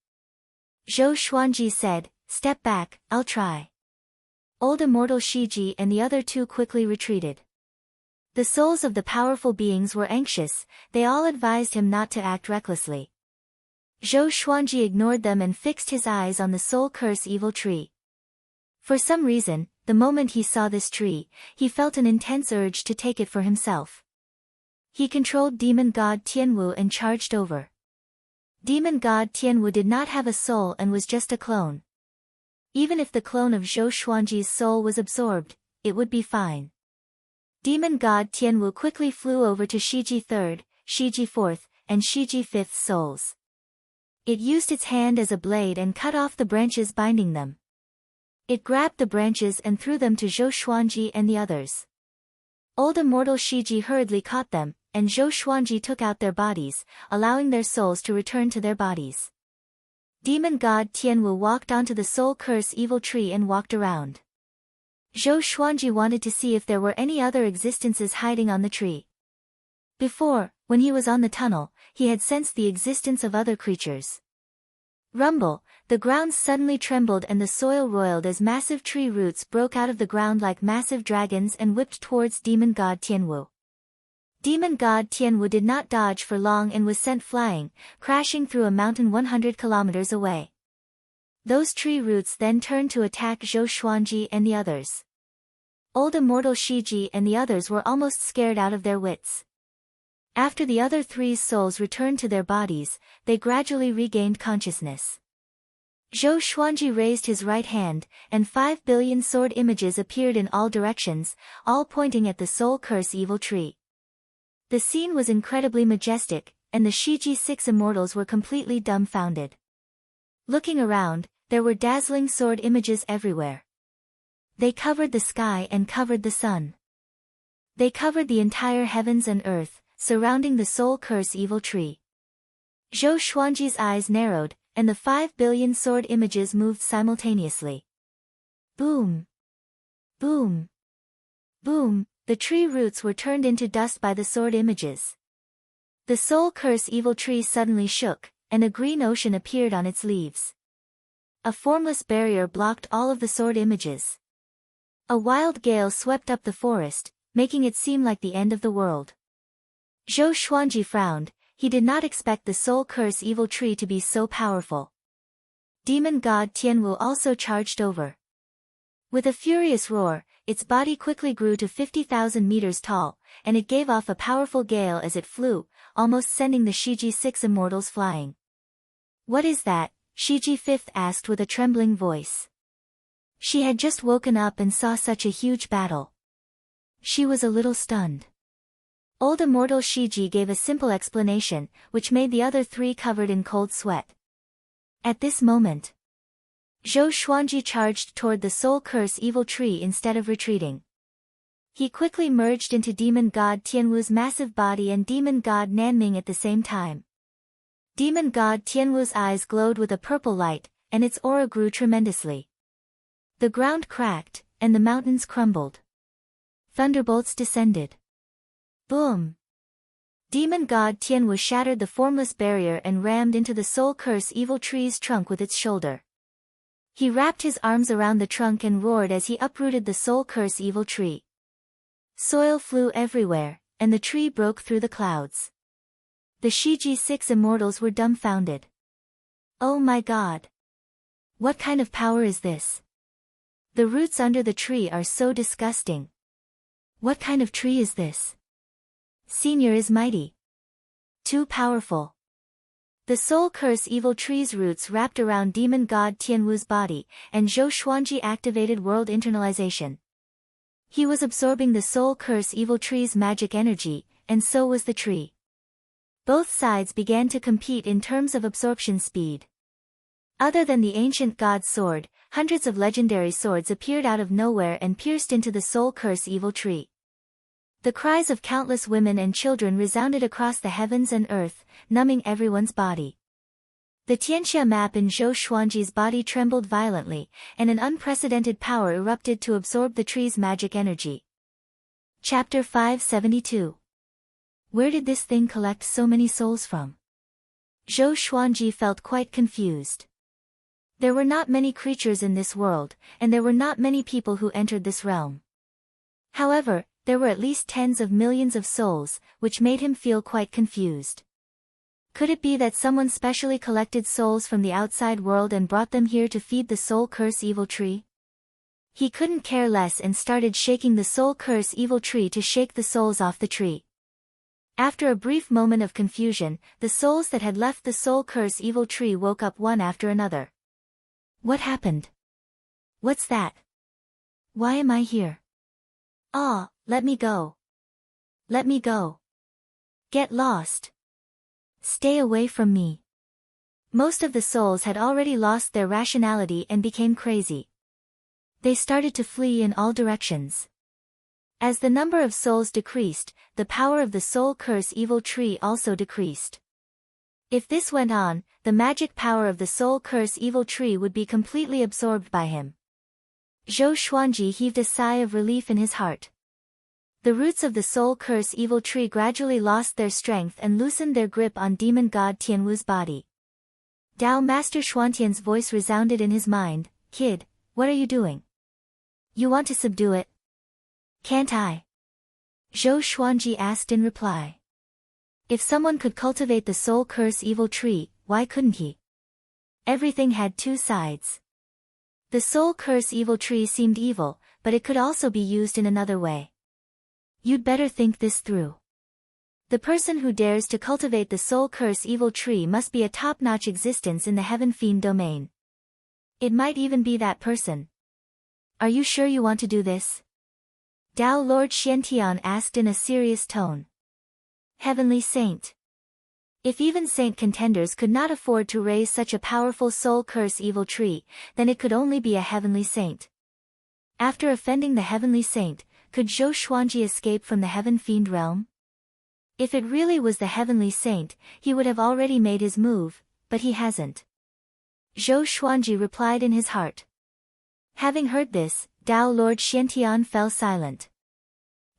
Zhou Xuanji said, "Step back, I'll try." Old immortal Shiji and the other two quickly retreated. The souls of the powerful beings were anxious, they all advised him not to act recklessly. Zhou Xuanji ignored them and fixed his eyes on the soul curse evil tree. For some reason, the moment he saw this tree, he felt an intense urge to take it for himself. He controlled demon god Tianwu and charged over. Demon god Tianwu did not have a soul and was just a clone. Even if the clone of Zhou Xuanji's soul was absorbed, it would be fine. Demon god Tianwu quickly flew over to Shiji 3rd, Shiji 4th, and Shiji 5th souls. It used its hand as a blade and cut off the branches binding them. It grabbed the branches and threw them to Zhou Xuanji and the others. Old immortal Shiji hurriedly caught them, and Zhou Xuanji took out their bodies, allowing their souls to return to their bodies. Demon god Tianwu walked onto the soul curse evil tree and walked around. Zhou Xuanji wanted to see if there were any other existences hiding on the tree. Before, when he was on the tunnel, he had sensed the existence of other creatures. Rumble, the ground suddenly trembled and the soil roiled as massive tree roots broke out of the ground like massive dragons and whipped towards demon god Tianwu. Demon god Tianwu did not dodge for long and was sent flying, crashing through a mountain 100 kilometers away. Those tree roots then turned to attack Zhou Xuanji and the others. Old immortal Shiji and the others were almost scared out of their wits. After the other three's souls returned to their bodies, they gradually regained consciousness. Zhou Xuanji raised his right hand, and 5 billion sword images appeared in all directions, all pointing at the soul curse evil tree. The scene was incredibly majestic, and the Shiji 6 immortals were completely dumbfounded. Looking around, there were dazzling sword images everywhere. They covered the sky and covered the sun. They covered the entire heavens and earth, surrounding the soul curse evil tree. Zhou Xuanji's eyes narrowed, and the 5 billion sword images moved simultaneously. Boom! Boom! Boom! The tree roots were turned into dust by the sword images. The soul curse evil tree suddenly shook, and a green ocean appeared on its leaves. A formless barrier blocked all of the sword images. A wild gale swept up the forest, making it seem like the end of the world. Zhou Xuanji frowned, he did not expect the soul curse evil tree to be so powerful. Demon god Tianwu also charged over. With a furious roar, its body quickly grew to 50,000 meters tall, and it gave off a powerful gale as it flew, almost sending the Shiji 6 immortals flying. "What is that?" Shiji 5th asked with a trembling voice. She had just woken up and saw such a huge battle. She was a little stunned. Old immortal Shiji gave a simple explanation, which made the other three covered in cold sweat. At this moment, Zhou Xuanji charged toward the soul curse evil tree instead of retreating. He quickly merged into demon god Tianwu's massive body and demon god Nanming at the same time. Demon god Tianwu's eyes glowed with a purple light, and its aura grew tremendously. The ground cracked, and the mountains crumbled. Thunderbolts descended. Boom! Demon god Tianwu shattered the formless barrier and rammed into the soul curse evil tree's trunk with its shoulder. He wrapped his arms around the trunk and roared as he uprooted the soul curse evil tree. Soil flew everywhere, and the tree broke through the clouds. The Shiji 6 immortals were dumbfounded. Oh my God! What kind of power is this? The roots under the tree are so disgusting. What kind of tree is this? Senior is mighty. Too powerful. The soul curse evil tree's roots wrapped around demon god Tianwu's body, and Zhou Xuanji activated world internalization. He was absorbing the soul curse evil tree's magic energy, and so was the tree. Both sides began to compete in terms of absorption speed. Other than the ancient god's sword, hundreds of legendary swords appeared out of nowhere and pierced into the soul curse evil tree. The cries of countless women and children resounded across the heavens and earth, numbing everyone's body. The Tianxia map in Zhou Xuanji's body trembled violently, and an unprecedented power erupted to absorb the tree's magic energy. Chapter 572. Where did this thing collect so many souls from? Zhou Xuanji felt quite confused. There were not many creatures in this world, and there were not many people who entered this realm. However, there were at least tens of millions of souls, which made him feel quite confused. Could it be that someone specially collected souls from the outside world and brought them here to feed the soul curse evil tree? He couldn't care less and started shaking the soul curse evil tree to shake the souls off the tree. After a brief moment of confusion, the souls that had left the soul curse evil tree woke up one after another. What happened? What's that? Why am I here? Ah, let me go. Let me go. Get lost. Stay away from me. Most of the souls had already lost their rationality and became crazy. They started to flee in all directions. As the number of souls decreased, the power of the soul curse evil tree also decreased. If this went on, the magic power of the soul curse evil tree would be completely absorbed by him. Zhou Xuanji heaved a sigh of relief in his heart. The roots of the soul curse evil tree gradually lost their strength and loosened their grip on demon god Tianwu's body. Dao Master Xuantian's voice resounded in his mind, "Kid, what are you doing? You want to subdue it? Can't I?" Zhou Xuanji asked in reply. If someone could cultivate the soul curse evil tree, why couldn't he? Everything had two sides. The soul curse evil tree seemed evil, but it could also be used in another way. You'd better think this through. The person who dares to cultivate the soul curse evil tree must be a top-notch existence in the heaven fiend domain. It might even be that person. Are you sure you want to do this? Dao Lord Xiantian asked in a serious tone. Heavenly Saint. If even saint contenders could not afford to raise such a powerful soul curse evil tree, then it could only be a heavenly saint. After offending the heavenly saint, could Zhou Xuanji escape from the heaven fiend realm? If it really was the heavenly saint, he would have already made his move, but he hasn't. Zhou Xuanji replied in his heart. Having heard this, Dao Lord Xiantian fell silent.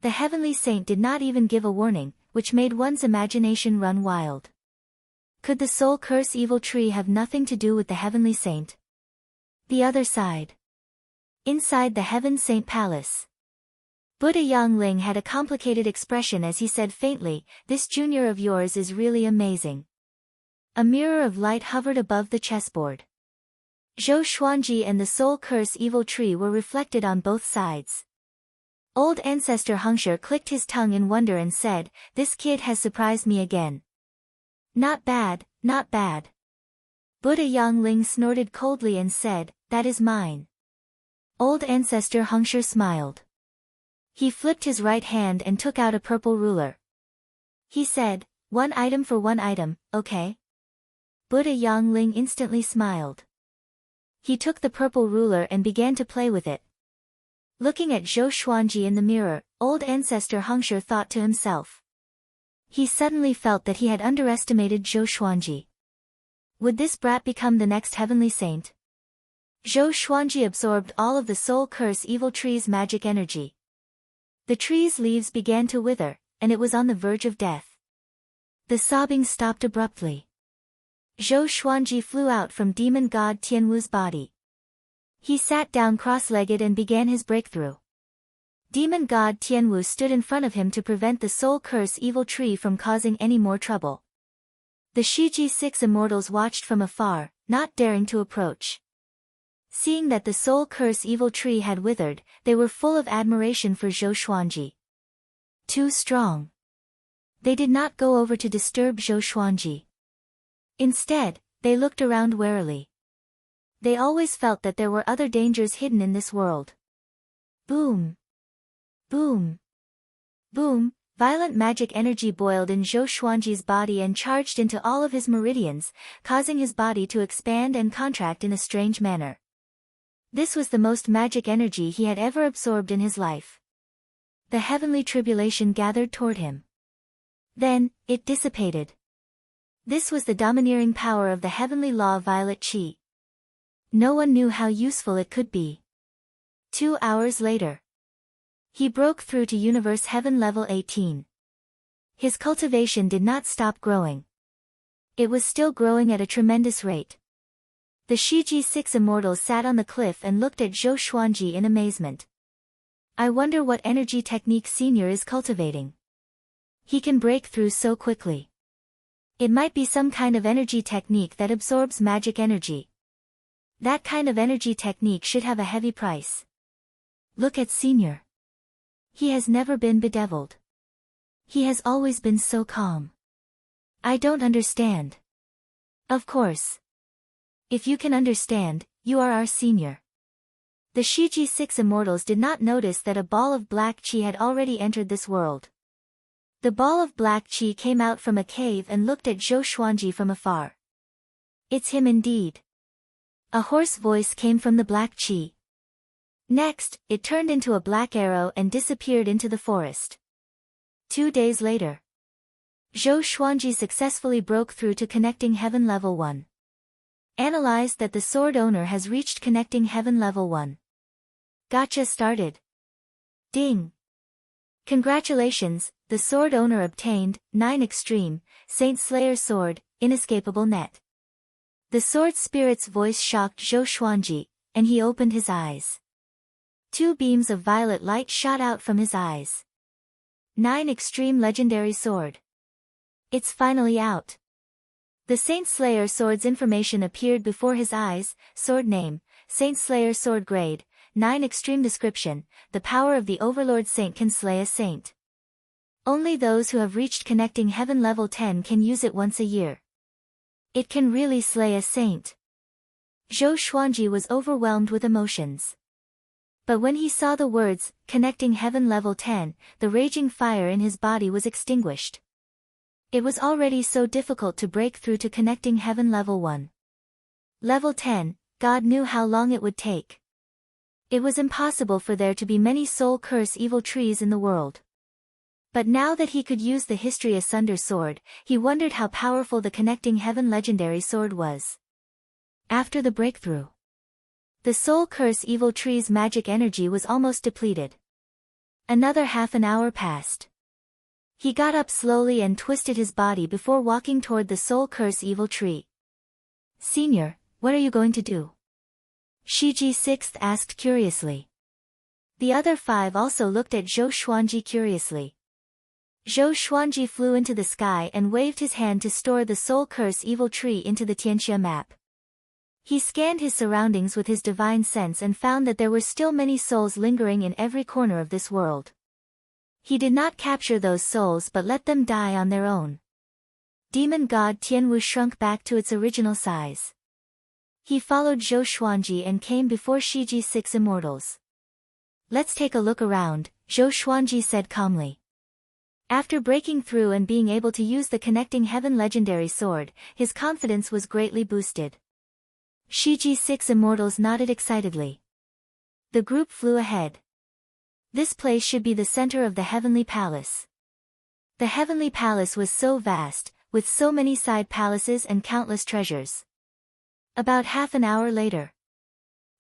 The heavenly saint did not even give a warning, which made one's imagination run wild. Could the soul curse evil tree have nothing to do with the heavenly saint? The other side. Inside the heaven saint palace. Buddha Yangling had a complicated expression as he said faintly, "This junior of yours is really amazing." A mirror of light hovered above the chessboard. Zhou Xuanji and the soul curse evil tree were reflected on both sides. Old ancestor Hengshi clicked his tongue in wonder and said, "This kid has surprised me again." Not bad, not bad. Buddha Yangling snorted coldly and said, "That is mine." Old ancestor Hengshi smiled. He flipped his right hand and took out a purple ruler. He said, "1 item for 1 item, okay?" Buddha Yangling instantly smiled. He took the purple ruler and began to play with it. Looking at Zhou Xuanji in the mirror, old ancestor Hengshi thought to himself. He suddenly felt that he had underestimated Zhou Xuanji. Would this brat become the next heavenly saint? Zhou Xuanji absorbed all of the soul curse evil tree's magic energy. The tree's leaves began to wither, and it was on the verge of death. The sobbing stopped abruptly. Zhou Xuanji flew out from demon god Tianwu's body. He sat down cross-legged and began his breakthrough. Demon god Tianwu stood in front of him to prevent the soul curse evil tree from causing any more trouble. The Shiji 6 immortals watched from afar, not daring to approach. Seeing that the soul curse evil tree had withered, they were full of admiration for Zhou Xuanji. Too strong. They did not go over to disturb Zhou Xuanji. Instead, they looked around warily. They always felt that there were other dangers hidden in this world. Boom! Boom! Boom! Violent magic energy boiled in Zhou Xuanji's body and charged into all of his meridians, causing his body to expand and contract in a strange manner. This was the most magic energy he had ever absorbed in his life. The heavenly tribulation gathered toward him. Then, it dissipated. This was the domineering power of the heavenly law violet chi. No one knew how useful it could be. 2 hours later, he broke through to Universe Heaven level 18. His cultivation did not stop growing. It was still growing at a tremendous rate. The Shiji 6 immortals sat on the cliff and looked at Zhou Xuanji in amazement. I wonder what energy technique Senior is cultivating. He can break through so quickly. It might be some kind of energy technique that absorbs magic energy. That kind of energy technique should have a heavy price. Look at Senior. He has never been bedeviled. He has always been so calm. I don't understand. Of course. If you can understand, you are our Senior. The Shiji 6 immortals did not notice that a ball of black chi had already entered this world. The ball of black chi came out from a cave and looked at Zhou Xuanji from afar. It's him indeed. A hoarse voice came from the black chi. Next, it turned into a black arrow and disappeared into the forest. 2 days later, Zhou Xuanji successfully broke through to Connecting Heaven Level 1. Analyzed that the sword owner has reached Connecting Heaven Level 1. Gotcha started. Ding! Congratulations, the sword owner obtained, 9 Extreme, Saint Slayer Sword, Inescapable Net. The sword spirit's voice shocked Zhou Xuanji, and he opened his eyes. 2 beams of violet light shot out from his eyes. 9 Extreme Legendary Sword. It's finally out. The Saint Slayer Sword's information appeared before his eyes, sword name, Saint Slayer Sword grade, 9 Extreme description, the power of the Overlord Saint can slay a saint. Only those who have reached Connecting Heaven Level 10 can use it once a year. It can really slay a saint. Zhou Xuanji was overwhelmed with emotions. But when he saw the words, Connecting Heaven Level 10, the raging fire in his body was extinguished. It was already so difficult to break through to Connecting Heaven Level 1. Level 10, God knew how long it would take. It was impossible for there to be many soul curse evil trees in the world. But now that he could use the History Asunder sword, he wondered how powerful the Connecting Heaven Legendary Sword was. After the breakthrough, the soul curse evil tree's magic energy was almost depleted. Another half an hour passed. He got up slowly and twisted his body before walking toward the soul curse evil tree. Senior, what are you going to do? Shiji 6th asked curiously. The other 5 also looked at Zhou Xuanji curiously. Zhou Xuanji flew into the sky and waved his hand to store the soul curse evil tree into the Tianxia map. He scanned his surroundings with his divine sense and found that there were still many souls lingering in every corner of this world. He did not capture those souls but let them die on their own. Demon god Tianwu shrunk back to its original size. He followed Zhou Xuanji and came before Shiji 6 immortals. Let's take a look around, Zhou Xuanji said calmly. After breaking through and being able to use the Connecting Heaven Legendary Sword, his confidence was greatly boosted. Shiji 6 immortals nodded excitedly. The group flew ahead. This place should be the center of the Heavenly Palace. The Heavenly Palace was so vast, with so many side palaces and countless treasures. About half an hour later.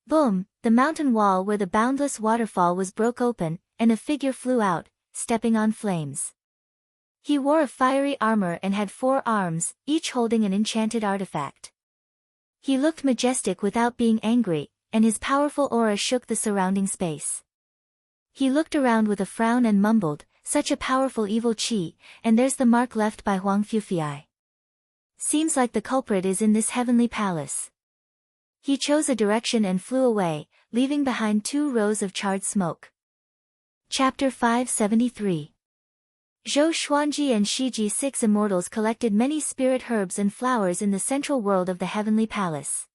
Boom, the mountain wall where the boundless waterfall was broke open, and a figure flew out, stepping on flames. He wore a fiery armor and had 4 arms, each holding an enchanted artifact. He looked majestic without being angry, and his powerful aura shook the surrounding space. He looked around with a frown and mumbled, such a powerful evil chi, and there's the mark left by Huang Fufiai. Seems like the culprit is in this heavenly palace. He chose a direction and flew away, leaving behind 2 rows of charred smoke. Chapter 573. Zhou Xuanji and Shiji 6 immortals collected many spirit herbs and flowers in the central world of the heavenly palace.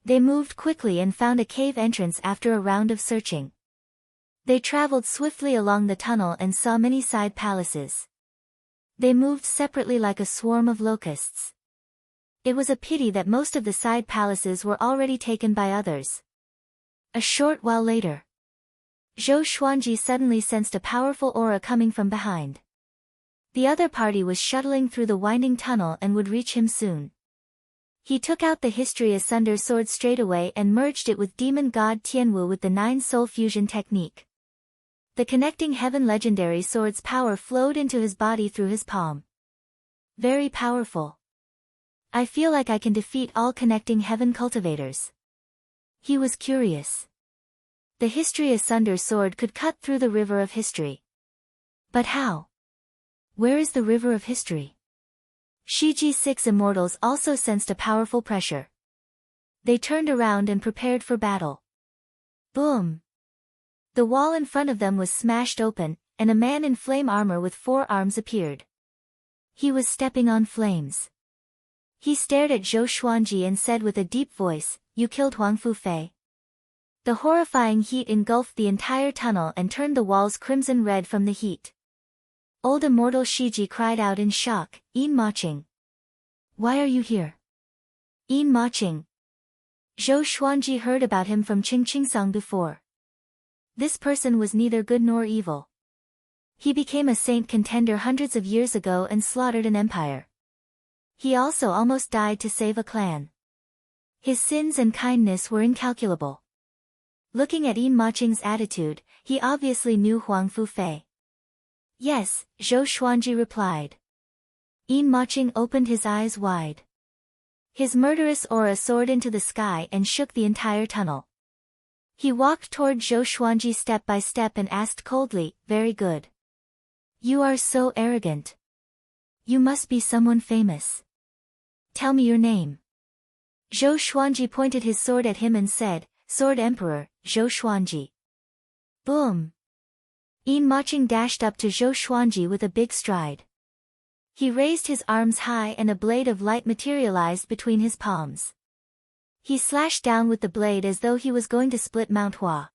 They moved quickly and found a cave entrance after a round of searching. They traveled swiftly along the tunnel and saw many side palaces. They moved separately like a swarm of locusts. It was a pity that most of the side palaces were already taken by others. A short while later, Zhou Xuanji suddenly sensed a powerful aura coming from behind. The other party was shuttling through the winding tunnel and would reach him soon. He took out the History Asunder sword straight away and merged it with demon god Tianwu with the 9-soul fusion technique. The connecting heaven legendary sword's power flowed into his body through his palm. Very powerful. I feel like I can defeat all connecting heaven cultivators. He was curious. The History Asunder sword could cut through the river of history. But how? Where is the river of history? Shiji 6 immortals also sensed a powerful pressure. They turned around and prepared for battle. Boom! The wall in front of them was smashed open, and a man in flame armor with 4 arms appeared. He was stepping on flames. He stared at Zhou Xuanji and said with a deep voice, "You killed Huang Fufei." The horrifying heat engulfed the entire tunnel and turned the walls crimson red from the heat. Old immortal Shiji cried out in shock, "Yin Maching! Why are you here?" Yin Maching. Zhou Xuanji heard about him from Qingqingsang before. This person was neither good nor evil. He became a saint contender hundreds of years ago and slaughtered an empire. He also almost died to save a clan. His sins and kindness were incalculable. Looking at Yin Maching's attitude, he obviously knew Huang Fufei. Yes, Zhou Xuanji replied. Yin Maching opened his eyes wide. His murderous aura soared into the sky and shook the entire tunnel. He walked toward Zhou Xuanji step by step and asked coldly, "Very good. You are so arrogant. You must be someone famous. Tell me your name." Zhou Xuanji pointed his sword at him and said, "Sword Emperor, Zhou Xuanji." Boom! Yin Maching dashed up to Zhou Xuanji with a big stride. He raised his arms high and a blade of light materialized between his palms. He slashed down with the blade as though he was going to split Mount Hua.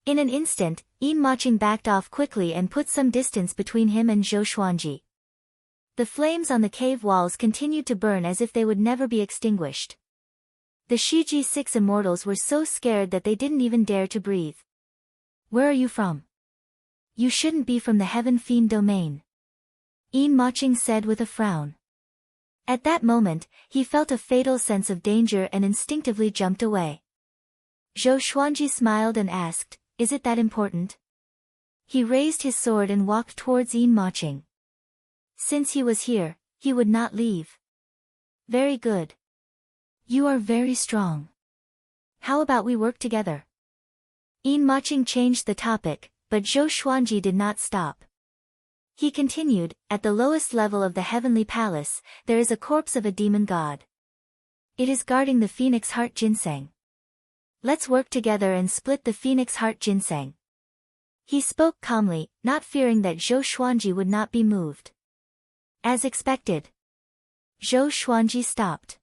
In an instant, Yin Maching backed off quickly and put some distance between him and Zhou Xuanji. The flames on the cave walls continued to burn as if they would never be extinguished. The Shiji 6 immortals were so scared that they didn't even dare to breathe. "Where are you from?" "You shouldn't be from the Heaven Fiend domain," Yin Maching said with a frown. At that moment, he felt a fatal sense of danger and instinctively jumped away. Zhou Xuanji smiled and asked, "Is it that important?" He raised his sword and walked towards Yin Maching. Since he was here, he would not leave. "Very good. You are very strong. How about we work together?" Yin Maching changed the topic, but Zhou Xuanji did not stop. He continued, "At the lowest level of the heavenly palace, there is a corpse of a demon god. It is guarding the phoenix heart ginseng. Let's work together and split the phoenix heart ginseng." He spoke calmly, not fearing that Zhou Xuanji would not be moved. As expected, Zhou Xuanji stopped.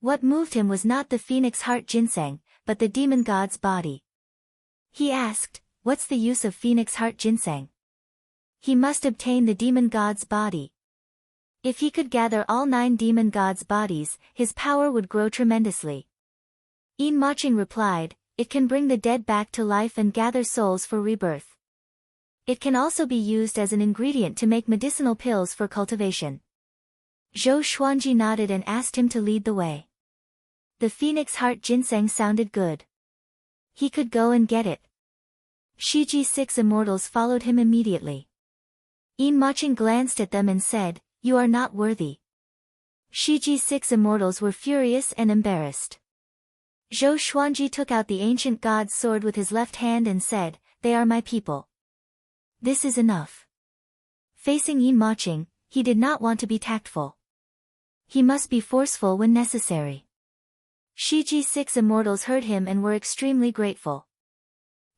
What moved him was not the phoenix heart ginseng, but the demon god's body. He asked, "What's the use of phoenix heart ginseng?" He must obtain the demon god's body. If he could gather all 9 demon gods' bodies, his power would grow tremendously. Yin Maching replied, "It can bring the dead back to life and gather souls for rebirth. It can also be used as an ingredient to make medicinal pills for cultivation." Zhou Xuanji nodded and asked him to lead the way. The phoenix heart ginseng sounded good. He could go and get it. Shiji 6 immortals followed him immediately. Yin Maching glanced at them and said, "You are not worthy." Shiji 6 immortals were furious and embarrassed. Zhou Xuanji took out the ancient god's sword with his left hand and said, "They are my people. This is enough." Facing Yin Maching, he did not want to be tactful. He must be forceful when necessary. Shiji-6 immortals heard him and were extremely grateful.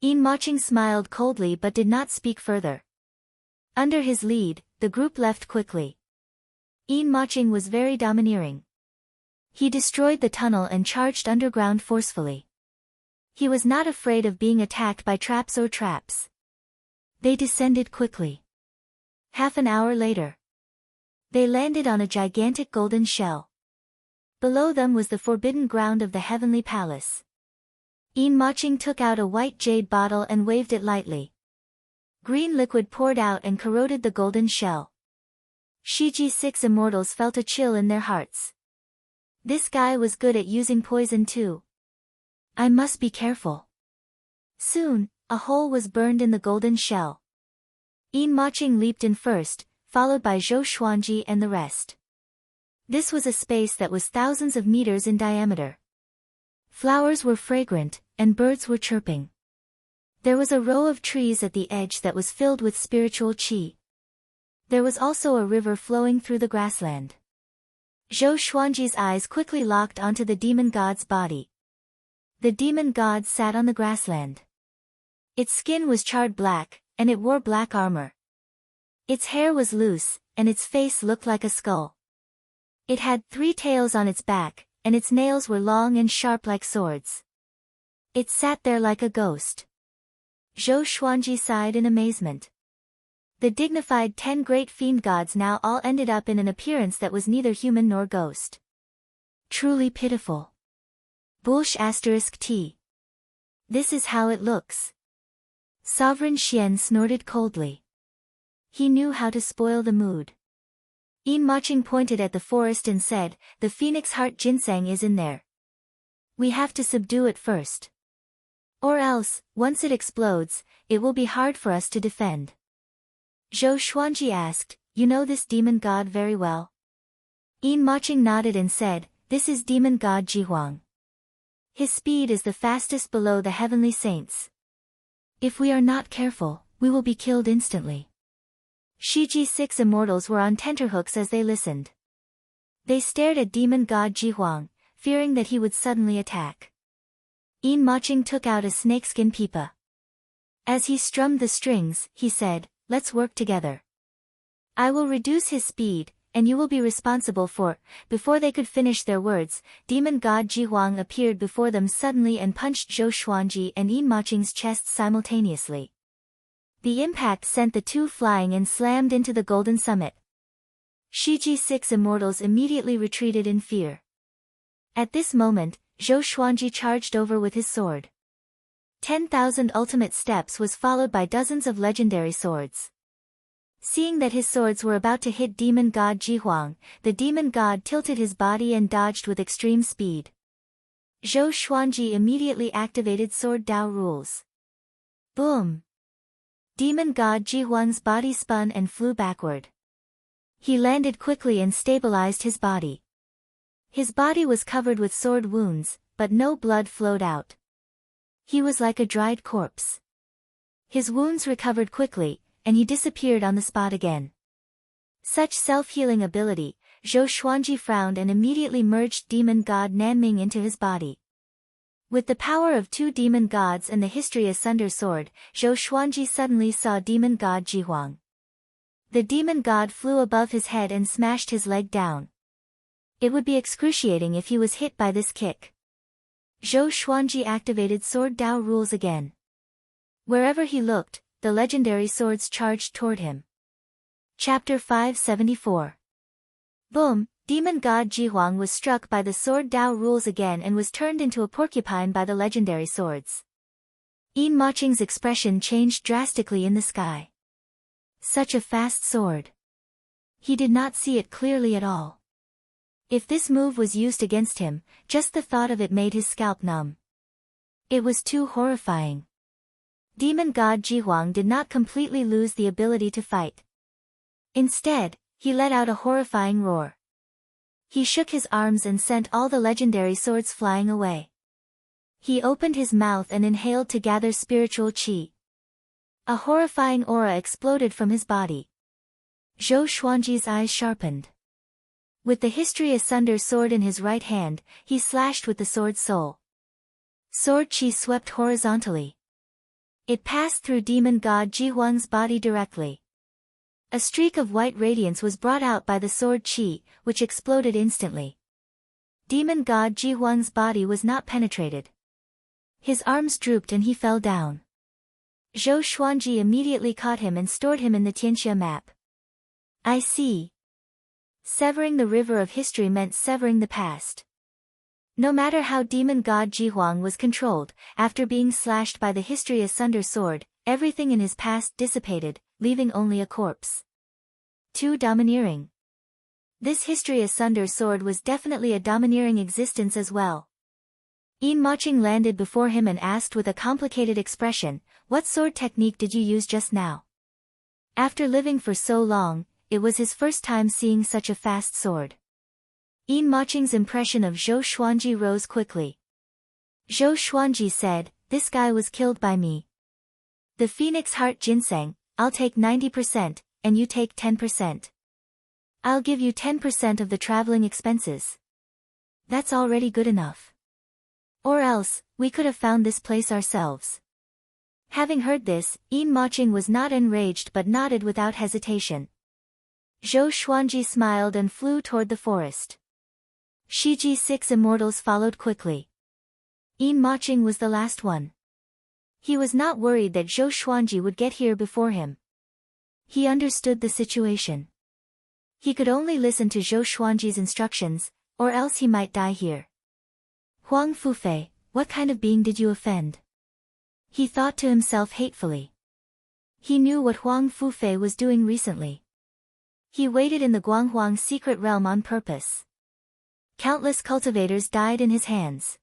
Yin Maching smiled coldly but did not speak further. Under his lead, the group left quickly. Yin Maching was very domineering. He destroyed the tunnel and charged underground forcefully. He was not afraid of being attacked by traps or traps. They descended quickly. Half an hour later, they landed on a gigantic golden shell. Below them was the forbidden ground of the heavenly palace. Yin Maching took out a white jade bottle and waved it lightly. Green liquid poured out and corroded the golden shell. Shiji-6 immortals felt a chill in their hearts. This guy was good at using poison too. I must be careful. Soon, a hole was burned in the golden shell. Yin Maching leaped in first, followed by Zhou Xuanji and the rest. This was a space that was thousands of meters in diameter. Flowers were fragrant, and birds were chirping. There was a row of trees at the edge that was filled with spiritual qi. There was also a river flowing through the grassland. Zhou Xuanji's eyes quickly locked onto the demon god's body. The demon god sat on the grassland. Its skin was charred black, and it wore black armor. Its hair was loose, and its face looked like a skull. It had 3 tails on its back, and its nails were long and sharp like swords. It sat there like a ghost. Zhou Xuanji sighed in amazement. The dignified 10 great fiend gods now all ended up in an appearance that was neither human nor ghost. Truly pitiful. *T. This is how it looks. Sovereign Xian snorted coldly. He knew how to spoil the mood. Yin Maching pointed at the forest and said, the phoenix heart ginseng is in there. We have to subdue it first. Or else, once it explodes, it will be hard for us to defend. Zhou Xuanji asked, you know this demon god very well? Yin Maching nodded and said, this is demon god Jihuang. His speed is the fastest below the heavenly saints. If we are not careful, we will be killed instantly. Shiji-6 immortals were on tenterhooks as they listened. They stared at demon god Jihuang, fearing that he would suddenly attack. Yin Maching took out a snakeskin pipa. As he strummed the strings, he said, let's work together. I will reduce his speed, and you will be responsible for. Before they could finish their words, demon god Jihuang appeared before them suddenly and punched Zhou Xuanji and Yin Maching's chests simultaneously. The impact sent the two flying and slammed into the golden summit. Shiji-6 immortals immediately retreated in fear. At this moment, Zhou Xuanji charged over with his sword. 10,000 ultimate steps was followed by dozens of legendary swords. Seeing that his swords were about to hit demon god Jihuang, the demon god tilted his body and dodged with extreme speed. Zhou Xuanji immediately activated Sword Dao rules. Boom! Demon god Jihuang's body spun and flew backward. He landed quickly and stabilized his body. His body was covered with sword wounds, but no blood flowed out. He was like a dried corpse. His wounds recovered quickly, and he disappeared on the spot again. Such self-healing ability, Zhou Xuanji frowned and immediately merged demon god Nanming into his body. With the power of 2 demon gods and the history asunder sword, Zhou Xuanji suddenly saw demon god Jihuang. The demon god flew above his head and smashed his leg down. It would be excruciating if he was hit by this kick. Zhou Xuanji activated Sword Dao rules again. Wherever he looked, the legendary swords charged toward him. Chapter 574. Boom! Demon god Jihuang was struck by the Sword Dao rules again and was turned into a porcupine by the legendary swords. Yin Maching's expression changed drastically in the sky. Such a fast sword. He did not see it clearly at all. If this move was used against him, just the thought of it made his scalp numb. It was too horrifying. Demon god Jihuang did not completely lose the ability to fight. Instead, he let out a horrifying roar. He shook his arms and sent all the legendary swords flying away. He opened his mouth and inhaled to gather spiritual qi. A horrifying aura exploded from his body. Zhou Xuanji's eyes sharpened. With the History Asunder sword in his right hand, he slashed with the sword's soul. Sword chi swept horizontally. It passed through demon god Ji Huang's body directly. A streak of white radiance was brought out by the sword chi, which exploded instantly. Demon god Ji Huang's body was not penetrated. His arms drooped and he fell down. Zhou Xuanji immediately caught him and stored him in the Tianxia map. I see. Severing the river of history meant severing the past. No matter how demon god Ji Huang was controlled, after being slashed by the History Asunder sword, everything in his past dissipated, leaving only a corpse. Too domineering. This History Asunder sword was definitely a domineering existence as well. Yin Maching landed before him and asked with a complicated expression, "What sword technique did you use just now?" After living for so long, it was his first time seeing such a fast sword. Yin Maching's impression of Zhou Xuanji rose quickly. Zhou Xuanji said, "This guy was killed by me. The Phoenix Heart Ginseng, I'll take 90%, and you take 10%. I'll give you 10% of the traveling expenses. That's already good enough. Or else, we could have found this place ourselves." Having heard this, Yin Maching was not enraged but nodded without hesitation. Zhou Xuanji smiled and flew toward the forest. Shiji 6 immortals followed quickly. Yin Maching was the last one. He was not worried that Zhou Xuanji would get here before him. He understood the situation. He could only listen to Zhou Xuanji's instructions, or else he might die here. Huang Fufei, what kind of being did you offend? He thought to himself hatefully. He knew what Huang Fufei was doing recently. He waited in the Guanghuang secret realm on purpose. Countless cultivators died in his hands.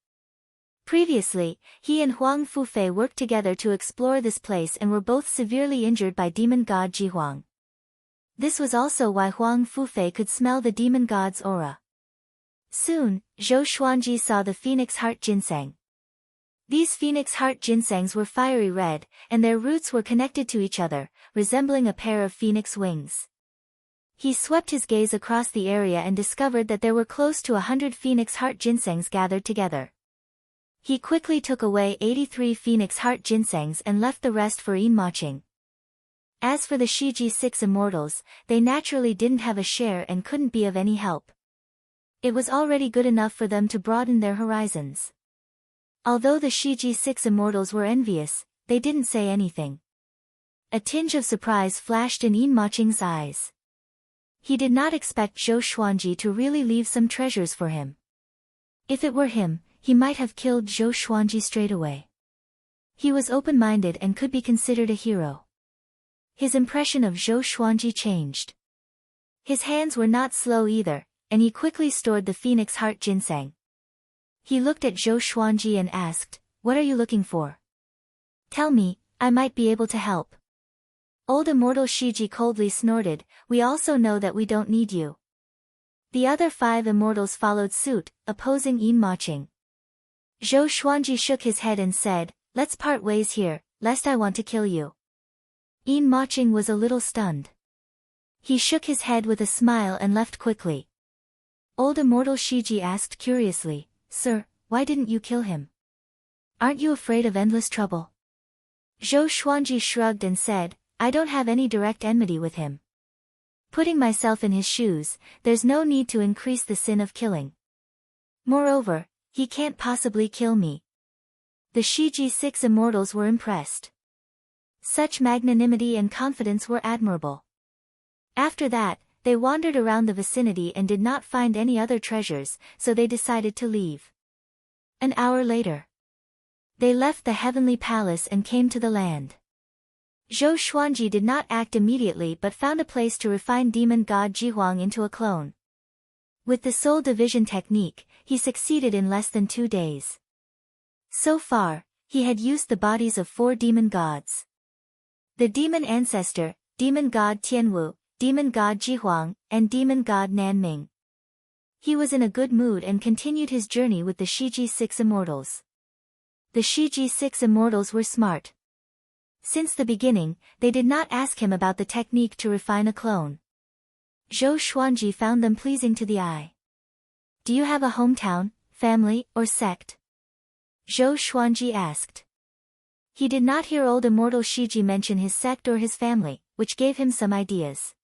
Previously, he and Huang Fufei worked together to explore this place and were both severely injured by demon god Ji Huang. This was also why Huang Fufei could smell the demon god's aura. Soon, Zhou Xuanji saw the Phoenix Heart Ginseng. These Phoenix Heart Ginsengs were fiery red, and their roots were connected to each other, resembling a pair of phoenix wings. He swept his gaze across the area and discovered that there were close to 100 Phoenix Heart Ginsengs gathered together. He quickly took away 83 Phoenix Heart Ginsengs and left the rest for Yin Maching. As for the Shiji 6 immortals, they naturally didn't have a share and couldn't be of any help. It was already good enough for them to broaden their horizons. Although the Shiji 6 immortals were envious, they didn't say anything. A tinge of surprise flashed in Yin Maching's eyes. He did not expect Zhou Xuanji to really leave some treasures for him. If it were him, he might have killed Zhou Xuanji straight away. He was open-minded and could be considered a hero. His impression of Zhou Xuanji changed. His hands were not slow either, and he quickly stored the Phoenix Heart Ginseng. He looked at Zhou Xuanji and asked, "What are you looking for? Tell me, I might be able to help." Old immortal Shiji coldly snorted, "We also know that we don't need you." The other 5 immortals followed suit, opposing Yin Maching. Zhou Xuanji shook his head and said, "Let's part ways here, lest I want to kill you." Yin Maching was a little stunned. He shook his head with a smile and left quickly. Old immortal Shiji asked curiously, "Sir, why didn't you kill him? Aren't you afraid of endless trouble?" Zhou Xuanji shrugged and said, "I don't have any direct enmity with him. Putting myself in his shoes, there's no need to increase the sin of killing. Moreover, he can't possibly kill me." The Shiji 6 immortals were impressed. Such magnanimity and confidence were admirable. After that, they wandered around the vicinity and did not find any other treasures, so they decided to leave. An hour later, they left the heavenly palace and came to the land. Zhou Xuanji did not act immediately but found a place to refine demon god Ji Huang into a clone. With the soul division technique, he succeeded in less than 2 days. So far, he had used the bodies of 4 demon gods. The demon ancestor, demon god Tianwu, demon god Ji Huang, and demon god Nanming. He was in a good mood and continued his journey with the Shiji 6 immortals. The Shiji 6 immortals were smart. Since the beginning, they did not ask him about the technique to refine a clone. Zhou Xuanji found them pleasing to the eye. Do you have a hometown, family, or sect? Zhou Xuanji asked. He did not hear old immortal Shiji mention his sect or his family, which gave him some ideas.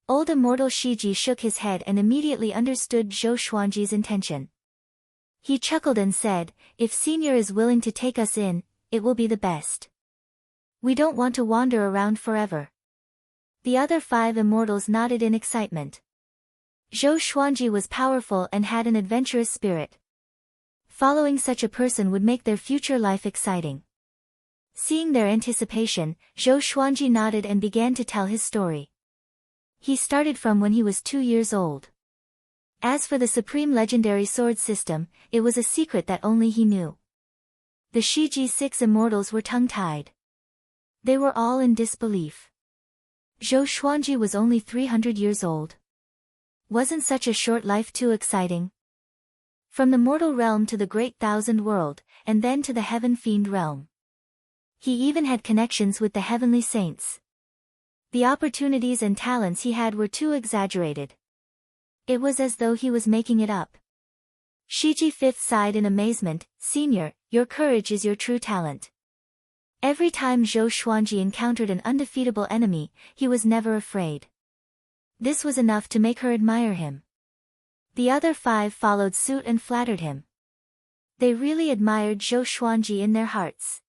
Old immortal Shiji shook his head and immediately understood Zhou Xuanji's intention. He chuckled and said, if Senior is willing to take us in, it will be the best. We don't want to wander around forever. The other 5 immortals nodded in excitement. Zhou Xuanji was powerful and had an adventurous spirit. Following such a person would make their future life exciting. Seeing their anticipation, Zhou Xuanji nodded and began to tell his story. He started from when he was 2 years old. As for the supreme legendary sword system, it was a secret that only he knew. The Shiji 6 immortals were tongue-tied. They were all in disbelief. Zhou Xuanji was only 300 years old. Wasn't such a short life too exciting? From the mortal realm to the great thousand world, and then to the heaven fiend realm. He even had connections with the heavenly saints. The opportunities and talents he had were too exaggerated. It was as though he was making it up. Shiji 5th sighed in amazement, Senior, your courage is your true talent. Every time Zhou Xuanji encountered an undefeatable enemy, he was never afraid. This was enough to make her admire him. The other 5 followed suit and flattered him. They really admired Zhou Xuanji in their hearts.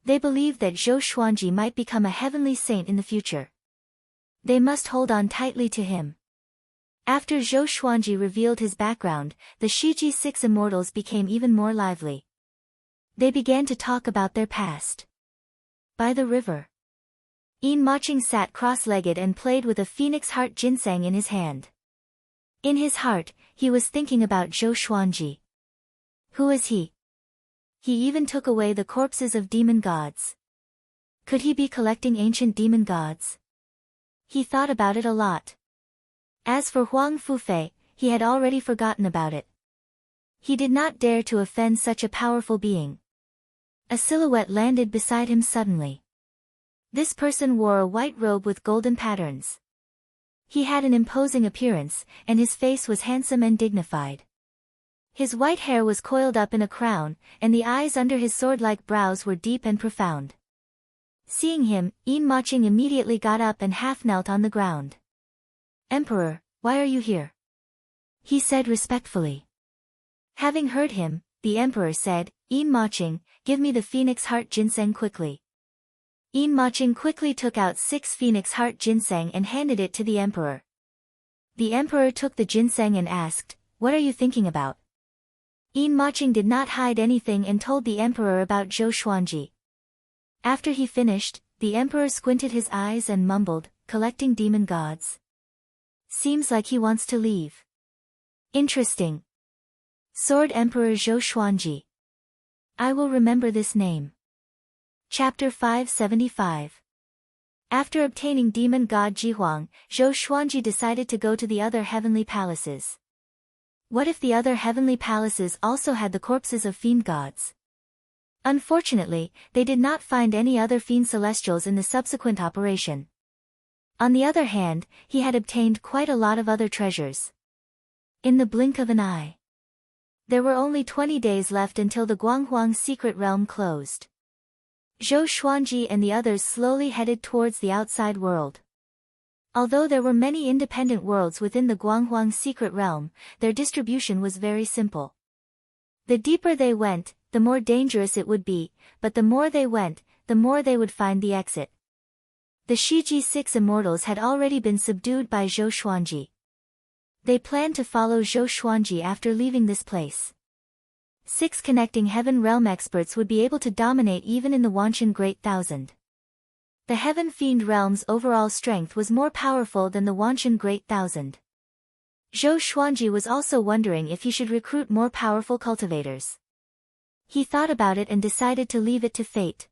They believed that Zhou Xuanji might become a heavenly saint in the future. They must hold on tightly to him. After Zhou Xuanji revealed his background, the Shiji 6 immortals became even more lively. They began to talk about their past. By the river, Yin Maching sat cross-legged and played with a phoenix heart ginseng in his hand. In his heart, he was thinking about Zhou Xuanji. Who is he? He even took away the corpses of demon gods. Could he be collecting ancient demon gods? He thought about it a lot. As for Huang Fufei, he had already forgotten about it. He did not dare to offend such a powerful being. A silhouette landed beside him suddenly. This person wore a white robe with golden patterns. He had an imposing appearance, and his face was handsome and dignified. His white hair was coiled up in a crown, and the eyes under his sword-like brows were deep and profound. Seeing him, Yin Maching immediately got up and half-knelt on the ground. Emperor, why are you here? He said respectfully. Having heard him, the emperor said, Yin Maching, give me the phoenix heart ginseng quickly. Yin Maching quickly took out 6 phoenix heart ginseng and handed it to the emperor. The emperor took the ginseng and asked, what are you thinking about? Yin Maching did not hide anything and told the emperor about Zhou Xuanji. After he finished, the emperor squinted his eyes and mumbled, collecting demon gods. Seems like he wants to leave. Interesting. Sword Emperor Zhou Xuanji. I will remember this name. Chapter 575. After obtaining demon god Jihuang, Zhou Xuanji decided to go to the other heavenly palaces. What if the other heavenly palaces also had the corpses of fiend gods? Unfortunately, they did not find any other fiend celestials in the subsequent operation. On the other hand, he had obtained quite a lot of other treasures. In the blink of an eye. There were only 20 days left until the Guanghuang secret realm closed. Zhou Xuanji and the others slowly headed towards the outside world. Although there were many independent worlds within the Guanghuang secret realm, their distribution was very simple. The deeper they went, the more dangerous it would be, but the more they went, the more they would find the exit. The Shiji 6 immortals had already been subdued by Zhou Xuanji. They planned to follow Zhou Xuanji after leaving this place. 6 connecting heaven realm experts would be able to dominate even in the Wanshan Great Thousand. The heaven fiend realm's overall strength was more powerful than the Wanshan Great Thousand. Zhou Xuanji was also wondering if he should recruit more powerful cultivators. He thought about it and decided to leave it to fate.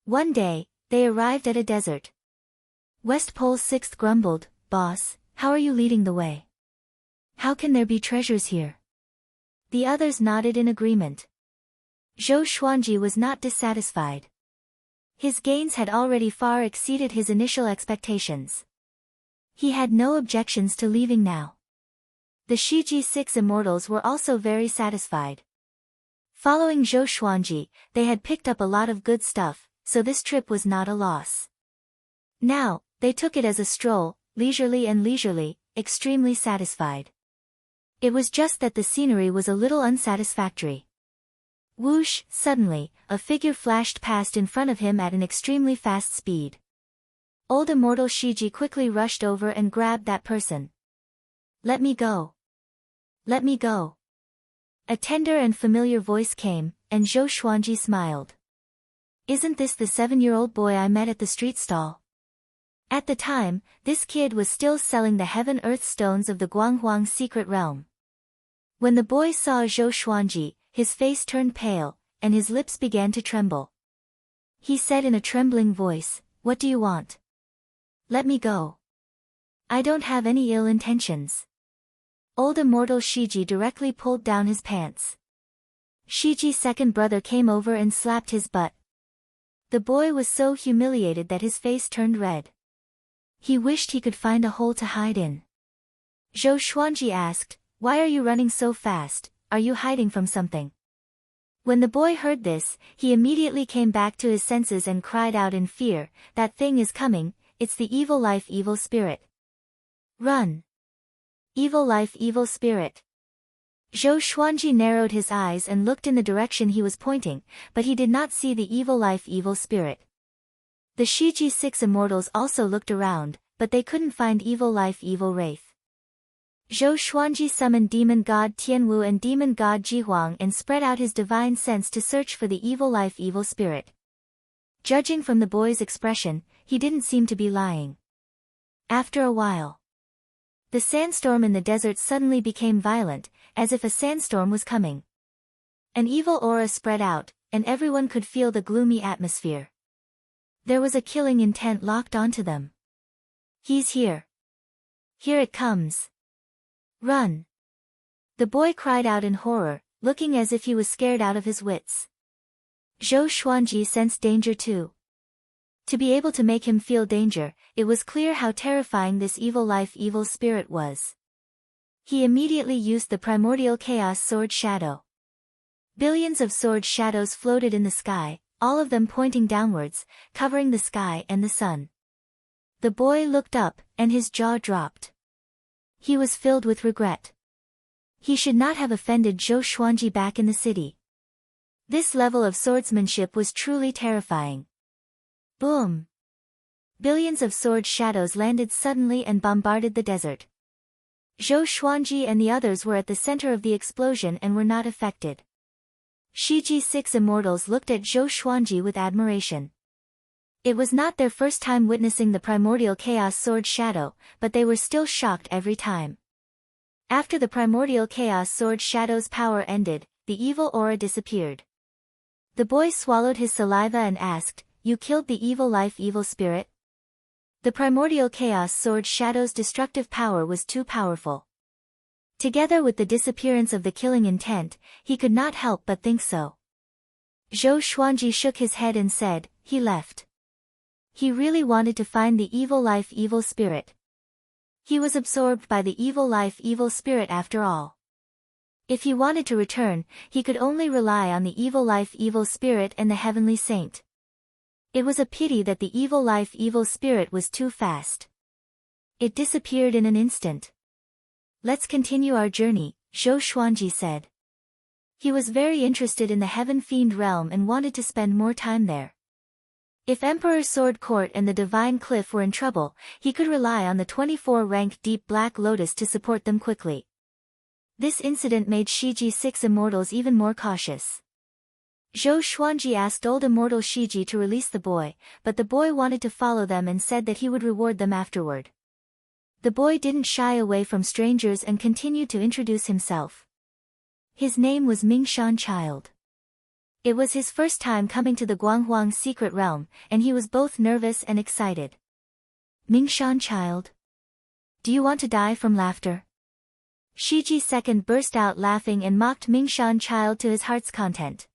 One day, they arrived at a desert. West Pole 6th grumbled, Boss, how are you leading the way? How can there be treasures here? The others nodded in agreement. Zhou Xuanji was not dissatisfied. His gains had already far exceeded his initial expectations. He had no objections to leaving now. The Shiji 6 immortals were also very satisfied. Following Zhou Xuanji, they had picked up a lot of good stuff, so this trip was not a loss. Now, they took it as a stroll, leisurely, extremely satisfied. It was just that the scenery was a little unsatisfactory. Whoosh, suddenly, a figure flashed past in front of him at an extremely fast speed. Old immortal Shiji quickly rushed over and grabbed that person. "Let me go. Let me go." A tender and familiar voice came, and Zhou Xuanji smiled. "Isn't this the 7-year-old boy I met at the street stall?" At the time, this kid was still selling the heaven-earth stones of the Guanghuang secret realm. When the boy saw Zhou Xuanji, his face turned pale, and his lips began to tremble. He said in a trembling voice, "What do you want?" "Let me go. I don't have any ill intentions." Old immortal Shiji directly pulled down his pants. Shiji's second brother came over and slapped his butt. The boy was so humiliated that his face turned red. He wished he could find a hole to hide in. Zhou Xuanji asked, "Why are you running so fast? Are you hiding from something?" When the boy heard this, he immediately came back to his senses and cried out in fear, "That thing is coming, it's the evil life, evil spirit. Run! Evil life, evil spirit." Zhou Xuanji narrowed his eyes and looked in the direction he was pointing, but he did not see the evil life, evil spirit. The Shiji 6 immortals also looked around, but they couldn't find evil life, evil wraith. Zhou Xuanji summoned demon god Tianwu and demon god Jihuang and spread out his divine sense to search for the evil life, evil spirit. Judging from the boy's expression, he didn't seem to be lying. After a while, the sandstorm in the desert suddenly became violent, as if a sandstorm was coming. An evil aura spread out, and everyone could feel the gloomy atmosphere. There was a killing intent locked onto them. "He's here. Here it comes. Run!" The boy cried out in horror, looking as if he was scared out of his wits. Zhou Xuanji sensed danger too. To be able to make him feel danger, it was clear how terrifying this evil life, evil spirit was. He immediately used the primordial chaos sword shadow. Billions of sword shadows floated in the sky, all of them pointing downwards, covering the sky and the sun. The boy looked up, and his jaw dropped. He was filled with regret. He should not have offended Zhou Xuanji back in the city. This level of swordsmanship was truly terrifying. Boom! Billions of sword shadows landed suddenly and bombarded the desert. Zhou Xuanji and the others were at the center of the explosion and were not affected. Shiji 6 immortals looked at Zhou Xuanji with admiration. It was not their first time witnessing the primordial chaos sword shadow, but they were still shocked every time. After the primordial chaos sword shadow's power ended, the evil aura disappeared. The boy swallowed his saliva and asked, "You killed the evil life, evil spirit?" The primordial chaos sword shadow's destructive power was too powerful. Together with the disappearance of the killing intent, he could not help but think so. Zhou Xuanji shook his head and said, "He left. He really wanted to find the evil life, evil spirit. He was absorbed by the evil life, evil spirit after all. If he wanted to return, he could only rely on the evil life, evil spirit and the heavenly saint. It was a pity that the evil life, evil spirit was too fast. It disappeared in an instant." "Let's continue our journey," Zhou Xuanji said. He was very interested in the Heaven Fiend realm and wanted to spend more time there. If Emperor Sword Court and the Divine Cliff were in trouble, he could rely on the 24-rank Deep Black Lotus to support them quickly. This incident made Shiji 6 immortals even more cautious. Zhou Xuanji asked old immortal Shiji to release the boy, but the boy wanted to follow them and said that he would reward them afterward. The boy didn't shy away from strangers and continued to introduce himself. His name was Mingshan Child. It was his first time coming to the Guanghuang secret realm, and he was both nervous and excited. "Mingshan Child? Do you want to die from laughter?" Shiji II burst out laughing and mocked Mingshan Child to his heart's content.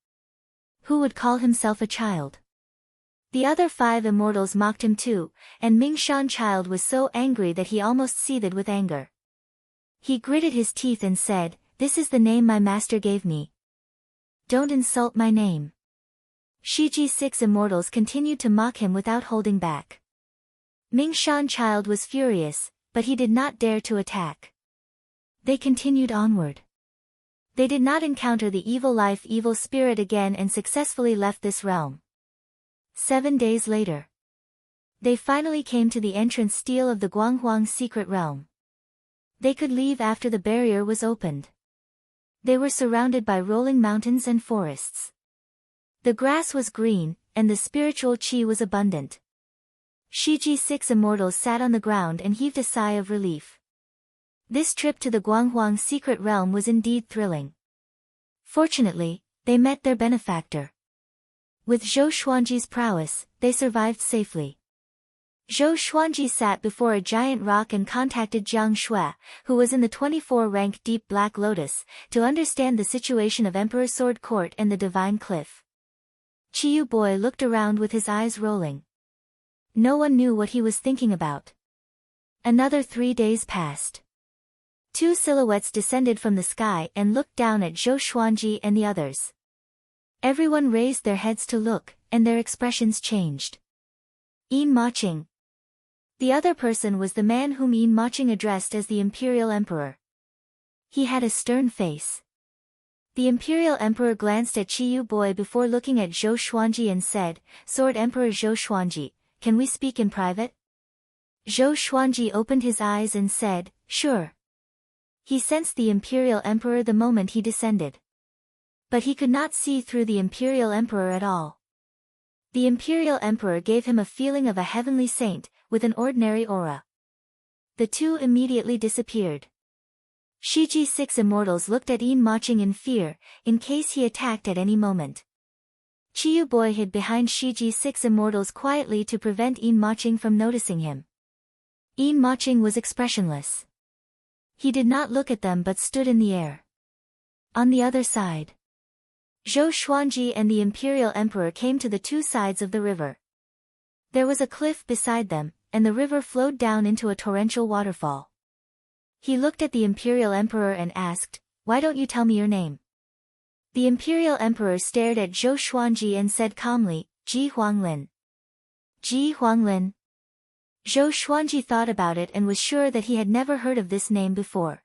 Who would call himself a child? The other 5 immortals mocked him too, and Ming Shan Child was so angry that he almost seethed with anger. He gritted his teeth and said, "This is the name my master gave me. Don't insult my name." Shiji 6 immortals continued to mock him without holding back. Ming Shan Child was furious, but he did not dare to attack. They continued onward. They did not encounter the evil spirit again and successfully left this realm. 7 days later, they finally came to the entrance stele of the Guanghuang secret realm. They could leave after the barrier was opened. They were surrounded by rolling mountains and forests. The grass was green, and the spiritual qi was abundant. Shiji 6 immortals sat on the ground and heaved a sigh of relief. This trip to the Guanghuang secret realm was indeed thrilling. Fortunately, they met their benefactor. With Zhou Xuanji's prowess, they survived safely. Zhou Xuanji sat before a giant rock and contacted Jiang Shui, who was in the 24-rank Deep Black Lotus, to understand the situation of Emperor Sword Court and the Divine Cliff. Chiyu Boy looked around with his eyes rolling. No one knew what he was thinking about. Another 3 days passed. 2 silhouettes descended from the sky and looked down at Zhou Xuanji and the others. Everyone raised their heads to look, and their expressions changed. Yin Maching. The other person was the man whom Yin Maching addressed as the Imperial Emperor. He had a stern face. The Imperial Emperor glanced at Chiyu Boy before looking at Zhou Xuanji and said, "Sword Emperor Zhou Xuanji, can we speak in private?" Zhou Xuanji opened his eyes and said, "Sure." He sensed the Imperial Emperor the moment he descended. But he could not see through the Imperial Emperor at all. The Imperial Emperor gave him a feeling of a heavenly saint, with an ordinary aura. The two immediately disappeared. Shiji 6 immortals looked at Yin Maching in fear, in case he attacked at any moment. Chiyu Boy hid behind Shiji 6 immortals quietly to prevent Yin Maching from noticing him. Yin Maching was expressionless. He did not look at them but stood in the air. On the other side, Zhou Xuanji and the Imperial Emperor came to the 2 sides of the river. There was a cliff beside them, and the river flowed down into a torrential waterfall. He looked at the Imperial Emperor and asked, "Why don't you tell me your name?" The Imperial Emperor stared at Zhou Xuanji and said calmly, "Ji Huanglin." Ji Huanglin. Zhou Xuanji thought about it and was sure that he had never heard of this name before.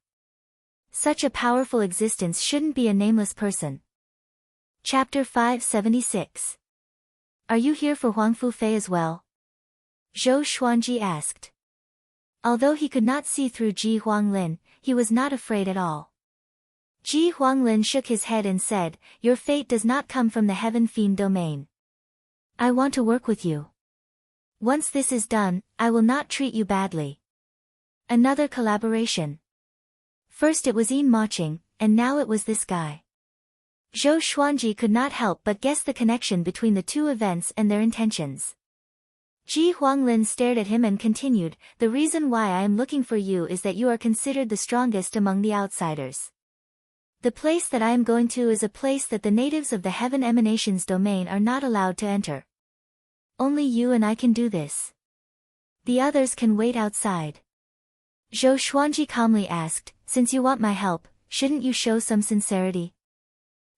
Such a powerful existence shouldn't be a nameless person. Chapter 576. Are you here for Huang Fufei as well? Zhou Xuanji asked. Although he could not see through Ji Huanglin, he was not afraid at all. Ji Huanglin shook his head and said, "Your fate does not come from the Heaven Fiend domain. I want to work with you. Once this is done, I will not treat you badly." Another collaboration. First it was Yin Maching, and now it was this guy. Zhou Xuanji could not help but guess the connection between the 2 events and their intentions. Ji Huanglin stared at him and continued, "The reason why I am looking for you is that you are considered the strongest among the outsiders. The place that I am going to is a place that the natives of the Heaven Emanations domain are not allowed to enter. Only you and I can do this. The others can wait outside." Zhou Xuanji calmly asked, "Since you want my help, shouldn't you show some sincerity?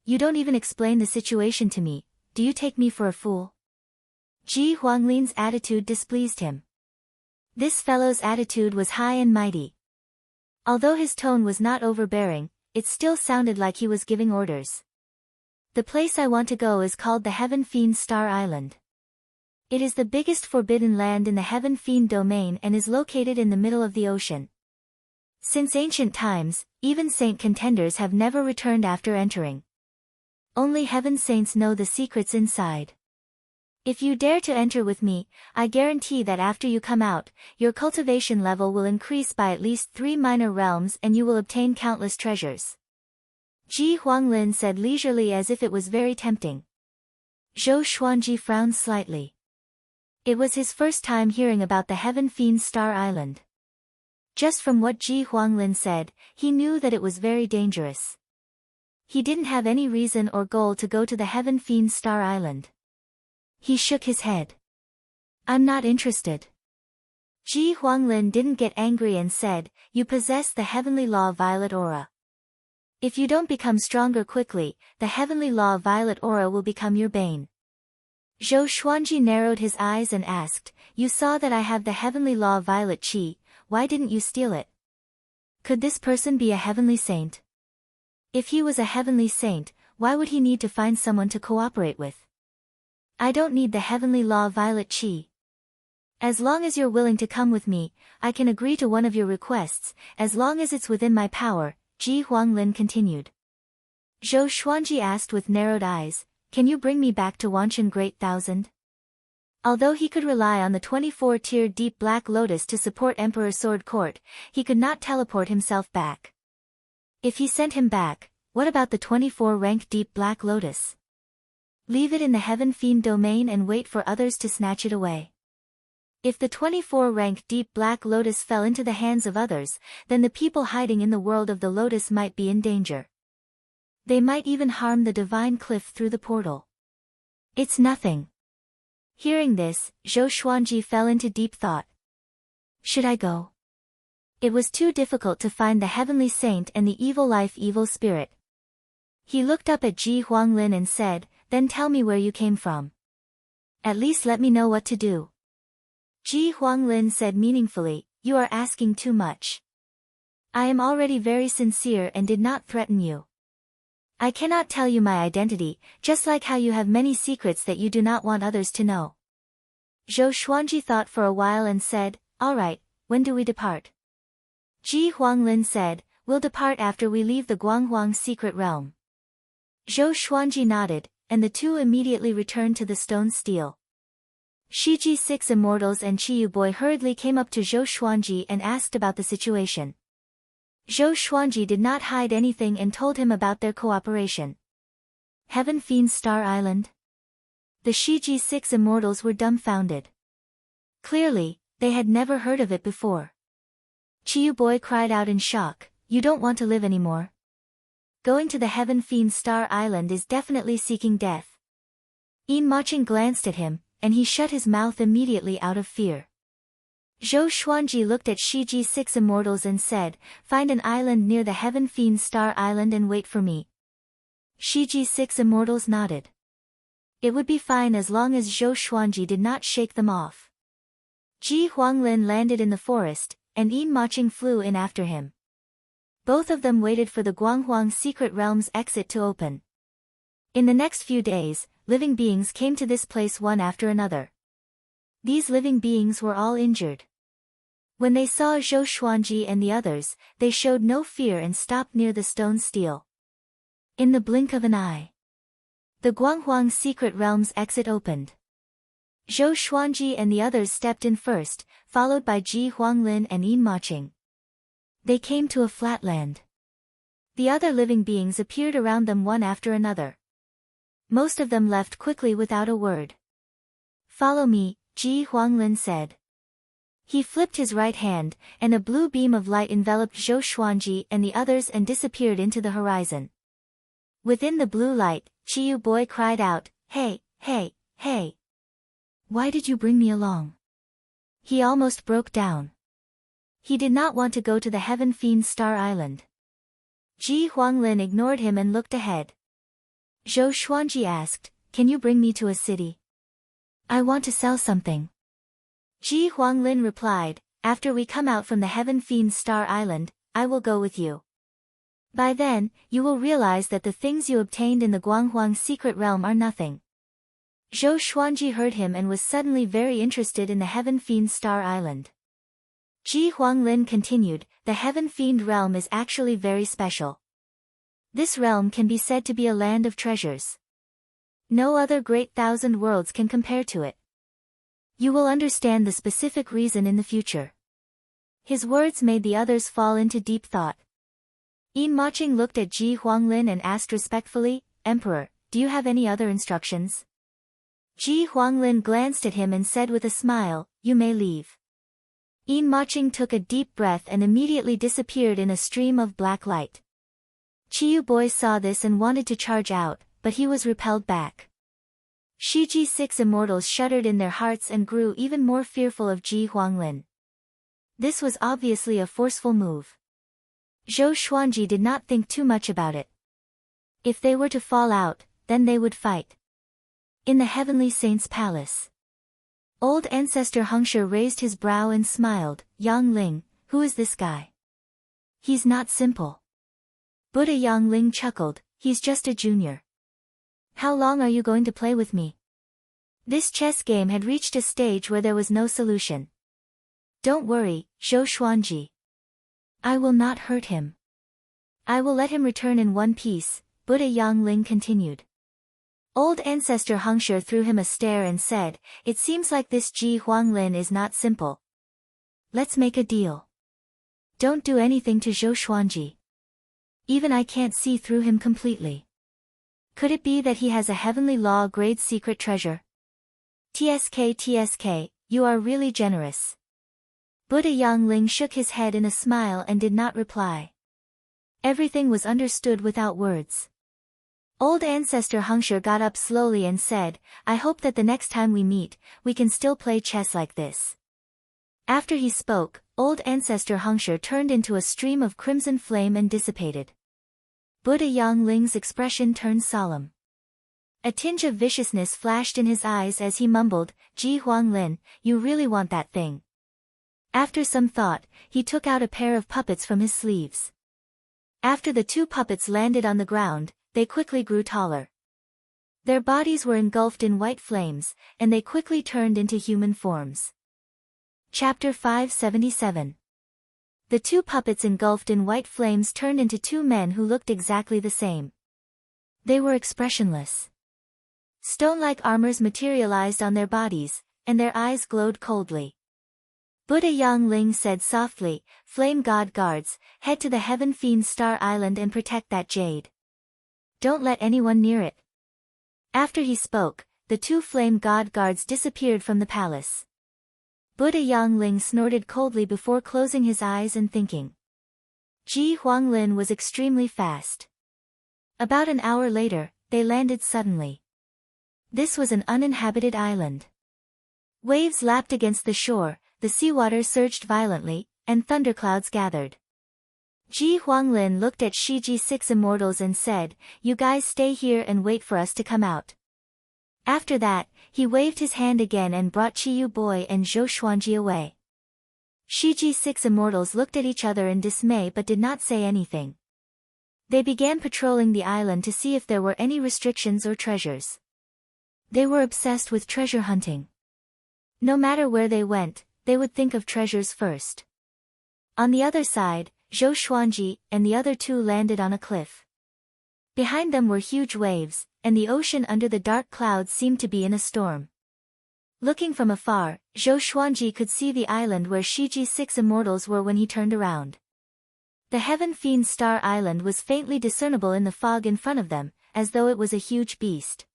You don't even explain the situation to me, do you take me for a fool?" Ji Huanglin's attitude displeased him. This fellow's attitude was high and mighty. Although his tone was not overbearing, it still sounded like he was giving orders. "The place I want to go is called the Heaven Fiend Star Island. It is the biggest forbidden land in the Heaven Fiend domain and is located in the middle of the ocean. Since ancient times, even saint contenders have never returned after entering. Only heaven saints know the secrets inside. If you dare to enter with me, I guarantee that after you come out, your cultivation level will increase by at least 3 minor realms and you will obtain countless treasures." Ji Huanglin said leisurely as if it was very tempting. Zhou Xuanji frowned slightly. It was his first time hearing about the Heaven Fiend Star Island. Just from what Ji Huanglin said, he knew that it was very dangerous. He didn't have any reason or goal to go to the Heaven Fiend Star Island. He shook his head. I'm not interested. Ji Huanglin didn't get angry and said, you possess the heavenly law violet aura. If you don't become stronger quickly, the heavenly law violet aura will become your bane. Zhou Xuanji narrowed his eyes and asked, you saw that I have the heavenly law violet qi, why didn't you steal it? Could this person be a heavenly saint? If he was a heavenly saint, why would he need to find someone to cooperate with? I don't need the heavenly law violet qi. As long as you're willing to come with me, I can agree to one of your requests, as long as it's within my power, Ji Huanglin continued. Zhou Xuanji asked with narrowed eyes, can you bring me back to Wanshan Great Thousand? Although he could rely on the 24-tier deep black lotus to support Emperor Sword Court, he could not teleport himself back. If he sent him back, what about the 24-rank deep black lotus? Leave it in the Heaven Fiend domain and wait for others to snatch it away. If the 24-rank deep black lotus fell into the hands of others, then the people hiding in the world of the lotus might be in danger. They might even harm the divine cliff through the portal. It's nothing. Hearing this, Zhou Xuanji fell into deep thought. Should I go? It was too difficult to find the heavenly saint and the evil life evil spirit. He looked up at Ji Huanglin and said, then tell me where you came from. At least let me know what to do. Ji Huanglin said meaningfully, you are asking too much. I am already very sincere and did not threaten you. I cannot tell you my identity, just like how you have many secrets that you do not want others to know. Zhou Xuanji thought for a while and said, all right, when do we depart? Ji Huanglin said, we'll depart after we leave the Guanghuang secret realm. Zhou Xuanji nodded, and the two immediately returned to the stone steel. Shiji 6 Immortals and Chiyu Boy hurriedly came up to Zhou Xuanji and asked about the situation. Zhou Xuanji did not hide anything and told him about their cooperation. Heaven Fiend's Star Island? The Shiji 6 Immortals were dumbfounded. Clearly, they had never heard of it before. Chiyu Boy cried out in shock, you don't want to live anymore? Going to the Heaven Fiend's Star Island is definitely seeking death. Yin Maching glanced at him, and he shut his mouth immediately out of fear. Zhou Xuanji looked at Shiji 6 Immortals and said, find an island near the Heaven Fiend's Star Island and wait for me. Shiji 6 Immortals nodded. It would be fine as long as Zhou Xuanji did not shake them off. Ji Huanglin landed in the forest, and Yin Maching flew in after him. Both of them waited for the Guanghuang secret realm's exit to open. In the next few days, living beings came to this place one after another. These living beings were all injured. When they saw Zhou Xuanji and the others, they showed no fear and stopped near the stone steel. In the blink of an eye, the Guanghuang secret realm's exit opened. Zhou Xuanji and the others stepped in first, followed by Ji Huanglin and Yin Maching. They came to a flat land. The other living beings appeared around them one after another. Most of them left quickly without a word. Follow me, Ji Huanglin said. He flipped his right hand, and a blue beam of light enveloped Zhou Xuanji and the others and disappeared into the horizon. Within the blue light, Chiyu Boy cried out, hey, hey, hey. Why did you bring me along? He almost broke down. He did not want to go to the Heaven Fiend's Star Island. Ji Huanglin ignored him and looked ahead. Zhou Xuanji asked, can you bring me to a city? I want to sell something. Ji Huanglin replied, after we come out from the Heaven Fiend's Star Island, I will go with you. By then, you will realize that the things you obtained in the Guanghuang secret realm are nothing. Zhou Xuanji heard him and was suddenly very interested in the Heaven Fiend's Star Island. Ji Huanglin continued, the Heaven Fiend realm is actually very special. This realm can be said to be a land of treasures. No other great thousand worlds can compare to it. You will understand the specific reason in the future. His words made the others fall into deep thought. Yin Maching looked at Ji Huanglin and asked respectfully, Emperor, do you have any other instructions? Ji Huanglin glanced at him and said with a smile, you may leave. Yin Maching took a deep breath and immediately disappeared in a stream of black light. Chiyu Boy saw this and wanted to charge out, but he was repelled back. Shiji-6 immortals shuddered in their hearts and grew even more fearful of Ji Huanglin. This was obviously a forceful move. Zhou Xuanji did not think too much about it. If they were to fall out, then they would fight. In the Heavenly Saint's palace. Old Ancestor Hengshe raised his brow and smiled. Yang Ling, who is this guy? He's not simple. Buddha Yang Ling chuckled, he's just a junior. How long are you going to play with me? This chess game had reached a stage where there was no solution. Don't worry, Zhou Xuanji. I will not hurt him. I will let him return in one piece, Buddha Yang Ling continued. Old Ancestor Hengshe threw him a stare and said, it seems like this Ji Huanglin is not simple. Let's make a deal. Don't do anything to Zhou Xuanji. Even I can't see through him completely. Could it be that he has a heavenly law grade secret treasure? TSK, you are really generous. Buddha Yang Ling shook his head in a smile and did not reply. Everything was understood without words. Old Ancestor Hengshe got up slowly and said, I hope that the next time we meet, we can still play chess like this. After he spoke, Old Ancestor Hengshe turned into a stream of crimson flame and dissipated. Buddha Yang Ling's expression turned solemn. A tinge of viciousness flashed in his eyes as he mumbled, Ji Huanglin, you really want that thing. After some thought, he took out a pair of puppets from his sleeves. After the two puppets landed on the ground, they quickly grew taller. Their bodies were engulfed in white flames, and they quickly turned into human forms. Chapter 577. The two puppets engulfed in white flames turned into two men who looked exactly the same. They were expressionless. Stone-like armors materialized on their bodies, and their eyes glowed coldly. Buddha Yang Ling said softly, Flame God Guards, head to the Heaven Fiend Star Island and protect that jade. Don't let anyone near it. After he spoke, the two Flame God Guards disappeared from the palace. Buddha Yang Ling snorted coldly before closing his eyes and thinking. Ji Huanglin was extremely fast. About an hour later, they landed suddenly. This was an uninhabited island. Waves lapped against the shore, the seawater surged violently, and thunderclouds gathered. Ji Huanglin looked at Shiji-6 immortals and said, you guys stay here and wait for us to come out. After that, he waved his hand again and brought Chiyu Boy and Zhou Xuanji away. Shiji-6 immortals looked at each other in dismay but did not say anything. They began patrolling the island to see if there were any restrictions or treasures. They were obsessed with treasure hunting. No matter where they went, they would think of treasures first. On the other side, Zhou Xuanji and the other two landed on a cliff. Behind them were huge waves, and the ocean under the dark clouds seemed to be in a storm. Looking from afar, Zhou Xuanji could see the island where Shiji-6 immortals were when he turned around. The Heaven Fiend Star Island was faintly discernible in the fog in front of them, as though it was a huge beast.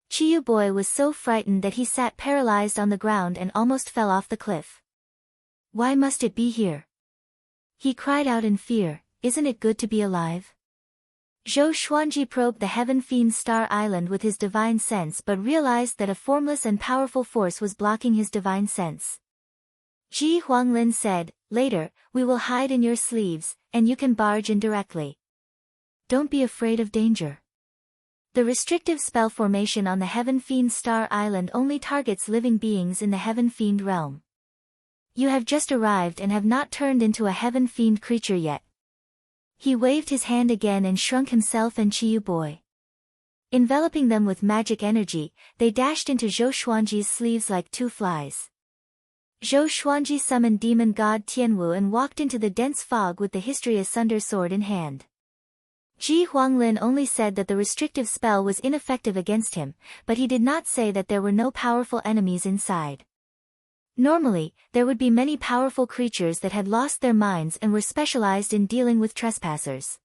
Chiyu Boy was so frightened that he sat paralyzed on the ground and almost fell off the cliff. Why must it be here? He cried out in fear, isn't it good to be alive? Zhou Xuanji probed the Heaven Fiend Star Island with his divine sense but realized that a formless and powerful force was blocking his divine sense. Ji Huanglin said, later, we will hide in your sleeves, and you can barge in directly. Don't be afraid of danger. The restrictive spell formation on the Heaven Fiend Star Island only targets living beings in the Heaven Fiend realm. You have just arrived and have not turned into a Heaven Fiend creature yet. He waved his hand again and shrunk himself and Chiyu Boy. Enveloping them with magic energy, they dashed into Zhou Xuanji's sleeves like two flies. Zhou Xuanji summoned demon god Tianwu and walked into the dense fog with the History Asunder sword in hand. Ji Huanglin only said that the restrictive spell was ineffective against him, but he did not say that there were no powerful enemies inside. Normally, there would be many powerful creatures that had lost their minds and were specialized in dealing with trespassers.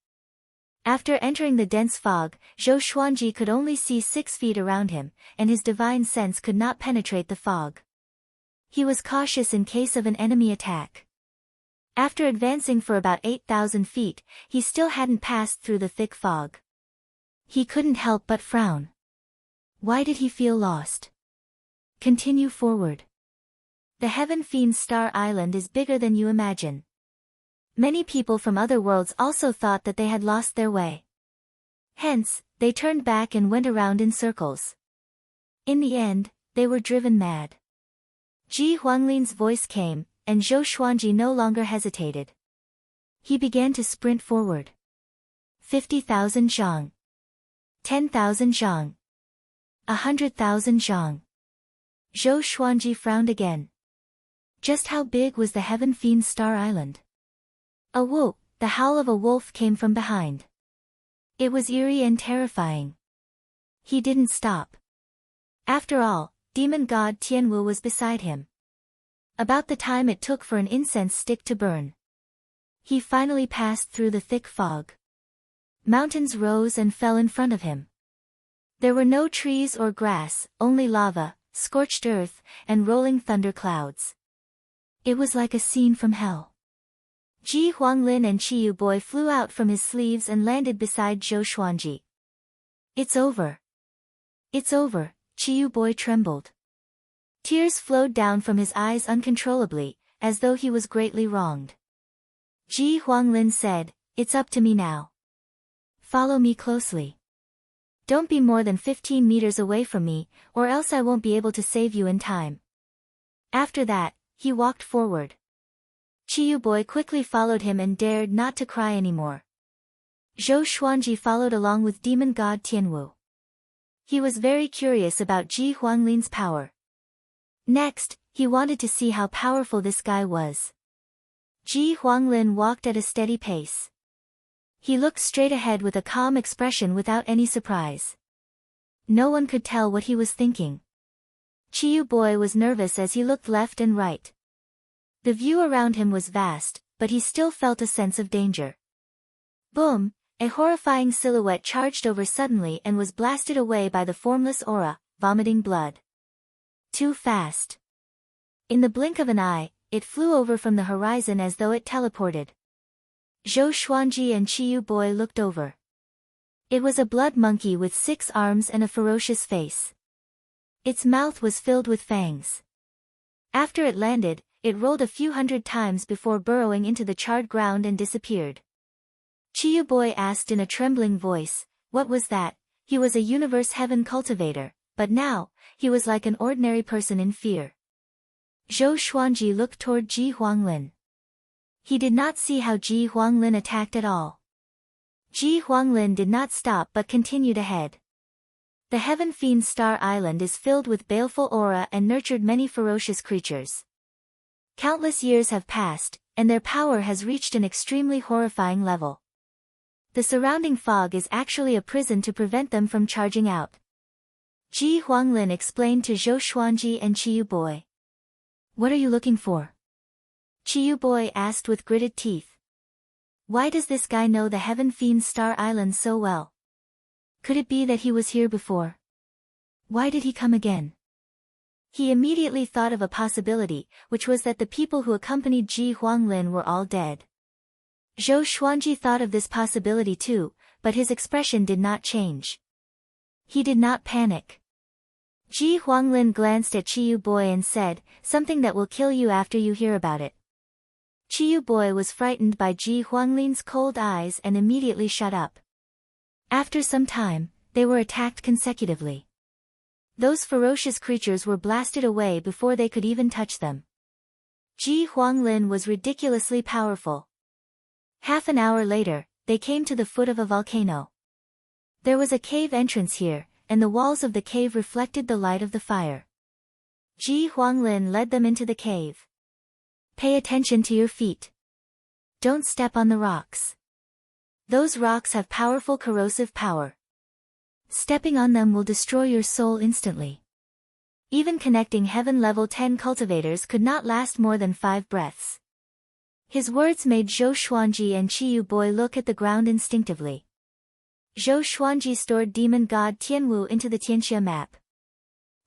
After entering the dense fog, Zhou Xuanji could only see 6 feet around him, and his divine sense could not penetrate the fog. He was cautious in case of an enemy attack. After advancing for about 8,000 feet, he still hadn't passed through the thick fog. He couldn't help but frown. Why did he feel lost? Continue forward. The Heaven Fiend's Star Island is bigger than you imagine. Many people from other worlds also thought that they had lost their way. Hence, they turned back and went around in circles. In the end, they were driven mad. Ji Huanglin's voice came, and Zhou Xuanji no longer hesitated. He began to sprint forward. 50,000 zhang. 10,000 zhang. 100,000 zhang. Zhou Xuanji frowned again. Just how big was the Heaven Fiend's Star Island? A whoop, the howl of a wolf came from behind. It was eerie and terrifying. He didn't stop. After all, demon god Tianwu was beside him. About the time it took for an incense stick to burn. He finally passed through the thick fog. Mountains rose and fell in front of him. There were no trees or grass, only lava, scorched earth, and rolling thunder clouds. It was like a scene from hell. Ji Huanglin and Qiyu Boy flew out from his sleeves and landed beside Zhou Xuanji. It's over. It's over, Qiyu Boy trembled. Tears flowed down from his eyes uncontrollably, as though he was greatly wronged. Ji Huanglin said, "It's up to me now. Follow me closely. Don't be more than 15 meters away from me, or else I won't be able to save you in time." After that, he walked forward. Qiyu Boy quickly followed him and dared not to cry anymore. Zhou Xuanji followed along with demon god Tianwu. He was very curious about Ji Huanglin's power. Next, he wanted to see how powerful this guy was. Ji Huanglin walked at a steady pace. He looked straight ahead with a calm expression without any surprise. No one could tell what he was thinking. Qiyu Boy was nervous as he looked left and right. The view around him was vast, but he still felt a sense of danger. Boom! A horrifying silhouette charged over suddenly and was blasted away by the formless aura, vomiting blood. Too fast. In the blink of an eye, it flew over from the horizon as though it teleported. Zhou Xuanji and Qiyu Boy looked over. It was a blood monkey with 6 arms and a ferocious face. Its mouth was filled with fangs. After it landed, it rolled a few hundred times before burrowing into the charred ground and disappeared. Qiyu Boy asked in a trembling voice, what was that? He was a universe heaven cultivator, but now, he was like an ordinary person in fear. Zhou Xuanji looked toward Ji Huanglin. He did not see how Ji Huanglin attacked at all. Ji Huanglin did not stop but continued ahead. The Heaven Fiend's Star Island is filled with baleful aura and nurtured many ferocious creatures. Countless years have passed, and their power has reached an extremely horrifying level. The surrounding fog is actually a prison to prevent them from charging out. Ji Huanglin explained to Zhou Xuanji and Qiyu Boy. What are you looking for? Qiyu Boy asked with gritted teeth. Why does this guy know the Heaven Fiend's Star Island so well? Could it be that he was here before? Why did he come again? He immediately thought of a possibility, which was that the people who accompanied Ji Huanglin were all dead. Zhou Xuanji thought of this possibility too, but his expression did not change. He did not panic. Ji Huanglin glanced at Qiyu Boy and said, something that will kill you after you hear about it. Qiyu Boy was frightened by Ji Huanglin's cold eyes and immediately shut up. After some time, they were attacked consecutively. Those ferocious creatures were blasted away before they could even touch them. Ji Huanglin was ridiculously powerful. Half an hour later, they came to the foot of a volcano. There was a cave entrance here, and the walls of the cave reflected the light of the fire. Ji Huanglin led them into the cave. Pay attention to your feet. Don't step on the rocks. Those rocks have powerful corrosive power. Stepping on them will destroy your soul instantly. Even connecting heaven level 10 cultivators could not last more than 5 breaths. His words made Zhou Xuanji and Qiyu Boy look at the ground instinctively. Zhou Xuanji stored demon god Tianwu into the Tianxia map.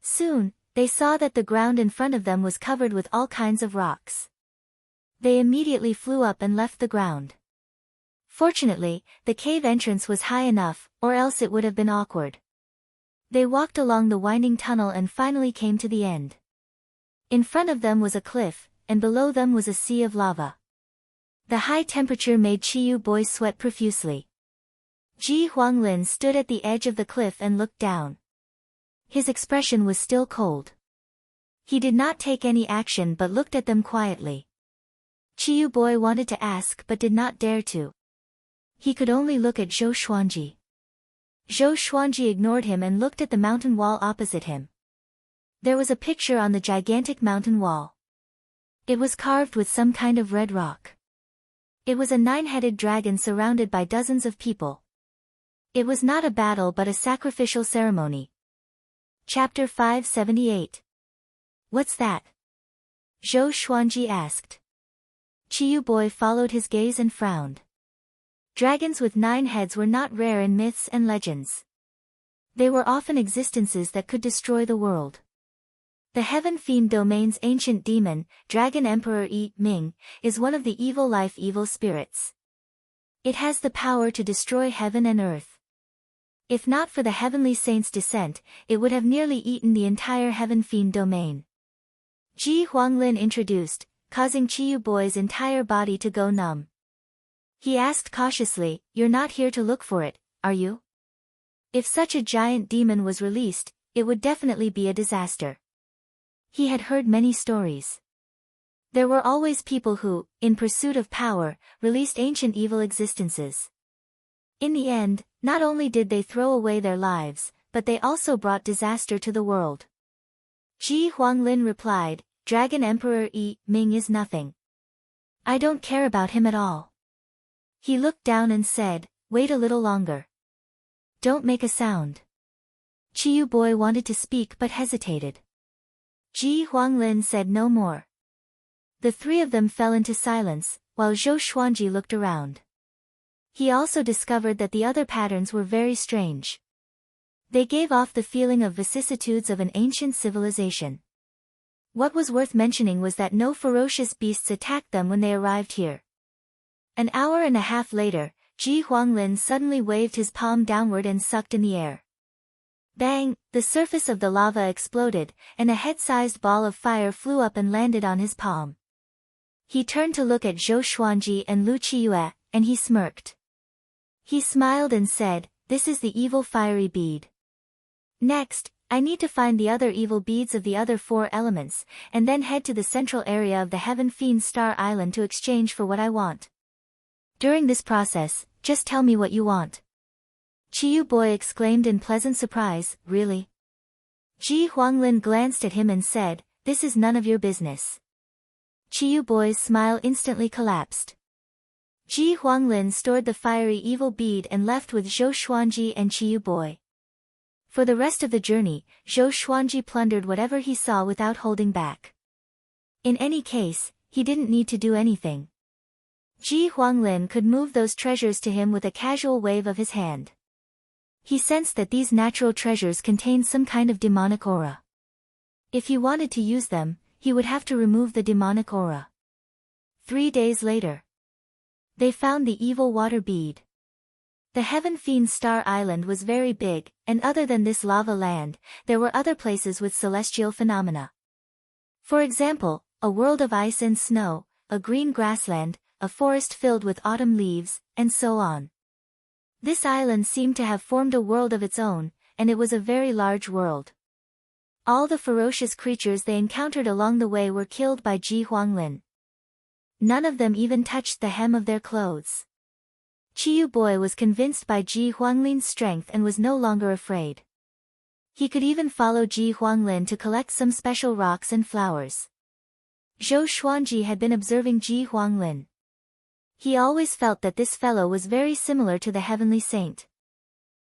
Soon, they saw that the ground in front of them was covered with all kinds of rocks. They immediately flew up and left the ground. Fortunately, the cave entrance was high enough, or else it would have been awkward. They walked along the winding tunnel and finally came to the end. In front of them was a cliff, and below them was a sea of lava. The high temperature made Qiyu boy sweat profusely. Ji Huanglin stood at the edge of the cliff and looked down. His expression was still cold. He did not take any action but looked at them quietly. Qiyu boy wanted to ask but did not dare to. He could only look at Zhou Xuanji. Zhou Xuanji ignored him and looked at the mountain wall opposite him. There was a picture on the gigantic mountain wall. It was carved with some kind of red rock. It was a 9-headed dragon surrounded by dozens of people. It was not a battle but a sacrificial ceremony. Chapter 578. What's that? Zhou Xuanji asked. Qiyu boy followed his gaze and frowned. Dragons with 9 heads were not rare in myths and legends. They were often existences that could destroy the world. The Heaven Fiend Domain's ancient demon, Dragon Emperor Yi Ming, is one of the evil spirits. It has the power to destroy heaven and earth. If not for the heavenly saint's descent, it would have nearly eaten the entire Heaven Fiend Domain. Ji Huanglin introduced, causing Qiyu boy's entire body to go numb. He asked cautiously, "You're not here to look for it, are you?" If such a giant demon was released, it would definitely be a disaster. He had heard many stories. There were always people who, in pursuit of power, released ancient evil existences. In the end, not only did they throw away their lives, but they also brought disaster to the world. Ji Huanglin replied, "Dragon Emperor Yi Ming is nothing. I don't care about him at all." He looked down and said, "Wait a little longer. Don't make a sound." Qiyu boy wanted to speak but hesitated. Ji Huanglin said no more. The 3 of them fell into silence, while Zhou Xuanji looked around. He also discovered that the other patterns were very strange. They gave off the feeling of vicissitudes of an ancient civilization. What was worth mentioning was that no ferocious beasts attacked them when they arrived here. An hour and a half later, Ji Huanglin suddenly waved his palm downward and sucked in the air. Bang! The surface of the lava exploded, and a head-sized ball of fire flew up and landed on his palm. He turned to look at Zhou Xuanji and Lu Qiyue, and he smirked. He smiled and said, "This is the evil fiery bead. Next, I need to find the other evil beads of the other 4 elements, and then head to the central area of the Heaven Fiend Star Island to exchange for what I want. During this process, just tell me what you want." Qiyu boy exclaimed in pleasant surprise, "Really?" Ji Huanglin glanced at him and said, "This is none of your business." Qiyu boy's smile instantly collapsed. Ji Huanglin stored the fiery evil bead and left with Zhou Xuanji and Qiyu boy. For the rest of the journey, Zhou Xuanji plundered whatever he saw without holding back. In any case, he didn't need to do anything. Ji Huanglin could move those treasures to him with a casual wave of his hand. He sensed that these natural treasures contained some kind of demonic aura. If he wanted to use them, he would have to remove the demonic aura. 3 days later, they found the evil water bead. The Heaven Fiend Star Island was very big, and other than this lava land, there were other places with celestial phenomena. For example, a world of ice and snow, a green grassland, a forest filled with autumn leaves, and so on. This island seemed to have formed a world of its own, and it was a very large world. All the ferocious creatures they encountered along the way were killed by Ji Huanglin. None of them even touched the hem of their clothes. Qiyu boy was convinced by Ji Huanglin's strength and was no longer afraid. He could even follow Ji Huanglin to collect some special rocks and flowers. Zhou Xuanji had been observing Ji Huanglin. He always felt that this fellow was very similar to the heavenly saint.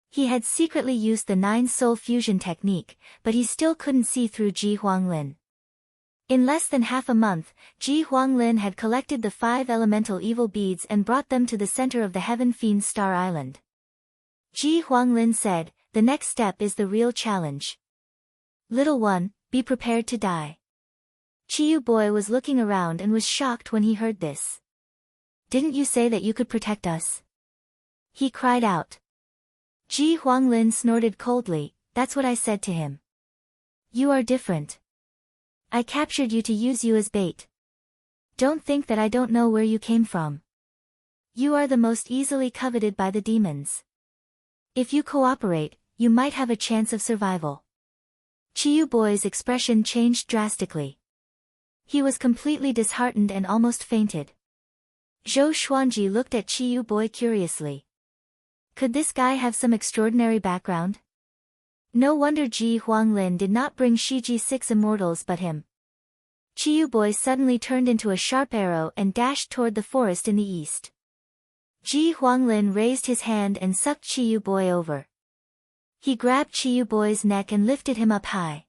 He had secretly used the 9-soul fusion technique, but he still couldn't see through Ji Huanglin. In less than half a month, Ji Huanglin had collected the 5 elemental evil beads and brought them to the center of the Heaven Fiend Star Island. Ji Huanglin said, "The next step is the real challenge. Little one, be prepared to die." Qiyu boy was looking around and was shocked when he heard this. "Didn't you say that you could protect us?" he cried out. Ji Huanglin snorted coldly, that's what I said to him. You are different. I captured you to use you as bait. Don't think that I don't know where you came from. You are the most easily coveted by the demons. If you cooperate, you might have a chance of survival. Chiyu Boy's expression changed drastically. He was completely disheartened and almost fainted. Zhou Xuanji looked at Chiyu Boy curiously. Could this guy have some extraordinary background? No wonder Ji Huanglin did not bring Shiji 6 immortals but him. Chiyu Boy suddenly turned into a sharp arrow and dashed toward the forest in the east. Ji Huanglin raised his hand and sucked Chiyu Boy over. He grabbed Chiyu Boy's neck and lifted him up high.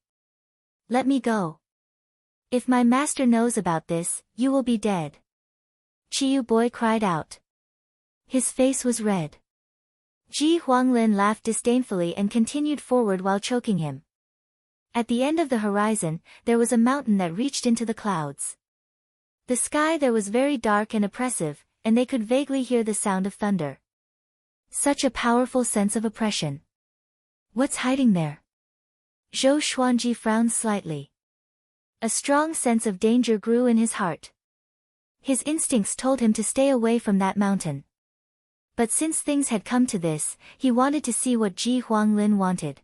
Let me go. If my master knows about this, you will be dead. Chiyu Boy cried out. His face was red. Ji Huanglin laughed disdainfully and continued forward while choking him. At the end of the horizon, there was a mountain that reached into the clouds. The sky there was very dark and oppressive, and they could vaguely hear the sound of thunder. Such a powerful sense of oppression. What's hiding there? Zhou Xuanji frowned slightly. A strong sense of danger grew in his heart. His instincts told him to stay away from that mountain. But since things had come to this, he wanted to see what Ji Huanglin wanted.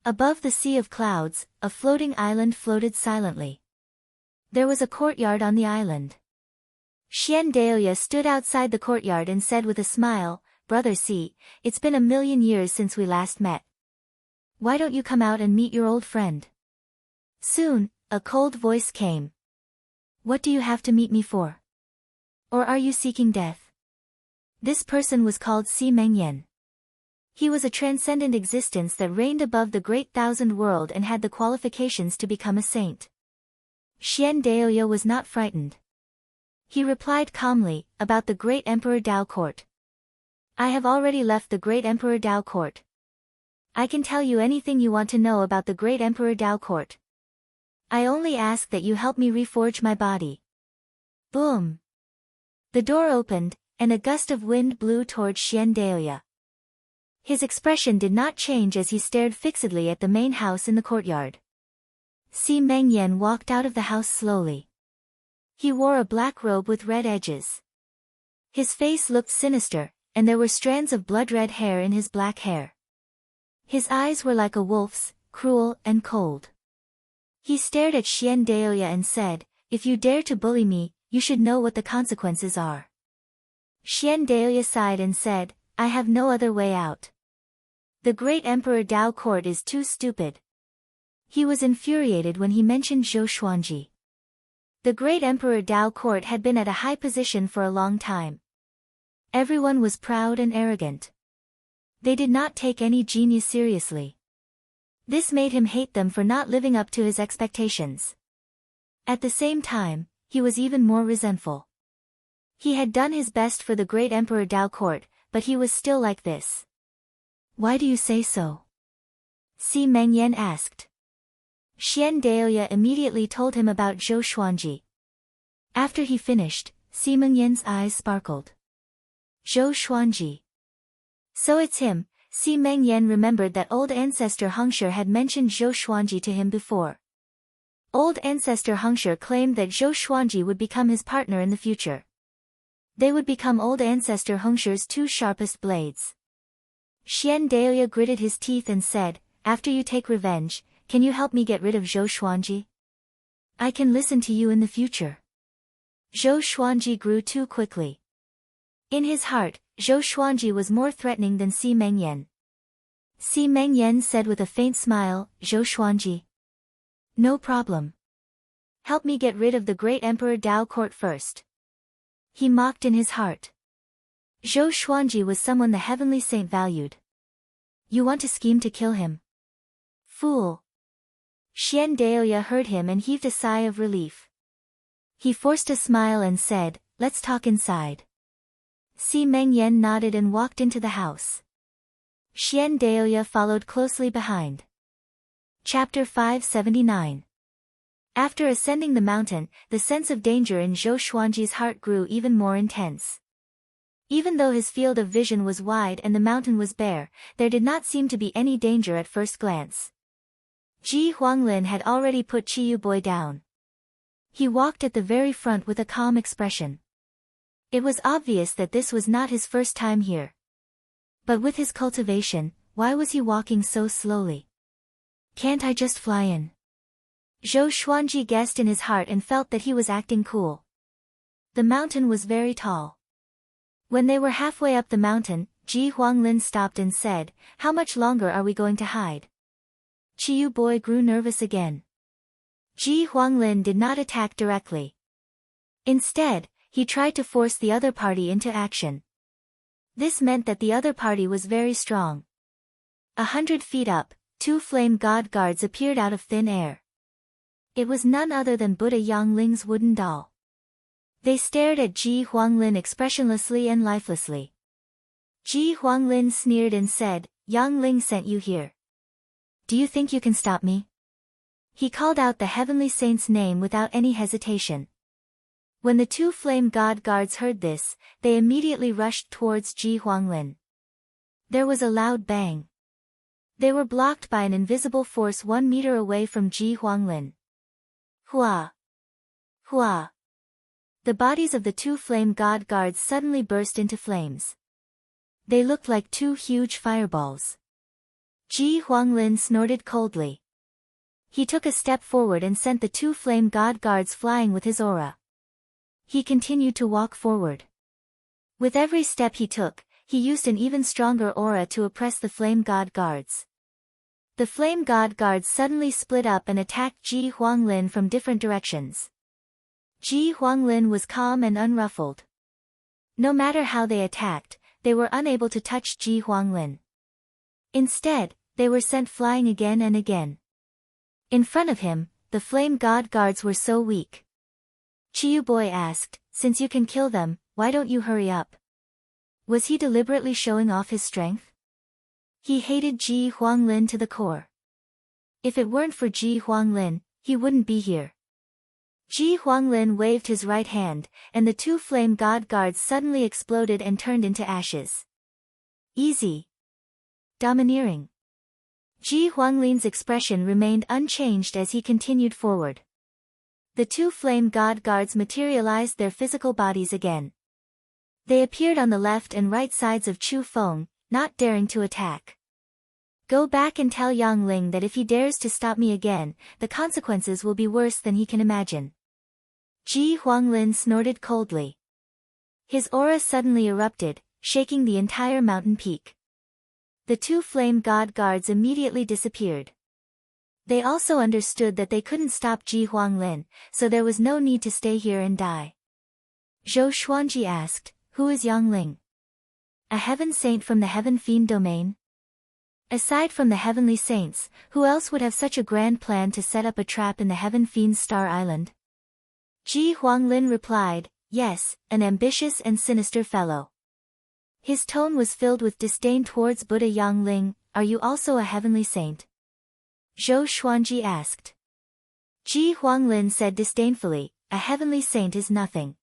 Above the sea of clouds, a floating island floated silently. There was a courtyard on the island. Xian Daoya stood outside the courtyard and said with a smile, Brother C, it's been 1,000,000 years since we last met. Why don't you come out and meet your old friend? Soon, a cold voice came. What do you have to meet me for? Or are you seeking death? This person was called Si Mengyan. He was a transcendent existence that reigned above the great thousand world and had the qualifications to become a saint. Xian Daoya was not frightened. He replied calmly, about the great Emperor Dao Court. I have already left the great Emperor Dao Court. I can tell you anything you want to know about the great Emperor Dao Court. I only ask that you help me reforge my body. Boom! The door opened, and a gust of wind blew toward Xian Daoya. His expression did not change as he stared fixedly at the main house in the courtyard. Si Mengyan walked out of the house slowly. He wore a black robe with red edges. His face looked sinister, and there were strands of blood-red hair in his black hair. His eyes were like a wolf's, cruel and cold. He stared at Xian Daoya and said, If you dare to bully me, you should know what the consequences are. Xian Daoya sighed and said, I have no other way out. The great Emperor Dao Court is too stupid. He was infuriated when he mentioned Zhou Xuanji. The great Emperor Dao Court had been at a high position for a long time. Everyone was proud and arrogant. They did not take any genius seriously. This made him hate them for not living up to his expectations. At the same time, he was even more resentful. He had done his best for the great Emperor Dao Court, but he was still like this. Why do you say so? Si Mengyan asked. Xian Daoya immediately told him about Zhou Xuanji. After he finished, Si Mengyan's eyes sparkled. Zhou Xuanji. So it's him. Si Mengyan remembered that old ancestor Hengshi had mentioned Zhou Xuanji to him before. Old ancestor Hengshi claimed that Zhou Xuanji would become his partner in the future. They would become old ancestor Hengshi's 2 sharpest blades. Xian Daoya gritted his teeth and said, After you take revenge, can you help me get rid of Zhou Xuanji? I can listen to you in the future. Zhou Xuanji grew too quickly. In his heart, Zhou Xuanji was more threatening than Si Mengyan. Si Mengyan said with a faint smile, Zhou Xuanji. No problem. Help me get rid of the great Emperor Dao Court first. He mocked in his heart. Zhou Xuanji was someone the heavenly saint valued. You want to scheme to kill him? Fool. Xian Daoya heard him and heaved a sigh of relief. He forced a smile and said, Let's talk inside. Si Mengyan nodded and walked into the house. Xian Daoya followed closely behind. Chapter 579. After ascending the mountain, the sense of danger in Zhou Xuanji's heart grew even more intense. Even though his field of vision was wide and the mountain was bare, there did not seem to be any danger at first glance. Ji Huanglin had already put Qiyu Boy down. He walked at the very front with a calm expression. It was obvious that this was not his first time here. But with his cultivation, why was he walking so slowly? Can't I just fly in? Zhou Xuanji guessed in his heart and felt that he was acting cool. The mountain was very tall. When they were halfway up the mountain, Ji Huanglin stopped and said, "How much longer are we going to hide?" Qiyu Boy grew nervous again. Ji Huanglin did not attack directly. Instead, he tried to force the other party into action. This meant that the other party was very strong. 100 feet up, 2 flame god guards appeared out of thin air. It was none other than Buddha Yangling's wooden doll. They stared at Ji Huanglin expressionlessly and lifelessly. Ji Huanglin sneered and said, "Yangling sent you here. Do you think you can stop me?" He called out the heavenly saint's name without any hesitation. When the 2 flame god guards heard this, they immediately rushed towards Ji Huanglin. There was a loud bang. They were blocked by an invisible force 1 meter away from Ji Huanglin. Hua! Hua! The bodies of the 2 flame god guards suddenly burst into flames. They looked like 2 huge fireballs. Ji Huanglin snorted coldly. He took a step forward and sent the 2 flame god guards flying with his aura. He continued to walk forward. With every step he took, he used an even stronger aura to oppress the flame god guards. The flame god guards suddenly split up and attacked Ji Huanglin from different directions. Ji Huanglin was calm and unruffled. No matter how they attacked, they were unable to touch Ji Huanglin. Instead, they were sent flying again and again. In front of him, the flame god guards were so weak. Qiyu Boy asked, "Since you can kill them, why don't you hurry up?" Was he deliberately showing off his strength? He hated Ji Huanglin to the core. If it weren't for Ji Huanglin, he wouldn't be here. Ji Huanglin waved his right hand, and the 2 flame god guards suddenly exploded and turned into ashes. Easy. Domineering. Ji Huanglin's expression remained unchanged as he continued forward. The 2 flame god guards materialized their physical bodies again. They appeared on the left and right sides of Chu Feng, not daring to attack. "Go back and tell Yangling that if he dares to stop me again, the consequences will be worse than he can imagine." Ji Huanglin snorted coldly. His aura suddenly erupted, shaking the entire mountain peak. The 2 flame god guards immediately disappeared. They also understood that they couldn't stop Ji Huanglin, so there was no need to stay here and die. Zhou Xuanji asked, "Who is Yangling? A heaven saint from the heaven fiend domain?" Aside from the heavenly saints, who else would have such a grand plan to set up a trap in the heaven fiend's star island? Ji Huanglin replied, "Yes, an ambitious and sinister fellow." His tone was filled with disdain towards Buddha Yangling. "Are you also a heavenly saint?" Zhou Xuanji asked. Ji Huanglin said disdainfully, "A heavenly saint is nothing."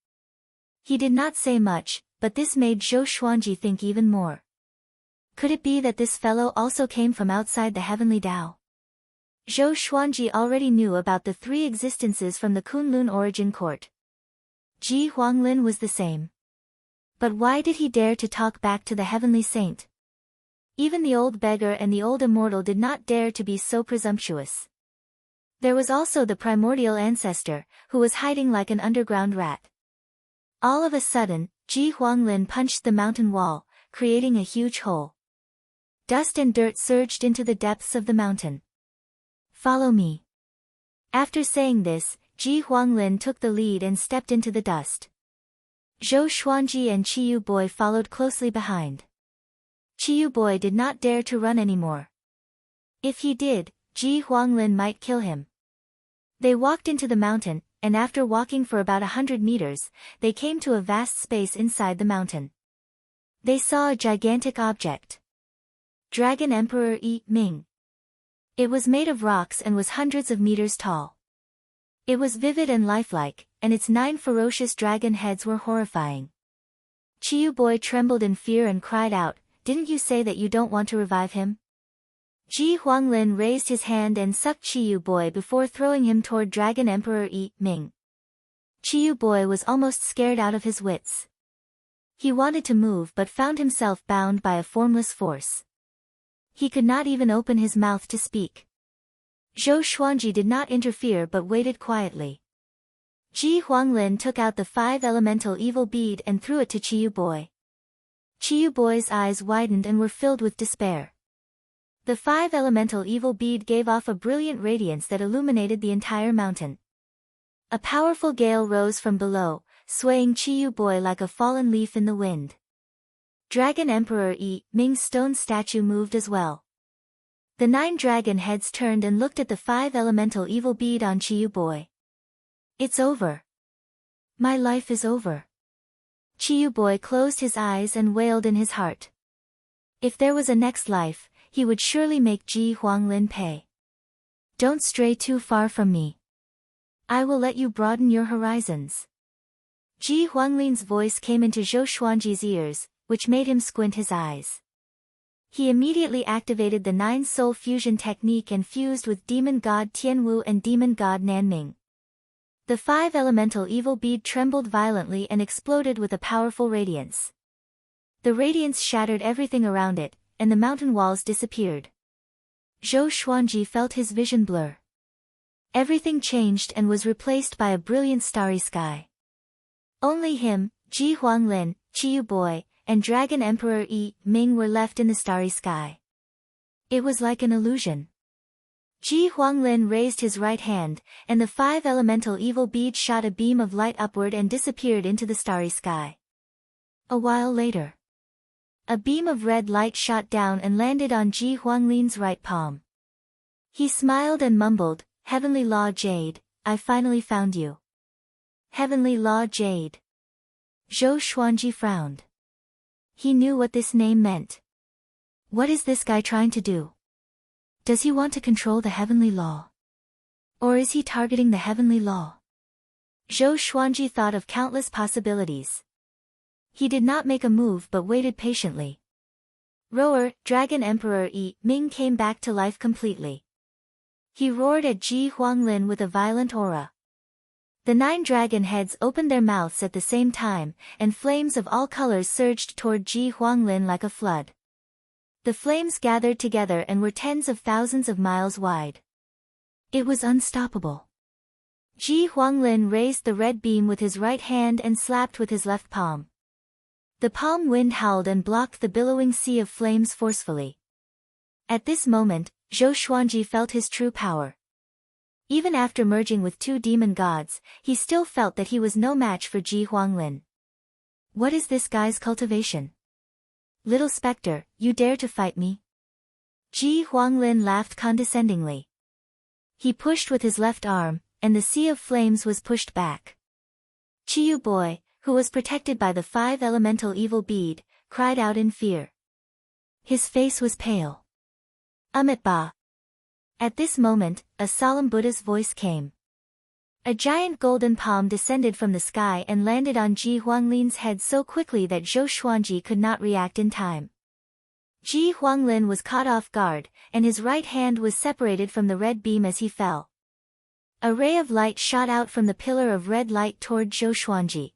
He did not say much, but this made Zhou Xuanji think even more. Could it be that this fellow also came from outside the heavenly Tao? Zhou Xuanji already knew about the 3 existences from the Kunlun origin court. Ji Huanglin was the same. But why did he dare to talk back to the heavenly saint? Even the old beggar and the old immortal did not dare to be so presumptuous. There was also the primordial ancestor, who was hiding like an underground rat. All of a sudden, Ji Huanglin punched the mountain wall, creating a huge hole. Dust and dirt surged into the depths of the mountain. "Follow me." After saying this, Ji Huanglin took the lead and stepped into the dust. Zhou Xuanji and Qiyu Boy followed closely behind. Qiyu Boy did not dare to run anymore. If he did, Ji Huanglin might kill him. They walked into the mountain, and after walking for about 100 meters, they came to a vast space inside the mountain. They saw a gigantic object. Dragon Emperor Yi Ming. It was made of rocks and was hundreds of meters tall. It was vivid and lifelike, and its 9 ferocious dragon heads were horrifying. Chiyu boy trembled in fear and cried out, "Didn't you say that you don't want to revive him?" Ji Huanglin raised his hand and sucked Chiyu boy before throwing him toward Dragon Emperor Yi Ming. Chiyu boy was almost scared out of his wits. He wanted to move but found himself bound by a formless force. He could not even open his mouth to speak. Zhou Xuanji did not interfere but waited quietly. Ji Huanglin took out the 5 elemental evil bead and threw it to Chiyu boy. Chiyu boy's eyes widened and were filled with despair. The 5 elemental evil bead gave off a brilliant radiance that illuminated the entire mountain. A powerful gale rose from below, swaying Chiyu boy like a fallen leaf in the wind. Dragon Emperor Yi Ming's stone statue moved as well. The 9 dragon heads turned and looked at the 5 elemental evil bead on Chiyu boy. "It's over. My life is over." Chiyu boy closed his eyes and wailed in his heart. If there was a next life, he would surely make Ji Huanglin pay. "Don't stray too far from me. I will let you broaden your horizons." Ji Huanglin's voice came into Zhou Xuanji's ears, which made him squint his eyes. He immediately activated the 9 soul fusion technique and fused with demon god Tianwu and demon god Nanming. The 5 elemental evil bead trembled violently and exploded with a powerful radiance. The radiance shattered everything around it, and the mountain walls disappeared. Zhou Xuanji felt his vision blur. Everything changed and was replaced by a brilliant starry sky. Only him, Ji Huanglin, Chiyu boy, and Dragon Emperor Yi Ming were left in the starry sky. It was like an illusion. Ji Huanglin raised his right hand, and the 5 elemental evil bead shot a beam of light upward and disappeared into the starry sky. A while later, a beam of red light shot down and landed on Ji Huanglin's right palm. He smiled and mumbled, "Heavenly Law Jade, I finally found you." Heavenly Law Jade. Zhou Xuanji frowned. He knew what this name meant. What is this guy trying to do? Does he want to control the heavenly law? Or is he targeting the heavenly law? Zhou Xuanji thought of countless possibilities. He did not make a move but waited patiently. Roar, Dragon Emperor Yi Ming came back to life completely. He roared at Ji Huanglin with a violent aura. The 9 dragon heads opened their mouths at the same time, and flames of all colors surged toward Ji Huanglin like a flood. The flames gathered together and were tens of thousands of miles wide. It was unstoppable. Ji Huanglin raised the red beam with his right hand and slapped with his left palm. The palm wind howled and blocked the billowing sea of flames forcefully. At this moment, Zhou Xuanji felt his true power. Even after merging with 2 demon gods, he still felt that he was no match for Ji Huanglin. What is this guy's cultivation? Little specter, you dare to fight me? Ji Huanglin laughed condescendingly. He pushed with his left arm, and the sea of flames was pushed back. Chiyu boy, who was protected by the 5 elemental evil bead, cried out in fear. His face was pale. Ba. At this moment, a solemn Buddha's voice came. A giant golden palm descended from the sky and landed on Ji Huanglin's head so quickly that Zhou Xuanji could not react in time. Ji Huanglin was caught off guard, and his right hand was separated from the red beam as he fell. A ray of light shot out from the pillar of red light toward Zhou Xuanji.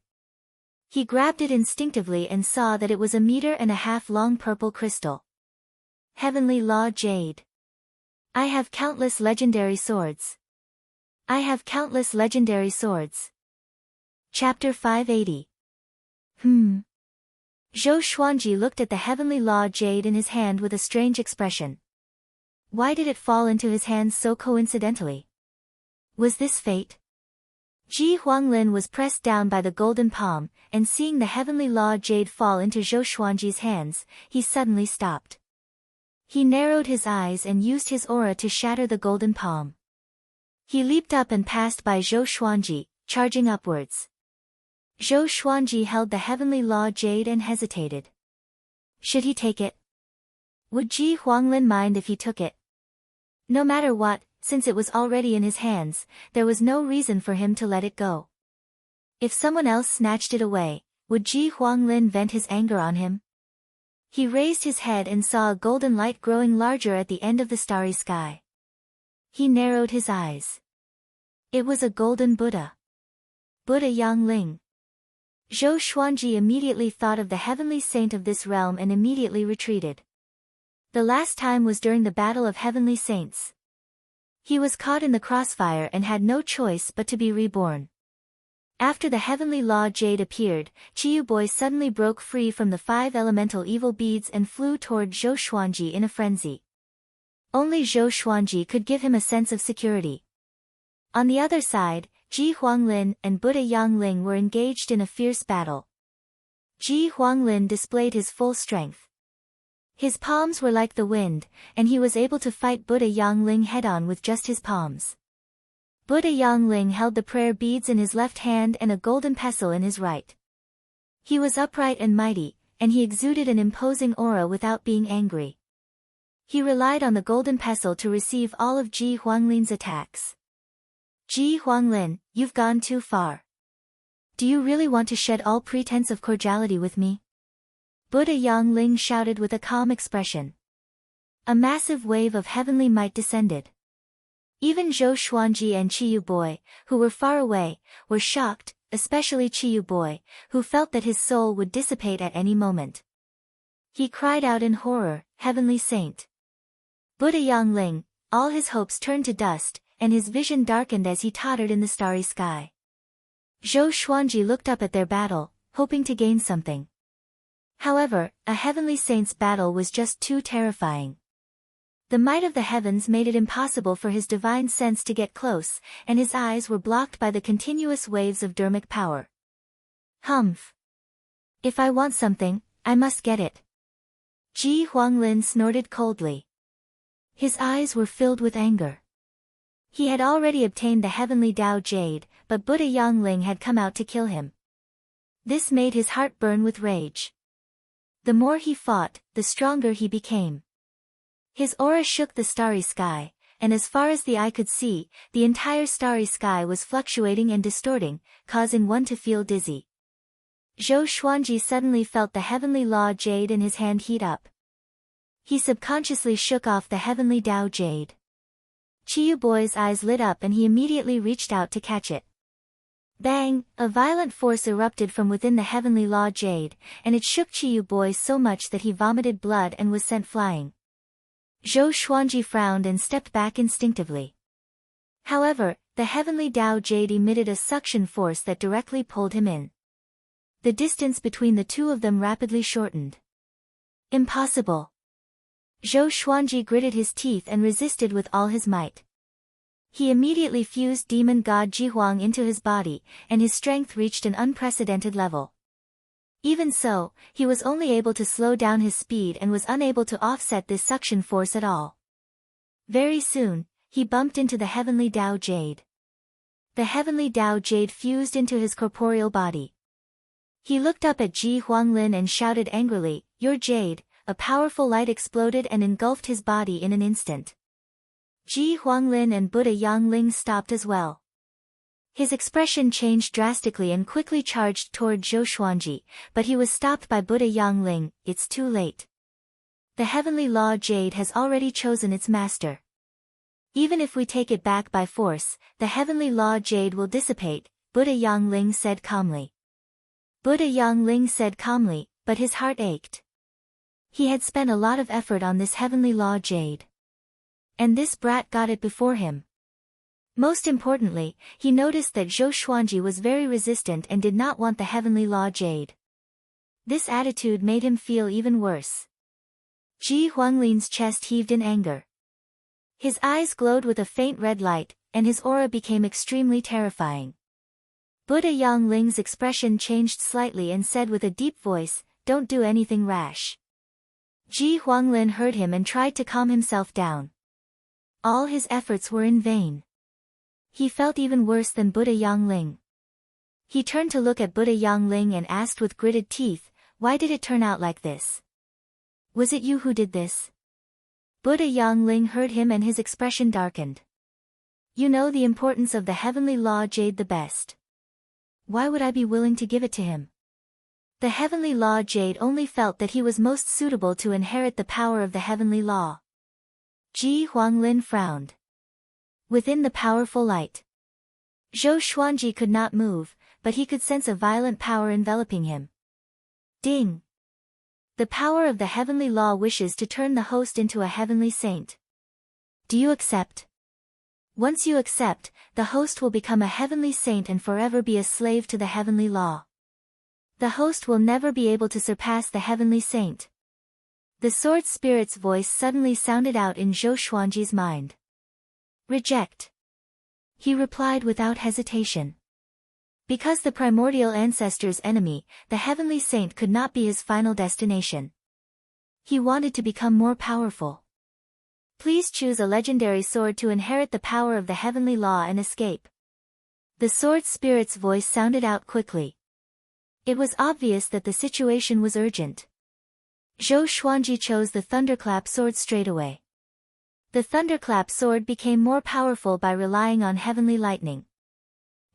He grabbed it instinctively and saw that it was 1.5 meters long purple crystal. Heavenly Law Jade. I have countless legendary swords. I have countless legendary swords. Chapter 580. Zhou Xuanji looked at the Heavenly Law Jade in his hand with a strange expression. Why did it fall into his hands so coincidentally? Was this fate? Ji Huanglin was pressed down by the golden palm, and seeing the Heavenly Law Jade fall into Zhou Xuanji's hands, he suddenly stopped. He narrowed his eyes and used his aura to shatter the golden palm. He leaped up and passed by Zhou Xuanji, charging upwards. Zhou Xuanji held the Heavenly Law Jade and hesitated. Should he take it? Would Ji Huanglin mind if he took it? No matter what, since it was already in his hands, there was no reason for him to let it go. If someone else snatched it away, would Ji Huanglin vent his anger on him? He raised his head and saw a golden light growing larger at the end of the starry sky. He narrowed his eyes. It was a golden Buddha. Buddha Yangling. Zhou Xuanji immediately thought of the heavenly saint of this realm and immediately retreated. The last time was during the Battle of Heavenly Saints. He was caught in the crossfire and had no choice but to be reborn. After the heavenly law jade appeared, Chiyu Boy suddenly broke free from the 5 elemental evil beads and flew toward Zhou Xuanji in a frenzy. Only Zhou Xuanji could give him a sense of security. On the other side, Ji Huanglin and Buddha Yangling were engaged in a fierce battle. Ji Huanglin displayed his full strength. His palms were like the wind, and he was able to fight Buddha Yangling head-on with just his palms. Buddha Yangling held the prayer beads in his left hand and a golden pestle in his right. He was upright and mighty, and he exuded an imposing aura without being angry. He relied on the golden pestle to receive all of Ji Huanglin's attacks. Ji Huanglin, you've gone too far. Do you really want to shed all pretense of cordiality with me? Buddha Yangling shouted with a calm expression. A massive wave of heavenly might descended. Even Zhou Xuanji and Chiyu Boy, who were far away, were shocked, especially Chiyu Boy, who felt that his soul would dissipate at any moment. He cried out in horror, "Heavenly Saint!" Buddha Yangling, all his hopes turned to dust, and his vision darkened as he tottered in the starry sky. Zhou Xuanji looked up at their battle, hoping to gain something. However, a heavenly saint's battle was just too terrifying. The might of the heavens made it impossible for his divine sense to get close, and his eyes were blocked by the continuous waves of dharmic power. Humph! If I want something, I must get it. Ji Huanglin snorted coldly. His eyes were filled with anger. He had already obtained the heavenly Tao Jade, but Buddha Yangling had come out to kill him. This made his heart burn with rage. The more he fought, the stronger he became. His aura shook the starry sky, and as far as the eye could see, the entire starry sky was fluctuating and distorting, causing one to feel dizzy. Zhou Xuanji suddenly felt the heavenly law jade in his hand heat up. He subconsciously shook off the heavenly Tao Jade. Chiyu Boy's eyes lit up and he immediately reached out to catch it. Bang! A violent force erupted from within the heavenly law jade, and it shook Chiyu Boy so much that he vomited blood and was sent flying. Zhou Xuanji frowned and stepped back instinctively. However, the heavenly Tao Jade emitted a suction force that directly pulled him in. The distance between the two of them rapidly shortened. Impossible! Zhou Xuanji gritted his teeth and resisted with all his might. He immediately fused demon god Jihuang into his body, and his strength reached an unprecedented level. Even so, he was only able to slow down his speed and was unable to offset this suction force at all. Very soon, he bumped into the heavenly Tao Jade. The heavenly Tao Jade fused into his corporeal body. He looked up at Ji Huanglin and shouted angrily, "Your Jade!" A powerful light exploded and engulfed his body in an instant. Ji Huanglin and Buddha Yangling stopped as well. His expression changed drastically and quickly charged toward Zhou Xuanji, but he was stopped by Buddha Yangling. "It's too late. The heavenly law jade has already chosen its master. Even if we take it back by force, the heavenly law jade will dissipate," Buddha Yangling said calmly. Buddha Yangling said calmly, but his heart ached. He had spent a lot of effort on this heavenly law jade. And this brat got it before him. Most importantly, he noticed that Zhou Xuanji was very resistant and did not want the heavenly law jade. This attitude made him feel even worse. Ji Huanglin's chest heaved in anger. His eyes glowed with a faint red light, and his aura became extremely terrifying. Buddha Yangling's expression changed slightly and said with a deep voice, "Don't do anything rash." Ji Huanglin heard him and tried to calm himself down. All his efforts were in vain. He felt even worse than Buddha Yangling. He turned to look at Buddha Yangling and asked with gritted teeth, "Why did it turn out like this? Was it you who did this?" Buddha Yangling heard him and his expression darkened. "You know the importance of the heavenly law jade the best. Why would I be willing to give it to him?" The heavenly law jade only felt that he was most suitable to inherit the power of the heavenly law. Ji Huanglin frowned. Within the powerful light, Zhou Xuanji could not move, but he could sense a violent power enveloping him. Ding! The power of the heavenly law wishes to turn the host into a heavenly saint. Do you accept? Once you accept, the host will become a heavenly saint and forever be a slave to the heavenly law. The host will never be able to surpass the heavenly saint. The sword spirit's voice suddenly sounded out in Zhou Xuanji's mind. Reject. He replied without hesitation. Because the primordial ancestor's enemy, the heavenly saint could not be his final destination. He wanted to become more powerful. Please choose a legendary sword to inherit the power of the heavenly law and escape. The sword spirit's voice sounded out quickly. It was obvious that the situation was urgent. Zhou Xuanji chose the thunderclap sword straight away. The thunderclap sword became more powerful by relying on heavenly lightning.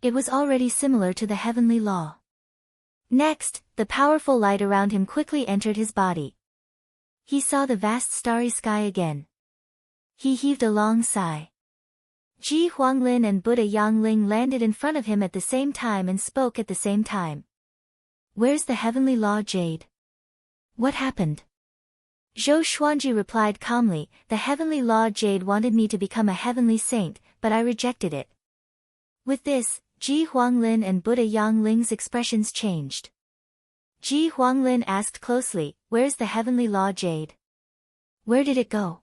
It was already similar to the heavenly law. Next, the powerful light around him quickly entered his body. He saw the vast starry sky again. He heaved a long sigh. Ji Huanglin and Buddha Yangling landed in front of him at the same time and spoke at the same time. Where's the heavenly law jade? What happened? Zhou Xuanji replied calmly, the heavenly law jade wanted me to become a heavenly saint, but I rejected it. With this, Ji Huanglin and Buddha Yangling's expressions changed. Ji Huanglin asked closely, where's the heavenly law jade? Where did it go?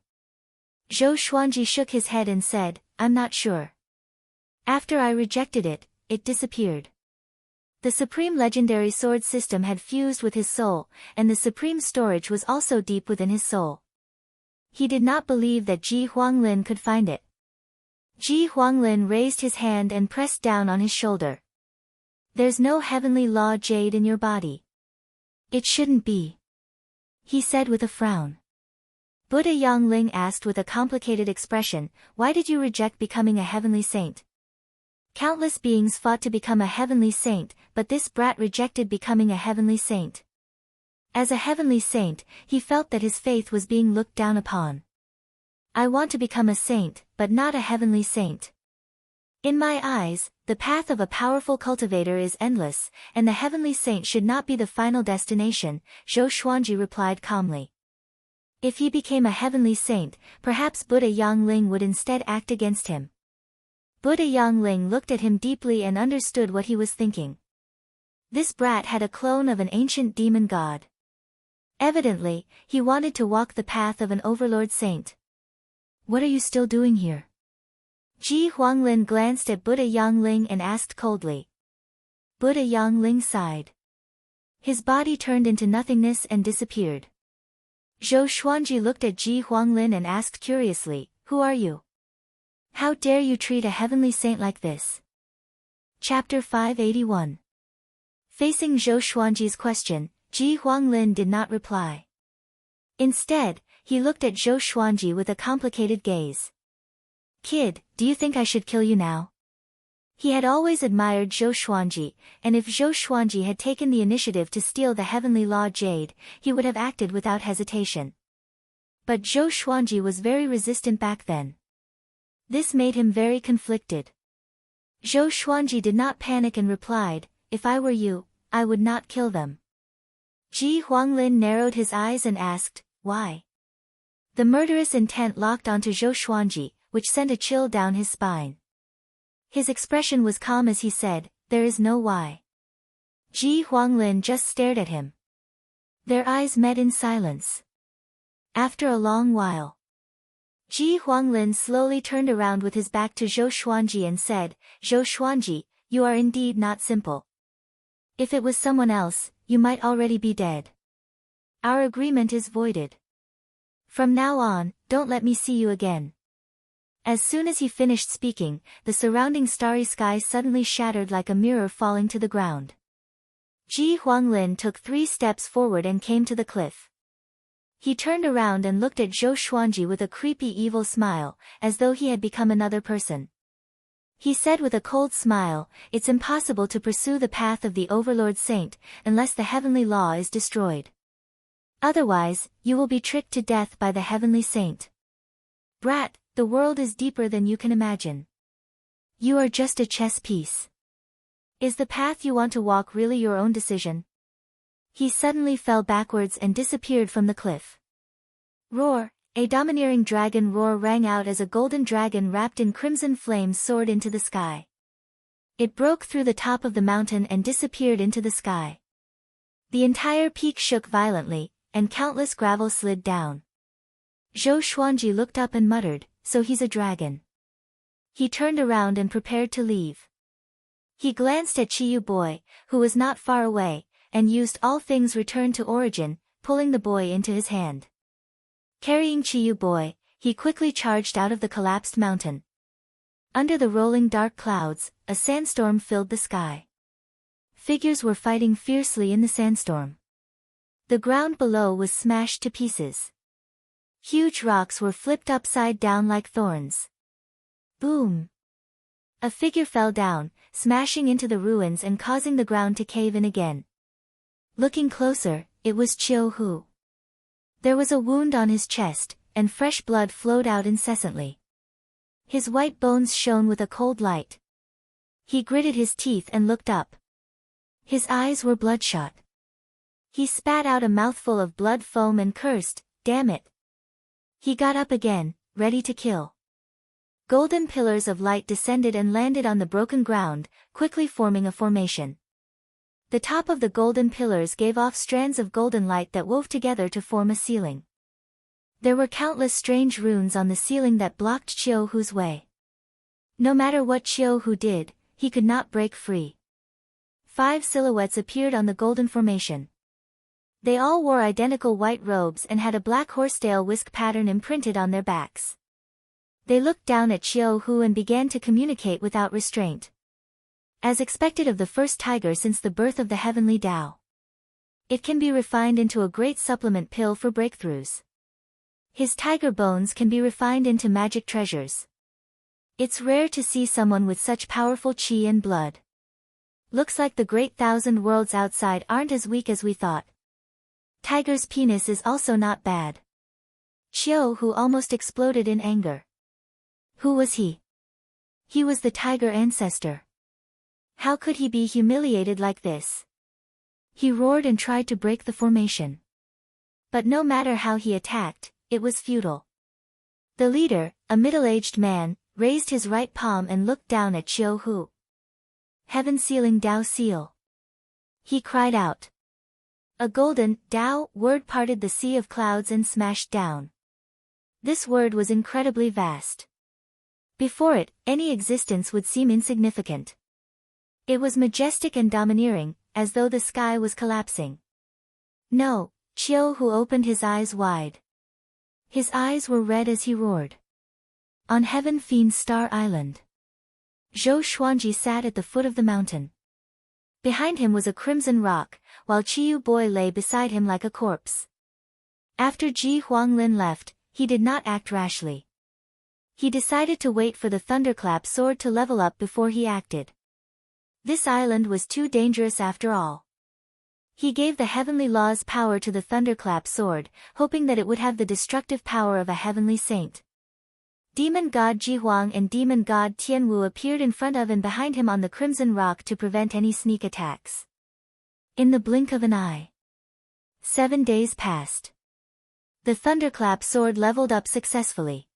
Zhou Xuanji shook his head and said, I'm not sure. After I rejected it, it disappeared. The supreme legendary sword system had fused with his soul, and the supreme storage was also deep within his soul. He did not believe that Ji Huanglin could find it. Ji Huanglin raised his hand and pressed down on his shoulder. There's no heavenly law jade in your body. It shouldn't be, he said with a frown. Buddha Yangling asked with a complicated expression, why did you reject becoming a heavenly saint? Countless beings fought to become a heavenly saint, but this brat rejected becoming a heavenly saint. As a heavenly saint, he felt that his faith was being looked down upon. I want to become a saint, but not a heavenly saint. In my eyes, the path of a powerful cultivator is endless, and the heavenly saint should not be the final destination, Zhou Xuanji replied calmly. If he became a heavenly saint, perhaps Buddha Yangling would instead act against him. Buddha Yangling looked at him deeply and understood what he was thinking. This brat had a clone of an ancient demon god. Evidently, he wanted to walk the path of an overlord saint. What are you still doing here? Ji Huanglin glanced at Buddha Yangling and asked coldly. Buddha Yangling sighed. His body turned into nothingness and disappeared. Zhou Xuanji looked at Ji Huanglin and asked curiously, who are you? How dare you treat a heavenly saint like this? Chapter 581. Facing Zhou Xuanji's question, Ji Huanglin did not reply. Instead, he looked at Zhou Xuanji with a complicated gaze. Kid, do you think I should kill you now? He had always admired Zhou Xuanji, and if Zhou Xuanji had taken the initiative to steal the heavenly law jade, he would have acted without hesitation. But Zhou Xuanji was very resistant back then. This made him very conflicted. Zhou Xuanji did not panic and replied, if I were you, I would not kill them. Ji Huanglin narrowed his eyes and asked, why? The murderous intent locked onto Zhou Xuanji, which sent a chill down his spine. His expression was calm as he said, there is no why. Ji Huanglin just stared at him. Their eyes met in silence. After a long while, Ji Huanglin slowly turned around with his back to Zhou Xuanji and said, Zhou Xuanji, you are indeed not simple. If it was someone else, you might already be dead. Our agreement is voided. From now on, don't let me see you again. As soon as he finished speaking, the surrounding starry sky suddenly shattered like a mirror falling to the ground. Ji Huanglin took 3 steps forward and came to the cliff. He turned around and looked at Zhou Xuanji with a creepy evil smile, as though he had become another person. He said with a cold smile, "It's impossible to pursue the path of the Overlord Saint, unless the heavenly law is destroyed. Otherwise, you will be tricked to death by the heavenly saint. Brat, the world is deeper than you can imagine. You are just a chess piece. Is the path you want to walk really your own decision?" He suddenly fell backwards and disappeared from the cliff. Roar! A domineering dragon roar rang out as a golden dragon wrapped in crimson flames soared into the sky. It broke through the top of the mountain and disappeared into the sky. The entire peak shook violently, and countless gravel slid down. Zhou Xuanji looked up and muttered, "So he's a dragon." He turned around and prepared to leave. He glanced at Chiyu Boy, who was not far away, and used all things return to origin, pulling the boy into his hand. Carrying Chiyu Boy, he quickly charged out of the collapsed mountain. Under the rolling dark clouds, a sandstorm filled the sky. Figures were fighting fiercely in the sandstorm. The ground below was smashed to pieces. Huge rocks were flipped upside down like thorns. Boom! A figure fell down, smashing into the ruins and causing the ground to cave in again. Looking closer, it was Chiu Hu. There was a wound on his chest, and fresh blood flowed out incessantly. His white bones shone with a cold light. He gritted his teeth and looked up. His eyes were bloodshot. He spat out a mouthful of blood foam and cursed, "Damn it!" He got up again, ready to kill. Golden pillars of light descended and landed on the broken ground, quickly forming a formation. The top of the golden pillars gave off strands of golden light that wove together to form a ceiling. There were countless strange runes on the ceiling that blocked Chiu Hu's way. No matter what Chiu Hu did, he could not break free. 5 silhouettes appeared on the golden formation. They all wore identical white robes and had a black horsetail whisk pattern imprinted on their backs. They looked down at Chiu Hu and began to communicate without restraint. As expected of the first tiger since the birth of the heavenly Tao. It can be refined into a great supplement pill for breakthroughs. His tiger bones can be refined into magic treasures. It's rare to see someone with such powerful chi and blood. Looks like the great 1,000 worlds outside aren't as weak as we thought. Tiger's penis is also not bad. Chiu Hu almost exploded in anger. Who was he? He was the tiger ancestor. How could he be humiliated like this? He roared and tried to break the formation. But no matter how he attacked, it was futile. The leader, a middle-aged man, raised his right palm and looked down at Chiu Hu. "Heaven sealing Tao seal." He cried out. A golden Tao word parted the sea of clouds and smashed down. This word was incredibly vast. Before it, any existence would seem insignificant. It was majestic and domineering, as though the sky was collapsing. No, Chiu Hu opened his eyes wide. His eyes were red as he roared. On Heaven Fiend's Star Island. Zhou Xuanji sat at the foot of the mountain. Behind him was a crimson rock, while Chiyu Boy lay beside him like a corpse. After Ji Huanglin left, he did not act rashly. He decided to wait for the thunderclap sword to level up before he acted. This island was too dangerous after all. He gave the heavenly law's power to the thunderclap sword, hoping that it would have the destructive power of a heavenly saint. Demon God Jihuang and Demon God Tianwu appeared in front of and behind him on the crimson rock to prevent any sneak attacks. In the blink of an eye. 7 days passed. The thunderclap sword leveled up successfully.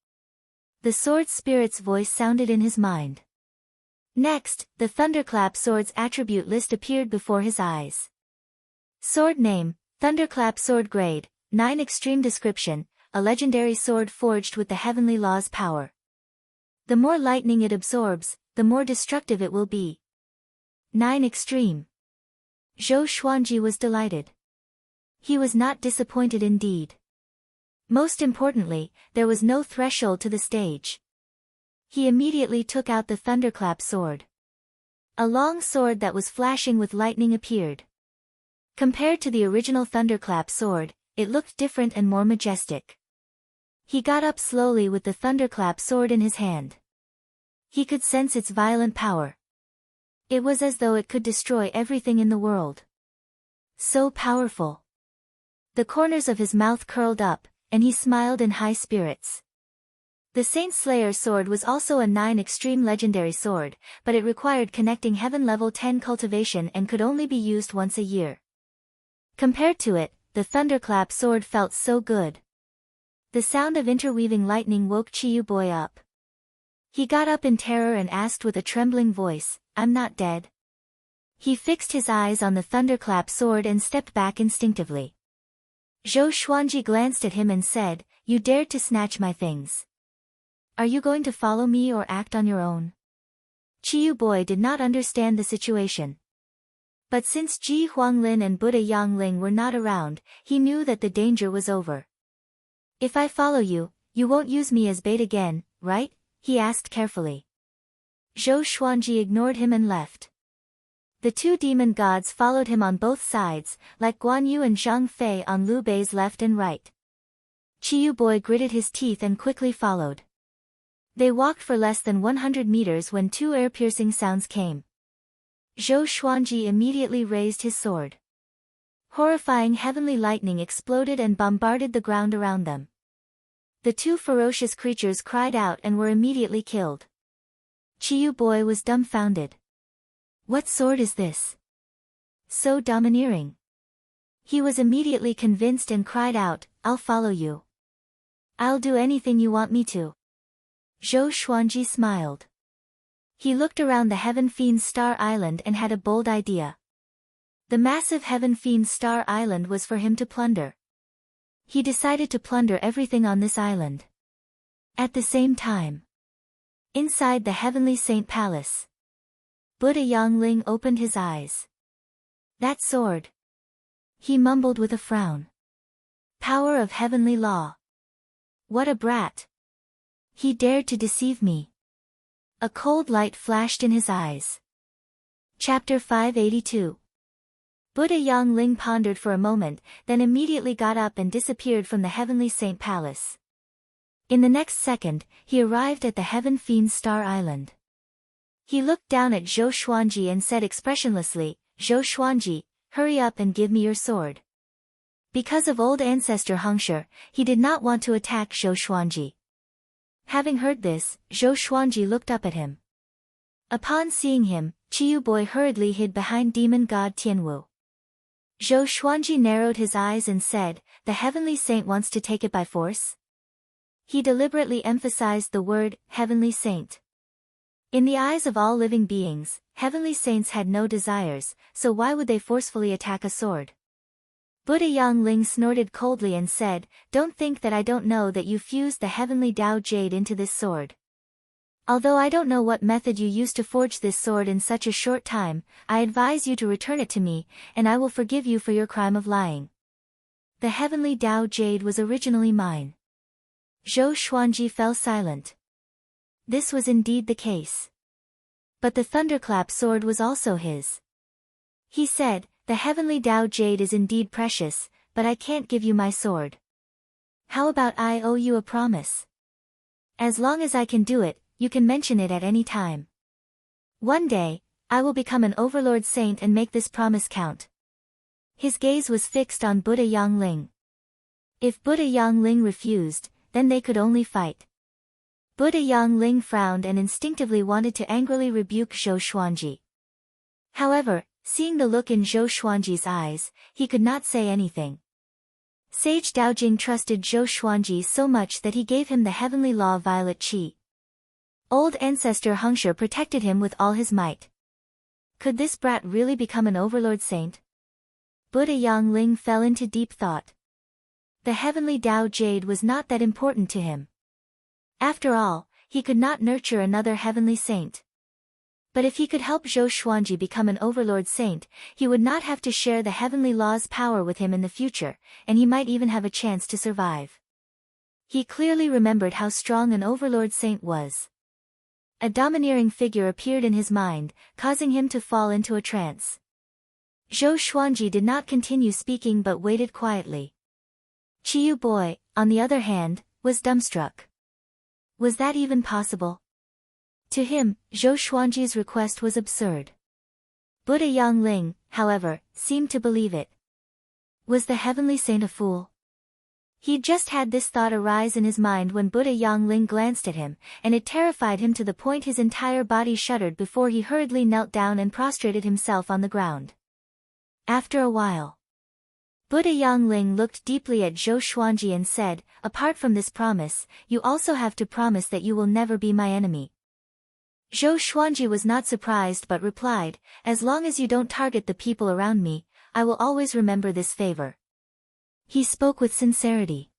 The sword spirit's voice sounded in his mind. Next, the thunderclap sword's attribute list appeared before his eyes. Sword name, Thunderclap Sword Grade, 9 Extreme Description, a legendary sword forged with the heavenly law's power. The more lightning it absorbs, the more destructive it will be. 9 Extreme. Zhou Xuanji was delighted. He was not disappointed indeed. Most importantly, there was no threshold to the stage. He immediately took out the thunderclap sword. A long sword that was flashing with lightning appeared. Compared to the original thunderclap sword, it looked different and more majestic. He got up slowly with the thunderclap sword in his hand. He could sense its violent power. It was as though it could destroy everything in the world. So powerful. The corners of his mouth curled up, and he smiled in high spirits. The Saint Slayer's sword was also a 9 extreme legendary sword, but it required connecting heaven level 10 cultivation and could only be used once a year. Compared to it, the Thunderclap sword felt so good. The sound of interweaving lightning woke Chiyu Boy up. He got up in terror and asked with a trembling voice, "I'm not dead?" He fixed his eyes on the Thunderclap sword and stepped back instinctively. Zhou Xuanji glanced at him and said, "You dared to snatch my things. Are you going to follow me or act on your own?" Chiyu Boy did not understand the situation. But since Ji Huanglin and Buddha Yangling were not around, he knew that the danger was over. "If I follow you, you won't use me as bait again, right?" he asked carefully. Zhou Xuanji ignored him and left. The two demon gods followed him on both sides, like Guan Yu and Zhang Fei on Liu Bei's left and right. Chiyu Boy gritted his teeth and quickly followed. They walked for less than 100 meters when two ear-piercing sounds came. Zhou Xuanji immediately raised his sword. Horrifying heavenly lightning exploded and bombarded the ground around them. The two ferocious creatures cried out and were immediately killed. Chiyu Boy was dumbfounded. What sword is this? So domineering. He was immediately convinced and cried out, "I'll follow you. I'll do anything you want me to." Zhou Xuanji smiled. He looked around the Heaven Fiend's Star Island and had a bold idea. The massive Heaven Fiend's Star Island was for him to plunder. He decided to plunder everything on this island. At the same time, inside the Heavenly Saint Palace, Buddha Yangling opened his eyes. "That sword," he mumbled with a frown. "Power of heavenly law. What a brat. He dared to deceive me." A cold light flashed in his eyes. Chapter 582. Buddha Yangling pondered for a moment, then immediately got up and disappeared from the Heavenly Saint Palace. In the next second, he arrived at the Heaven Fiend's Star Island. He looked down at Zhou Xuanji and said expressionlessly, "Zhou Xuanji, hurry up and give me your sword." Because of old ancestor Hengshi, he did not want to attack Zhou Xuanji. Having heard this, Zhou Xuanji looked up at him. Upon seeing him, Chiyu Boy hurriedly hid behind demon god Tianwu. Zhou Xuanji narrowed his eyes and said, "The Heavenly Saint wants to take it by force?" He deliberately emphasized the word, Heavenly Saint. In the eyes of all living beings, Heavenly Saints had no desires, so why would they forcefully attack a sword? Buddha Yangling snorted coldly and said, "Don't think that I don't know that you fused the Heavenly Tao Jade into this sword. Although I don't know what method you used to forge this sword in such a short time, I advise you to return it to me, and I will forgive you for your crime of lying. The Heavenly Tao Jade was originally mine." Zhou Xuanji fell silent. This was indeed the case. But the Thunderclap sword was also his. He said, "The Heavenly Tao Jade is indeed precious, but I can't give you my sword. How about I owe you a promise? As long as I can do it, you can mention it at any time. One day, I will become an overlord saint and make this promise count." His gaze was fixed on Buddha Yangling. If Buddha Yangling refused, then they could only fight. Buddha Yangling frowned and instinctively wanted to angrily rebuke Zhou Xuanji. However, seeing the look in Zhou Xuanji's eyes, he could not say anything. Sage Daojing trusted Zhou Xuanji so much that he gave him the heavenly law Violet Qi. Old ancestor Hengshi protected him with all his might. Could this brat really become an overlord saint? Buddha Yangling fell into deep thought. The Heavenly Tao Jade was not that important to him. After all, he could not nurture another heavenly saint. But if he could help Zhou Xuanji become an overlord saint, he would not have to share the heavenly law's power with him in the future, and he might even have a chance to survive. He clearly remembered how strong an overlord saint was. A domineering figure appeared in his mind, causing him to fall into a trance. Zhou Xuanji did not continue speaking but waited quietly. Chiyu Boy, on the other hand, was dumbstruck. Was that even possible? To him, Zhou Xuanji's request was absurd. Buddha Yangling, however, seemed to believe it. Was the heavenly saint a fool? He'd just had this thought arise in his mind when Buddha Yangling glanced at him, and it terrified him to the point his entire body shuddered before he hurriedly knelt down and prostrated himself on the ground. After a while, Buddha Yangling looked deeply at Zhou Xuanji and said, "Apart from this promise, you also have to promise that you will never be my enemy." Zhou Xuanji was not surprised but replied, "As long as you don't target the people around me, I will always remember this favor." He spoke with sincerity.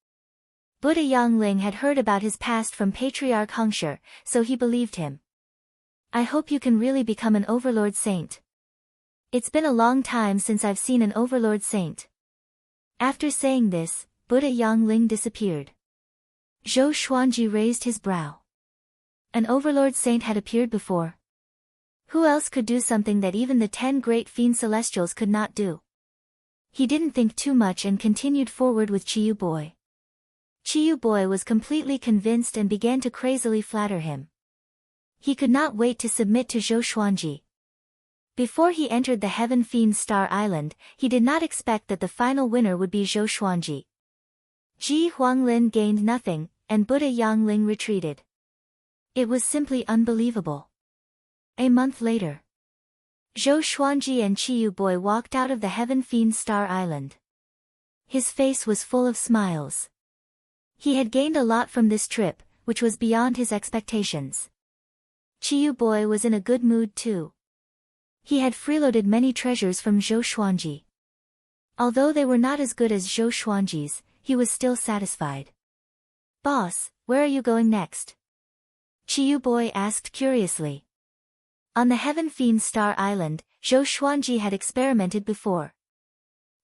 Buddha Yangling had heard about his past from Patriarch Hengshe, so he believed him. "I hope you can really become an overlord saint. It's been a long time since I've seen an overlord saint." After saying this, Buddha Yangling disappeared. Zhou Xuanji raised his brow. An overlord saint had appeared before. Who else could do something that even the 10 great fiend celestials could not do? He didn't think too much and continued forward with Chiyu Boy. Chiyu Boy was completely convinced and began to crazily flatter him. He could not wait to submit to Zhou Xuanji. Before he entered the Heaven Fiend Star Island, he did not expect that the final winner would be Zhou Xuanji. Ji Huanglin gained nothing, and Buddha Yangling retreated. It was simply unbelievable. A month later, Zhou Xuanji and Chiyu Boy walked out of the Heaven Fiend Star Island. His face was full of smiles. He had gained a lot from this trip, which was beyond his expectations. Chiyu Boy was in a good mood too. He had freeloaded many treasures from Zhou Xuanji. Although they were not as good as Zhou Xuanji's, he was still satisfied. "Boss, where are you going next?" Chiyu Boy asked curiously. On the Heaven Fiend Star Island, Zhou Xuanji had experimented before.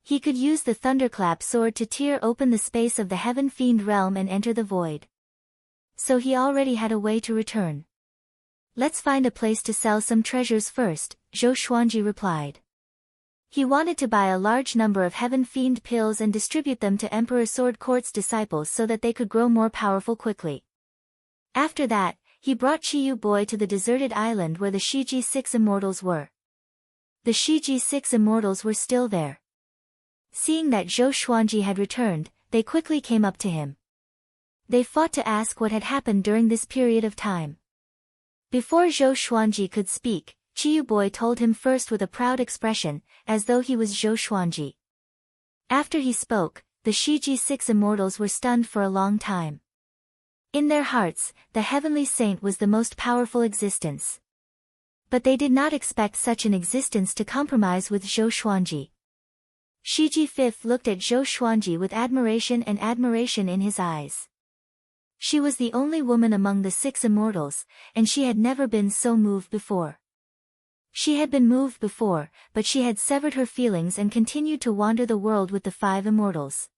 He could use the Thunderclap sword to tear open the space of the Heaven Fiend realm and enter the void. So he already had a way to return. "Let's find a place to sell some treasures first," Zhou Xuanji replied. He wanted to buy a large number of Heaven Fiend pills and distribute them to Emperor Sword Court's disciples so that they could grow more powerful quickly. After that, he brought Chiyu Boy to the deserted island where the Shiji 6 immortals were. The Shiji 6 immortals were still there. Seeing that Zhou Xuanji had returned, they quickly came up to him. They fought to ask what had happened during this period of time. Before Zhou Xuanji could speak, Chiyu Boy told him first with a proud expression, as though he was Zhou Xuanji. After he spoke, the Shiji 6 immortals were stunned for a long time. In their hearts, the heavenly saint was the most powerful existence. But they did not expect such an existence to compromise with Zhou Xuanji. Shiji 5 looked at Zhou Xuanji with admiration in his eyes. She was the only woman among the 6 immortals, and she had never been so moved before. She had been moved before, but she had severed her feelings and continued to wander the world with the 5 immortals.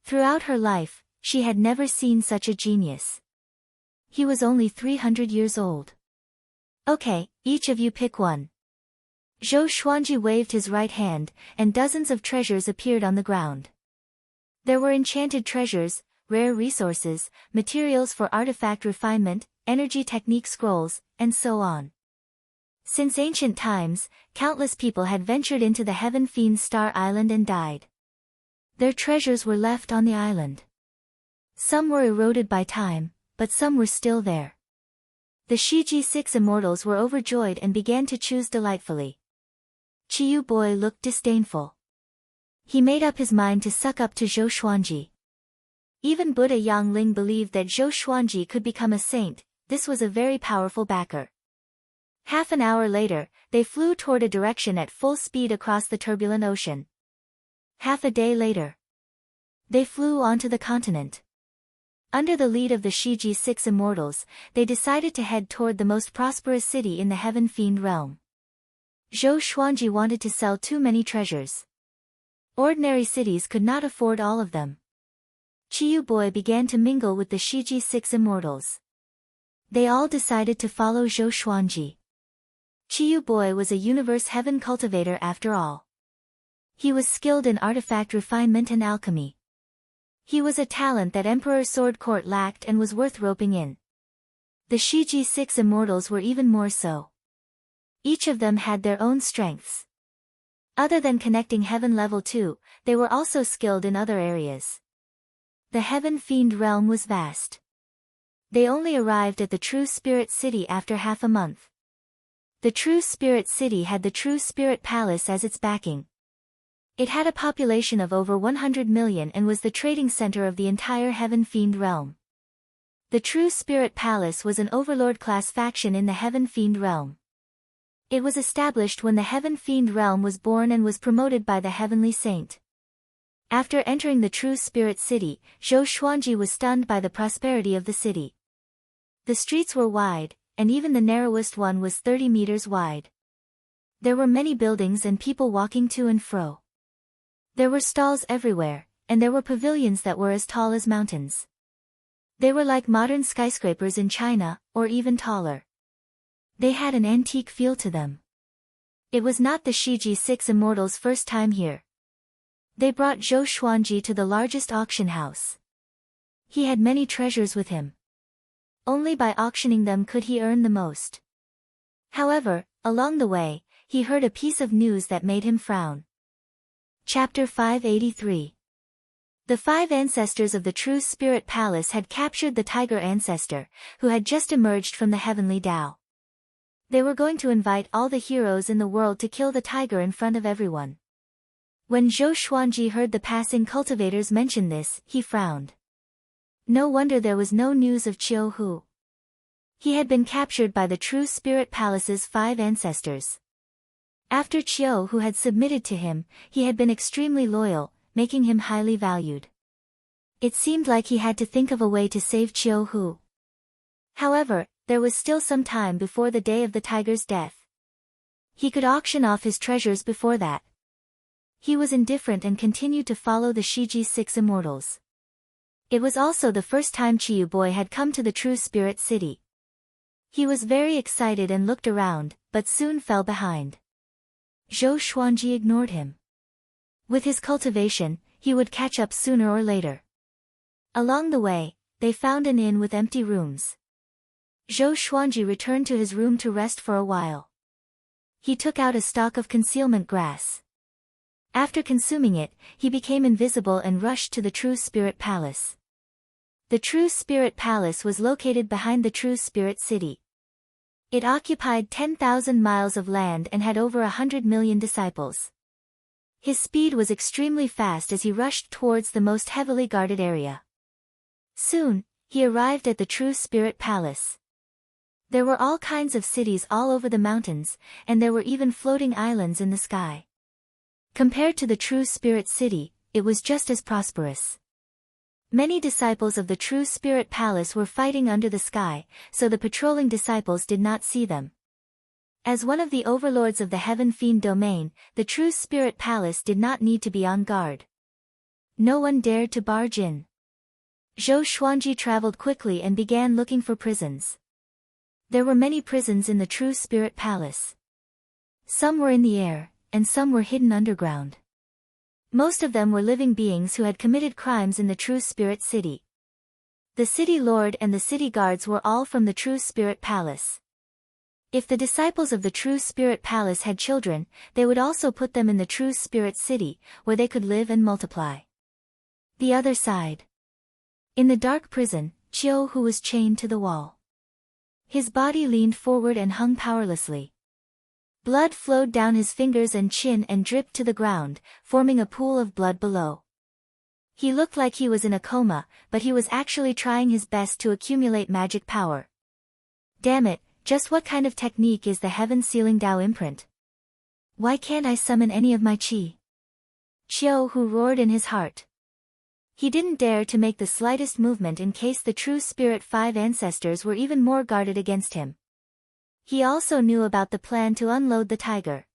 Throughout her life, she had never seen such a genius. He was only 300 years old. "Okay, each of you pick one." Zhou Xuanji waved his right hand, and dozens of treasures appeared on the ground. There were enchanted treasures, rare resources, materials for artifact refinement, energy technique scrolls, and so on. Since ancient times, countless people had ventured into the Heaven Fiend Star Island and died. Their treasures were left on the island. Some were eroded by time, but some were still there. The Shiji 6 immortals were overjoyed and began to choose delightfully. Chiyu Boy looked disdainful. He made up his mind to suck up to Zhou Xuanji. Even Buddha Yangling believed that Zhou Xuanji could become a saint. This was a very powerful backer. Half an hour later, they flew toward a direction at full speed across the turbulent ocean. Half a day later, they flew onto the continent. Under the lead of the Shiji 6 immortals, they decided to head toward the most prosperous city in the Heaven Fiend realm. Zhou Xuanji wanted to sell too many treasures. Ordinary cities could not afford all of them. Chiyu Boy began to mingle with the Shiji 6 immortals. They all decided to follow Zhou Xuanji. Chiyu Boy was a universe heaven cultivator after all. He was skilled in artifact refinement and alchemy. He was a talent that Emperor Sword Court lacked and was worth roping in. The Shiji-6 immortals were even more so. Each of them had their own strengths. Other than connecting Heaven Level 2, they were also skilled in other areas. The Heaven Fiend realm was vast. They only arrived at the True Spirit City after half a month. The True Spirit City had the True Spirit Palace as its backing. It had a population of over 100 million and was the trading center of the entire Heaven Fiend realm. The True Spirit Palace was an overlord-class faction in the Heaven Fiend realm. It was established when the Heaven Fiend realm was born and was promoted by the Heavenly Saint. After entering the True Spirit City, Zhou Xuanji was stunned by the prosperity of the city. The streets were wide, and even the narrowest one was 30 meters wide. There were many buildings and people walking to and fro. There were stalls everywhere, and there were pavilions that were as tall as mountains. They were like modern skyscrapers in China, or even taller. They had an antique feel to them. It was not the Shiji-6 immortals' first time here. They brought Zhou Xuanji to the largest auction house. He had many treasures with him. Only by auctioning them could he earn the most. However, along the way, he heard a piece of news that made him frown. Chapter 583. The 5 ancestors of the True Spirit Palace had captured the Tiger Ancestor, who had just emerged from the Heavenly Tao. They were going to invite all the heroes in the world to kill the tiger in front of everyone. When Zhou Xuanji heard the passing cultivators mention this, he frowned. No wonder there was no news of Qiu Hu. He had been captured by the True Spirit Palace's 5 ancestors. After Qiu Hu had submitted to him, he had been extremely loyal, making him highly valued. It seemed like he had to think of a way to save Qiu Hu. However, there was still some time before the day of the tiger's death. He could auction off his treasures before that. He was indifferent and continued to follow the Shiji-6 immortals. It was also the first time Chiyu Boy had come to the True Spirit City. He was very excited and looked around, but soon fell behind. Zhou Xuanji ignored him. With his cultivation, he would catch up sooner or later. Along the way, they found an inn with empty rooms. Zhou Xuanji returned to his room to rest for a while. He took out a stalk of concealment grass. After consuming it, he became invisible and rushed to the True Spirit Palace. The True Spirit Palace was located behind the True Spirit City. It occupied 10,000 miles of land and had over 100 million disciples. His speed was extremely fast as he rushed towards the most heavily guarded area. Soon, he arrived at the True Spirit Palace. There were all kinds of cities all over the mountains, and there were even floating islands in the sky. Compared to the True Spirit City, it was just as prosperous. Many disciples of the True Spirit Palace were fighting under the sky, so the patrolling disciples did not see them. As one of the overlords of the Heaven Fiend domain, the True Spirit Palace did not need to be on guard. No one dared to barge in. Zhou Xuanji traveled quickly and began looking for prisons. There were many prisons in the True Spirit Palace. Some were in the air, and some were hidden underground. Most of them were living beings who had committed crimes in the True Spirit City. The city lord and the city guards were all from the True Spirit Palace. If the disciples of the True Spirit Palace had children, they would also put them in the True Spirit City, where they could live and multiply. The other side. In the dark prison, Qiu Hu was chained to the wall. His body leaned forward and hung powerlessly. Blood flowed down his fingers and chin and dripped to the ground, forming a pool of blood below. He looked like he was in a coma, but he was actually trying his best to accumulate magic power. Damn it, just what kind of technique is the Heaven Sealing Tao imprint? Why can't I summon any of my qi? Qiu Hu roared in his heart. He didn't dare to make the slightest movement in case the True Spirit 5 ancestors were even more guarded against him. He also knew about the plan to unload the tiger.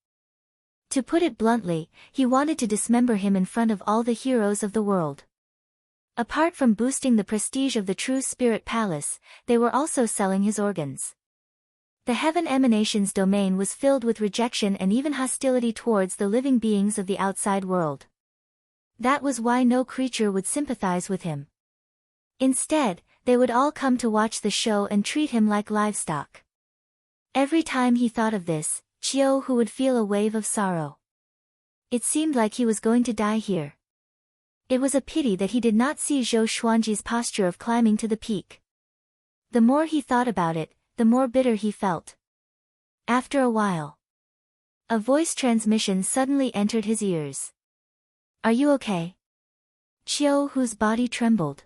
To put it bluntly, he wanted to dismember him in front of all the heroes of the world. Apart from boosting the prestige of the True Spirit Palace, they were also selling his organs. The Heaven Emanations domain was filled with rejection and even hostility towards the living beings of the outside world. That was why no creature would sympathize with him. Instead, they would all come to watch the show and treat him like livestock. Every time he thought of this, Chiou would feel a wave of sorrow. It seemed like he was going to die here. It was a pity that he did not see Zhou Xuanji's posture of climbing to the peak. The more he thought about it, the more bitter he felt. After a while, a voice transmission suddenly entered his ears. "Are you okay?" Chiou's body trembled.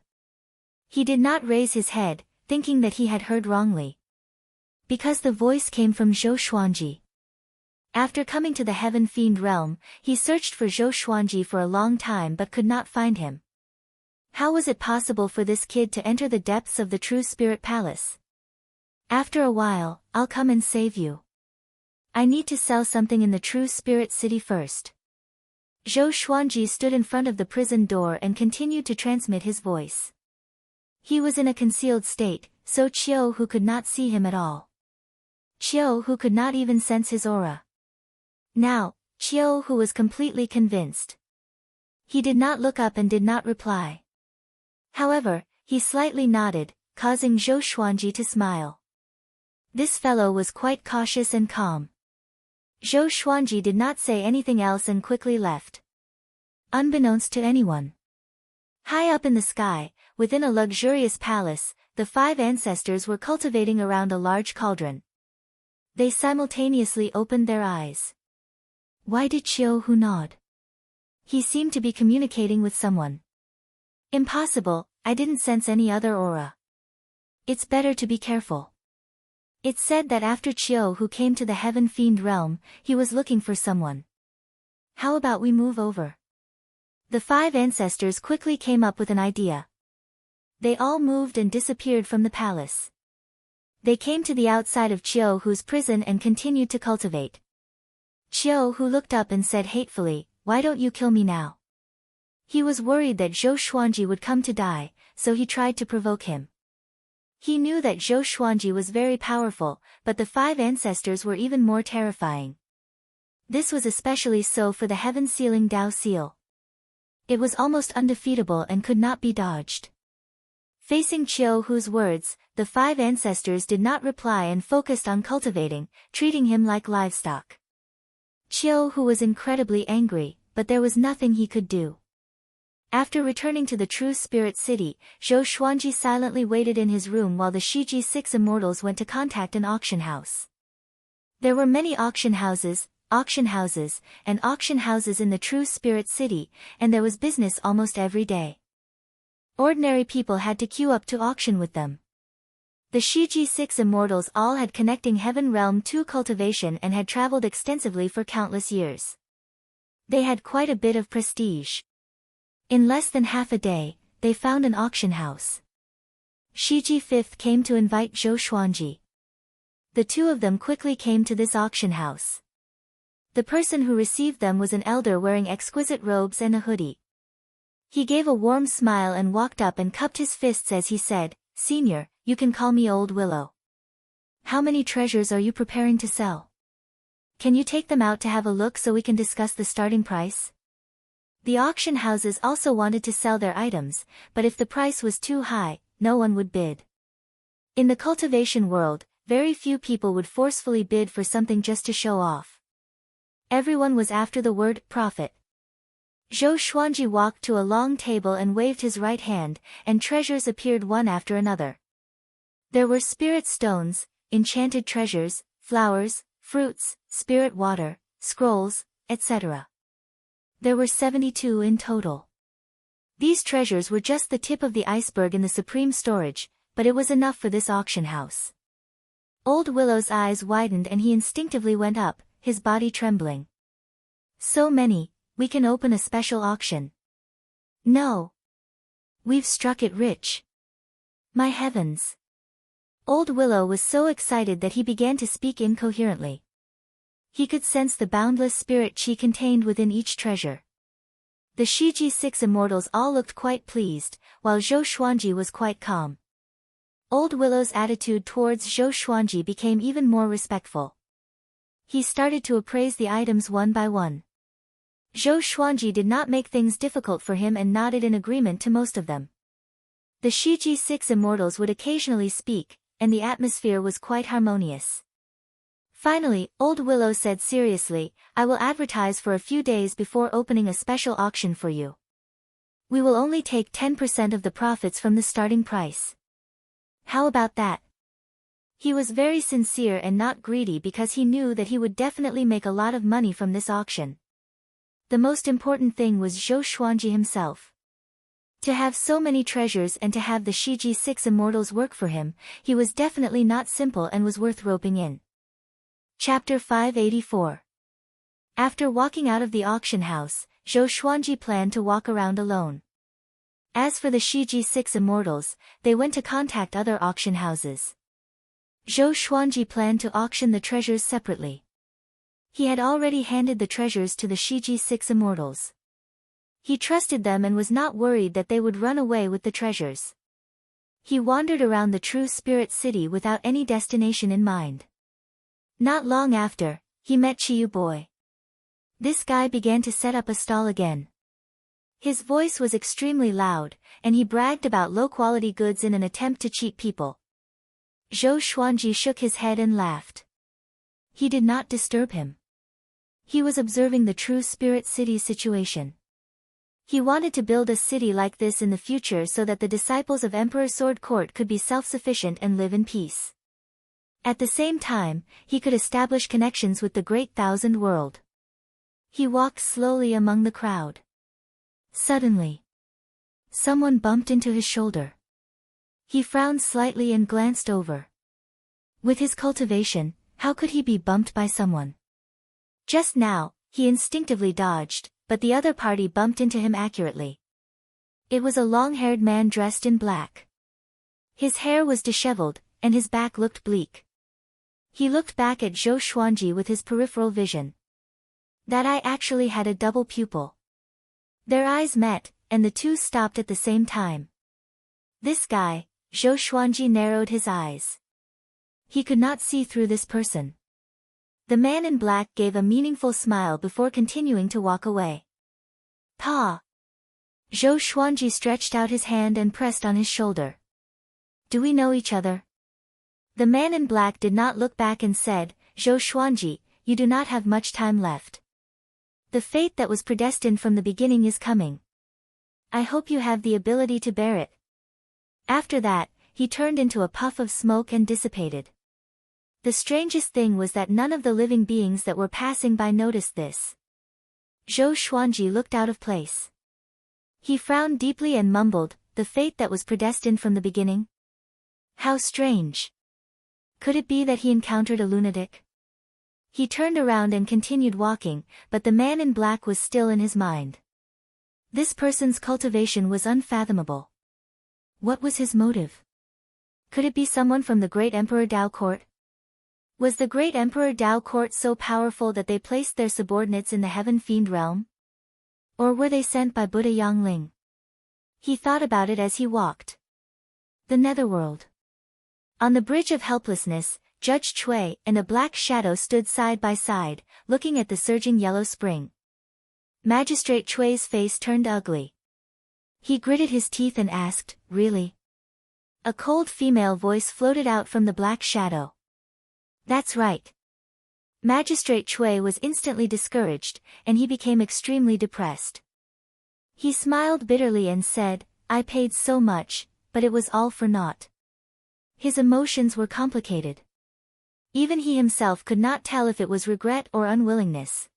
He did not raise his head, thinking that he had heard wrongly. Because the voice came from Zhou Xuanji. After coming to the Heaven Fiend realm, he searched for Zhou Xuanji for a long time but could not find him. How was it possible for this kid to enter the depths of the True Spirit Palace? "After a while, I'll come and save you. I need to sell something in the True Spirit City first." Zhou Xuanji stood in front of the prison door and continued to transmit his voice. He was in a concealed state, so Chiou could not see him at all. Chiou could not even sense his aura. Now, Chiou was completely convinced. He did not look up and did not reply. However, he slightly nodded, causing Zhou Xuanji to smile. This fellow was quite cautious and calm. Zhou Xuanji did not say anything else and quickly left. Unbeknownst to anyone. High up in the sky, within a luxurious palace, the 5 ancestors were cultivating around a large cauldron. They simultaneously opened their eyes. Why did Chiou nod? He seemed to be communicating with someone. Impossible, I didn't sense any other aura. It's better to be careful. It's said that after Chiou came to the Heaven Fiend realm, he was looking for someone. How about we move over? The 5 ancestors quickly came up with an idea. They all moved and disappeared from the palace. They came to the outside of Chiou's prison and continued to cultivate. Chiou looked up and said hatefully, "Why don't you kill me now?" He was worried that Zhou Xuanji would come to die, so he tried to provoke him. He knew that Zhou Xuanji was very powerful, but the 5 ancestors were even more terrifying. This was especially so for the Heaven Sealing Dao Seal. It was almost undefeatable and could not be dodged. Facing Chiou's words, the 5 ancestors did not reply and focused on cultivating, treating him like livestock. Chiou was incredibly angry, but there was nothing he could do. After returning to the True Spirit City, Zhou Xuanji silently waited in his room while the Shiji 6 immortals went to contact an auction house. There were many auction houses in the True Spirit City, and there was business almost every day. Ordinary people had to queue up to auction with them. The Shiji 6 immortals all had connecting Heaven Realm 2 cultivation and had traveled extensively for countless years. They had quite a bit of prestige. In less than half a day, they found an auction house. Shiji 5th came to invite Zhou Xuanji. The two of them quickly came to this auction house. The person who received them was an elder wearing exquisite robes and a hoodie. He gave a warm smile and walked up and cupped his fists as he said, "Senior, you can call me Old Willow. How many treasures are you preparing to sell? Can you take them out to have a look so we can discuss the starting price?" The auction houses also wanted to sell their items, but if the price was too high, no one would bid. In the cultivation world, very few people would forcefully bid for something just to show off. Everyone was after the word profit. Zhou Xuanji walked to a long table and waved his right hand, and treasures appeared one after another. There were spirit stones, enchanted treasures, flowers, fruits, spirit water, scrolls, etc. There were 72 in total. These treasures were just the tip of the iceberg in the supreme storage, but it was enough for this auction house. Old Willow's eyes widened and he instinctively went up, his body trembling. "So many, we can open a special auction." "No. We've struck it rich. My heavens." Old Willow was so excited that he began to speak incoherently. He could sense the boundless spirit chi contained within each treasure. The Shiji 6 immortals all looked quite pleased, while Zhou Xuanji was quite calm. Old Willow's attitude towards Zhou Xuanji became even more respectful. He started to appraise the items one by one. Zhou Xuanji did not make things difficult for him and nodded in agreement to most of them. The Shiji-6 immortals would occasionally speak, and the atmosphere was quite harmonious. Finally, Old Willow said seriously, I will advertise for a few days before opening a special auction for you. We will only take 10% of the profits from the starting price. How about that? He was very sincere and not greedy because he knew that he would definitely make a lot of money from this auction. The most important thing was Zhou Xuanji himself. To have so many treasures and to have the Shiji-6 immortals work for him, he was definitely not simple and was worth roping in. Chapter 584. After walking out of the auction house, Zhou Xuanji planned to walk around alone. As for the Shiji-6 immortals, they went to contact other auction houses. Zhou Xuanji planned to auction the treasures separately. He had already handed the treasures to the Shiji-6 immortals. He trusted them and was not worried that they would run away with the treasures. He wandered around the true spirit city without any destination in mind. Not long after, he met Chiyu Boy. This guy began to set up a stall again. His voice was extremely loud, and he bragged about low-quality goods in an attempt to cheat people. Zhou Xuanji shook his head and laughed. He did not disturb him. He was observing the true spirit city situation. He wanted to build a city like this in the future so that the disciples of Emperor Sword Court could be self-sufficient and live in peace. At the same time, he could establish connections with the Great Thousand World. He walked slowly among the crowd. Suddenly, someone bumped into his shoulder. He frowned slightly and glanced over. With his cultivation, how could he be bumped by someone? Just now, he instinctively dodged, but the other party bumped into him accurately. It was a long-haired man dressed in black. His hair was disheveled, and his back looked bleak. He looked back at Zhou Xuanji with his peripheral vision. That eye actually had a double pupil. Their eyes met, and the two stopped at the same time. This guy, Zhou Xuanji narrowed his eyes. He could not see through this person. The man in black gave a meaningful smile before continuing to walk away. Pa! Zhou Xuanji stretched out his hand and pressed on his shoulder. Do we know each other? The man in black did not look back and said, Zhou Xuanji, you do not have much time left. The fate that was predestined from the beginning is coming. I hope you have the ability to bear it. After that, he turned into a puff of smoke and dissipated. The strangest thing was that none of the living beings that were passing by noticed this. Zhou Xuanji looked out of place. He frowned deeply and mumbled, the fate that was predestined from the beginning? How strange. Could it be that he encountered a lunatic? He turned around and continued walking, but the man in black was still in his mind. This person's cultivation was unfathomable. What was his motive? Could it be someone from the Great Emperor Dao Court? Was the Great Emperor Dao Court so powerful that they placed their subordinates in the Heaven Fiend realm? Or were they sent by Buddha Yangling? He thought about it as he walked. The Netherworld. On the Bridge of Helplessness, Judge Cui and a black shadow stood side by side, looking at the surging yellow spring. Magistrate Cui's face turned ugly. He gritted his teeth and asked, really? A cold female voice floated out from the black shadow. That's right. Magistrate Cui was instantly discouraged, and he became extremely depressed. He smiled bitterly and said, I paid so much, but it was all for naught. His emotions were complicated. Even he himself could not tell if it was regret or unwillingness.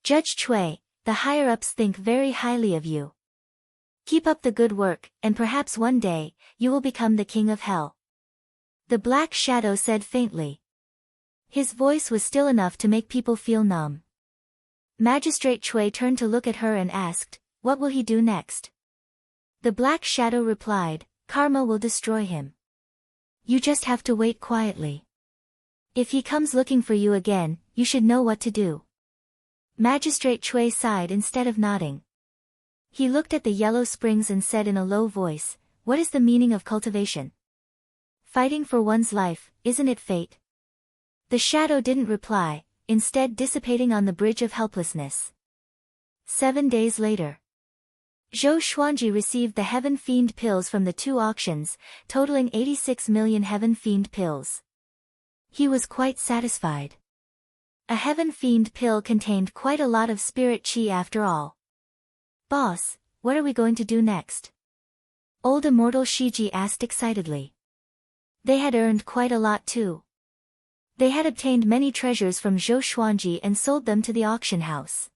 Judge Cui, the higher-ups think very highly of you. Keep up the good work, and perhaps one day, you will become the king of hell. The black shadow said faintly. His voice was still enough to make people feel numb. Magistrate Cui turned to look at her and asked, what will he do next? The black shadow replied, karma will destroy him. You just have to wait quietly. If he comes looking for you again, you should know what to do. Magistrate Cui sighed instead of nodding. He looked at the yellow springs and said in a low voice, what is the meaning of cultivation? Fighting for one's life, isn't it fate? The shadow didn't reply, instead dissipating on the Bridge of Helplessness. 7 days later. Zhou Xuanji received the Heaven Fiend pills from the 2 auctions, totaling 86 million Heaven Fiend pills. He was quite satisfied. A Heaven Fiend pill contained quite a lot of spirit chi after all. Boss, what are we going to do next? Old Immortal Shiji asked excitedly. They had earned quite a lot too. They had obtained many treasures from Zhou Xuanji and sold them to the auction house.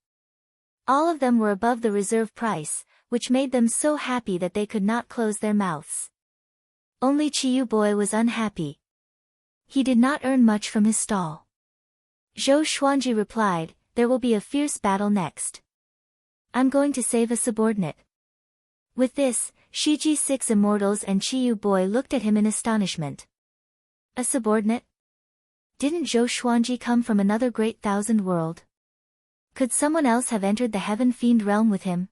All of them were above the reserve price, which made them so happy that they could not close their mouths. Only Chiyu Boy was unhappy. He did not earn much from his stall. Zhou Xuanji replied, there will be a fierce battle next. I'm going to save a subordinate. With this, Shiji 6 Immortals and Chiyu Boy looked at him in astonishment. A subordinate? Didn't Zhou Xuanji come from another great thousand world? Could someone else have entered the Heaven Fiend realm with him?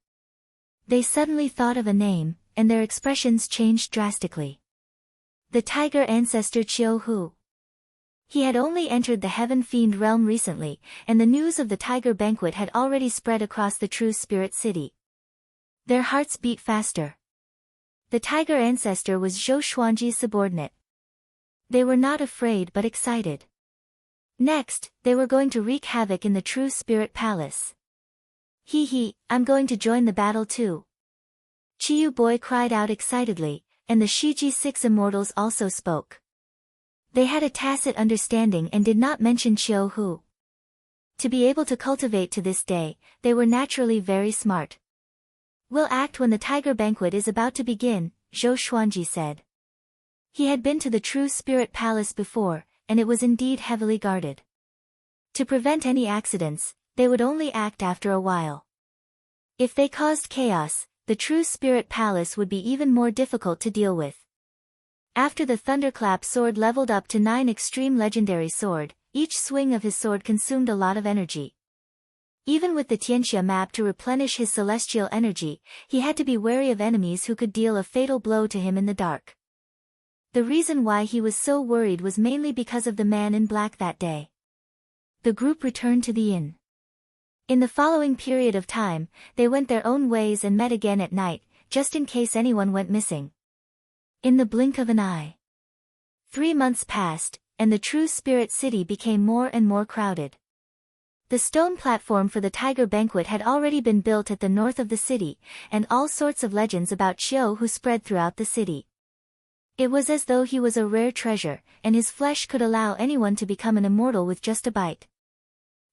They suddenly thought of a name, and their expressions changed drastically. The Tiger Ancestor Qiu Hu. He had only entered the Heaven Fiend realm recently, and the news of the Tiger Banquet had already spread across the True Spirit City. Their hearts beat faster. The Tiger Ancestor was Zhou Xuanji's subordinate. They were not afraid but excited. Next, they were going to wreak havoc in the True Spirit Palace. Hee, I'm going to join the battle too. Chiyu Boy cried out excitedly, and the Shiji 6 Immortals also spoke. They had a tacit understanding and did not mention Qiu Hu. To be able to cultivate to this day, they were naturally very smart. We'll act when the Tiger Banquet is about to begin, Zhou Xuanji said. He had been to the True Spirit Palace before, and it was indeed heavily guarded. To prevent any accidents, they would only act after a while. If they caused chaos, the True Spirit Palace would be even more difficult to deal with. After the Thunderclap sword leveled up to 9 extreme legendary sword, each swing of his sword consumed a lot of energy. Even with the Tianxia map to replenish his celestial energy, he had to be wary of enemies who could deal a fatal blow to him in the dark. The reason why he was so worried was mainly because of the man in black that day. The group returned to the inn. In the following period of time, they went their own ways and met again at night, just in case anyone went missing. In the blink of an eye. 3 months passed, and the True Spirit City became more and more crowded. The stone platform for the Tiger Banquet had already been built at the north of the city, and all sorts of legends about Qiu Hu spread throughout the city. It was as though he was a rare treasure, and his flesh could allow anyone to become an immortal with just a bite.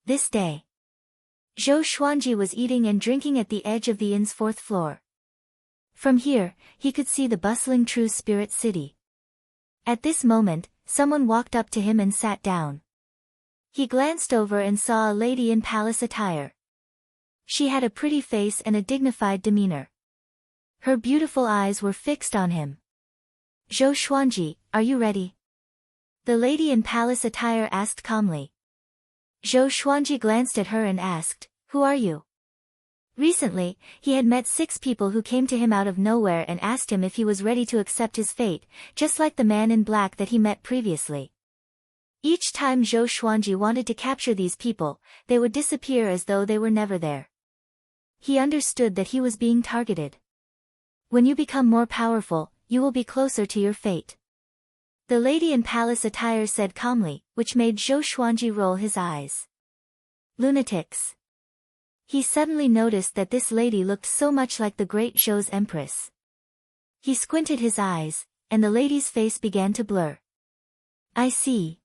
This day, Zhou Xuanji was eating and drinking at the edge of the inn's 4th floor. From here, he could see the bustling True Spirit City. At this moment, someone walked up to him and sat down. He glanced over and saw a lady in palace attire. She had a pretty face and a dignified demeanor. Her beautiful eyes were fixed on him. Zhou Xuanji, are you ready? The lady in palace attire asked calmly. Zhou Xuanji glanced at her and asked, who are you? Recently, he had met 6 people who came to him out of nowhere and asked him if he was ready to accept his fate, just like the man in black that he met previously. Each time Zhou Xuanji wanted to capture these people, they would disappear as though they were never there. He understood that he was being targeted. When you become more powerful, you will be closer to your fate. The lady in palace attire said calmly, which made Zhou Xuanji roll his eyes. Lunatics. He suddenly noticed that this lady looked so much like the great Zhou's empress. He squinted his eyes, and the lady's face began to blur. I see.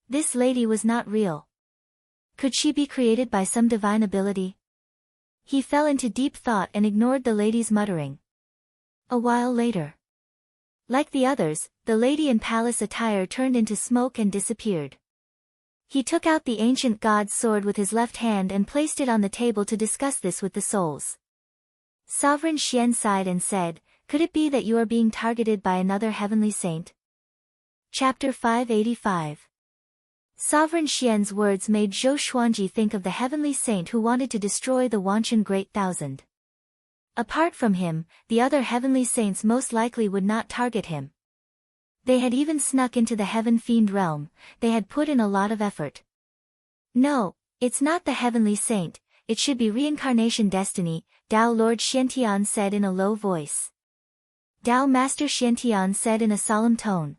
This lady was not real. Could she be created by some divine ability? He fell into deep thought and ignored the lady's muttering. A while later. Like the others, the lady in palace attire turned into smoke and disappeared. He took out the ancient god's sword with his left hand and placed it on the table to discuss this with the souls. Sovereign Xian sighed and said, could it be that you are being targeted by another heavenly saint? Chapter 585. Sovereign Xian's words made Zhou Xuanji think of the heavenly saint who wanted to destroy the Wanshan Great Thousand. Apart from him, the other heavenly saints most likely would not target him. They had even snuck into the Heaven Fiend realm, they had put in a lot of effort. No, it's not the heavenly saint, it should be reincarnation destiny, Tao Lord Xiantian said in a low voice. Tao Master Xiantian said in a solemn tone.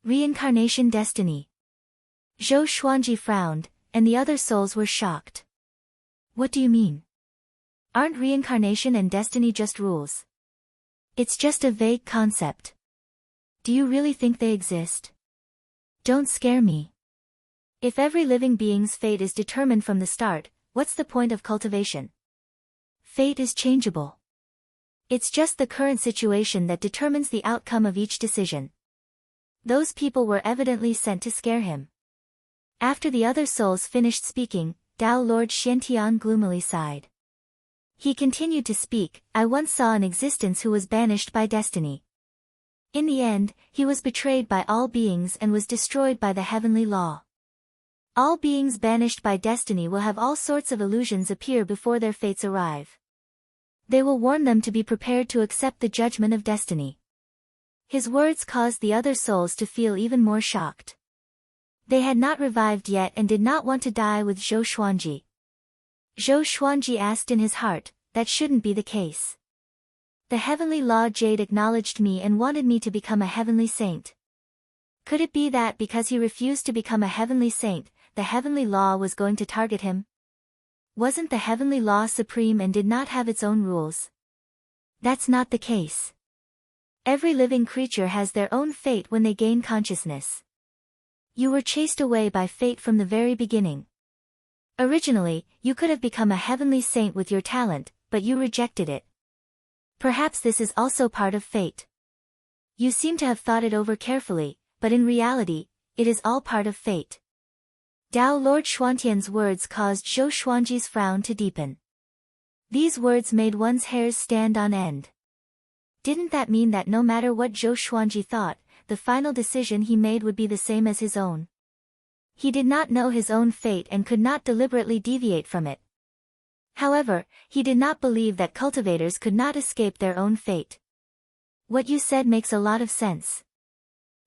Reincarnation destiny. Zhou Xuanji frowned, and the other souls were shocked. What do you mean? Aren't reincarnation and destiny just rules? It's just a vague concept. Do you really think they exist? Don't scare me. If every living being's fate is determined from the start, what's the point of cultivation? Fate is changeable. It's just the current situation that determines the outcome of each decision. Those people were evidently sent to scare him. After the other souls finished speaking, Tao Lord Xiantian gloomily sighed. He continued to speak, I once saw an existence who was banished by destiny. In the end, he was betrayed by all beings and was destroyed by the heavenly law. All beings banished by destiny will have all sorts of illusions appear before their fates arrive. They will warn them to be prepared to accept the judgment of destiny. His words caused the other souls to feel even more shocked. They had not revived yet and did not want to die with Zhou Xuanji. Zhou Xuanji asked in his heart, that shouldn't be the case. The heavenly law Jade acknowledged me and wanted me to become a heavenly saint. Could it be that because he refused to become a heavenly saint, the heavenly law was going to target him? Wasn't the heavenly law supreme and did not have its own rules? That's not the case. Every living creature has their own fate when they gain consciousness. You were chased away by fate from the very beginning. Originally, you could have become a heavenly saint with your talent, but you rejected it. Perhaps this is also part of fate. You seem to have thought it over carefully, but in reality, it is all part of fate. Tao Lord Xuantian's words caused Zhou Xuanji's frown to deepen. These words made one's hairs stand on end. Didn't that mean that no matter what Zhou Xuanji thought, the final decision he made would be the same as his own? He did not know his own fate and could not deliberately deviate from it. However, he did not believe that cultivators could not escape their own fate. What you said makes a lot of sense.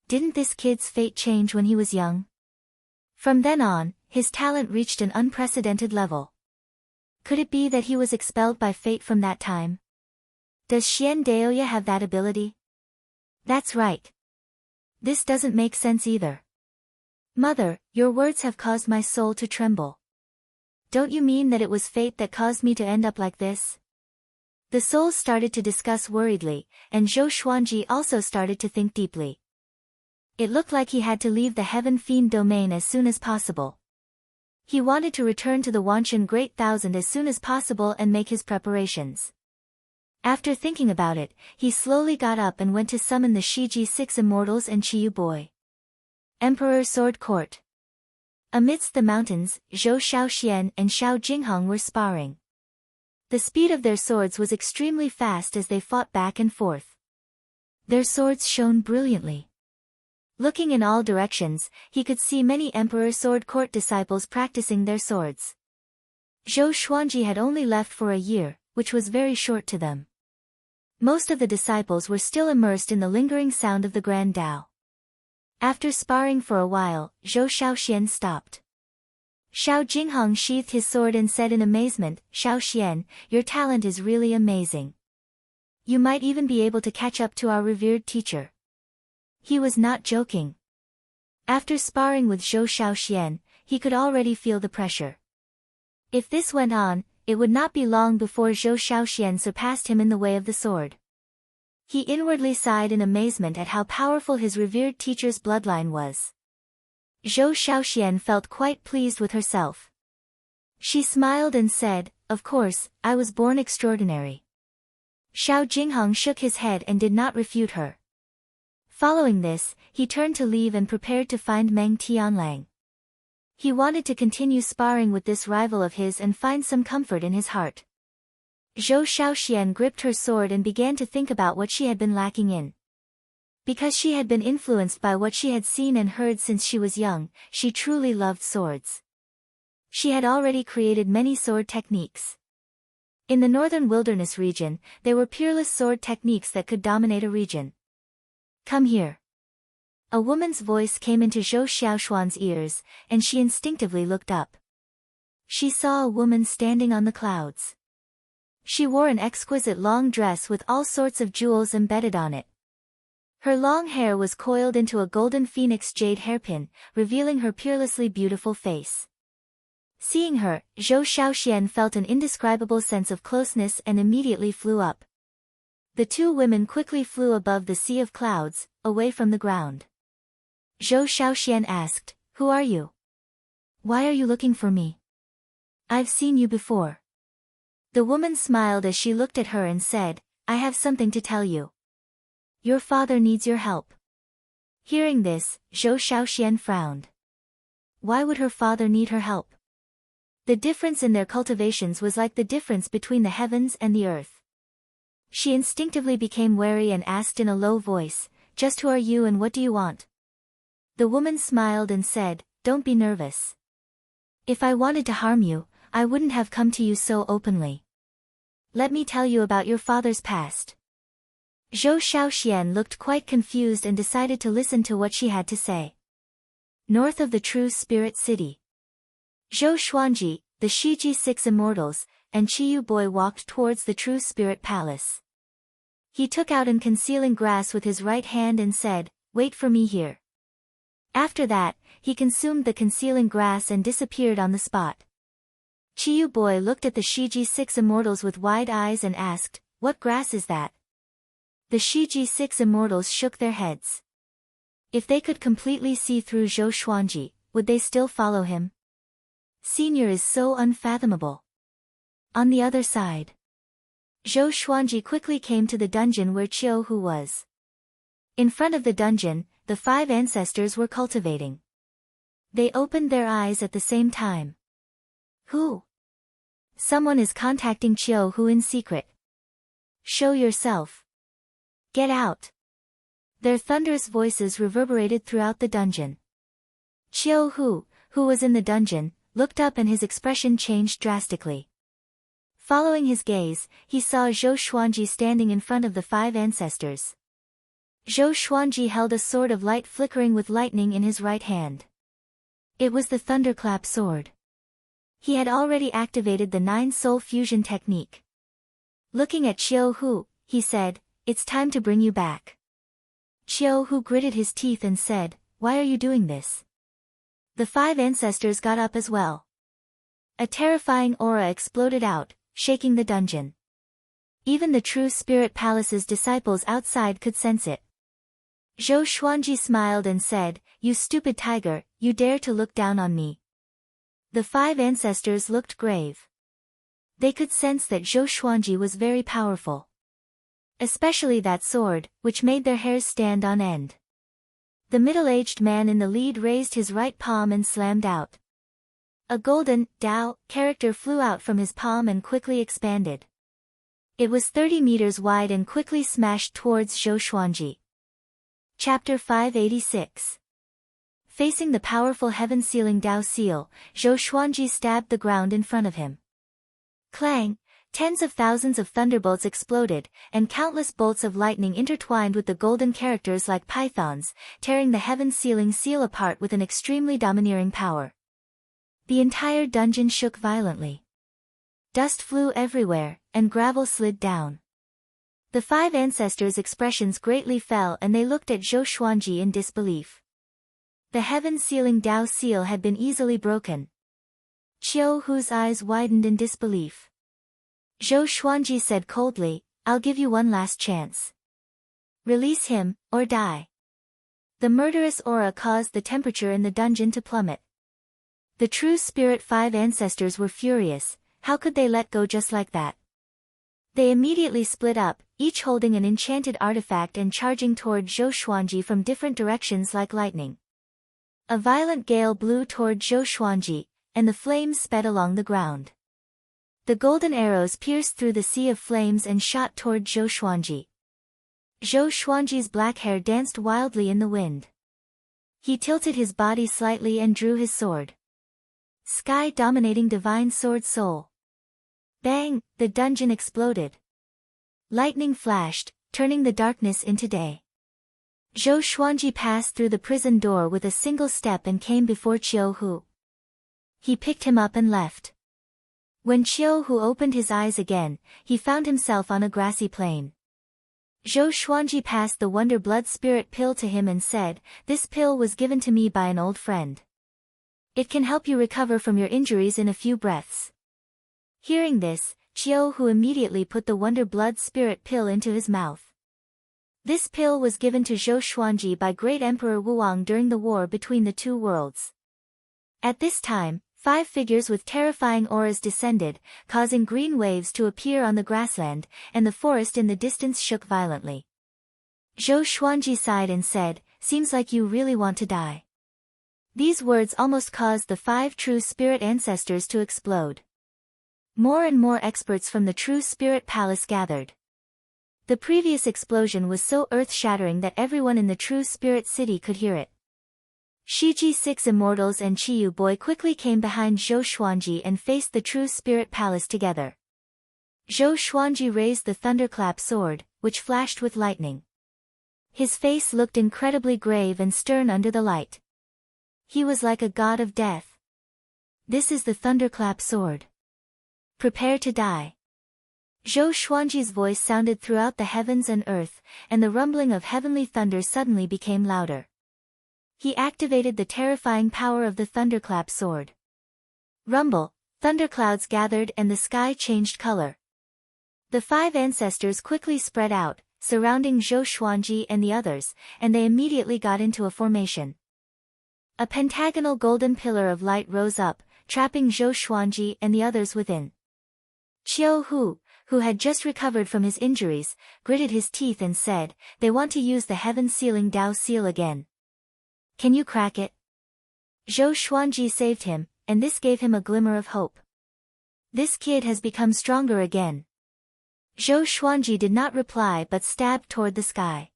Didn't this kid's fate change when he was young? From then on, his talent reached an unprecedented level. Could it be that he was expelled by fate from that time? Does Xian Daoya have that ability? That's right. This doesn't make sense either. Mother, your words have caused my soul to tremble. Don't you mean that it was fate that caused me to end up like this? The souls started to discuss worriedly, and Zhou Xuanji also started to think deeply. It looked like he had to leave the Heaven Fiend domain as soon as possible. He wanted to return to the Wanshan Great Thousand as soon as possible and make his preparations. After thinking about it, he slowly got up and went to summon the Shiji Six Immortals and Qiyu Boy. Emperor Sword Court. Amidst the mountains, Zhou Shaoxian and Xiao Jingheng were sparring. The speed of their swords was extremely fast as they fought back and forth. Their swords shone brilliantly. Looking in all directions, he could see many Emperor Sword Court disciples practicing their swords. Zhou Xuanji had only left for a year, which was very short to them. Most of the disciples were still immersed in the lingering sound of the Grand Tao. After sparring for a while, Zhou Shaoxian stopped. Xiao Jingheng sheathed his sword and said in amazement, Shaoxian, your talent is really amazing. You might even be able to catch up to our revered teacher. He was not joking. After sparring with Zhou Shaoxian, he could already feel the pressure. If this went on, it would not be long before Zhou Shaoxian surpassed him in the way of the sword. He inwardly sighed in amazement at how powerful his revered teacher's bloodline was. Zhou Shaoxian felt quite pleased with herself. She smiled and said, of course, I was born extraordinary. Xiao Jingheng shook his head and did not refute her. Following this, he turned to leave and prepared to find Meng Tianlang. He wanted to continue sparring with this rival of his and find some comfort in his heart. Zhou Shaoxian gripped her sword and began to think about what she had been lacking in. Because she had been influenced by what she had seen and heard since she was young, she truly loved swords. She had already created many sword techniques. In the northern wilderness region, there were peerless sword techniques that could dominate a region. Come here. A woman's voice came into Zhou Xiaoshuan's ears, and she instinctively looked up. She saw a woman standing on the clouds. She wore an exquisite long dress with all sorts of jewels embedded on it. Her long hair was coiled into a golden phoenix jade hairpin, revealing her peerlessly beautiful face. Seeing her, Zhou Shaoxian felt an indescribable sense of closeness and immediately flew up. The two women quickly flew above the sea of clouds, away from the ground. Zhou Shaoxian asked, "Who are you? Why are you looking for me? I've seen you before." The woman smiled as she looked at her and said, "I have something to tell you. Your father needs your help." Hearing this, Zhou Shaoxian frowned. Why would her father need her help? The difference in their cultivations was like the difference between the heavens and the earth. She instinctively became wary and asked in a low voice, "Just who are you and what do you want?" The woman smiled and said, "Don't be nervous. If I wanted to harm you, I wouldn't have come to you so openly. Let me tell you about your father's past." Zhou Shaoxian looked quite confused and decided to listen to what she had to say. North of the True Spirit City, Zhou Xuanji, the Shiji Six Immortals, and Qiyu Boy walked towards the True Spirit Palace. He took out an concealing grass with his right hand and said, "Wait for me here." After that, he consumed the concealing grass and disappeared on the spot. Qiyu Boy looked at the Shiji Six Immortals with wide eyes and asked, "What grass is that?" The Shiji Six Immortals shook their heads. If they could completely see through Zhou Xuanji, would they still follow him? Senior is so unfathomable. On the other side, Zhou Xuanji quickly came to the dungeon where Qiu Hu was. In front of the dungeon, the five ancestors were cultivating. They opened their eyes at the same time. Who? Someone is contacting Qiu Hu in secret. Show yourself. Get out. Their thunderous voices reverberated throughout the dungeon. Qiu Hu, who was in the dungeon, looked up and his expression changed drastically. Following his gaze, he saw Zhou Xuanji standing in front of the five ancestors. Zhou Xuanji held a sword of light flickering with lightning in his right hand. It was the thunderclap sword. He had already activated the 9-soul fusion technique. Looking at Qiu Hu, he said, "It's time to bring you back." Qiu Hu gritted his teeth and said, "Why are you doing this?" The five ancestors got up as well. A terrifying aura exploded out, shaking the dungeon. Even the True Spirit Palace's disciples outside could sense it. Zhou Xuanji smiled and said, "You stupid tiger, you dare to look down on me." The five ancestors looked grave. They could sense that Zhou Xuanji was very powerful. Especially that sword, which made their hairs stand on end. The middle-aged man in the lead raised his right palm and slammed out. A golden, Dao, character flew out from his palm and quickly expanded. It was 30 meters wide and quickly smashed towards Zhou Xuanji. Chapter 586. Facing the powerful heaven-sealing Dao seal, Zhou Xuanji stabbed the ground in front of him. Clang! Tens of thousands of thunderbolts exploded, and countless bolts of lightning intertwined with the golden characters like pythons, tearing the heaven-sealing seal apart with an extremely domineering power. The entire dungeon shook violently. Dust flew everywhere, and gravel slid down. The five ancestors' expressions greatly fell and they looked at Zhou Xuanji in disbelief. The heaven-sealing Dao seal had been easily broken. Qiu Hu's eyes widened in disbelief. Zhou Xuanji said coldly, "I'll give you one last chance. Release him, or die." The murderous aura caused the temperature in the dungeon to plummet. The True Spirit Five ancestors were furious. How could they let go just like that? They immediately split up, each holding an enchanted artifact and charging toward Zhou Xuanji from different directions like lightning. A violent gale blew toward Zhou Xuanji, and the flames sped along the ground. The golden arrows pierced through the sea of flames and shot toward Zhou Xuanji. Zhou Xuanji's black hair danced wildly in the wind. He tilted his body slightly and drew his sword. Sky dominating divine sword soul. Bang! The dungeon exploded. Lightning flashed, turning the darkness into day. Zhou Xuanji passed through the prison door with a single step and came before Qiu Hu. He picked him up and left. When Qiu opened his eyes again, he found himself on a grassy plain. Zhou Xuanji passed the Wonder Blood Spirit pill to him and said, "This pill was given to me by an old friend. It can help you recover from your injuries in a few breaths." Hearing this, Qiu immediately put the Wonder Blood Spirit pill into his mouth. This pill was given to Zhou Xuanji by Great Emperor Wuang during the war between the two worlds. At this time, 5 figures with terrifying auras descended, causing green waves to appear on the grassland, and the forest in the distance shook violently. Zhou Xuanji sighed and said, "Seems like you really want to die." These words almost caused the 5 true spirit ancestors to explode. More and more experts from the True Spirit Palace gathered. The previous explosion was so earth-shattering that everyone in the True Spirit City could hear it. Shiji 6 Immortals and Qiyu Boy quickly came behind Zhou Xuanji and faced the True Spirit Palace together. Zhou Xuanji raised the thunderclap sword, which flashed with lightning. His face looked incredibly grave and stern under the light. He was like a god of death. "This is the thunderclap sword. Prepare to die." Zhou Xuanji's voice sounded throughout the heavens and earth, and the rumbling of heavenly thunder suddenly became louder. He activated the terrifying power of the thunderclap sword. Rumble, thunderclouds gathered and the sky changed color. The 5 ancestors quickly spread out, surrounding Zhou Xuanji and the others, and they immediately got into a formation. A pentagonal golden pillar of light rose up, trapping Zhou Xuanji and the others within. Qiu, who had just recovered from his injuries, gritted his teeth and said, "They want to use the heaven sealing Dao seal again. Can you crack it?" Zhou Xuanji saved him, and this gave him a glimmer of hope. "This kid has become stronger again." Zhou Xuanji did not reply but stabbed toward the sky.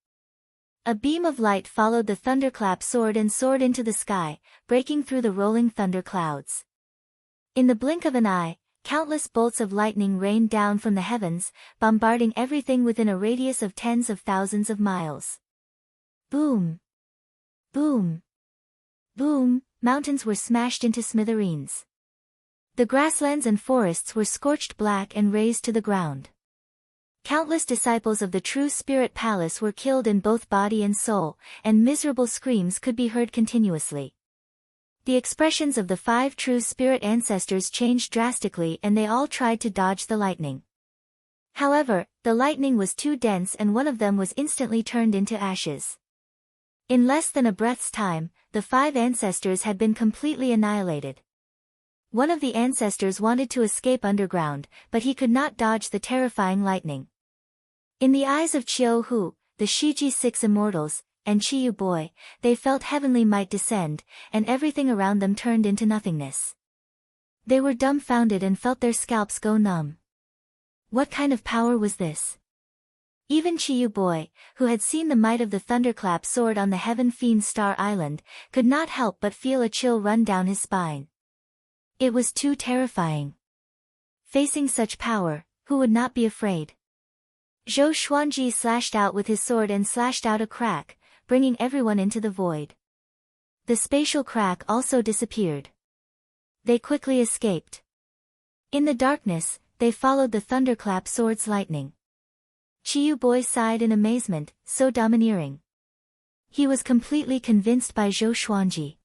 A beam of light followed the thunderclap sword and soared into the sky, breaking through the rolling thunder clouds. In the blink of an eye, countless bolts of lightning rained down from the heavens, bombarding everything within a radius of tens of thousands of miles. Boom! Boom! Boom! Mountains were smashed into smithereens. The grasslands and forests were scorched black and razed to the ground. Countless disciples of the True Spirit Palace were killed in both body and soul, and miserable screams could be heard continuously. The expressions of the 5 true spirit ancestors changed drastically and they all tried to dodge the lightning. However, the lightning was too dense and one of them was instantly turned into ashes. In less than a breath's time, the 5 ancestors had been completely annihilated. One of the ancestors wanted to escape underground, but he could not dodge the terrifying lightning. In the eyes of Qiu, the Shiji 6 Immortals, and Qiyu Boy, they felt heavenly might descend, and everything around them turned into nothingness. They were dumbfounded and felt their scalps go numb. What kind of power was this? Even Qiyu Boy, who had seen the might of the thunderclap sword on the Heaven Fiend Star Island, could not help but feel a chill run down his spine. It was too terrifying. Facing such power, who would not be afraid? Zhou Xuanji slashed out with his sword and slashed out a crack, bringing everyone into the void. The spatial crack also disappeared. They quickly escaped. In the darkness, they followed the thunderclap sword's lightning. Qiyu Boy sighed in amazement, so domineering. He was completely convinced by Zhou Xuanji.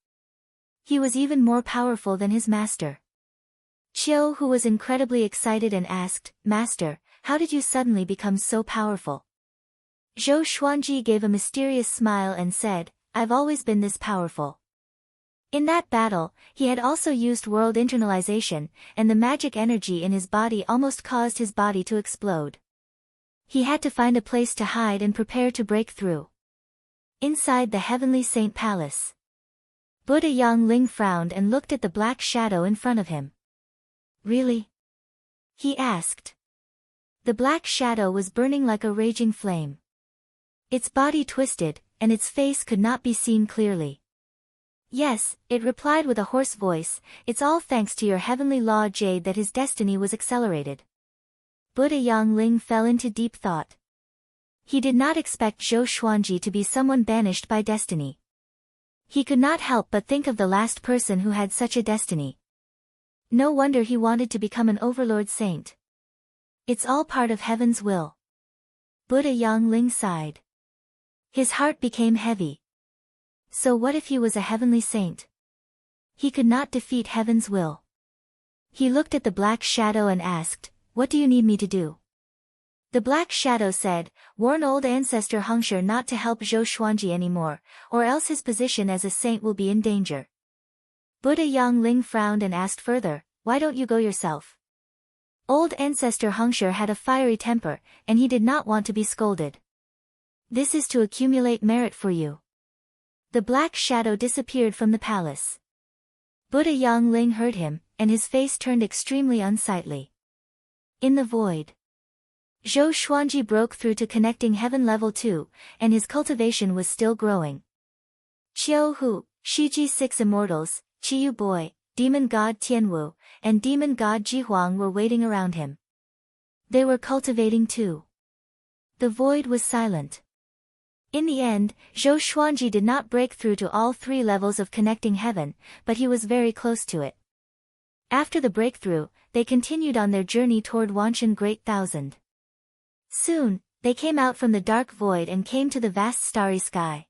He was even more powerful than his master. Qiu was incredibly excited and asked, "Master, how did you suddenly become so powerful?" Zhou Xuanji gave a mysterious smile and said, "I've always been this powerful." In that battle, he had also used world internalization, and the magic energy in his body almost caused his body to explode. He had to find a place to hide and prepare to break through. Inside the Heavenly Saint Palace, Buddha Yangling frowned and looked at the black shadow in front of him. "Really?" he asked. The black shadow was burning like a raging flame. Its body twisted, and its face could not be seen clearly. "Yes," it replied with a hoarse voice, "it's all thanks to your heavenly law Jade that his destiny was accelerated." Buddha Yangling fell into deep thought. He did not expect Zhou Xuanji to be someone banished by destiny. He could not help but think of the last person who had such a destiny. No wonder he wanted to become an overlord saint. It's all part of heaven's will. Buddha Yang sighed. His heart became heavy. So what if he was a heavenly saint? He could not defeat heaven's will. He looked at the black shadow and asked, "What do you need me to do?" The black shadow said, "Warn old ancestor Hengshi not to help Zhou Xuanji anymore, or else his position as a saint will be in danger." Buddha Yang frowned and asked further, "Why don't you go yourself?" Old ancestor Hengshi had a fiery temper, and he did not want to be scolded. "This is to accumulate merit for you." The black shadow disappeared from the palace. Buddha Yang heard him, and his face turned extremely unsightly. In the void, Zhou Xuanji broke through to connecting heaven level 2, and his cultivation was still growing. Qiu Hu, Shiji 6 immortals, Qiyu Boy, demon god Tianwu, and demon god Jihuang were waiting around him. They were cultivating too. The void was silent. In the end, Zhou Xuanji did not break through to all 3 levels of connecting heaven, but he was very close to it. After the breakthrough, they continued on their journey toward Wanshan Great Thousand. Soon, they came out from the dark void and came to the vast starry sky.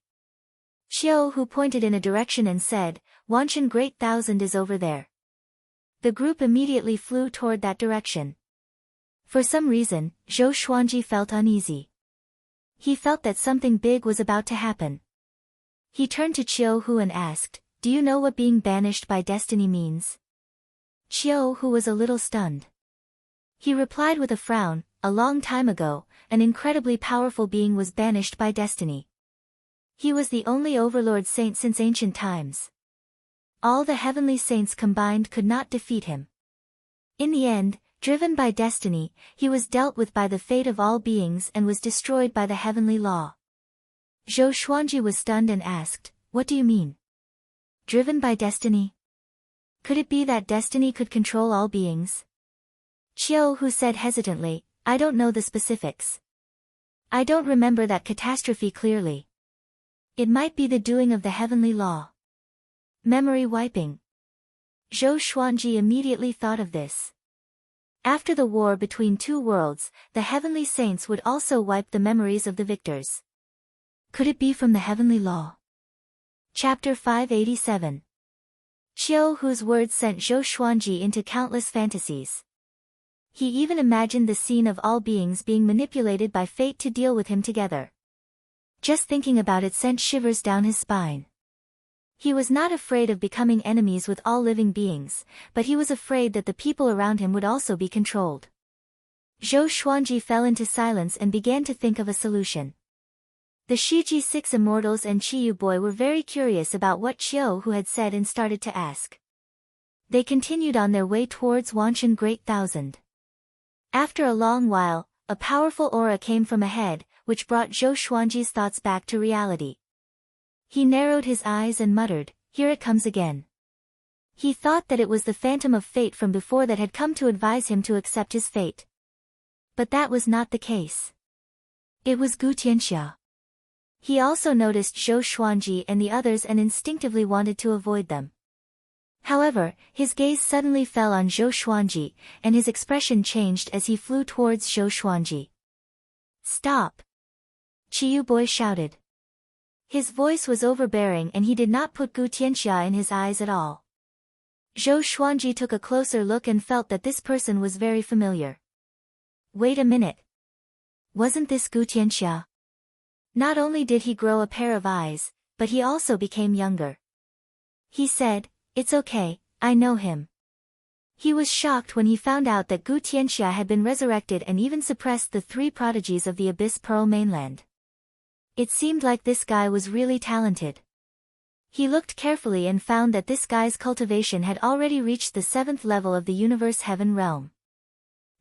Qiu Hu pointed in a direction and said, "Wanshan Great Thousand is over there." The group immediately flew toward that direction. For some reason, Zhou Xuanji felt uneasy. He felt that something big was about to happen. He turned to Qiu Hu and asked, "Do you know what being banished by destiny means?" Qiu Hu was a little stunned. He replied with a frown, "A long time ago, an incredibly powerful being was banished by destiny. He was the only overlord saint since ancient times. All the heavenly saints combined could not defeat him. In the end, driven by destiny, he was dealt with by the fate of all beings and was destroyed by the heavenly law." Zhou Xuanji was stunned and asked, "What do you mean? Driven by destiny? Could it be that destiny could control all beings?" Qiu Hu said hesitantly, "I don't know the specifics. I don't remember that catastrophe clearly. It might be the doing of the heavenly law. Memory wiping." Zhou Xuanji immediately thought of this. After the war between 2 worlds, the heavenly saints would also wipe the memories of the victors. Could it be from the heavenly law? Chapter 587. Qiu Hu's words sent Zhou Xuanji into countless fantasies. He even imagined the scene of all beings being manipulated by fate to deal with him together. Just thinking about it sent shivers down his spine. He was not afraid of becoming enemies with all living beings, but he was afraid that the people around him would also be controlled. Zhou Xuanji fell into silence and began to think of a solution. The Shiji 6 immortals and Qiyu Boy were very curious about what Qiu Hu had said and started to ask. They continued on their way towards Wanshan Great Thousand. After a long while, a powerful aura came from ahead, which brought Zhou Xuanji's thoughts back to reality. He narrowed his eyes and muttered, "Here it comes again." He thought that it was the phantom of fate from before that had come to advise him to accept his fate. But that was not the case. It was Gu Tianxia. He also noticed Zhou Xuanji and the others and instinctively wanted to avoid them. However, his gaze suddenly fell on Zhou Xuanji, and his expression changed as he flew towards Zhou Xuanji. "Stop!" Qiyu Boy shouted. His voice was overbearing and he did not put Gu Tianxia in his eyes at all. Zhou Xuanji took a closer look and felt that this person was very familiar. Wait a minute. Wasn't this Gu Tianxia? Not only did he grow a pair of eyes, but he also became younger. He said, "It's okay, I know him." He was shocked when he found out that Gu Tianxia had been resurrected and even suppressed the 3 prodigies of the Abyss Pearl mainland. It seemed like this guy was really talented. He looked carefully and found that this guy's cultivation had already reached the 7th level of the universe heaven realm.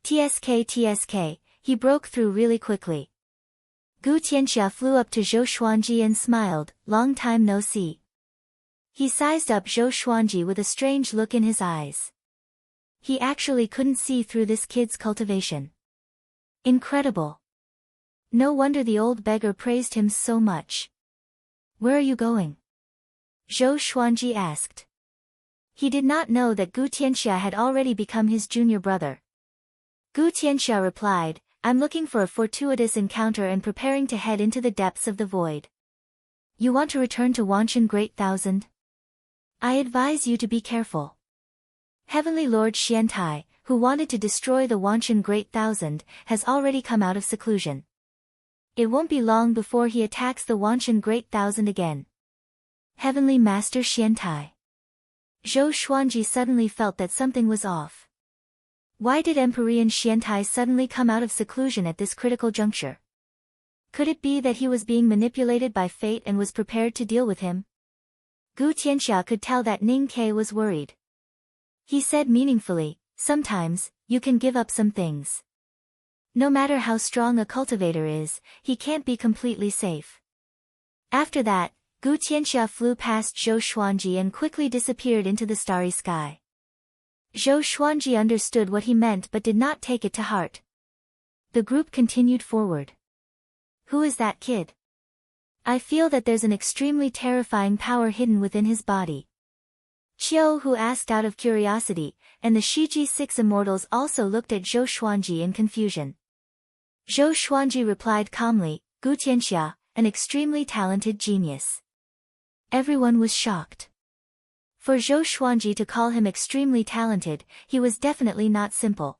TSK, he broke through really quickly. Gu Tianxia flew up to Zhou Xuanji and smiled, "Long time no see." He sized up Zhou Xuanji with a strange look in his eyes. He actually couldn't see through this kid's cultivation. Incredible. No wonder the old beggar praised him so much. "Where are you going?" Zhou Xuanji asked. He did not know that Gu Tianxia had already become his junior brother. Gu Tianxia replied, I'm looking for a fortuitous encounter and preparing to head into the depths of the void. You want to return to Wanshan Great Thousand? I advise you to be careful. Heavenly Lord Xiantai, who wanted to destroy the Wanshan Great Thousand, has already come out of seclusion. It won't be long before he attacks the Wanshan Great Thousand again. Heavenly Master Xiantai. Zhou Xuanji suddenly felt that something was off. Why did Emperor Xiantai suddenly come out of seclusion at this critical juncture? Could it be that he was being manipulated by fate and was prepared to deal with him? Gu Tianxia could tell that Ning Ke was worried. He said meaningfully, sometimes, you can give up some things. No matter how strong a cultivator is, he can't be completely safe. After that, Gu Tianxia flew past Zhou Xuanji and quickly disappeared into the starry sky. Zhou Xuanji understood what he meant but did not take it to heart. The group continued forward. Who is that kid? I feel that there's an extremely terrifying power hidden within his body. Qiu Hu asked out of curiosity, and the Shiji 6 immortals also looked at Zhou Xuanji in confusion. Zhou Xuanji replied calmly, Gu Tianxia, an extremely talented genius. Everyone was shocked. For Zhou Xuanji to call him extremely talented, he was definitely not simple.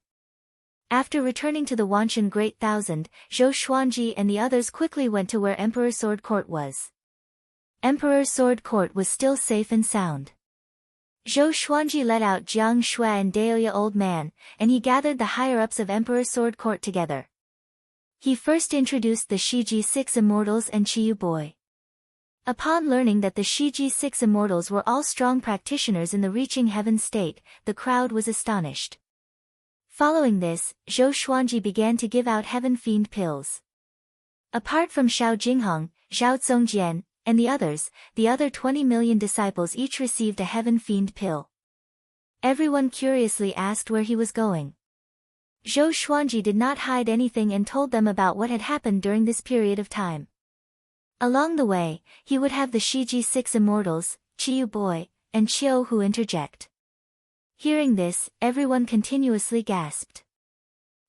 After returning to the Wanshan Great Thousand, Zhou Xuanji and the others quickly went to where Emperor Sword Court was. Emperor Sword Court was still safe and sound. Zhou Xuanji let out Jiang Shui and Daoya Old Man, and he gathered the higher-ups of Emperor Sword Court together. He first introduced the Shiji 6 immortals and Qiyu Boy. Upon learning that the Shiji 6 immortals were all strong practitioners in the reaching heaven state, the crowd was astonished. Following this, Zhou Xuanji began to give out heaven fiend pills. Apart from Xiao Jingheng, Zhao Zongjian, and the others, the other 20 million disciples each received a heaven fiend pill. Everyone curiously asked where he was going. Zhou Xuanji did not hide anything and told them about what had happened during this period of time. Along the way, he would have the Shiji 6 immortals, Qiyu Boy, and Qiu Hu interject. Hearing this, everyone continuously gasped.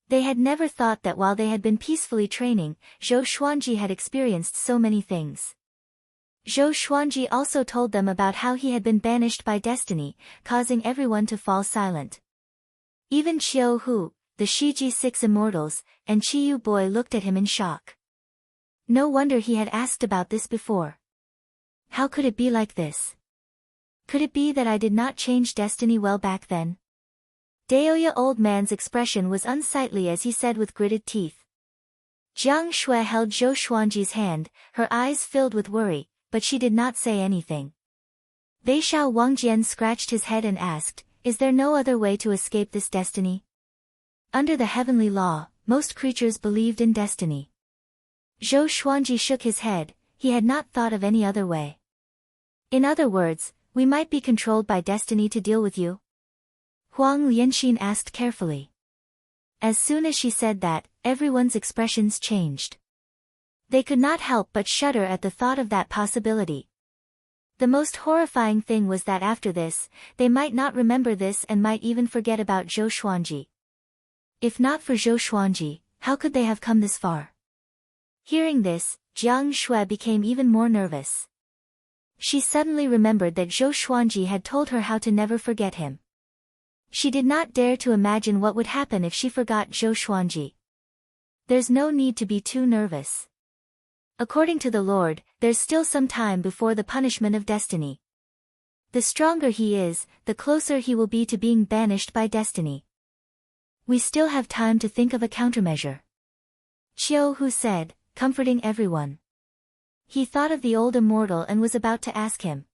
They had never thought that while they had been peacefully training, Zhou Xuanji had experienced so many things. Zhou Xuanji also told them about how he had been banished by destiny, causing everyone to fall silent. Even Qiu Hu, the Shiji 6 immortals, and Qiyu Boy looked at him in shock. No wonder he had asked about this before. How could it be like this? Could it be that I did not change destiny well back then? Daoya Old Man's expression was unsightly as he said with gritted teeth. Jiang Shui held Zhou Xuanji's hand, her eyes filled with worry, but she did not say anything. Beixiao Wangjian scratched his head and asked, is there no other way to escape this destiny? Under the heavenly law, most creatures believed in destiny. Zhou Xuanji shook his head, he had not thought of any other way. In other words, we might be controlled by destiny to deal with you? Huang Lianxin asked carefully. As soon as she said that, everyone's expressions changed. They could not help but shudder at the thought of that possibility. The most horrifying thing was that after this, they might not remember this and might even forget about Zhou Xuanji. If not for Zhou Xuanji, how could they have come this far? Hearing this, Jiang Shui became even more nervous. She suddenly remembered that Zhou Xuanji had told her how to never forget him. She did not dare to imagine what would happen if she forgot Zhou Xuanji. There's no need to be too nervous. According to the Lord, there's still some time before the punishment of destiny. The stronger he is, the closer he will be to being banished by destiny. We still have time to think of a countermeasure. Qiu Hu said, comforting everyone. He thought of the old immortal and was about to ask him.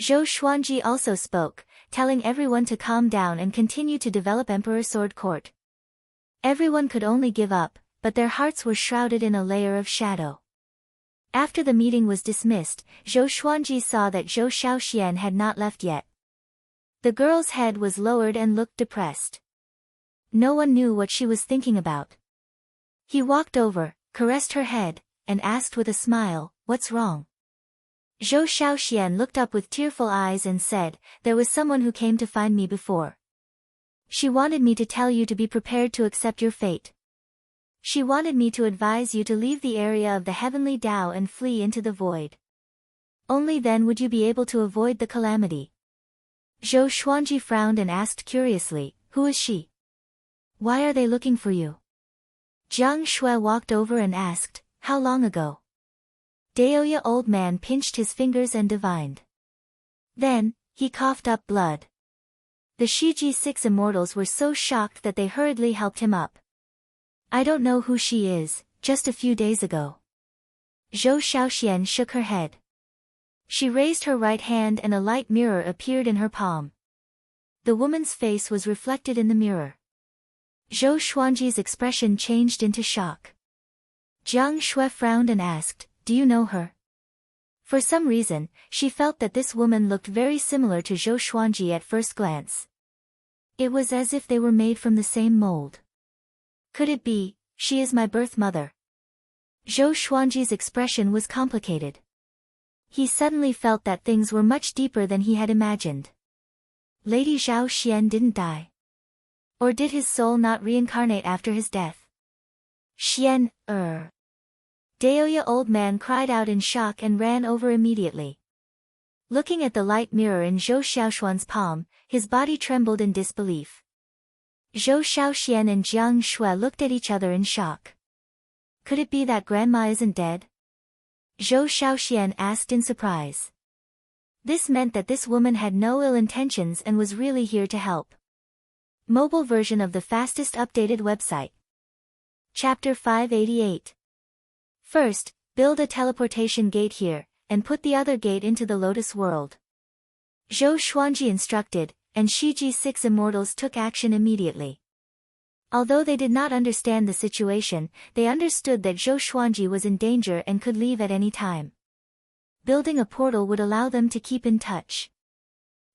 Zhou Xuanji also spoke, telling everyone to calm down and continue to develop Emperor Sword Court. Everyone could only give up, but their hearts were shrouded in a layer of shadow. After the meeting was dismissed, Zhou Xuanji saw that Zhou Shaoxian had not left yet. The girl's head was lowered and looked depressed. No one knew what she was thinking about. He walked over, caressed her head, and asked with a smile, "What's wrong?" Zhou Shaoxian looked up with tearful eyes and said, "There was someone who came to find me before. She wanted me to tell you to be prepared to accept your fate. She wanted me to advise you to leave the area of the heavenly Tao and flee into the void. Only then would you be able to avoid the calamity." Zhou Xuanji frowned and asked curiously, "Who is she? Why are they looking for you?" Jiang Shui walked over and asked, "How long ago?" Daoya old man pinched his fingers and divined. Then, he coughed up blood. The Shiji 6 immortals were so shocked that they hurriedly helped him up. "I don't know who she is, just a few days ago." Zhou Shaoxian shook her head. She raised her right hand and a light mirror appeared in her palm. The woman's face was reflected in the mirror. Zhou Xuanji's expression changed into shock. Jiang Shui frowned and asked, "Do you know her?" For some reason, she felt that this woman looked very similar to Zhou Xuanji at first glance. It was as if they were made from the same mold. Could it be, she is my birth mother? Zhou Xuanji's expression was complicated. He suddenly felt that things were much deeper than he had imagined. Lady Zhao Xian didn't die. Or did his soul not reincarnate after his death? Xian, Daoya old man cried out in shock and ran over immediately. Looking at the light mirror in Zhou Xiaoshuan's palm, his body trembled in disbelief. Zhou Shaoxian and Jiang Shui looked at each other in shock. Could it be that grandma isn't dead? Zhou Shaoxian asked in surprise. This meant that this woman had no ill intentions and was really here to help. Mobile version of the fastest updated website. Chapter 588. First, build a teleportation gate here, and put the other gate into the Lotus World. Zhou Xuanji instructed, and Shiji 6 immortals took action immediately. Although they did not understand the situation, they understood that Zhou Xuanji was in danger and could leave at any time. Building a portal would allow them to keep in touch.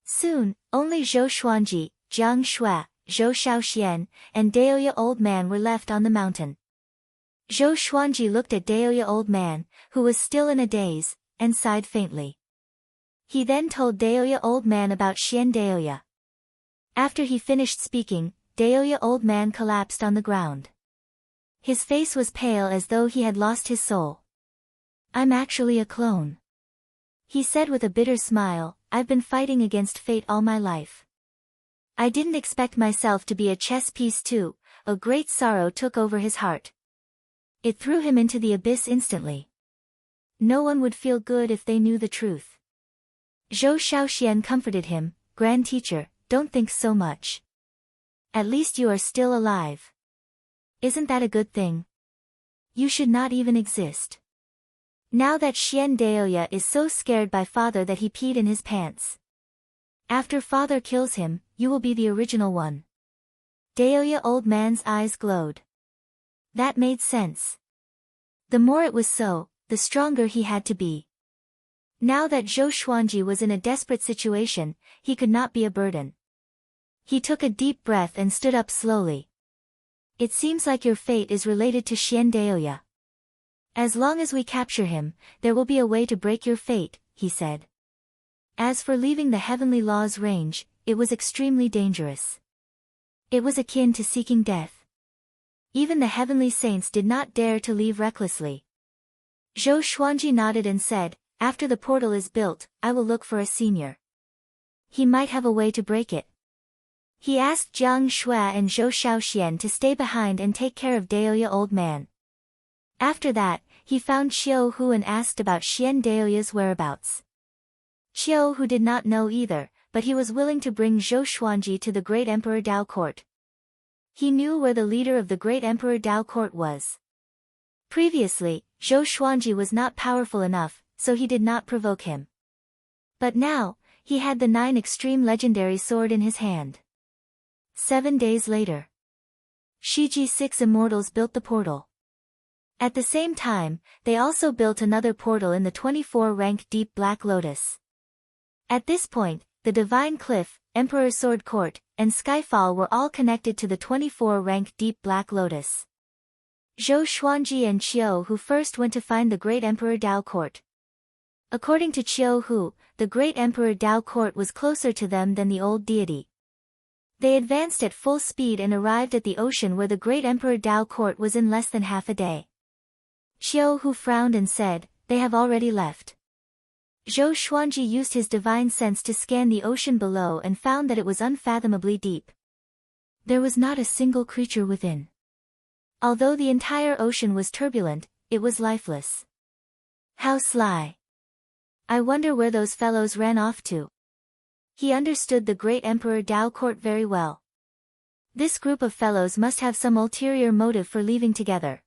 Soon, only Zhou Xuanji, Jiang Shui, Zhou Shaoxian, and Daoya old man were left on the mountain. Zhou Xuanji looked at Daoya old man, who was still in a daze, and sighed faintly. He then told Daoya old man about Xian Daoya. After he finished speaking, Daoya old man collapsed on the ground. His face was pale as though he had lost his soul. "I'm actually a clone," he said with a bitter smile. "I've been fighting against fate all my life. I didn't expect myself to be a chess piece too." A great sorrow took over his heart. It threw him into the abyss instantly. No one would feel good if they knew the truth. Zhou Shaoxian comforted him, "Grand teacher, don't think so much. At least you are still alive. Isn't that a good thing? You should not even exist. Now that Xian Daoya is so scared by father that he peed in his pants. After father kills him, you will be the original one." Daoya old man's eyes glowed. That made sense. The more it was so, the stronger he had to be. Now that Zhou Xuanji was in a desperate situation, he could not be a burden. He took a deep breath and stood up slowly. "It seems like your fate is related to Xian Daoya. As long as we capture him, there will be a way to break your fate," he said. As for leaving the heavenly law's range, it was extremely dangerous. It was akin to seeking death. Even the heavenly saints did not dare to leave recklessly. Zhou Xuanji nodded and said, "After the portal is built, I will look for a senior. He might have a way to break it." He asked Jiang Shui and Zhou Shaoxian to stay behind and take care of Daoya old man. After that, he found Qiu Hu and asked about Xian Daoya's whereabouts. Qiu Hu did not know either, but he was willing to bring Zhou Xuanji to the great Emperor Dao court. He knew where the leader of the great Emperor Dao court was. Previously, Zhou Xuanji was not powerful enough, so he did not provoke him. But now, he had the 9 extreme legendary sword in his hand. 7 days later, Shiji 6 immortals built the portal. At the same time, they also built another portal in the 24-rank Deep Black Lotus. At this point, the Divine Cliff, Emperor Sword Court, and Skyfall were all connected to the 24-rank Deep Black Lotus. Zhou Xuanji and Qiu Hu first went to find the great Emperor Dao Court. According to Qiu Hu, the great Emperor Dao Court was closer to them than the old deity. They advanced at full speed and arrived at the ocean where the great Emperor Dao Court was in less than half a day. Qiu Hu frowned and said, "They have already left." Zhou Xuanji used his divine sense to scan the ocean below and found that it was unfathomably deep. There was not a single creature within. Although the entire ocean was turbulent, it was lifeless. How sly! I wonder where those fellows ran off to. He understood the great Emperor Dao Court very well. This group of fellows must have some ulterior motive for leaving together.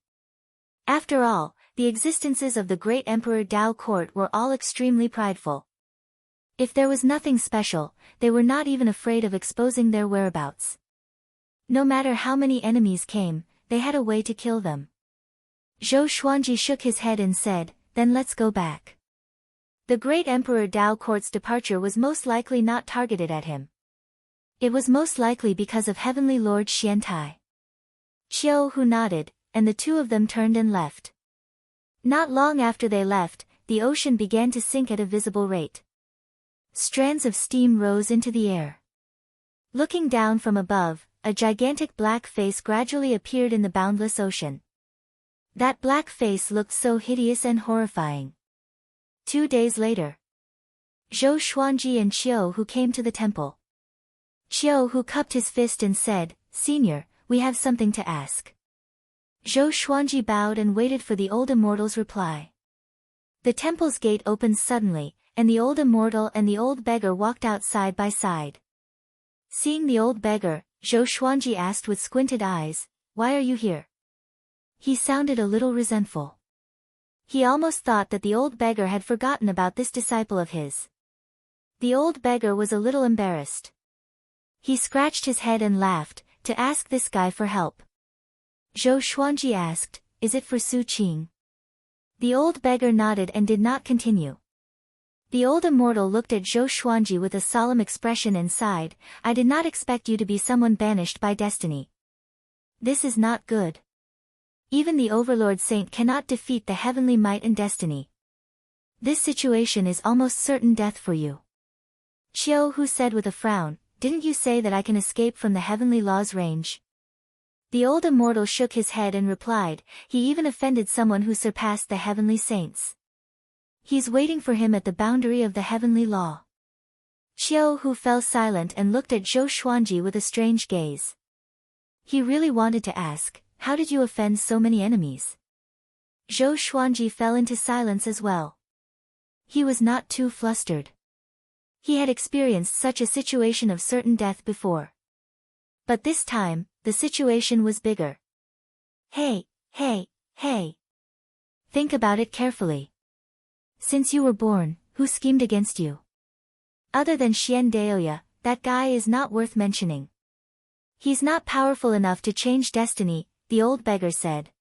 After all, the existences of the great Emperor Dao Court were all extremely prideful. If there was nothing special, they were not even afraid of exposing their whereabouts. No matter how many enemies came, they had a way to kill them. Zhou Xuanji shook his head and said, "Then let's go back." The great Emperor Dao Court's departure was most likely not targeted at him. It was most likely because of Heavenly Lord Xiantai. Qiu Hu nodded, and the two of them turned and left. Not long after they left, the ocean began to sink at a visible rate. Strands of steam rose into the air. Looking down from above, a gigantic black face gradually appeared in the boundless ocean. That black face looked so hideous and horrifying. 2 days later, Zhou Xuanji and Qiu Hu came to the temple. Qiu Hu cupped his fist and said, "Senior, we have something to ask." Zhou Xuanji bowed and waited for the old immortal's reply. The temple's gate opened suddenly, and the old immortal and the old beggar walked out side by side. Seeing the old beggar, Zhou Xuanji asked with squinted eyes, "Why are you here?" He sounded a little resentful. He almost thought that the old beggar had forgotten about this disciple of his. The old beggar was a little embarrassed. He scratched his head and laughed, to ask this guy for help. Zhou Xuanji asked, "Is it for Su Qing?" The old beggar nodded and did not continue. The old immortal looked at Zhou Xuanji with a solemn expression and sighed, "I did not expect you to be someone banished by destiny. This is not good. Even the Overlord Saint cannot defeat the heavenly might and destiny. This situation is almost certain death for you." Qiu Hu said with a frown, "Didn't you say that I can escape from the heavenly law's range?" The old immortal shook his head and replied, "He even offended someone who surpassed the heavenly saints. He's waiting for him at the boundary of the heavenly law." Qiu Hu fell silent and looked at Zhou Xuanji with a strange gaze. He really wanted to ask, "How did you offend so many enemies?" Zhou Xuanji fell into silence as well. He was not too flustered. He had experienced such a situation of certain death before. But this time, the situation was bigger. Hey. Think about it carefully. Since you were born, who schemed against you? Other than Xian Daoya, that guy is not worth mentioning. He's not powerful enough to change destiny, the old beggar said.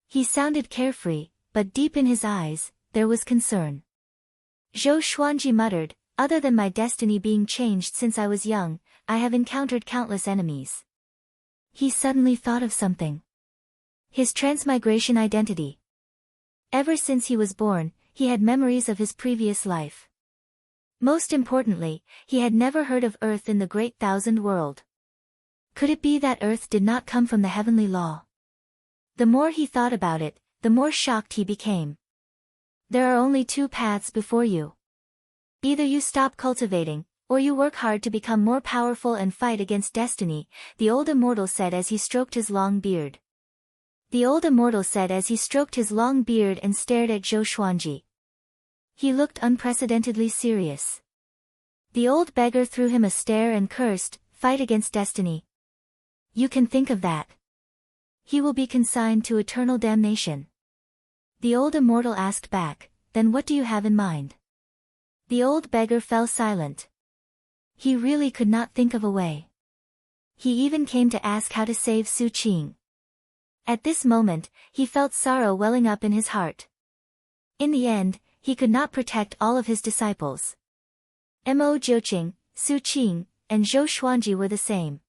He sounded carefree, but deep in his eyes, there was concern. Zhou Xuanji muttered, "Other than my destiny being changed since I was young, I have encountered countless enemies." He suddenly thought of something. His transmigration identity. Ever since he was born, he had memories of his previous life. Most importantly, he had never heard of Earth in the Great Thousand World. Could it be that Earth did not come from the heavenly law? The more he thought about it, the more shocked he became. There are only two paths before you. Either you stop cultivating, or you work hard to become more powerful and fight against destiny, the old immortal said as he stroked his long beard. The old immortal said as he stroked his long beard and stared at Zhou Xuanji. He looked unprecedentedly serious. The old beggar threw him a stare and cursed, "Fight against destiny. You can think of that. He will be consigned to eternal damnation." The old immortal asked back, "Then what do you have in mind?" The old beggar fell silent. He really could not think of a way. He even came to ask how to save Su Qing. At this moment, he felt sorrow welling up in his heart. In the end, he could not protect all of his disciples. Mo Jiuqing, Su Qing, and Zhou Xuanji were the same.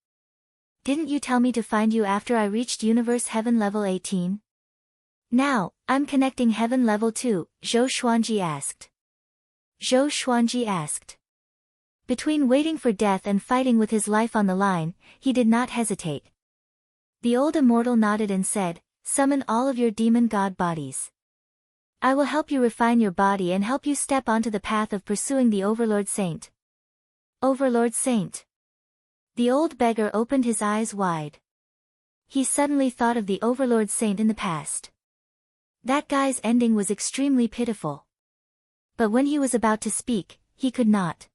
"Didn't you tell me to find you after I reached Universe Heaven Level 18? Now, I'm connecting Heaven Level 2, Zhou Xuanji asked. Zhou Xuanji asked. Between waiting for death and fighting with his life on the line, he did not hesitate. The old immortal nodded and said, "Summon all of your demon god bodies. I will help you refine your body and help you step onto the path of pursuing the Overlord Saint." Overlord Saint. The old beggar opened his eyes wide. He suddenly thought of the Overlord Saint in the past. That guy's ending was extremely pitiful. But when he was about to speak, he could not.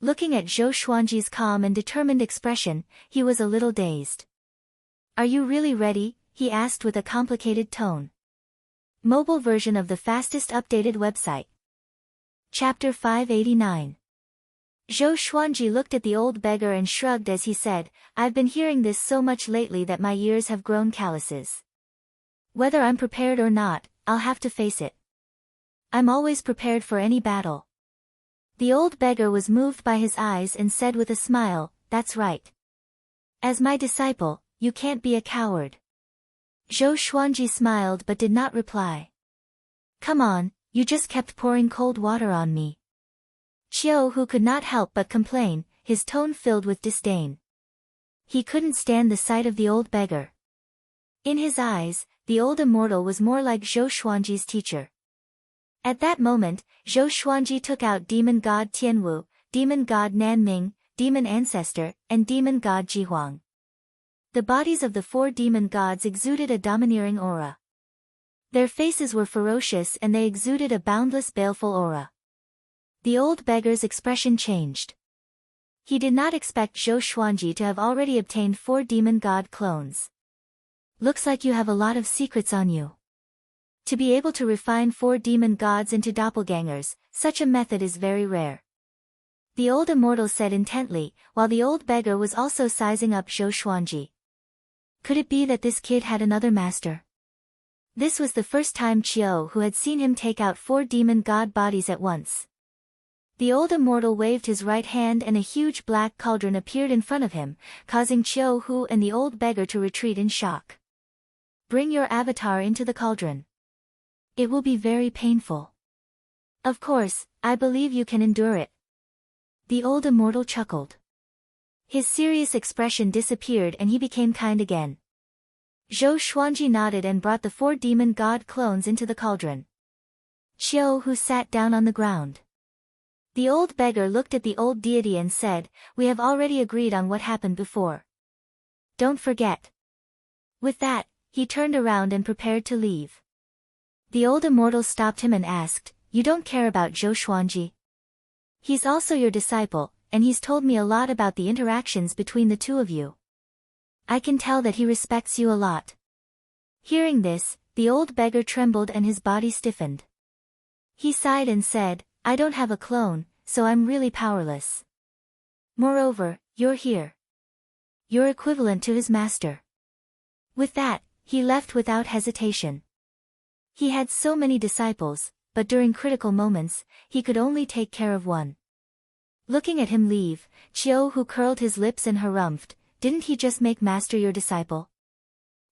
Looking at Zhou Xuanji's calm and determined expression, he was a little dazed. "Are you really ready?" he asked with a complicated tone. Mobile version of the fastest updated website. Chapter 589. Zhou Xuanji looked at the old beggar and shrugged as he said, "I've been hearing this so much lately that my ears have grown calluses. Whether I'm prepared or not, I'll have to face it. I'm always prepared for any battle." The old beggar was moved by his eyes and said with a smile, "That's right. As my disciple, you can't be a coward." Zhou Xuanji smiled but did not reply. "Come on, you just kept pouring cold water on me." Qiu Hu could not help but complain, his tone filled with disdain. He couldn't stand the sight of the old beggar. In his eyes, the old immortal was more like Zhou Xuanji's teacher. At that moment, Zhou Xuanji took out demon god Tianwu, demon god Nanming, demon ancestor, and demon god Jihuang. The bodies of the four demon gods exuded a domineering aura. Their faces were ferocious and they exuded a boundless baleful aura. The old beggar's expression changed. He did not expect Zhou Xuanji to have already obtained 4 demon god clones. "Looks like you have a lot of secrets on you. To be able to refine 4 demon gods into doppelgangers, such a method is very rare." The old immortal said intently, while the old beggar was also sizing up Zhou Xuanji. Could it be that this kid had another master? This was the first time Qiu Hu had seen him take out 4 demon god bodies at once. The old immortal waved his right hand and a huge black cauldron appeared in front of him, causing Qiu Hu and the old beggar to retreat in shock. "Bring your avatar into the cauldron. It will be very painful." "Of course, I believe you can endure it." The old immortal chuckled. His serious expression disappeared and he became kind again. Zhou Xuanji nodded and brought the 4 demon god clones into the cauldron. Qiu Hu sat down on the ground. The old beggar looked at the old deity and said, "We have already agreed on what happened before. Don't forget." With that, he turned around and prepared to leave. The old immortal stopped him and asked, "You don't care about Zhou Xuanji? He's also your disciple, and he's told me a lot about the interactions between the two of you. I can tell that he respects you a lot." Hearing this, the old beggar trembled and his body stiffened. He sighed and said, "I don't have a clone, so I'm really powerless. Moreover, you're here. You're equivalent to his master." With that, he left without hesitation. He had so many disciples, but during critical moments, he could only take care of one. Looking at him leave, Qiu Hu curled his lips and harumphed, "Didn't he just make master your disciple?"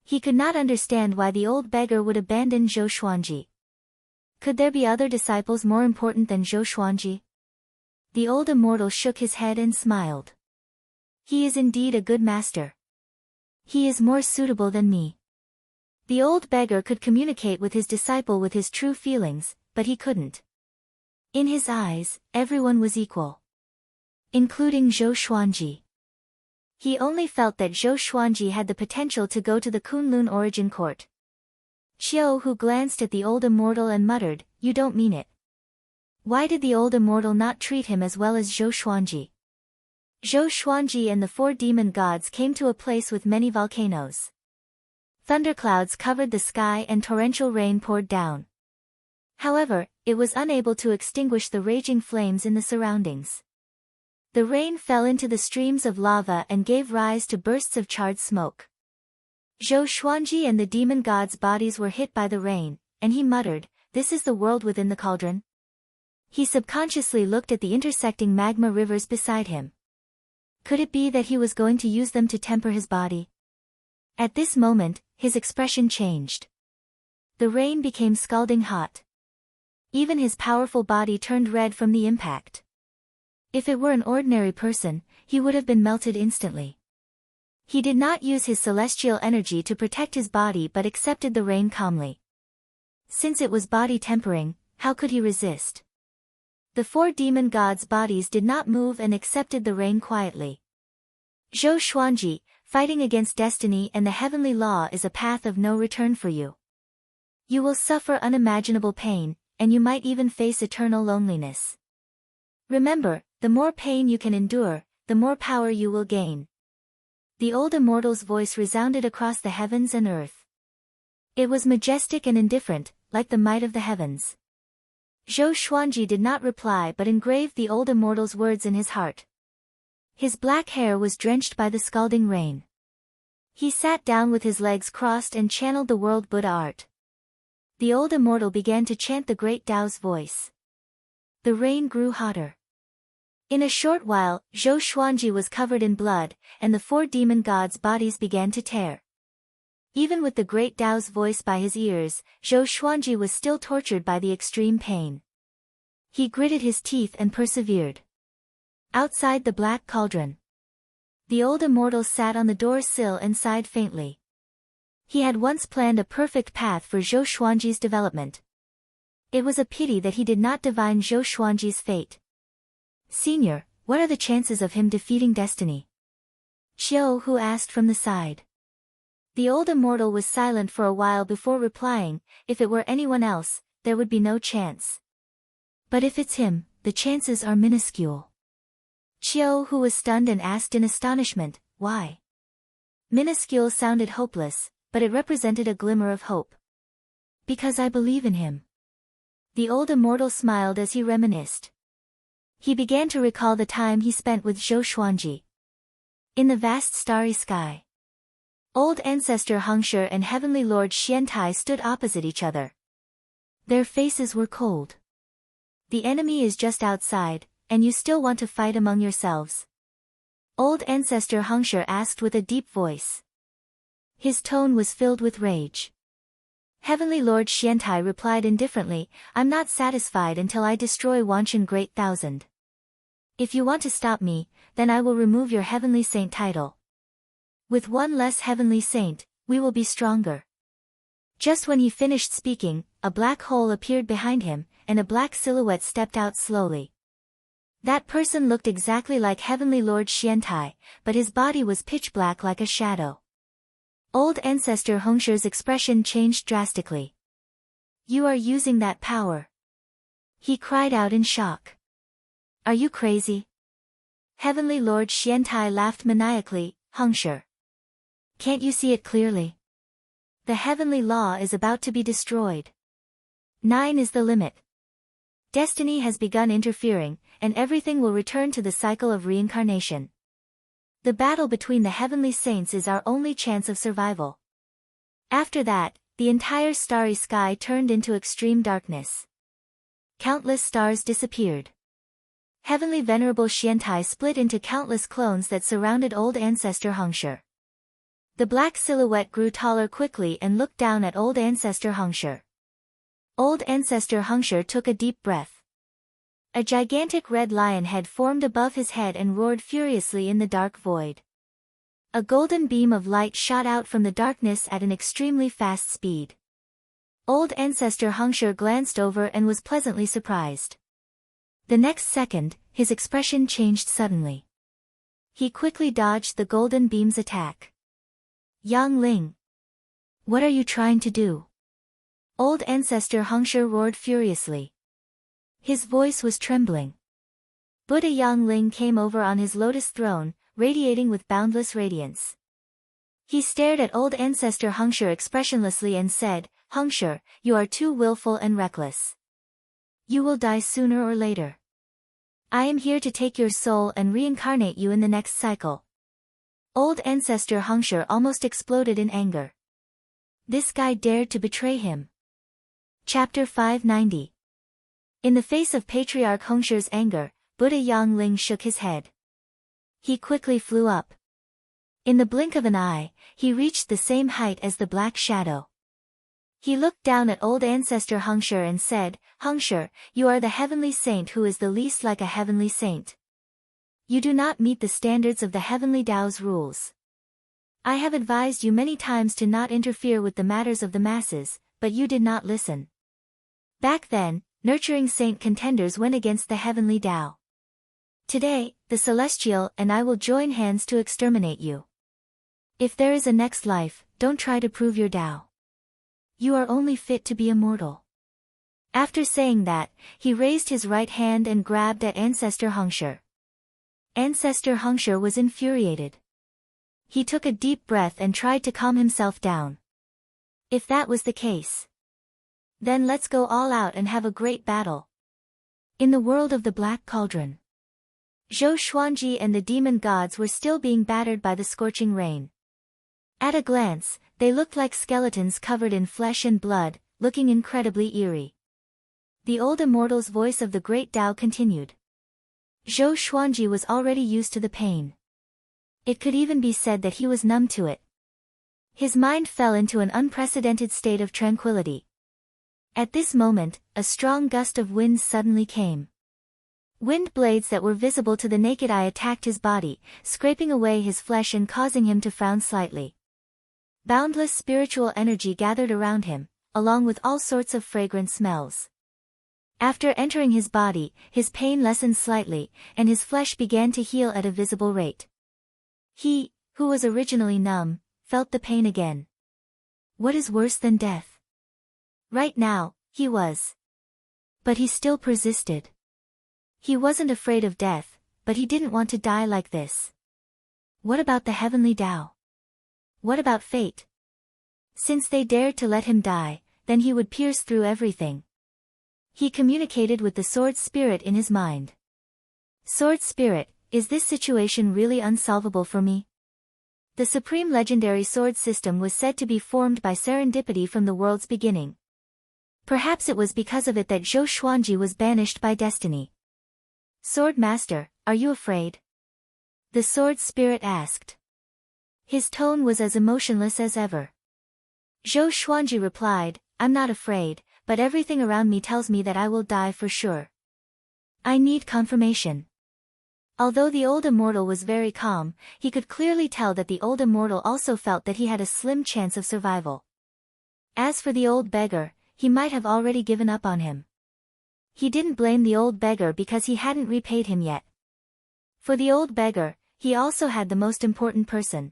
He could not understand why the old beggar would abandon Zhou Xuanji. Could there be other disciples more important than Zhou Xuanji? The old immortal shook his head and smiled. "He is indeed a good master. He is more suitable than me." The old beggar could communicate with his disciple with his true feelings, but he couldn't. In his eyes, everyone was equal, including Zhou Xuanji. He only felt that Zhou Xuanji had the potential to go to the Kunlun Origin Court. Qiu Hu glanced at the old immortal and muttered, "You don't mean it. Why did the old immortal not treat him as well as Zhou Xuanji?" Zhou Xuanji and the 4 demon gods came to a place with many volcanoes. Thunderclouds covered the sky and torrential rain poured down. However, it was unable to extinguish the raging flames in the surroundings. The rain fell into the streams of lava and gave rise to bursts of charred smoke. Zhou Xuanji and the demon god's bodies were hit by the rain, and he muttered, "This is the world within the cauldron?" He subconsciously looked at the intersecting magma rivers beside him. Could it be that he was going to use them to temper his body? At this moment, his expression changed. The rain became scalding hot. Even his powerful body turned red from the impact. If it were an ordinary person, he would have been melted instantly. He did not use his celestial energy to protect his body but accepted the rain calmly. Since it was body tempering, how could he resist? The 4 demon gods' bodies did not move and accepted the rain quietly. Zhou Xuanji, fighting against destiny and the heavenly law is a path of no return for you. You will suffer unimaginable pain, and you might even face eternal loneliness. Remember, the more pain you can endure, the more power you will gain. The old immortal's voice resounded across the heavens and earth. It was majestic and indifferent, like the might of the heavens. Zhou Xuanji did not reply but engraved the old immortal's words in his heart. His black hair was drenched by the scalding rain. He sat down with his legs crossed and channeled the world Buddha art. The old immortal began to chant the great Tao's voice. The rain grew hotter. In a short while, Zhou Xuanji was covered in blood, and the 4 demon gods' bodies began to tear. Even with the great Tao's voice by his ears, Zhou Xuanji was still tortured by the extreme pain. He gritted his teeth and persevered. Outside the black cauldron, the old immortal sat on the door-sill and sighed faintly. He had once planned a perfect path for Zhou Xuanji's development. It was a pity that he did not divine Zhou Xuanji's fate. Senior, what are the chances of him defeating destiny? Xiao Hu asked from the side. The old immortal was silent for a while before replying, if it were anyone else, there would be no chance. But if it's him, the chances are minuscule. Xiao Hu was stunned and asked in astonishment, why? Minuscule sounded hopeless, but it represented a glimmer of hope. Because I believe in him. The old immortal smiled as he reminisced. He began to recall the time he spent with Zhou Xuanji. In the vast starry sky, old ancestor Hongshi and heavenly lord Xiantai stood opposite each other. Their faces were cold. The enemy is just outside, and you still want to fight among yourselves? Old ancestor Hongshi asked with a deep voice. His tone was filled with rage. Heavenly Lord Xiantai replied indifferently, I'm not satisfied until I destroy Wanshan Great Thousand. If you want to stop me, then I will remove your heavenly saint title. With one less heavenly saint, we will be stronger. Just when he finished speaking, a black hole appeared behind him, and a black silhouette stepped out slowly. That person looked exactly like Heavenly Lord Xiantai, but his body was pitch black like a shadow. Old ancestor Hongshi's expression changed drastically. You are using that power. He cried out in shock. Are you crazy? Heavenly Lord Xiantai laughed maniacally, Hongshi. Can't you see it clearly? The heavenly law is about to be destroyed. 9 is the limit. Destiny has begun interfering, and everything will return to the cycle of reincarnation. The battle between the heavenly saints is our only chance of survival. After that, the entire starry sky turned into extreme darkness. Countless stars disappeared. Heavenly Venerable Xiantai split into countless clones that surrounded old ancestor Hongshi. The black silhouette grew taller quickly and looked down at old ancestor Hongshi. Old ancestor Hongshi took a deep breath. A gigantic red lion head formed above his head and roared furiously in the dark void. A golden beam of light shot out from the darkness at an extremely fast speed. Old ancestor Hongshi glanced over and was pleasantly surprised. The next second, his expression changed suddenly. He quickly dodged the golden beam's attack. Yang Ling. What are you trying to do? Old ancestor Hongshi roared furiously. His voice was trembling. Buddha Yang Ling came over on his lotus throne, radiating with boundless radiance. He stared at old ancestor Hongshi expressionlessly and said, Hongshi, you are too willful and reckless. You will die sooner or later. I am here to take your soul and reincarnate you in the next cycle. Old ancestor Hongshi almost exploded in anger. This guy dared to betray him. Chapter 590. In the face of Patriarch Hongshi's anger, Buddha Yang Ling shook his head. He quickly flew up. In the blink of an eye, he reached the same height as the black shadow. He looked down at old ancestor Hengshi and said, Hengshi, you are the heavenly saint who is the least like a heavenly saint. You do not meet the standards of the heavenly Tao's rules. I have advised you many times to not interfere with the matters of the masses, but you did not listen. Back then, nurturing saint contenders went against the heavenly Tao. Today, the celestial and I will join hands to exterminate you. If there is a next life, don't try to prove your Tao. You are only fit to be immortal. After saying that, he raised his right hand and grabbed at Ancestor Hengshi. Ancestor Hengshi was infuriated. He took a deep breath and tried to calm himself down. If that was the case, then let's go all out and have a great battle. In the world of the Black Cauldron, Zhou Xuanji and the demon gods were still being battered by the scorching rain. At a glance, they looked like skeletons covered in flesh and blood, looking incredibly eerie. The old immortal's voice of the great Tao continued. Zhou Xuanji was already used to the pain. It could even be said that he was numb to it. His mind fell into an unprecedented state of tranquility. At this moment, a strong gust of wind suddenly came. Wind blades that were visible to the naked eye attacked his body, scraping away his flesh and causing him to frown slightly. Boundless spiritual energy gathered around him, along with all sorts of fragrant smells. After entering his body, his pain lessened slightly, and his flesh began to heal at a visible rate. He, who was originally numb, felt the pain again. What is worse than death? Right now, he was. But he still persisted. He wasn't afraid of death, but he didn't want to die like this. What about the heavenly Tao? What about fate? Since they dared to let him die, then he would pierce through everything. He communicated with the sword spirit in his mind. Sword spirit, is this situation really unsolvable for me? The supreme legendary sword system was said to be formed by serendipity from the world's beginning. Perhaps it was because of it that Zhou Xuanji was banished by destiny. Sword Master, are you afraid? The sword spirit asked. His tone was as emotionless as ever. Zhou Xuanji replied, I'm not afraid, but everything around me tells me that I will die for sure. I need confirmation. Although the old immortal was very calm, he could clearly tell that the old immortal also felt that he had a slim chance of survival. As for the old beggar, he might have already given up on him. He didn't blame the old beggar because he hadn't repaid him yet. For the old beggar, he also had the most important person.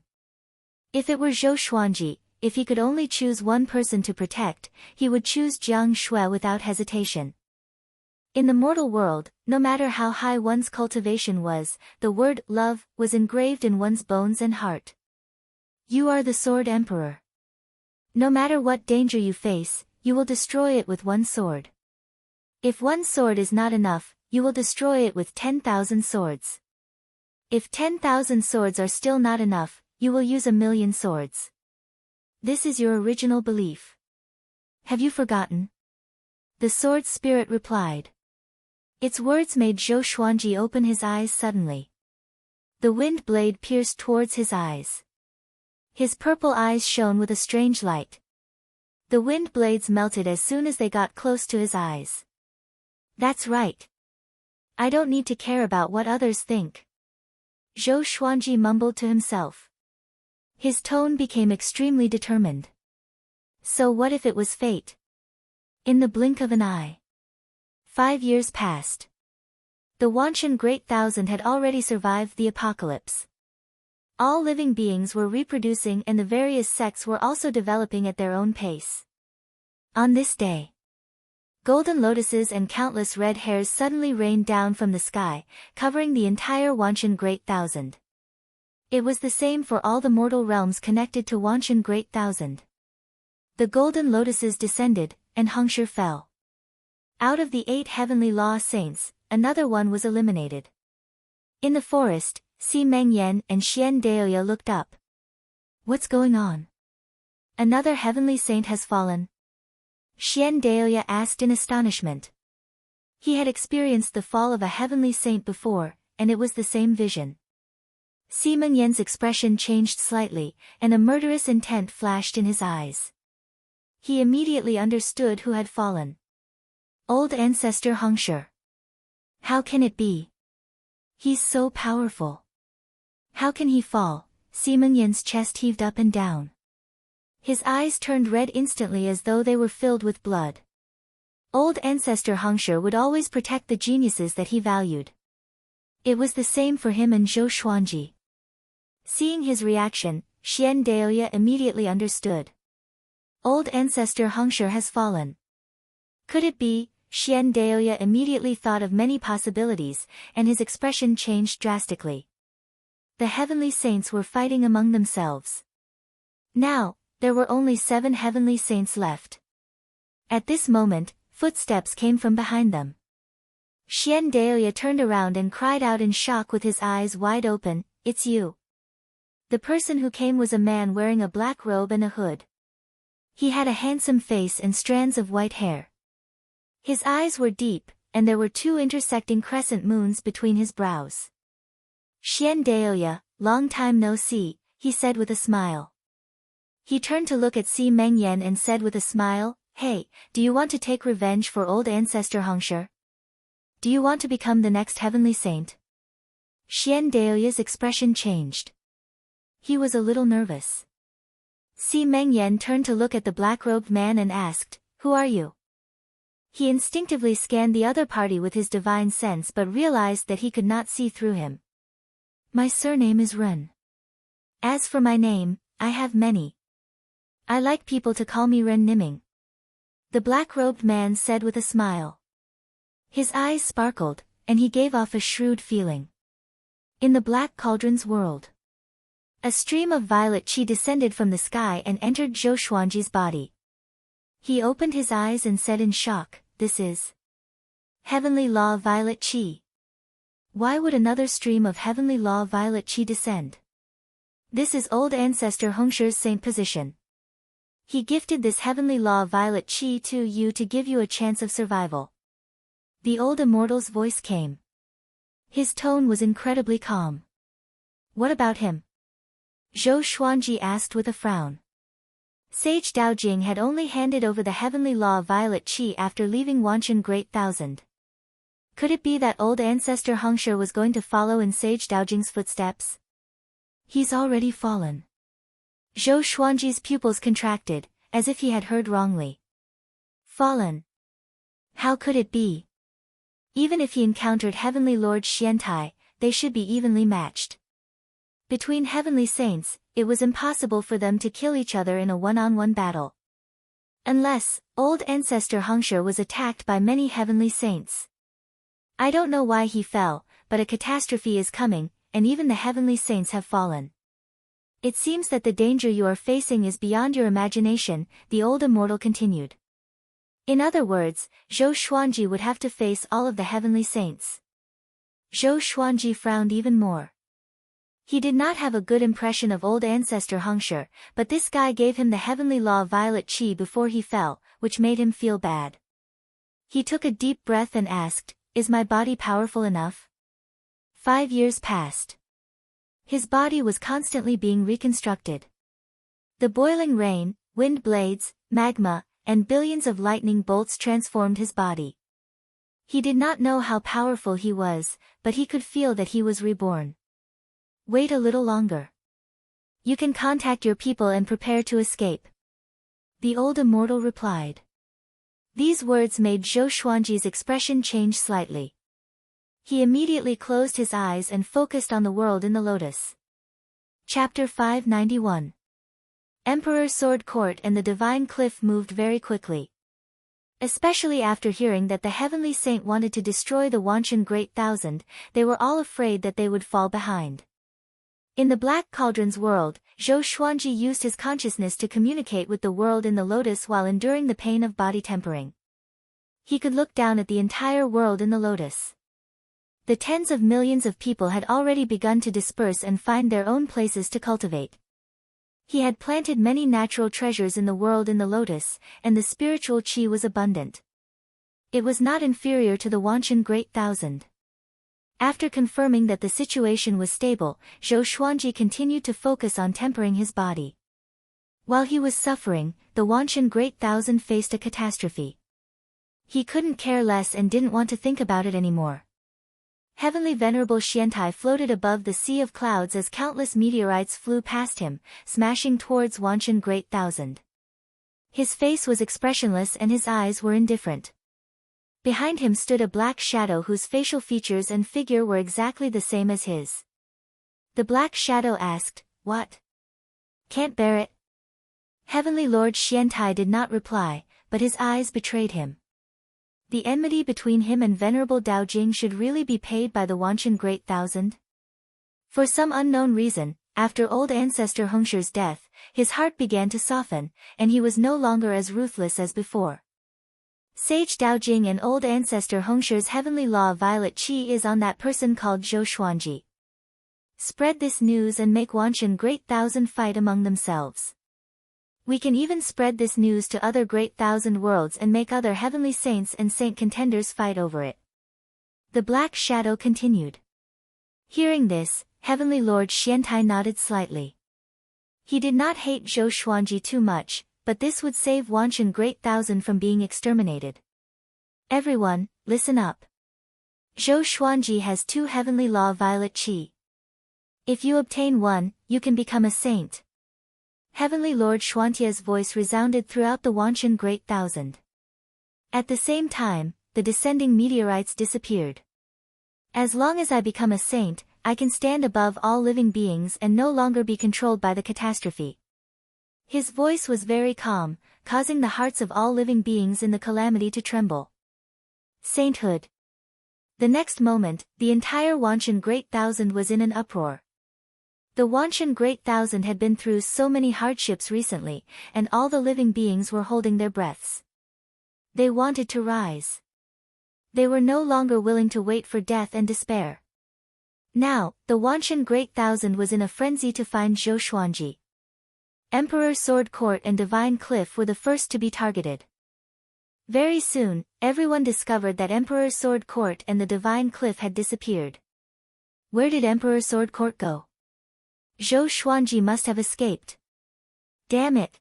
If it were Zhou Xuanji, if he could only choose one person to protect, he would choose Jiang Shui without hesitation. In the mortal world, no matter how high one's cultivation was, the word love was engraved in one's bones and heart. You are the Sword Emperor. No matter what danger you face, you will destroy it with one sword. If one sword is not enough, you will destroy it with 10,000 swords. If 10,000 swords are still not enough, you will use 1,000,000 swords. This is your original belief. Have you forgotten? The sword spirit replied. Its words made Zhou Xuanji open his eyes suddenly. The wind blade pierced towards his eyes. His purple eyes shone with a strange light. The wind blades melted as soon as they got close to his eyes. That's right. I don't need to care about what others think. Zhou Xuanji mumbled to himself. His tone became extremely determined. So what if it was fate? In the blink of an eye. 5 years passed. The Wanshan Great Thousand had already survived the apocalypse. All living beings were reproducing and the various sects were also developing at their own pace. On this day, golden lotuses and countless red hairs suddenly rained down from the sky, covering the entire Wanshan Great Thousand. It was the same for all the mortal realms connected to Wanshan Great Thousand. The golden lotuses descended, and Hengshi fell. Out of the 8 heavenly law saints, another one was eliminated. In the forest, Si Mengyan and Xian Daoya looked up. What's going on? Another heavenly saint has fallen? Xian Daoya asked in astonishment. He had experienced the fall of a heavenly saint before, and it was the same vision. Si Mengyan's expression changed slightly, and a murderous intent flashed in his eyes. He immediately understood who had fallen. Old ancestor Hongshi. How can it be? He's so powerful. How can he fall? Simon Yan's chest heaved up and down. His eyes turned red instantly as though they were filled with blood. Old ancestor Hongshi would always protect the geniuses that he valued. It was the same for him and Zhou Xuanji. Seeing his reaction, Xian Daoya immediately understood. Old ancestor Hongshi has fallen. Could it be? Xian Daoya immediately thought of many possibilities, and his expression changed drastically. The heavenly saints were fighting among themselves. Now, there were only 7 heavenly saints left. At this moment, footsteps came from behind them. Xian Daoya turned around and cried out in shock with his eyes wide open, "It's you." The person who came was a man wearing a black robe and a hood. He had a handsome face and strands of white hair. His eyes were deep, and there were 2 intersecting crescent moons between his brows. "Xian Daoya, long time no see," he said with a smile. He turned to look at Si Mengyan and said with a smile, "Hey, do you want to take revenge for old ancestor Hongshi? Do you want to become the next heavenly saint?" Xian Daoya's expression changed. He was a little nervous. Si Mengyan turned to look at the black-robed man and asked, "Who are you?" He instinctively scanned the other party with his divine sense but realized that he could not see through him. "My surname is Ren. As for my name, I have many. I like people to call me Ren Niming," the black-robed man said with a smile. His eyes sparkled, and he gave off a shrewd feeling. In the Black Cauldron's world, a stream of violet qi descended from the sky and entered Zhou Xuanji's body. He opened his eyes and said in shock, "This is heavenly law violet qi. Why would another stream of heavenly law violet qi descend? This is old ancestor Hongshi's saint position. He gifted this heavenly law violet qi to you to give you a chance of survival." The old immortal's voice came. His tone was incredibly calm. "What about him?" Zhou Xuanji asked with a frown. Sage Daojing had only handed over the heavenly law violet qi after leaving Wanshan Great Thousand. Could it be that old ancestor Hongshi was going to follow in Sage Daojing's footsteps? "He's already fallen." Zhou Xuanji's pupils contracted, as if he had heard wrongly. Fallen? How could it be? Even if he encountered Heavenly Lord Xiantai, they should be evenly matched. Between heavenly saints, it was impossible for them to kill each other in a one-on-one battle. Unless, old ancestor Hongshi was attacked by many heavenly saints. I don't know why he fell, but a catastrophe is coming, and even the heavenly saints have fallen. It seems that the danger you are facing is beyond your imagination, the old immortal continued. In other words, Zhou Xuanji would have to face all of the heavenly saints. Zhou Xuanji frowned even more. He did not have a good impression of old ancestor Hongshi, but this guy gave him the heavenly law violet qi before he fell, which made him feel bad. He took a deep breath and asked, "Is my body powerful enough?" 5 years passed. His body was constantly being reconstructed. The boiling rain, wind blades, magma, and billions of lightning bolts transformed his body. He did not know how powerful he was, but he could feel that he was reborn. "Wait a little longer. You can contact your people and prepare to escape," the old immortal replied. These words made Zhou Xuanji's expression change slightly. He immediately closed his eyes and focused on the world in the lotus. Chapter 591. Emperor Sword Court and the Divine Cliff moved very quickly. Especially after hearing that the Heavenly Saint wanted to destroy the Wanshan Great Thousand, they were all afraid that they would fall behind. In the Black Cauldron's world, Zhou Xuanji used his consciousness to communicate with the world in the lotus while enduring the pain of body tempering. He could look down at the entire world in the lotus. The tens of millions of people had already begun to disperse and find their own places to cultivate. He had planted many natural treasures in the world in the lotus, and the spiritual qi was abundant. It was not inferior to the Wanshan Great Thousand. After confirming that the situation was stable, Zhou Xuanji continued to focus on tempering his body. While he was suffering, the Wanshan Great Thousand faced a catastrophe. He couldn't care less and didn't want to think about it anymore. Heavenly Venerable Xiantai floated above the sea of clouds as countless meteorites flew past him, smashing towards Wanshan Great Thousand. His face was expressionless and his eyes were indifferent. Behind him stood a black shadow whose facial features and figure were exactly the same as his. The black shadow asked, "What? Can't bear it?" Heavenly Lord Xiantai did not reply, but his eyes betrayed him. The enmity between him and Venerable Daojing should really be paid by the Wanshan Great Thousand? For some unknown reason, after old ancestor Hengsher's death, his heart began to soften, and he was no longer as ruthless as before. Sage Daojing and old ancestor Hengsher's heavenly law violet qi is on that person called Zhou Xuanji. Spread this news and make Wanshan Great Thousand fight among themselves. We can even spread this news to other Great Thousand worlds and make other heavenly saints and saint contenders fight over it. The black shadow continued. Hearing this, Heavenly Lord Xiantai nodded slightly. He did not hate Zhou Xuanji too much, but this would save Wanshan Great Thousand from being exterminated. Everyone, listen up. Zhou Xuanji has 2 heavenly law violet qi. If you obtain one, you can become a saint. Heavenly Lord Xuantia's voice resounded throughout the Wanshan Great Thousand. At the same time, the descending meteorites disappeared. As long as I become a saint, I can stand above all living beings and no longer be controlled by the catastrophe. His voice was very calm, causing the hearts of all living beings in the calamity to tremble. Sainthood. The next moment, the entire Wanshan Great Thousand was in an uproar. The Wanshan Great Thousand had been through so many hardships recently, and all the living beings were holding their breaths. They wanted to rise. They were no longer willing to wait for death and despair. Now, the Wanshan Great Thousand was in a frenzy to find Zhou Xuanji. Emperor Sword Court and Divine Cliff were the first to be targeted. Very soon, everyone discovered that Emperor Sword Court and the Divine Cliff had disappeared. Where did Emperor Sword Court go? Zhou Xuanji must have escaped. Damn it.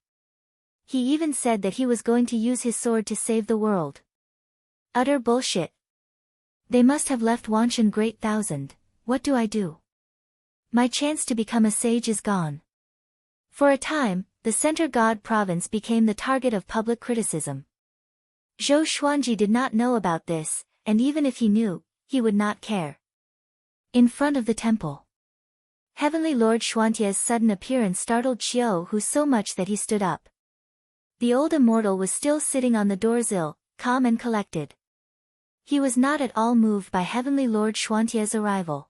He even said that he was going to use his sword to save the world. Utter bullshit. They must have left Wanshan Great Thousand. What do I do? My chance to become a sage is gone. For a time, the Center God province became the target of public criticism. Zhou Xuanji did not know about this, and even if he knew, he would not care. In front of the temple. Heavenly Lord Xuantia's sudden appearance startled Qiu Hu so much that he stood up. The old immortal was still sitting on the doorsill, calm and collected. He was not at all moved by Heavenly Lord Xuantia's arrival.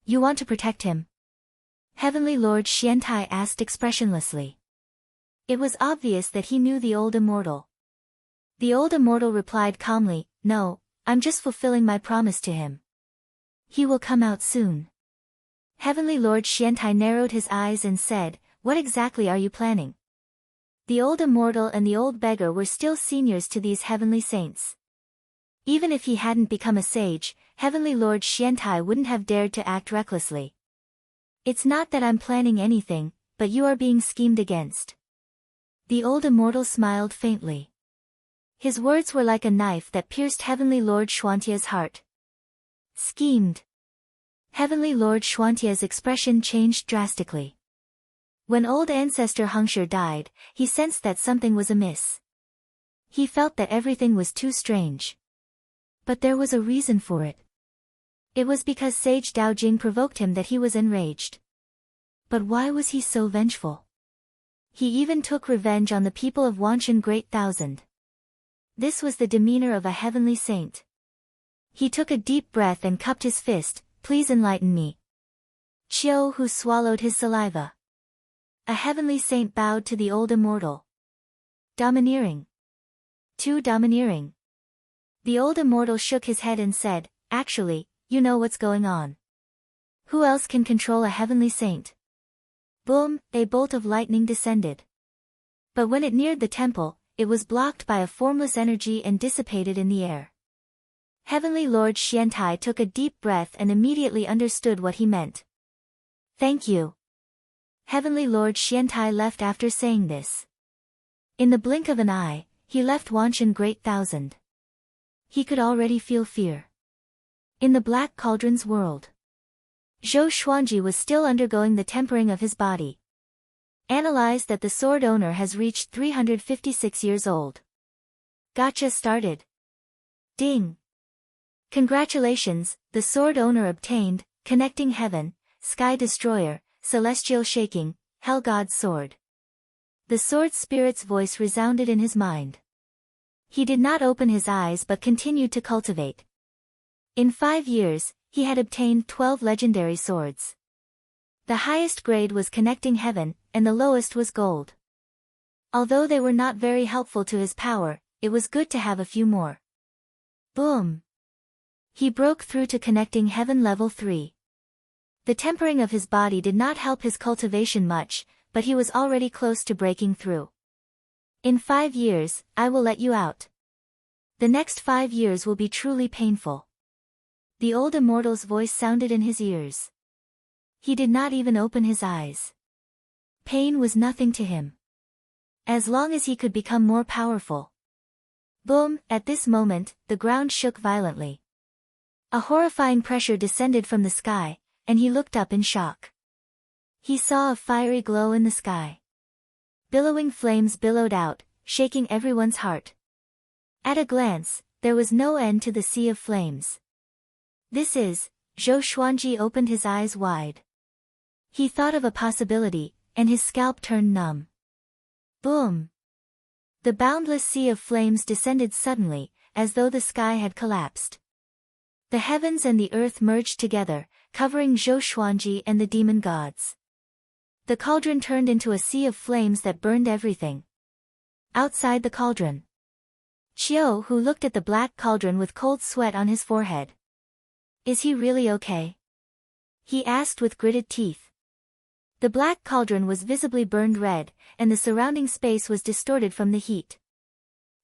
You want to protect him? Heavenly Lord Xiantai asked expressionlessly. It was obvious that he knew the old immortal. The old immortal replied calmly, "No, I'm just fulfilling my promise to him. He will come out soon." Heavenly Lord Xiantai narrowed his eyes and said, "What exactly are you planning?" The old immortal and the old beggar were still seniors to these heavenly saints. Even if he hadn't become a sage, Heavenly Lord Xiantai wouldn't have dared to act recklessly. It's not that I'm planning anything, but you are being schemed against. The old immortal smiled faintly. His words were like a knife that pierced Heavenly Lord Xuantia's heart. Schemed. Heavenly Lord Xuantia's expression changed drastically. When old ancestor Hengsher died, he sensed that something was amiss. He felt that everything was too strange. But there was a reason for it. It was because Sage Daojing provoked him that he was enraged. But why was he so vengeful? He even took revenge on the people of Wanshan Great Thousand. This was the demeanor of a heavenly saint. He took a deep breath and cupped his fist. Please enlighten me. Qiu Hu swallowed his saliva. A heavenly saint bowed to the old immortal. Domineering. Too domineering. The old immortal shook his head and said, "Actually, you know what's going on. Who else can control a heavenly saint?" Boom, a bolt of lightning descended. But when it neared the temple, it was blocked by a formless energy and dissipated in the air. Heavenly Lord Xiantai took a deep breath and immediately understood what he meant. "Thank you." Heavenly Lord Xiantai left after saying this. In the blink of an eye, he left Wanshan Great Thousand. He could already feel fear. In the Black Cauldron's world, Zhou Xuanji was still undergoing the tempering of his body. Analyzed that the sword owner has reached 356 years old. Gacha started. Ding! Congratulations, the sword owner obtained, Connecting Heaven, Sky Destroyer, Celestial Shaking, Hell God's Sword. The sword spirit's voice resounded in his mind. He did not open his eyes but continued to cultivate. In 5 years, he had obtained 12 legendary swords. The highest grade was Connecting Heaven, and the lowest was Gold. Although they were not very helpful to his power, it was good to have a few more. Boom! He broke through to Connecting Heaven level 3. The tempering of his body did not help his cultivation much, but he was already close to breaking through. In 5 years, I will let you out. The next 5 years will be truly painful. The old immortal's voice sounded in his ears. He did not even open his eyes. Pain was nothing to him. As long as he could become more powerful. Boom! At this moment, the ground shook violently. A horrifying pressure descended from the sky, and he looked up in shock. He saw a fiery glow in the sky. Billowing flames billowed out, shaking everyone's heart. At a glance, there was no end to the sea of flames. This is, Zhou Xuanji opened his eyes wide. He thought of a possibility, and his scalp turned numb. Boom! The boundless sea of flames descended suddenly, as though the sky had collapsed. The heavens and the earth merged together, covering Zhou Xuanji and the demon gods. The cauldron turned into a sea of flames that burned everything. Outside the cauldron, Qiu Hu looked at the black cauldron with cold sweat on his forehead. Is he really okay? He asked with gritted teeth. The black cauldron was visibly burned red, and the surrounding space was distorted from the heat.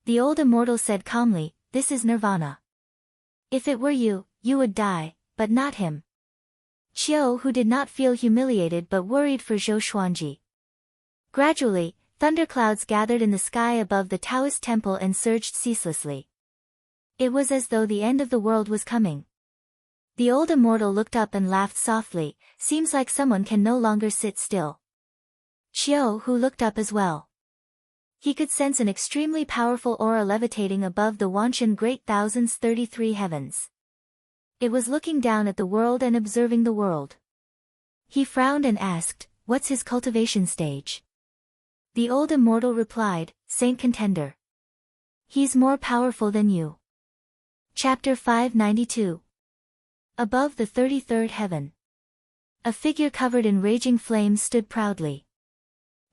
The old immortal said calmly, "This is nirvana. If it were you, you would die, but not him." Qiu Hu did not feel humiliated but worried for Zhou Xuanji. Gradually, thunderclouds gathered in the sky above the Taoist temple and surged ceaselessly. It was as though the end of the world was coming. The old immortal looked up and laughed softly, "Seems like someone can no longer sit still." Qiu Hu looked up as well. He could sense an extremely powerful aura levitating above the Wanshan Great Thousand's 33 heavens. It was looking down at the world and observing the world. He frowned and asked, "What's his cultivation stage?" The old immortal replied, "Saint Contender. He's more powerful than you." Chapter 592. Above the 33rd heaven, a figure covered in raging flames stood proudly.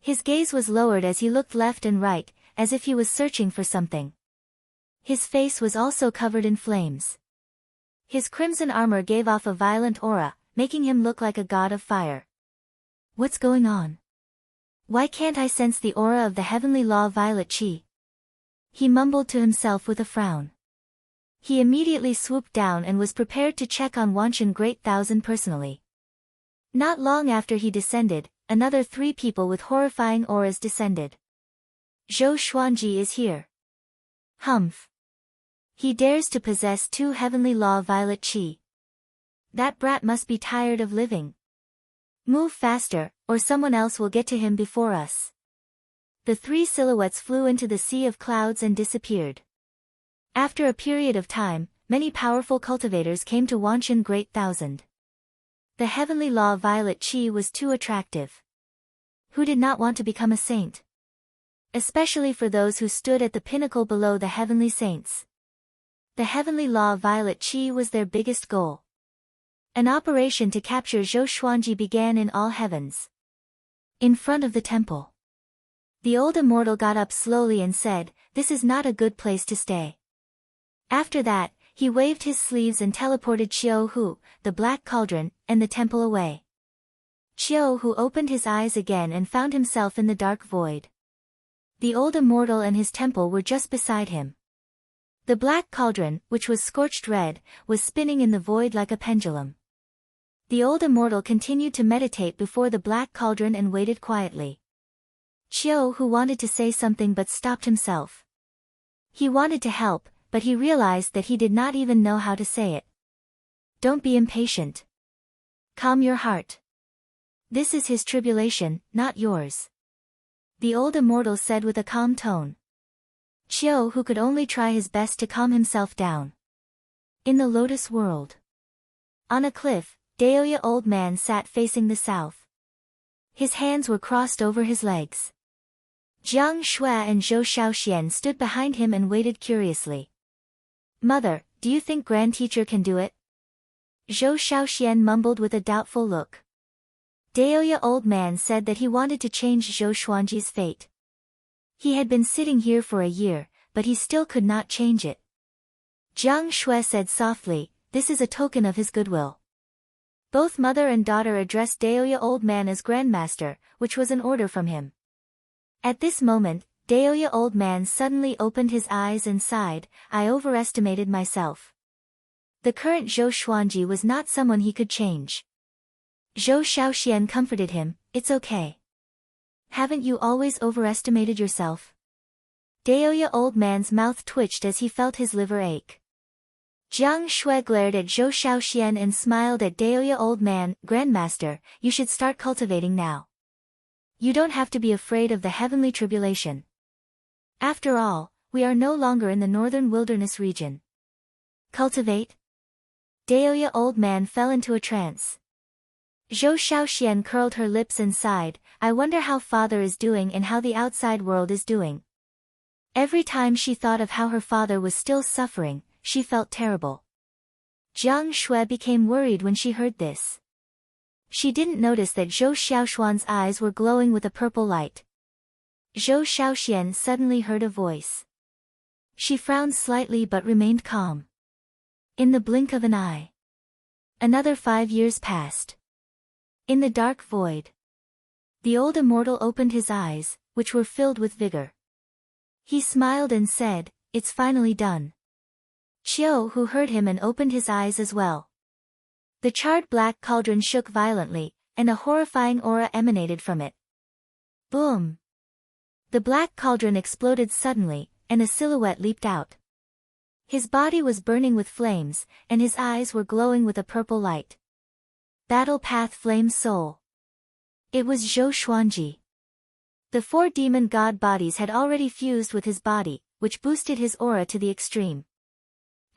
His gaze was lowered as he looked left and right, as if he was searching for something. His face was also covered in flames. His crimson armor gave off a violent aura, making him look like a god of fire. What's going on? Why can't I sense the aura of the heavenly law violet chi? He mumbled to himself with a frown. He immediately swooped down and was prepared to check on Wanshan Great Thousand personally. Not long after he descended, another 3 people with horrifying auras descended. Zhou Xuanji is here. Humph. He dares to possess 2 heavenly law violet chi. That brat must be tired of living. Move faster, or someone else will get to him before us. The 3 silhouettes flew into the sea of clouds and disappeared. After a period of time, many powerful cultivators came to Wanshan Great Thousand. The heavenly law violet chi was too attractive. Who did not want to become a saint? Especially for those who stood at the pinnacle below the heavenly saints. The heavenly law violet chi was their biggest goal. An operation to capture Zhou Xuanji began in all heavens. In front of the temple, the old immortal got up slowly and said, "This is not a good place to stay." After that, he waved his sleeves and teleported Qiu Hu, the black cauldron, and the temple away. Qiu Hu opened his eyes again and found himself in the dark void. The old immortal and his temple were just beside him. The black cauldron, which was scorched red, was spinning in the void like a pendulum. The old immortal continued to meditate before the black cauldron and waited quietly. Chiu, who wanted to say something but stopped himself. He wanted to help, but he realized that he did not even know how to say it. Don't be impatient. Calm your heart. This is his tribulation, not yours. The old immortal said with a calm tone. Chiu, who could only try his best to calm himself down. In the lotus world. On a cliff, Daoya old man sat facing the south. His hands were crossed over his legs. Jiang Shui and Zhou Shaoxian stood behind him and waited curiously. Mother, do you think Grand Teacher can do it? Zhou Shaoxian mumbled with a doubtful look. Daoya old man said that he wanted to change Zhou Xuanji's fate. He had been sitting here for a year, but he still could not change it. Jiang Shui said softly, this is a token of his goodwill. Both mother and daughter addressed Daoya old man as Grandmaster, which was an order from him. At this moment, Daoya old man suddenly opened his eyes and sighed, I overestimated myself. The current Zhou Xuanji was not someone he could change. Zhou Shaoxian comforted him, it's okay. Haven't you always overestimated yourself? Daoya old man's mouth twitched as he felt his liver ache. Jiang Shui glared at Zhou Shaoxian and smiled at Daoya old man, Grandmaster, you should start cultivating now. You don't have to be afraid of the heavenly tribulation. After all, we are no longer in the northern wilderness region. Cultivate? Daoya old man fell into a trance. Zhou Shaoxian curled her lips and sighed, I wonder how father is doing and how the outside world is doing. Every time she thought of how her father was still suffering, she felt terrible. Jiang Shui became worried when she heard this. She didn't notice that Zhou Xiaoshuan's eyes were glowing with a purple light. Zhou Shaoxian suddenly heard a voice. She frowned slightly but remained calm. In the blink of an eye. Another 5 years passed. In the dark void. The old immortal opened his eyes, which were filled with vigor. He smiled and said, it's finally done. Chiu, who heard him and opened his eyes as well. The charred black cauldron shook violently, and a horrifying aura emanated from it. Boom! The black cauldron exploded suddenly, and a silhouette leaped out. His body was burning with flames, and his eyes were glowing with a purple light. Battle Path Flame Soul. It was Zhou Xuanji. The 4 demon god bodies had already fused with his body, which boosted his aura to the extreme.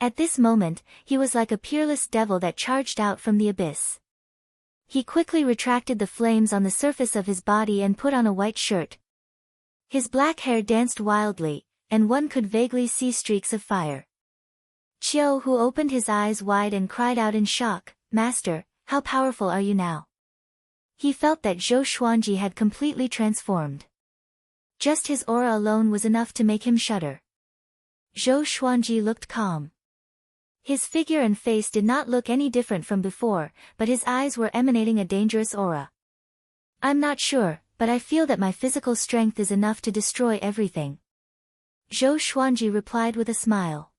At this moment, he was like a peerless devil that charged out from the abyss. He quickly retracted the flames on the surface of his body and put on a white shirt. His black hair danced wildly, and one could vaguely see streaks of fire. Chiu, who opened his eyes wide and cried out in shock, Master, how powerful are you now? He felt that Zhou Xuanji had completely transformed. Just his aura alone was enough to make him shudder. Zhou Xuanji looked calm. His figure and face did not look any different from before, but his eyes were emanating a dangerous aura. I'm not sure, but I feel that my physical strength is enough to destroy everything. Zhou Xuanji replied with a smile.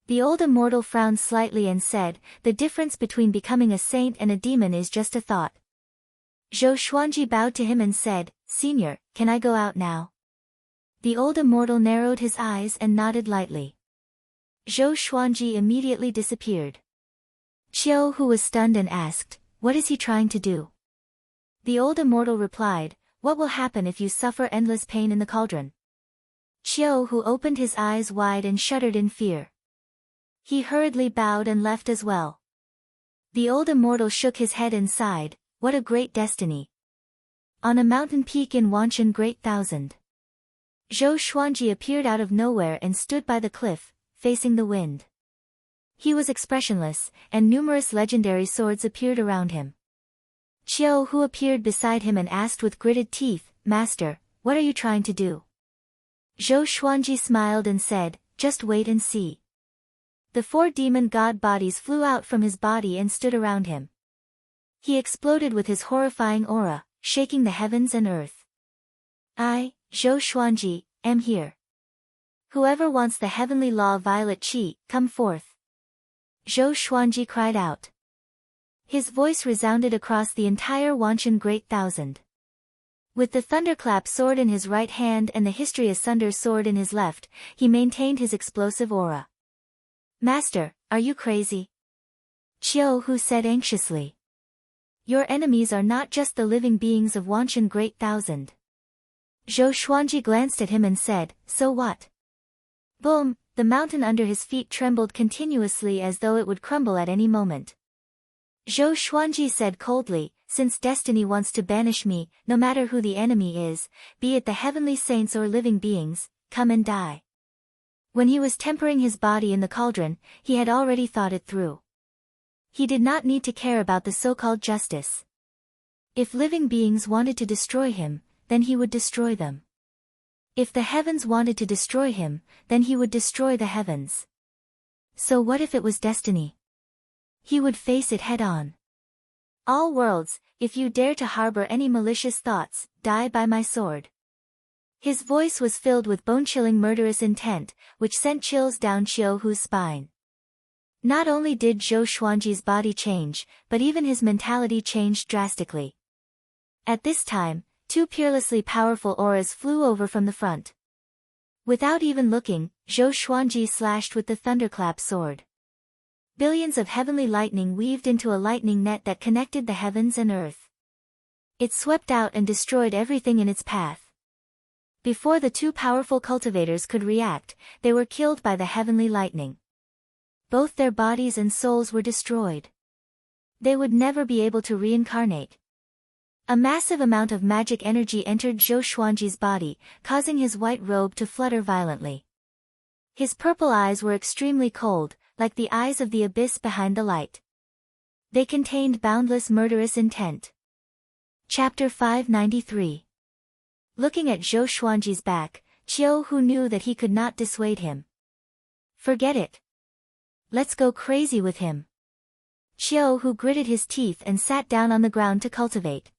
The old immortal frowned slightly and said, the difference between becoming a saint and a demon is just a thought. Zhou Xuanji bowed to him and said, Senior, can I go out now? The old immortal narrowed his eyes and nodded lightly. Zhou Xuanji immediately disappeared. Chiu, who was stunned and asked, what is he trying to do? The old immortal replied, what will happen if you suffer endless pain in the cauldron? Chiu, who opened his eyes wide and shuddered in fear. He hurriedly bowed and left as well. The old immortal shook his head and sighed, what a great destiny. On a mountain peak in Wanshan Great Thousand. Zhou Xuanji appeared out of nowhere and stood by the cliff, facing the wind. He was expressionless, and numerous legendary swords appeared around him. Chiu, who appeared beside him and asked with gritted teeth, Master, what are you trying to do? Zhou Xuanji smiled and said, just wait and see. The 4 demon god bodies flew out from his body and stood around him. He exploded with his horrifying aura, shaking the heavens and earth. I, Zhou Xuanji, am here. Whoever wants the heavenly law violet chi, come forth. Zhou Xuanji cried out. His voice resounded across the entire Wanshan Great Thousand. With the thunderclap sword in his right hand and the History Asunder sword in his left, he maintained his explosive aura. Master, are you crazy? Qiu Hu said anxiously. Your enemies are not just the living beings of Wanshan Great Thousand. Zhou Xuanji glanced at him and said, so what? Boom, the mountain under his feet trembled continuously as though it would crumble at any moment. Zhou Xuanji said coldly, since destiny wants to banish me, no matter who the enemy is, be it the heavenly saints or living beings, come and die. When he was tempering his body in the cauldron, he had already thought it through. He did not need to care about the so-called justice. If living beings wanted to destroy him, then he would destroy them. If the heavens wanted to destroy him, then he would destroy the heavens. So what if it was destiny? He would face it head-on. All worlds, if you dare to harbor any malicious thoughts, die by my sword. His voice was filled with bone-chilling murderous intent, which sent chills down Qiu Hu's spine. Not only did Zhou Xuanji's body change, but even his mentality changed drastically. At this time, two peerlessly powerful auras flew over from the front. Without even looking, Zhou Xuanji slashed with the thunderclap sword. Billions of heavenly lightning weaved into a lightning net that connected the heavens and earth. It swept out and destroyed everything in its path. Before the two powerful cultivators could react, they were killed by the heavenly lightning. Both their bodies and souls were destroyed. They would never be able to reincarnate. A massive amount of magic energy entered Zhou Xuanji's body, causing his white robe to flutter violently. His purple eyes were extremely cold, like the eyes of the abyss behind the light. They contained boundless murderous intent. Chapter 593. Looking at Zhou Xuanji's back, Qiu Hu knew that he could not dissuade him. Forget it. Let's go crazy with him. Qiu Hu gritted his teeth and sat down on the ground to cultivate.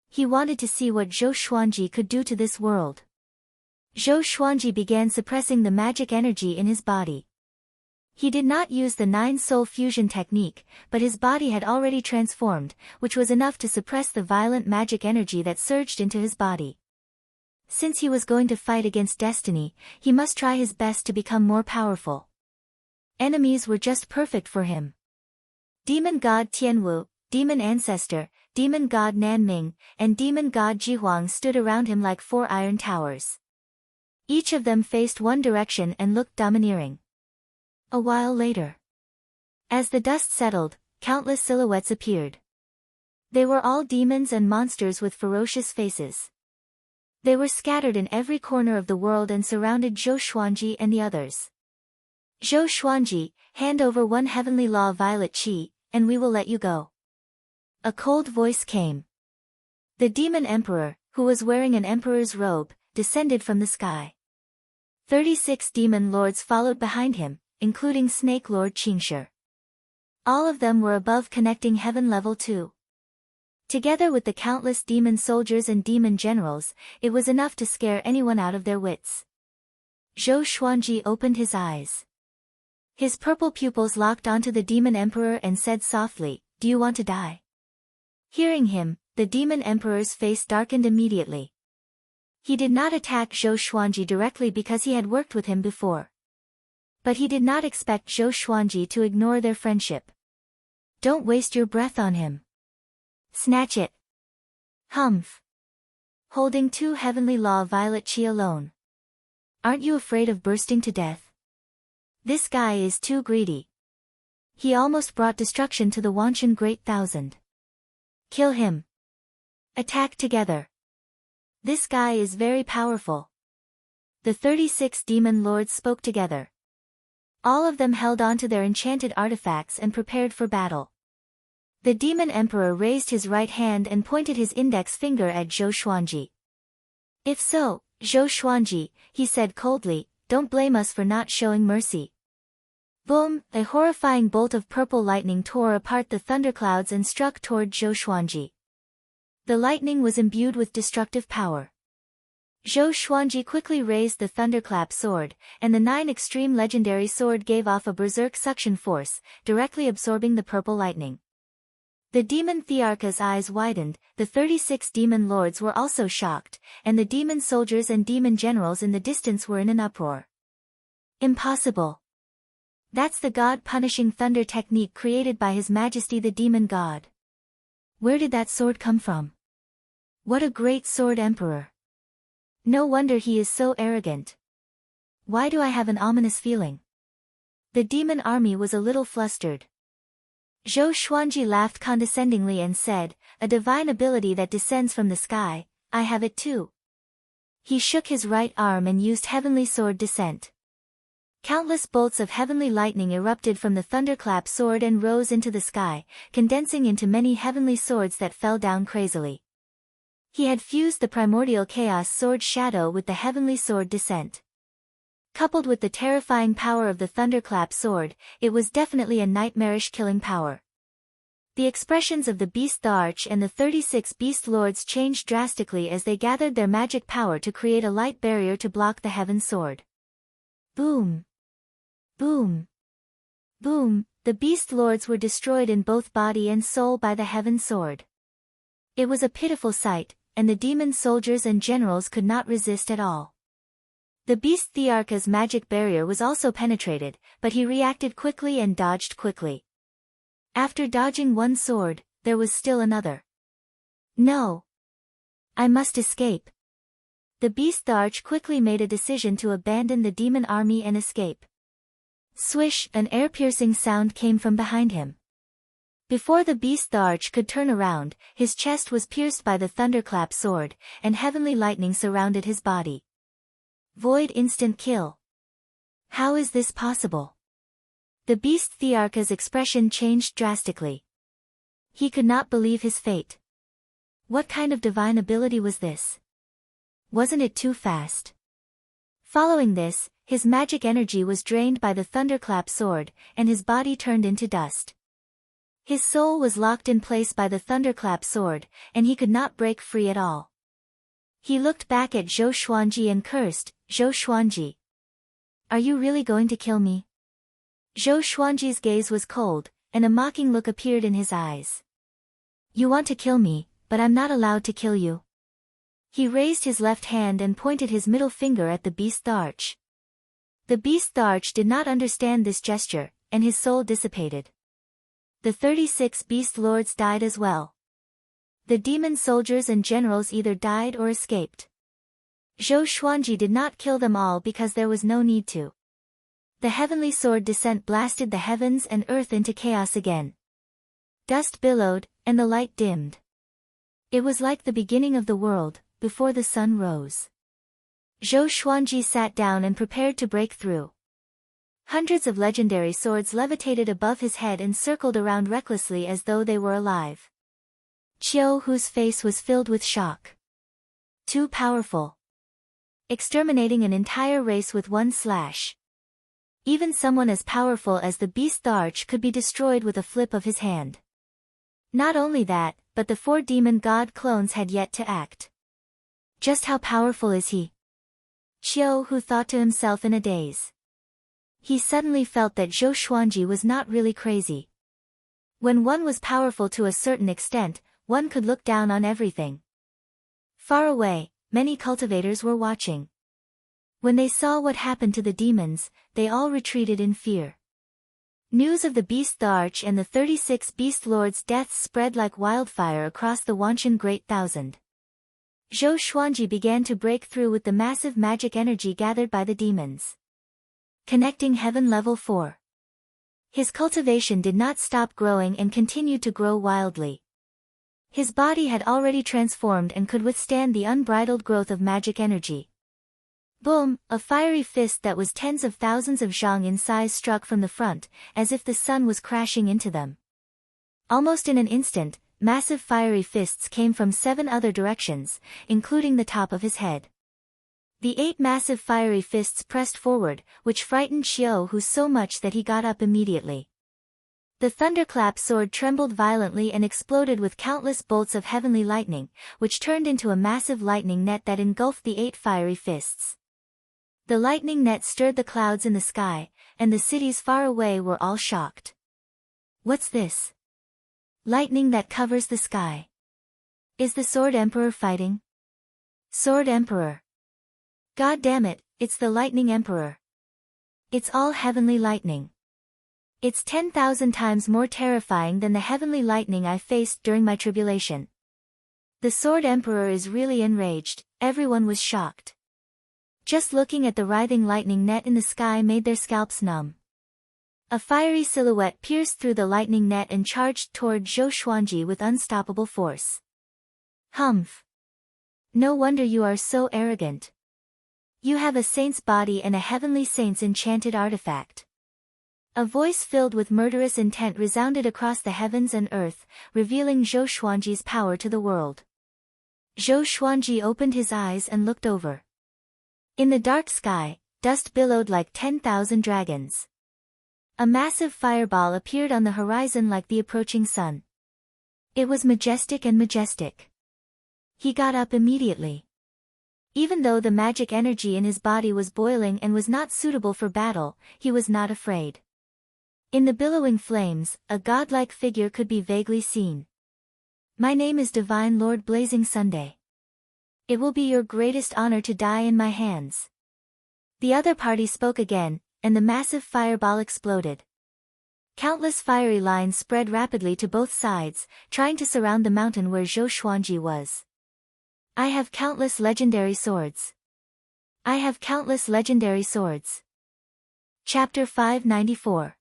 He wanted to see what Zhou Xuanji could do to this world. Zhou Xuanji began suppressing the magic energy in his body. He did not use the 9-soul fusion technique, but his body had already transformed, which was enough to suppress the violent magic energy that surged into his body. Since he was going to fight against destiny, he must try his best to become more powerful. Enemies were just perfect for him. Demon God Tianwu, Demon Ancestor, Demon God Nanming, and Demon God Jihuang stood around him like 4 iron towers. Each of them faced one direction and looked domineering. A while later, as the dust settled, countless silhouettes appeared. They were all demons and monsters with ferocious faces. They were scattered in every corner of the world and surrounded Zhou Xuanji and the others. Zhou Xuanji, hand over 1 heavenly law violet qi, and we will let you go. A cold voice came. The demon emperor, who was wearing an emperor's robe, descended from the sky. 36 demon lords followed behind him, including Snake Lord Qingshi. All of them were above connecting heaven level 2. Together with the countless demon soldiers and demon generals, it was enough to scare anyone out of their wits. Zhou Xuanji opened his eyes. His purple pupils locked onto the demon emperor and said softly, "Do you want to die?" Hearing him, the demon emperor's face darkened immediately. He did not attack Zhou Xuanji directly because he had worked with him before. But he did not expect Zhou Xuanji to ignore their friendship. "Don't waste your breath on him. Snatch it." Humph. Holding 2 heavenly law violet qi alone. Aren't you afraid of bursting to death? This guy is too greedy. He almost brought destruction to the Wanshan Great Thousand. Kill him. Attack together. This guy is very powerful. The 36 demon lords spoke together. All of them held on to their enchanted artifacts and prepared for battle. The demon emperor raised his right hand and pointed his index finger at Zhou Xuanji. "If so, Zhou Xuanji," he said coldly, "don't blame us for not showing mercy." Boom! A horrifying bolt of purple lightning tore apart the thunderclouds and struck toward Zhou Xuanji. The lightning was imbued with destructive power. Zhou Xuanji quickly raised the thunderclap sword, and the 9 extreme legendary sword gave off a berserk suction force, directly absorbing the purple lightning. The demon Thearcha's eyes widened, the 36 demon lords were also shocked, and the demon soldiers and demon generals in the distance were in an uproar. Impossible. That's the god-punishing thunder technique created by His Majesty the demon god. Where did that sword come from? What a great sword emperor. No wonder he is so arrogant. Why do I have an ominous feeling? The demon army was a little flustered. Zhou Xuanji laughed condescendingly and said, "A divine ability that descends from the sky, I have it too." He shook his right arm and used heavenly sword descent. Countless bolts of heavenly lightning erupted from the thunderclap sword and rose into the sky, condensing into many heavenly swords that fell down crazily. He had fused the primordial chaos sword shadow with the heavenly sword descent. Coupled with the terrifying power of the thunderclap sword, it was definitely a nightmarish killing power. The expressions of the Beast Tharch and the 36 Beast Lords changed drastically as they gathered their magic power to create a light barrier to block the heaven sword. Boom! Boom! Boom! The Beast Lords were destroyed in both body and soul by the heaven sword. It was a pitiful sight, and the demon soldiers and generals could not resist at all. The beast Thearcha's magic barrier was also penetrated, but he reacted quickly and dodged quickly. After dodging one sword, there was still another. No! I must escape. The beast Tharch quickly made a decision to abandon the demon army and escape. Swish! An air-piercing sound came from behind him. Before the beast Tharch could turn around, his chest was pierced by the thunderclap sword, and heavenly lightning surrounded his body. Void instant kill. How is this possible? The beast Thearcha's expression changed drastically. He could not believe his fate. What kind of divine ability was this? Wasn't it too fast? Following this, his magic energy was drained by the thunderclap sword, and his body turned into dust. His soul was locked in place by the thunderclap sword, and he could not break free at all. He looked back at Zhou Xuanji and cursed, "Zhou Xuanji. Are you really going to kill me?" Zhou Xuanji's gaze was cold, and a mocking look appeared in his eyes. "You want to kill me, but I'm not allowed to kill you." He raised his left hand and pointed his middle finger at the beast Tharch. The beast Tharch did not understand this gesture, and his soul dissipated. The 36 beast lords died as well. The demon soldiers and generals either died or escaped. Zhou Xuanji did not kill them all because there was no need to. The heavenly sword descent blasted the heavens and earth into chaos again. Dust billowed, and the light dimmed. It was like the beginning of the world, before the sun rose. Zhou Xuanji sat down and prepared to break through. Hundreds of legendary swords levitated above his head and circled around recklessly as though they were alive. Qiu Hu's face was filled with shock. Too powerful. Exterminating an entire race with one slash. Even someone as powerful as the beast Tharch could be destroyed with a flip of his hand. Not only that, but the 4 demon god clones had yet to act. Just how powerful is he? Qiu Hu thought to himself in a daze. He suddenly felt that Zhou Xuanji was not really crazy. When one was powerful to a certain extent, one could look down on everything. Far away, many cultivators were watching. When they saw what happened to the demons, they all retreated in fear. News of the beast Tharch and the 36 beast lords' deaths spread like wildfire across the Wanshan Great Thousand. Zhou Xuanji began to break through with the massive magic energy gathered by the demons. Connecting Heaven Level 4. His cultivation did not stop growing and continued to grow wildly. His body had already transformed and could withstand the unbridled growth of magic energy. Boom! A fiery fist that was tens of thousands of zhang in size struck from the front, as if the sun was crashing into them. Almost in an instant, massive fiery fists came from 7 other directions, including the top of his head. The 8 massive fiery fists pressed forward, which frightened Qiu Hu so much that he got up immediately. The thunderclap sword trembled violently and exploded with countless bolts of heavenly lightning, which turned into a massive lightning net that engulfed the 8 fiery fists. The lightning net stirred the clouds in the sky, and the cities far away were all shocked. What's this? Lightning that covers the sky. Is the Sword Emperor fighting? Sword Emperor. God damn it, it's the Lightning Emperor. It's all heavenly lightning. It's 10,000 times more terrifying than the heavenly lightning I faced during my tribulation. The Sword Emperor is really enraged. Everyone was shocked. Just looking at the writhing lightning net in the sky made their scalps numb. A fiery silhouette pierced through the lightning net and charged toward Zhou Xuanji with unstoppable force. Humph. No wonder you are so arrogant. You have a saint's body and a heavenly saint's enchanted artifact. A voice filled with murderous intent resounded across the heavens and earth, revealing Zhou Xuanji's power to the world. Zhou Xuanji opened his eyes and looked over. In the dark sky, dust billowed like 10,000 dragons. A massive fireball appeared on the horizon like the approaching sun. It was majestic and majestic. He got up immediately. Even though the magic energy in his body was boiling and was not suitable for battle, he was not afraid. In the billowing flames, a godlike figure could be vaguely seen. My name is Divine Lord Blazing Sunday. It will be your greatest honor to die in my hands. The other party spoke again, and the massive fireball exploded. Countless fiery lines spread rapidly to both sides, trying to surround the mountain where Zhou Xuanji was. I have countless legendary swords. I have countless legendary swords. Chapter 594.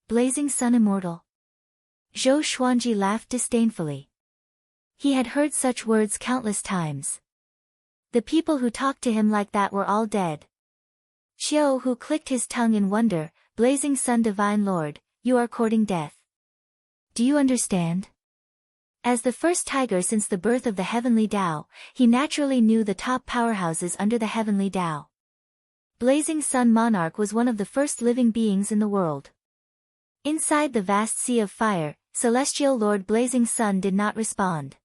Blazing Sun Immortal. Zhou Xuanji laughed disdainfully. He had heard such words countless times. The people who talked to him like that were all dead. Qiu Hu clicked his tongue in wonder. Blazing Sun Divine Lord, you are courting death. Do you understand? As the first tiger since the birth of the Heavenly Tao, he naturally knew the top powerhouses under the Heavenly Tao. Blazing Sun Monarch was one of the first living beings in the world. Inside the vast sea of fire, Celestial Lord Blazing Sun did not respond.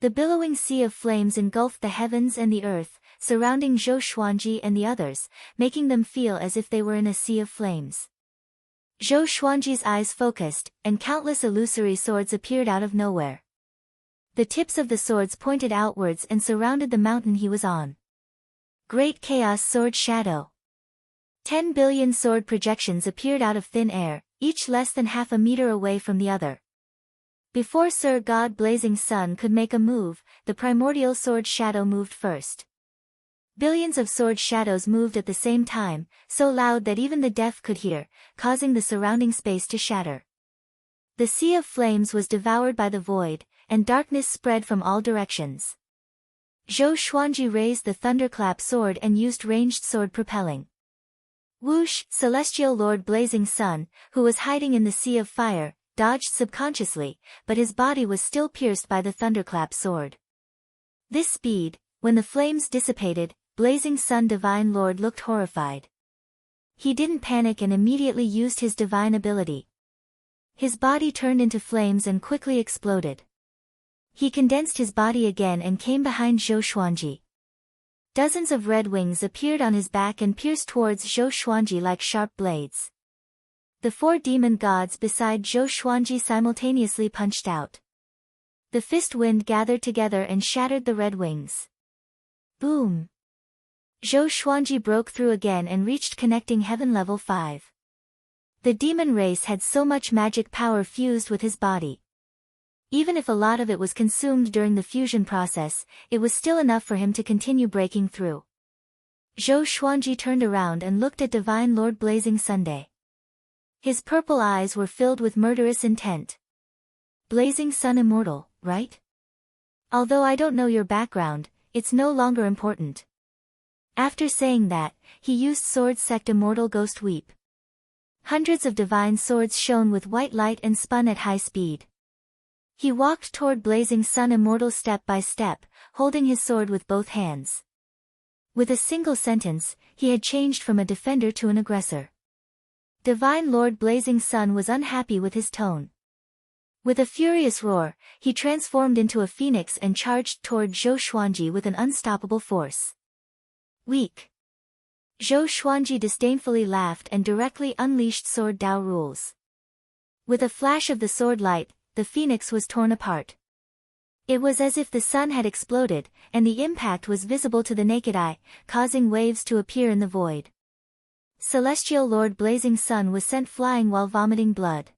The billowing sea of flames engulfed the heavens and the earth, surrounding Zhou Xuanji and the others, making them feel as if they were in a sea of flames. Zhou Xuanji's eyes focused, and countless illusory swords appeared out of nowhere. The tips of the swords pointed outwards and surrounded the mountain he was on. Great Chaos Sword Shadow. 10 billion sword projections appeared out of thin air, each less than half a meter away from the other. Before Sir God Blazing Sun could make a move, the primordial sword shadow moved first. Billions of sword shadows moved at the same time, so loud that even the deaf could hear, causing the surrounding space to shatter. The sea of flames was devoured by the void, and darkness spread from all directions. Zhou Xuanji raised the thunderclap sword and used ranged sword propelling. Whoosh! Celestial Lord Blazing Sun, who was hiding in the sea of fire, dodged subconsciously, but his body was still pierced by the thunderclap sword. This speed, when the flames dissipated, Blazing Sun Divine Lord looked horrified. He didn't panic and immediately used his divine ability. His body turned into flames and quickly exploded. He condensed his body again and came behind Zhou Xuanji. Dozens of red wings appeared on his back and pierced towards Zhou Xuanji like sharp blades. The 4 demon gods beside Zhou Xuanji simultaneously punched out. The fist wind gathered together and shattered the red wings. Boom! Zhou Xuanji broke through again and reached connecting heaven level 5. The demon race had so much magic power fused with his body. Even if a lot of it was consumed during the fusion process, it was still enough for him to continue breaking through. Zhou Xuanji turned around and looked at Divine Lord Blazing Sunday. His purple eyes were filled with murderous intent. Blazing Sun Immortal, right? Although I don't know your background, it's no longer important. After saying that, he used Sword Sect Immortal Ghost Weep. Hundreds of divine swords shone with white light and spun at high speed. He walked toward Blazing Sun Immortal step by step, holding his sword with both hands. With a single sentence, he had changed from a defender to an aggressor. Divine Lord Blazing Sun was unhappy with his tone. With a furious roar, he transformed into a phoenix and charged toward Zhou Xuanji with an unstoppable force. Weak. Zhou Xuanji disdainfully laughed and directly unleashed Sword Dao rules. With a flash of the sword light, the phoenix was torn apart. It was as if the sun had exploded, and the impact was visible to the naked eye, causing waves to appear in the void. Celestial Lord Blazing Sun was sent flying while vomiting blood.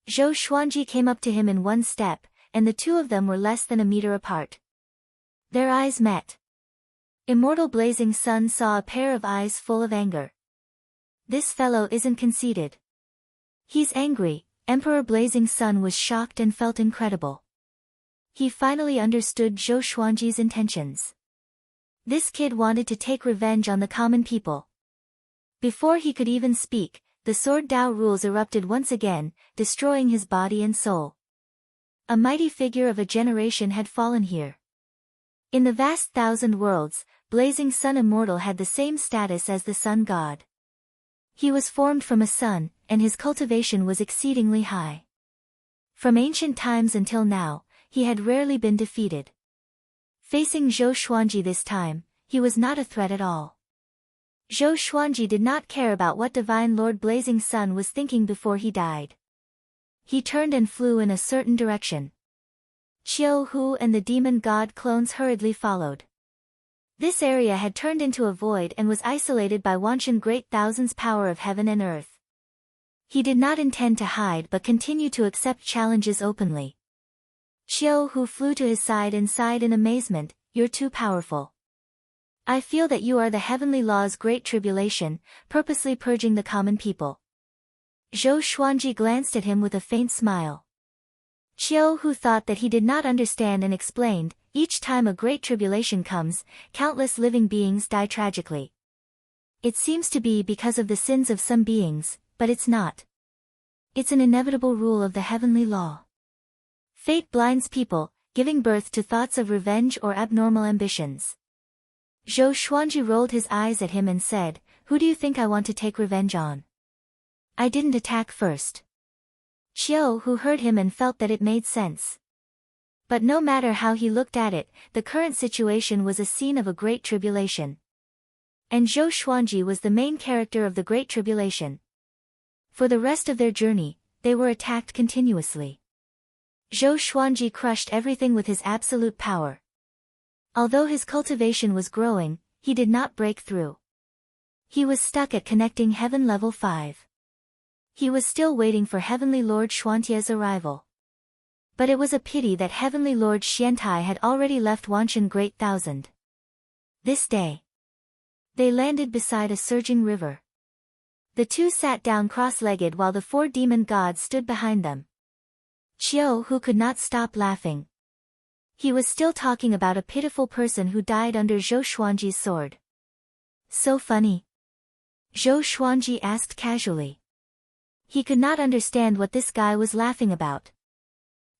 Zhou Xuanji came up to him in one step, and the two of them were less than a meter apart. Their eyes met. Immortal Blazing Sun saw a pair of eyes full of anger. This fellow isn't conceited. He's angry. Emperor Blazing Sun was shocked and felt incredible. He finally understood Zhou Xuanji's intentions. This kid wanted to take revenge on the common people. Before he could even speak, the Sword Dao rules erupted once again, destroying his body and soul. A mighty figure of a generation had fallen here. In the vast thousand worlds, Blazing Sun Immortal had the same status as the Sun God. He was formed from a sun, and his cultivation was exceedingly high. From ancient times until now, he had rarely been defeated. Facing Zhou Xuanji this time, he was not a threat at all. Zhou Xuanji did not care about what Divine Lord Blazing Sun was thinking before he died. He turned and flew in a certain direction. Qiu Hu and the demon god clones hurriedly followed. This area had turned into a void and was isolated by Wanshan Great Thousand's power of heaven and earth. He did not intend to hide but continued to accept challenges openly. Qiu Hu flew to his side and sighed in amazement, "You're too powerful. I feel that you are the heavenly law's great tribulation, purposely purging the common people." Zhou Xuanji glanced at him with a faint smile. Qiu Hu thought that he did not understand and explained, "Each time a great tribulation comes, countless living beings die tragically. It seems to be because of the sins of some beings, but it's not. It's an inevitable rule of the heavenly law. Fate blinds people, giving birth to thoughts of revenge or abnormal ambitions." Zhou Xuanji rolled his eyes at him and said, "Who do you think I want to take revenge on? I didn't attack first." Qiu Hu heard him and felt that it made sense. But no matter how he looked at it, the current situation was a scene of a great tribulation. And Zhou Xuanji was the main character of the great tribulation. For the rest of their journey, they were attacked continuously. Zhou Xuanji crushed everything with his absolute power. Although his cultivation was growing, he did not break through. He was stuck at connecting heaven level 5. He was still waiting for Heavenly Lord Xuantie's arrival. But it was a pity that Heavenly Lord Xiantai had already left Wanshan Great Thousand. This day, they landed beside a surging river. The two sat down cross-legged while the 4 demon gods stood behind them. Qiu Hu could not stop laughing. He was still talking about a pitiful person who died under Zhou Xuanji's sword. "So funny?" Zhou Xuanji asked casually. He could not understand what this guy was laughing about.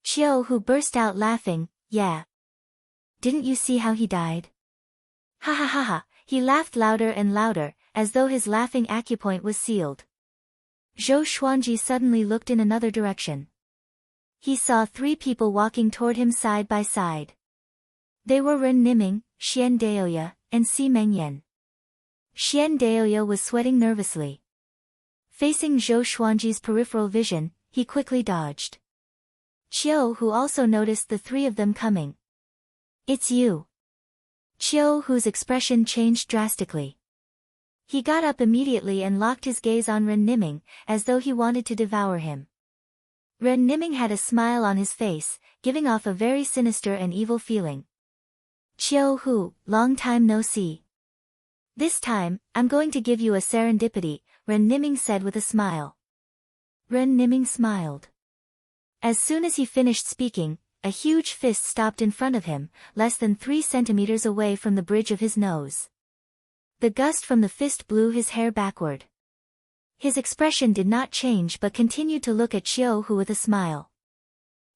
Qiu Hu burst out laughing, "Yeah. Didn't you see how he died? Ha ha ha ha." He laughed louder and louder, as though his laughing acupoint was sealed. Zhou Xuanji suddenly looked in another direction. He saw 3 people walking toward him side by side. They were Ren Niming, Xian Daoya, and Si Mengyan. Xian Daoya was sweating nervously. Facing Zhou Xuanji's peripheral vision, he quickly dodged. Qiu Hu also noticed the 3 of them coming. "It's you." Qiu Hu's expression changed drastically. He got up immediately and locked his gaze on Ren Niming, as though he wanted to devour him. Ren Niming had a smile on his face, giving off a very sinister and evil feeling. "Qiu Hu, long time no see. This time, I'm going to give you a serendipity," Ren Niming said with a smile. Ren Niming smiled. As soon as he finished speaking, a huge fist stopped in front of him, less than 3 centimeters away from the bridge of his nose. The gust from the fist blew his hair backward. His expression did not change but continued to look at Qiu Hu with a smile.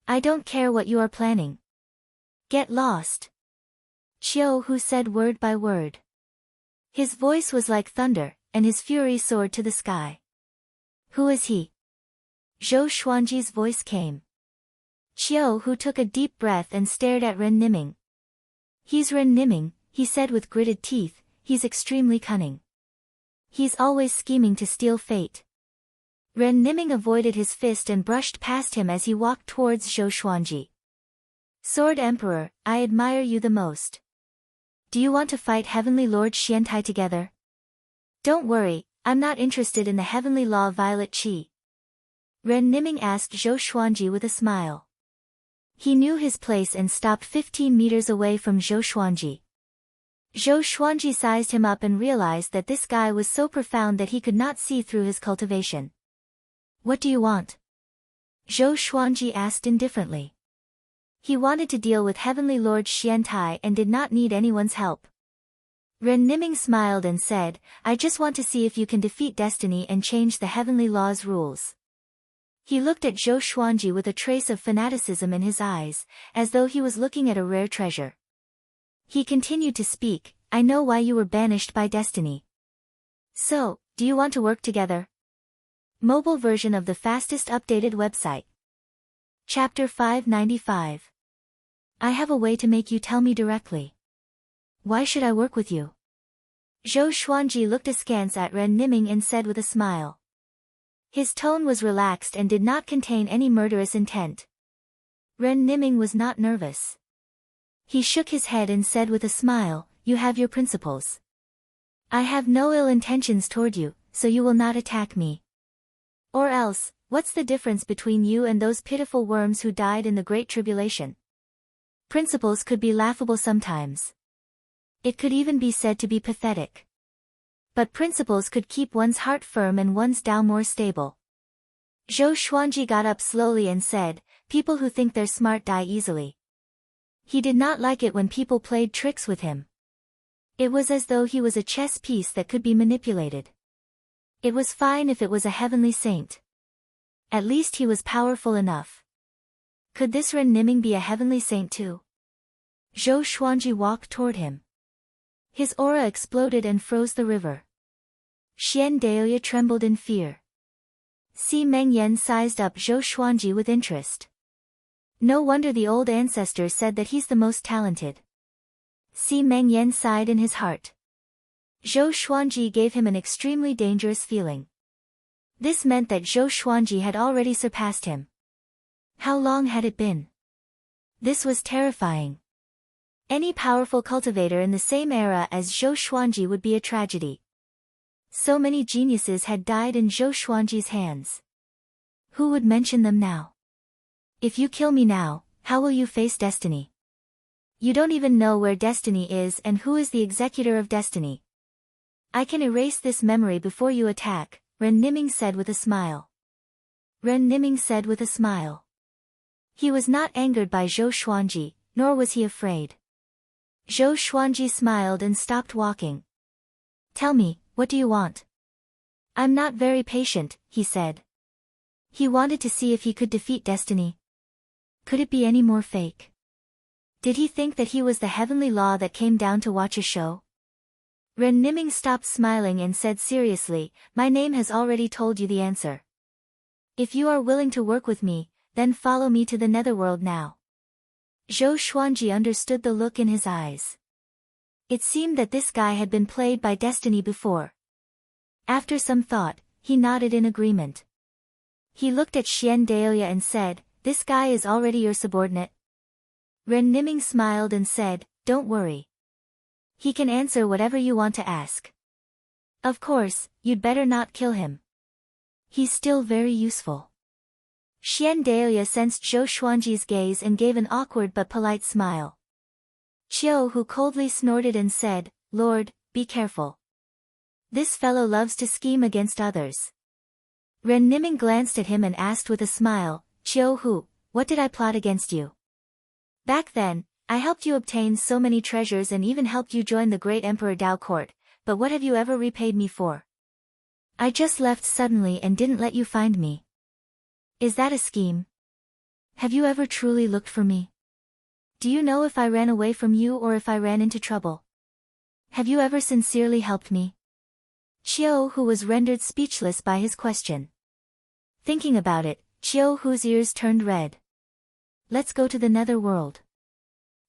"I don't care what you are planning. Get lost," Qiu Hu said word by word. His voice was like thunder, and his fury soared to the sky. "Who is he?" Zhou Xuanji's voice came. Qiu Hu took a deep breath and stared at Ren Niming. "He's Ren Niming," he said with gritted teeth, "he's extremely cunning. He's always scheming to steal fate. Ren Niming avoided his fist and brushed past him as he walked towards Zhou Xuanji. Sword Emperor, I admire you the most. Do you want to fight Heavenly Lord Xiantai together? Don't worry, I'm not interested in the Heavenly Law Violet Qi. Ren Niming asked Zhou Xuanji with a smile. He knew his place and stopped 15 meters away from Zhou Xuanji. Zhou Xuanji sized him up and realized that this guy was so profound that he could not see through his cultivation. What do you want? Zhou Xuanji asked indifferently. He wanted to deal with Heavenly Lord Xiantai and did not need anyone's help. Ren Niming smiled and said, I just want to see if you can defeat destiny and change the Heavenly Law's rules. He looked at Zhou Xuanji with a trace of fanaticism in his eyes, as though he was looking at a rare treasure. He continued to speak, I know why you were banished by destiny. So, do you want to work together? Mobile version of the fastest updated website. Chapter 595. I have a way to make you tell me directly. Why should I work with you? Zhou Xuanji looked askance at Ren Niming and said with a smile. His tone was relaxed and did not contain any murderous intent. Ren Niming was not nervous. He shook his head and said with a smile, You have your principles. I have no ill intentions toward you, so you will not attack me. Or else, what's the difference between you and those pitiful worms who died in the Great Tribulation? Principles could be laughable sometimes. It could even be said to be pathetic. But principles could keep one's heart firm and one's Tao more stable. Zhou Xuanji got up slowly and said, People who think they're smart die easily. He did not like it when people played tricks with him. It was as though he was a chess piece that could be manipulated. It was fine if it was a heavenly saint. At least he was powerful enough. Could this Ren Niming be a heavenly saint too? Zhou Xuanji walked toward him. His aura exploded and froze the river. Xian Daoya trembled in fear. Si Mengyan sized up Zhou Xuanji with interest. No wonder the old ancestors said that he's the most talented. Si Mengyan sighed in his heart. Zhou Xuanji gave him an extremely dangerous feeling. This meant that Zhou Xuanji had already surpassed him. How long had it been? This was terrifying. Any powerful cultivator in the same era as Zhou Xuanji would be a tragedy. So many geniuses had died in Zhou Xuanji's hands. Who would mention them now? If you kill me now, how will you face destiny? You don't even know where destiny is and who is the executor of destiny. I can erase this memory before you attack, Ren Niming said with a smile. Ren Niming said with a smile. He was not angered by Zhou Xuanji, nor was he afraid. Zhou Xuanji smiled and stopped walking. Tell me, what do you want? I'm not very patient, he said. He wanted to see if he could defeat destiny. Could it be any more fake? Did he think that he was the heavenly law that came down to watch a show? Ren Niming stopped smiling and said seriously, My name has already told you the answer. If you are willing to work with me, then follow me to the netherworld now. Zhou Xuanji understood the look in his eyes. It seemed that this guy had been played by destiny before. After some thought, he nodded in agreement. He looked at Xian Daoya and said, This guy is already your subordinate. Ren Niming smiled and said, Don't worry. He can answer whatever you want to ask. Of course, you'd better not kill him. He's still very useful. Xian Daoya sensed Zhou Xuanji's gaze and gave an awkward but polite smile. Qiu Hu coldly snorted and said, Lord, be careful. This fellow loves to scheme against others. Ren Niming glanced at him and asked with a smile, Qiu Hu, what did I plot against you? Back then, I helped you obtain so many treasures and even helped you join the great Emperor Dao court, but what have you ever repaid me for? I just left suddenly and didn't let you find me. Is that a scheme? Have you ever truly looked for me? Do you know if I ran away from you or if I ran into trouble? Have you ever sincerely helped me? Qiu Hu was rendered speechless by his question. Thinking about it, Qiu Hu's ears turned red. Let's go to the netherworld.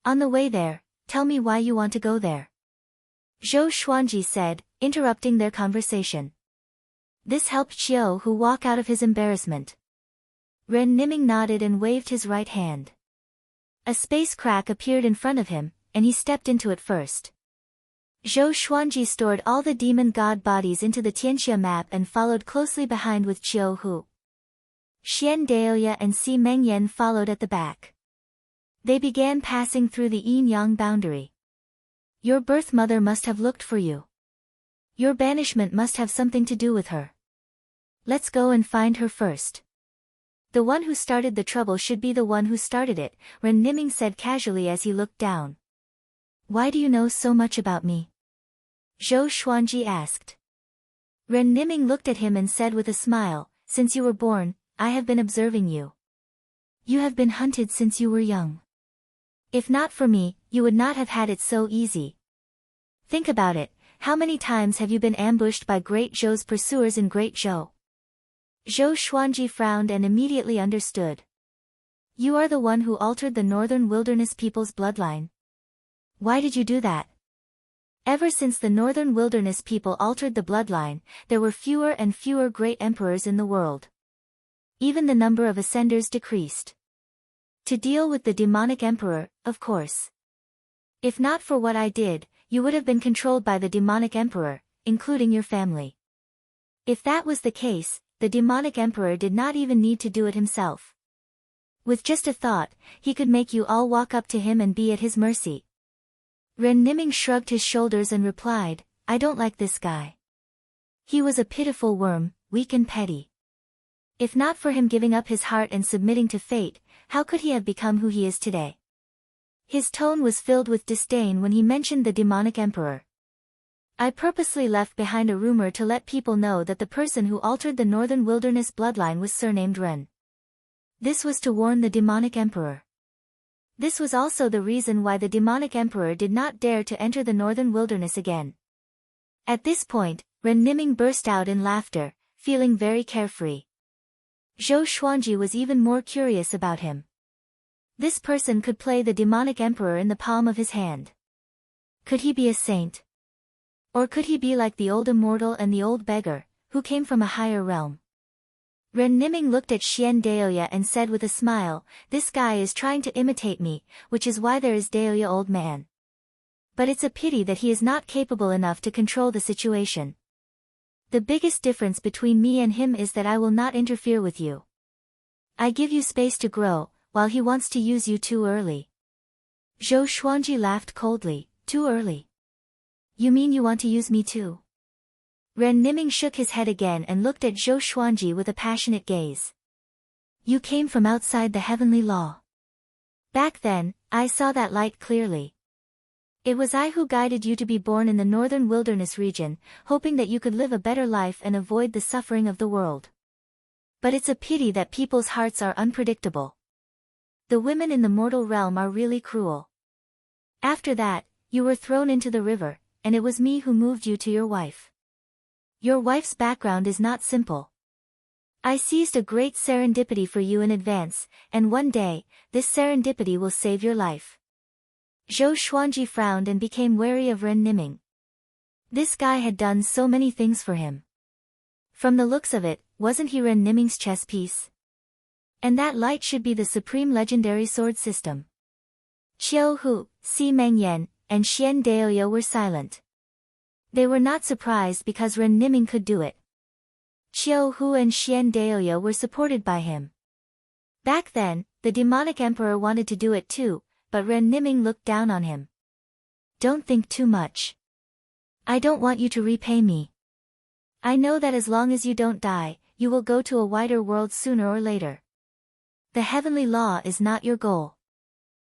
On the way there, tell me why you want to go there. Zhou Xuanji said, interrupting their conversation. This helped Xiao Hu walk out of his embarrassment. Ren Niming nodded and waved his right hand. A space crack appeared in front of him, and he stepped into it first. Zhou Xuanji stored all the demon god bodies into the Tianxia map and followed closely behind with Xiao Hu. Xian Daoya and Si Mengyan followed at the back. They began passing through the yin-yang boundary. Your birth mother must have looked for you. Your banishment must have something to do with her. Let's go and find her first. The one who started the trouble should be the one who started it, Ren Niming said casually as he looked down. Why do you know so much about me? Zhou Xuanji asked. Ren Niming looked at him and said with a smile, since you were born, I have been observing you. You have been hunted since you were young. If not for me, you would not have had it so easy. Think about it, how many times have you been ambushed by Great Zhou's pursuers in Great Zhou? Zhou Xuanji frowned and immediately understood. You are the one who altered the northern wilderness people's bloodline. Why did you do that? Ever since the northern wilderness people altered the bloodline, there were fewer and fewer great emperors in the world. Even the number of ascenders decreased. To deal with the demonic emperor, of course. If not for what I did, you would have been controlled by the demonic emperor, including your family. If that was the case, the demonic emperor did not even need to do it himself. With just a thought, he could make you all walk up to him and be at his mercy. Ren Niming shrugged his shoulders and replied, I don't like this guy. He was a pitiful worm, weak and petty. If not for him giving up his heart and submitting to fate, how could he have become who he is today? His tone was filled with disdain when he mentioned the demonic emperor. I purposely left behind a rumor to let people know that the person who altered the northern wilderness bloodline was surnamed Ren. This was to warn the demonic emperor. This was also the reason why the demonic emperor did not dare to enter the northern wilderness again. At this point, Ren Niming burst out in laughter, feeling very carefree. Zhou Xuanji was even more curious about him. This person could play the demonic emperor in the palm of his hand. Could he be a saint? Or could he be like the old immortal and the old beggar, who came from a higher realm? Ren Niming looked at Xian Daoya and said with a smile, this guy is trying to imitate me, which is why there is Daoya old man. But it's a pity that he is not capable enough to control the situation. The biggest difference between me and him is that I will not interfere with you. I give you space to grow, while he wants to use you too early. Zhou Xuanji laughed coldly, too early. You mean you want to use me too? Ren Niming shook his head again and looked at Zhou Xuanji with a passionate gaze. You came from outside the heavenly law. Back then, I saw that light clearly. It was I who guided you to be born in the northern wilderness region, hoping that you could live a better life and avoid the suffering of the world. But it's a pity that people's hearts are unpredictable. The women in the mortal realm are really cruel. After that, you were thrown into the river, and it was me who moved you to your wife. Your wife's background is not simple. I seized a great serendipity for you in advance, and one day, this serendipity will save your life. Zhou Xuanji frowned and became wary of Ren Niming. This guy had done so many things for him. From the looks of it, wasn't he Ren Niming's chess piece? And that light should be the supreme legendary sword system. Xiao Hu, Si Mengyan, and Xian Daoya were silent. They were not surprised because Ren Niming could do it. Xiao Hu and Xian Daoya were supported by him. Back then, the demonic emperor wanted to do it too, but Ren Niming looked down on him. Don't think too much. I don't want you to repay me. I know that as long as you don't die, you will go to a wider world sooner or later. The heavenly law is not your goal.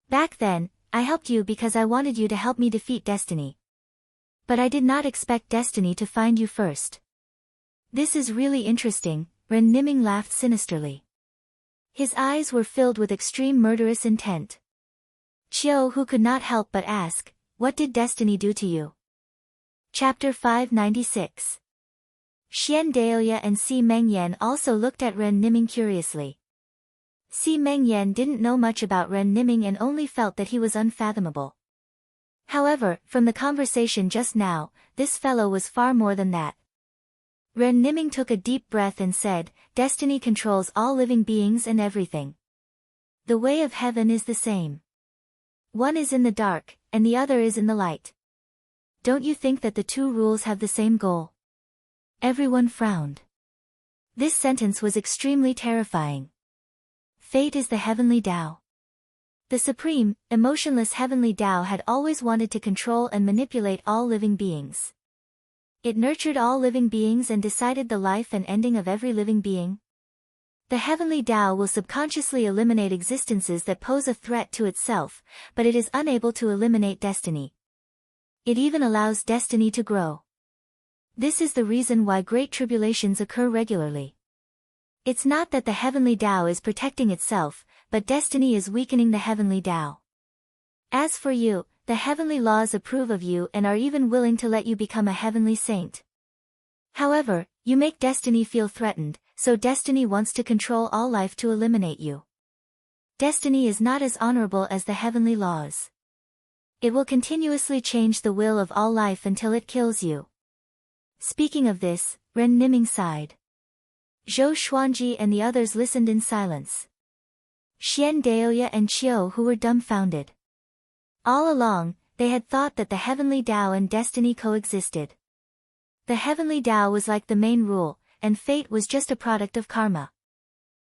Back then, I helped you because I wanted you to help me defeat destiny. But I did not expect destiny to find you first. This is really interesting, Ren Niming laughed sinisterly. His eyes were filled with extreme murderous intent. Xiao Hu could not help but ask, what did destiny do to you? Chapter 596. Xian Daoya and Si Mengyan also looked at Ren Niming curiously. Si Mengyan didn't know much about Ren Niming and only felt that he was unfathomable. However, from the conversation just now, this fellow was far more than that. Ren Niming took a deep breath and said, destiny controls all living beings and everything. The way of heaven is the same. One is in the dark, and the other is in the light. Don't you think that the two rules have the same goal? Everyone frowned. This sentence was extremely terrifying. Fate is the heavenly Tao. The supreme, emotionless heavenly Tao had always wanted to control and manipulate all living beings. It nurtured all living beings and decided the life and ending of every living being. The heavenly Tao will subconsciously eliminate existences that pose a threat to itself, but it is unable to eliminate destiny. It even allows destiny to grow. This is the reason why great tribulations occur regularly. It's not that the heavenly Tao is protecting itself, but destiny is weakening the heavenly Tao. As for you, the heavenly laws approve of you and are even willing to let you become a heavenly saint. However, you make destiny feel threatened, so destiny wants to control all life to eliminate you. Destiny is not as honorable as the heavenly laws. It will continuously change the will of all life until it kills you. Speaking of this, Ren Niming sighed. Zhou Xuanji and the others listened in silence. Xian Daoya and Qiu who were dumbfounded. All along, they had thought that the heavenly Tao and destiny coexisted. The heavenly Tao was like the main rule, and fate was just a product of karma.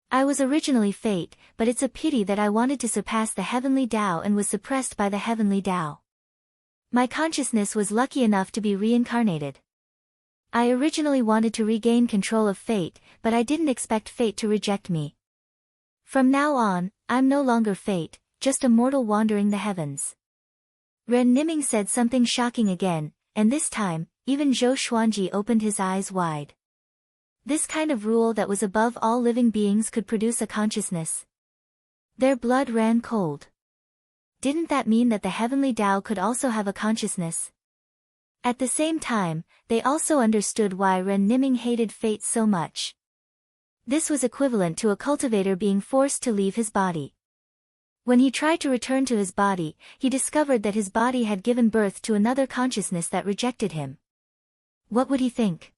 I was originally fate, but it's a pity that I wanted to surpass the heavenly Tao and was suppressed by the heavenly Tao. My consciousness was lucky enough to be reincarnated. I originally wanted to regain control of fate, but I didn't expect fate to reject me. From now on, I'm no longer fate, just a mortal wandering the heavens. Ren Niming said something shocking again, and this time, even Zhou Xuanji opened his eyes wide. This kind of rule that was above all living beings could produce a consciousness. Their blood ran cold. Didn't that mean that the heavenly Tao could also have a consciousness? At the same time, they also understood why Ren Niming hated fate so much. This was equivalent to a cultivator being forced to leave his body. When he tried to return to his body, he discovered that his body had given birth to another consciousness that rejected him. What would he think?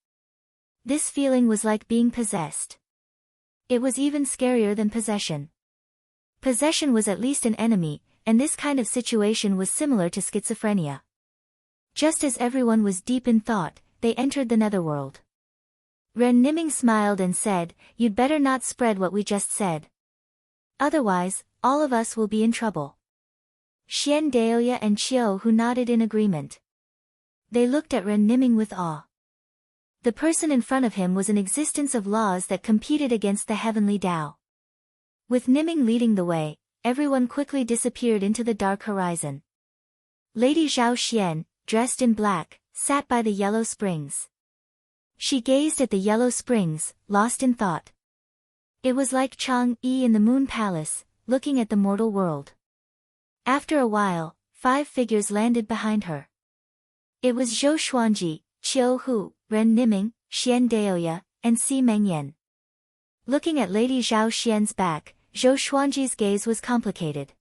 This feeling was like being possessed. It was even scarier than possession. Possession was at least an enemy, and this kind of situation was similar to schizophrenia. Just as everyone was deep in thought, they entered the netherworld. Ren Niming smiled and said, "You'd better not spread what we just said. Otherwise, all of us will be in trouble." Xian Daoya and Qiu who nodded in agreement. They looked at Ren Niming with awe. The person in front of him was an existence of laws that competed against the heavenly Tao. With Niming leading the way, everyone quickly disappeared into the dark horizon. Lady Zhao Xian, dressed in black, sat by the yellow springs. She gazed at the yellow springs, lost in thought. It was like Chang-yi in the Moon Palace, looking at the mortal world. After a while, 5 figures landed behind her. It was Zhou Xuanji, Qiu Hu, Ren Niming, Xian Daoya, and Si Mengyan. Looking at Lady Zhao Xian's back, Zhou Xuanji's gaze was complicated.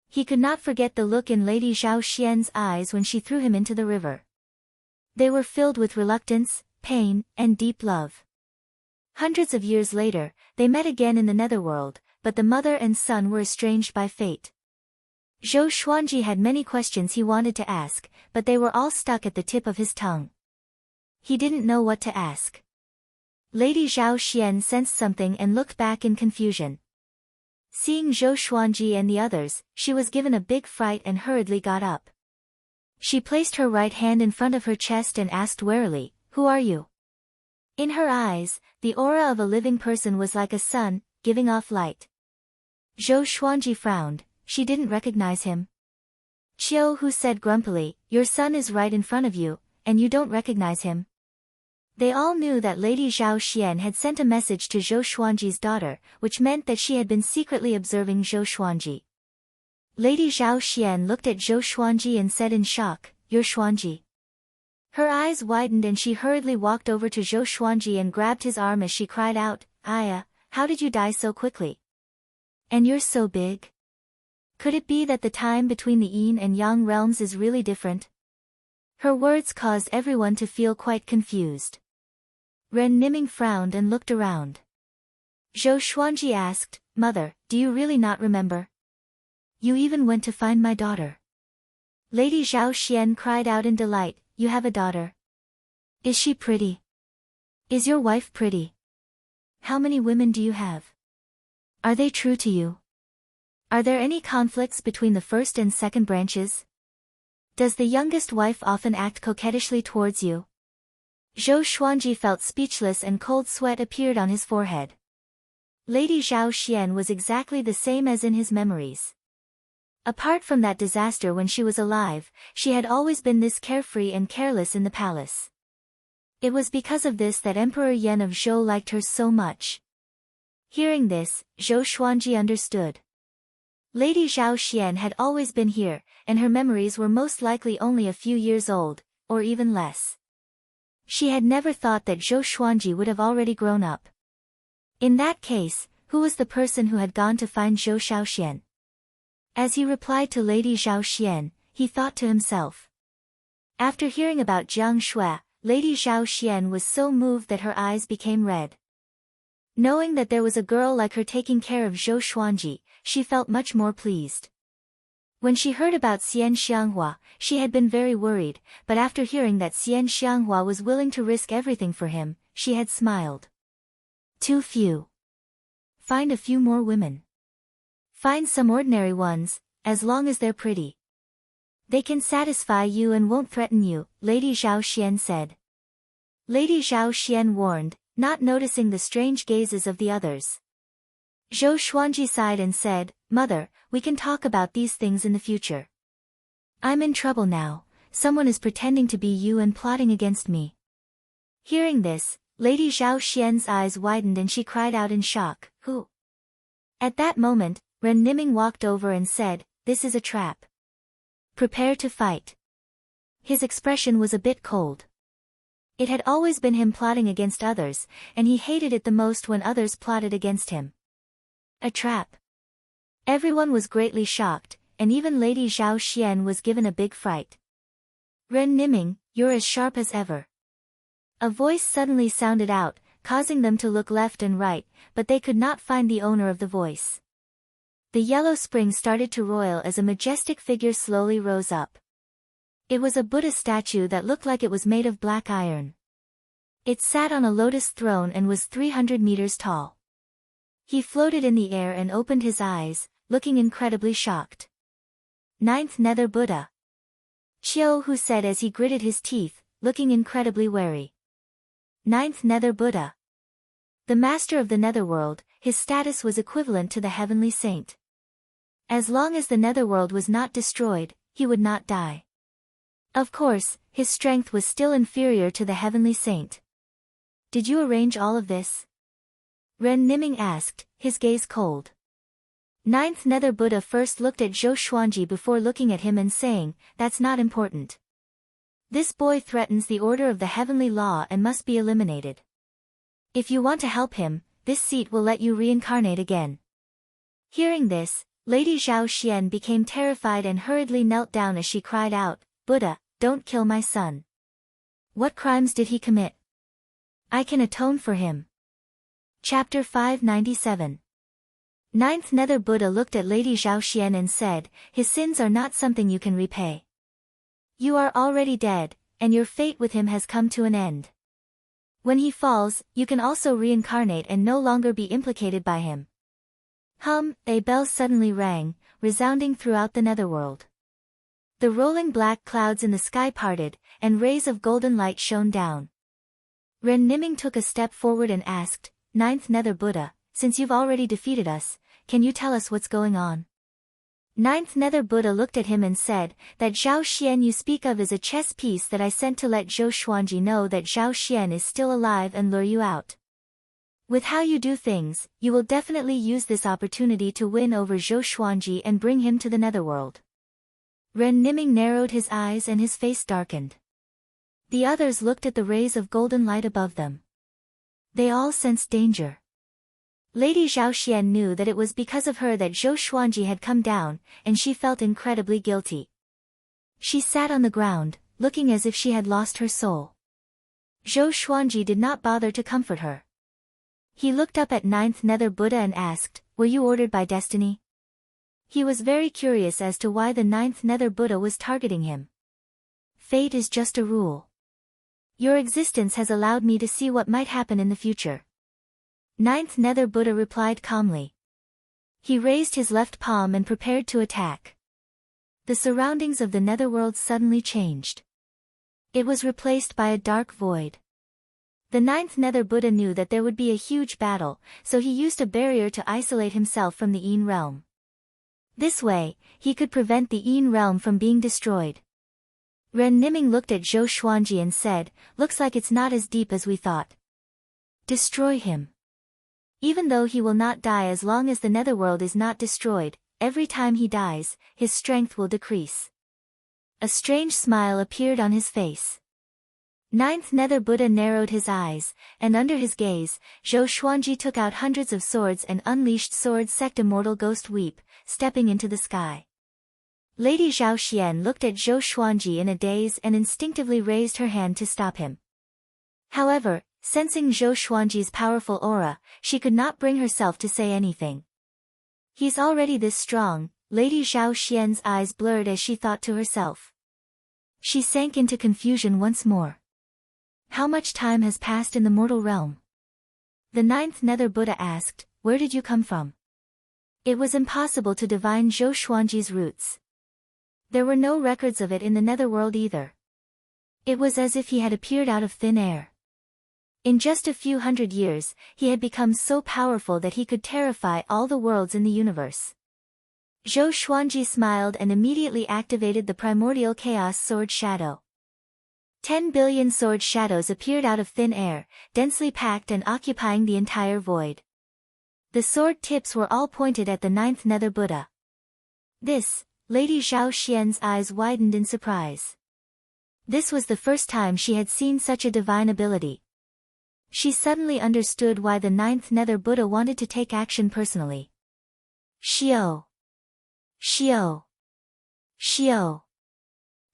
He could not forget the look in Lady Zhao Xian's eyes when she threw him into the river. They were filled with reluctance, pain, and deep love. Hundreds of years later, they met again in the netherworld, but the mother and son were estranged by fate. Zhou Xuanji had many questions he wanted to ask, but they were all stuck at the tip of his tongue. He didn't know what to ask. Lady Zhao Xian sensed something and looked back in confusion. Seeing Zhou Xuanji and the others, she was given a big fright and hurriedly got up. She placed her right hand in front of her chest and asked warily, "Who are you?" In her eyes, the aura of a living person was like a sun, giving off light. Zhou Xuanji frowned, she didn't recognize him. Qiu Hu said grumpily, "Your son is right in front of you, and you don't recognize him?" They all knew that Lady Zhao Xian had sent a message to Zhou Xuanji's daughter, which meant that she had been secretly observing Zhou Xuanji. Lady Zhao Xian looked at Zhou Xuanji and said in shock, "You're Xuanji." Her eyes widened and she hurriedly walked over to Zhou Xuanji and grabbed his arm as she cried out, "Aya, how did you die so quickly? And you're so big? Could it be that the time between the yin and yang realms is really different?" Her words caused everyone to feel quite confused. Ren Niming frowned and looked around. Zhou Xuanji asked, Mother, do you really not remember? You even went to find my daughter. Lady Zhao Xian cried out in delight, You have a daughter? Is she pretty? Is your wife pretty? How many women do you have? Are they true to you? Are there any conflicts between the first and second branches? Does the youngest wife often act coquettishly towards you? Zhou Xuanji felt speechless and cold sweat appeared on his forehead. Lady Zhao Xian was exactly the same as in his memories. Apart from that disaster when she was alive, she had always been this carefree and careless in the palace. It was because of this that Emperor Yan of Zhou liked her so much. Hearing this, Zhou Xuanji understood. Lady Zhao Xian had always been here, and her memories were most likely only a few years old, or even less. She had never thought that Zhou Xuanji would have already grown up. In that case, who was the person who had gone to find Zhou Xiaoxian? As he replied to Lady Zhao Xian, he thought to himself. After hearing about Jiang Shui, Lady Zhao Xian was so moved that her eyes became red. Knowing that there was a girl like her taking care of Zhou Xuanji, she felt much more pleased. When she heard about Xian Xianghua, she had been very worried, but after hearing that Xian Xianghua was willing to risk everything for him, she had smiled. Too few. Find a few more women. Find some ordinary ones, as long as they're pretty. They can satisfy you and won't threaten you, Lady Zhao Xian said. Lady Zhao Xian warned, not noticing the strange gazes of the others. Zhou Xuanji sighed and said, Mother, we can talk about these things in the future. I'm in trouble now, someone is pretending to be you and plotting against me. Hearing this, Lady Zhao Xian's eyes widened and she cried out in shock, Who? At that moment, Ren Niming walked over and said, This is a trap. Prepare to fight. His expression was a bit cold. It had always been him plotting against others, and he hated it the most when others plotted against him. A trap. Everyone was greatly shocked, and even Lady Zhao Xian was given a big fright. Ren Niming, you're as sharp as ever. A voice suddenly sounded out, causing them to look left and right, but they could not find the owner of the voice. The yellow spring started to roil as a majestic figure slowly rose up. It was a Buddha statue that looked like it was made of black iron. It sat on a lotus throne and was 300 meters tall. He floated in the air and opened his eyes, looking incredibly shocked. Ninth Nether Buddha. Qiu Hu said as he gritted his teeth, looking incredibly wary. Ninth Nether Buddha. The master of the netherworld, his status was equivalent to the heavenly saint. As long as the netherworld was not destroyed, he would not die. Of course, his strength was still inferior to the heavenly saint. Did you arrange all of this? Ren Niming asked, his gaze cold. Ninth Nether Buddha first looked at Zhou Xuanji before looking at him and saying, That's not important. This boy threatens the order of the heavenly law and must be eliminated. If you want to help him, this seat will let you reincarnate again. Hearing this, Lady Zhao Xian became terrified and hurriedly knelt down as she cried out, Buddha, don't kill my son. What crimes did he commit? I can atone for him. Chapter 597. Ninth Nether Buddha looked at Lady Zhao Xian and said, His sins are not something you can repay. You are already dead, and your fate with him has come to an end. When he falls, you can also reincarnate and no longer be implicated by him. A bell suddenly rang, resounding throughout the netherworld. The rolling black clouds in the sky parted, and rays of golden light shone down. Ren Niming took a step forward and asked, Ninth Nether Buddha, since you've already defeated us, can you tell us what's going on? Ninth Nether Buddha looked at him and said, That Zhao Xian you speak of is a chess piece that I sent to let Zhou Xuanji know that Zhao Xian is still alive and lure you out. With how you do things, you will definitely use this opportunity to win over Zhou Xuanji and bring him to the netherworld. Ren Niming narrowed his eyes and his face darkened. The others looked at the rays of golden light above them. They all sensed danger. Lady Zhao Xian knew that it was because of her that Zhou Xuanji had come down, and she felt incredibly guilty. She sat on the ground, looking as if she had lost her soul. Zhou Xuanji did not bother to comfort her. He looked up at ninth Nether Buddha and asked, "Were you ordered by destiny?" He was very curious as to why the ninth Nether Buddha was targeting him. "Fate is just a rule. Your existence has allowed me to see what might happen in the future." Ninth Nether Buddha replied calmly. He raised his left palm and prepared to attack. The surroundings of the netherworld suddenly changed. It was replaced by a dark void. The ninth Nether Buddha knew that there would be a huge battle, so he used a barrier to isolate himself from the Yin realm. This way, he could prevent the Yin realm from being destroyed. Ren Niming looked at Zhou Xuanji and said, "Looks like it's not as deep as we thought. Destroy him. Even though he will not die as long as the netherworld is not destroyed, every time he dies, his strength will decrease." A strange smile appeared on his face. Ninth Nether Buddha narrowed his eyes, and under his gaze, Zhou Xuanji took out hundreds of swords and unleashed Sword Sect Immortal Ghost Weep, stepping into the sky. Lady Zhao Xian looked at Zhou Xuanji in a daze and instinctively raised her hand to stop him. However, sensing Zhou Xuanji's powerful aura, she could not bring herself to say anything. "He's already this strong," Lady Zhao Xian's eyes blurred as she thought to herself. She sank into confusion once more. How much time has passed in the mortal realm? The ninth Nether Buddha asked, "Where did you come from?" It was impossible to divine Zhou Xuanji's roots. There were no records of it in the netherworld either. It was as if he had appeared out of thin air. In just a few hundred years, he had become so powerful that he could terrify all the worlds in the universe. Zhou Xuanji smiled and immediately activated the primordial chaos sword shadow. 10 billion sword shadows appeared out of thin air, densely packed and occupying the entire void. The sword tips were all pointed at the ninth Nether Buddha. This, Lady Zhao Xian's eyes widened in surprise. This was the first time she had seen such a divine ability. She suddenly understood why the ninth Nether Buddha wanted to take action personally. Xiao! Xiao! Xiao!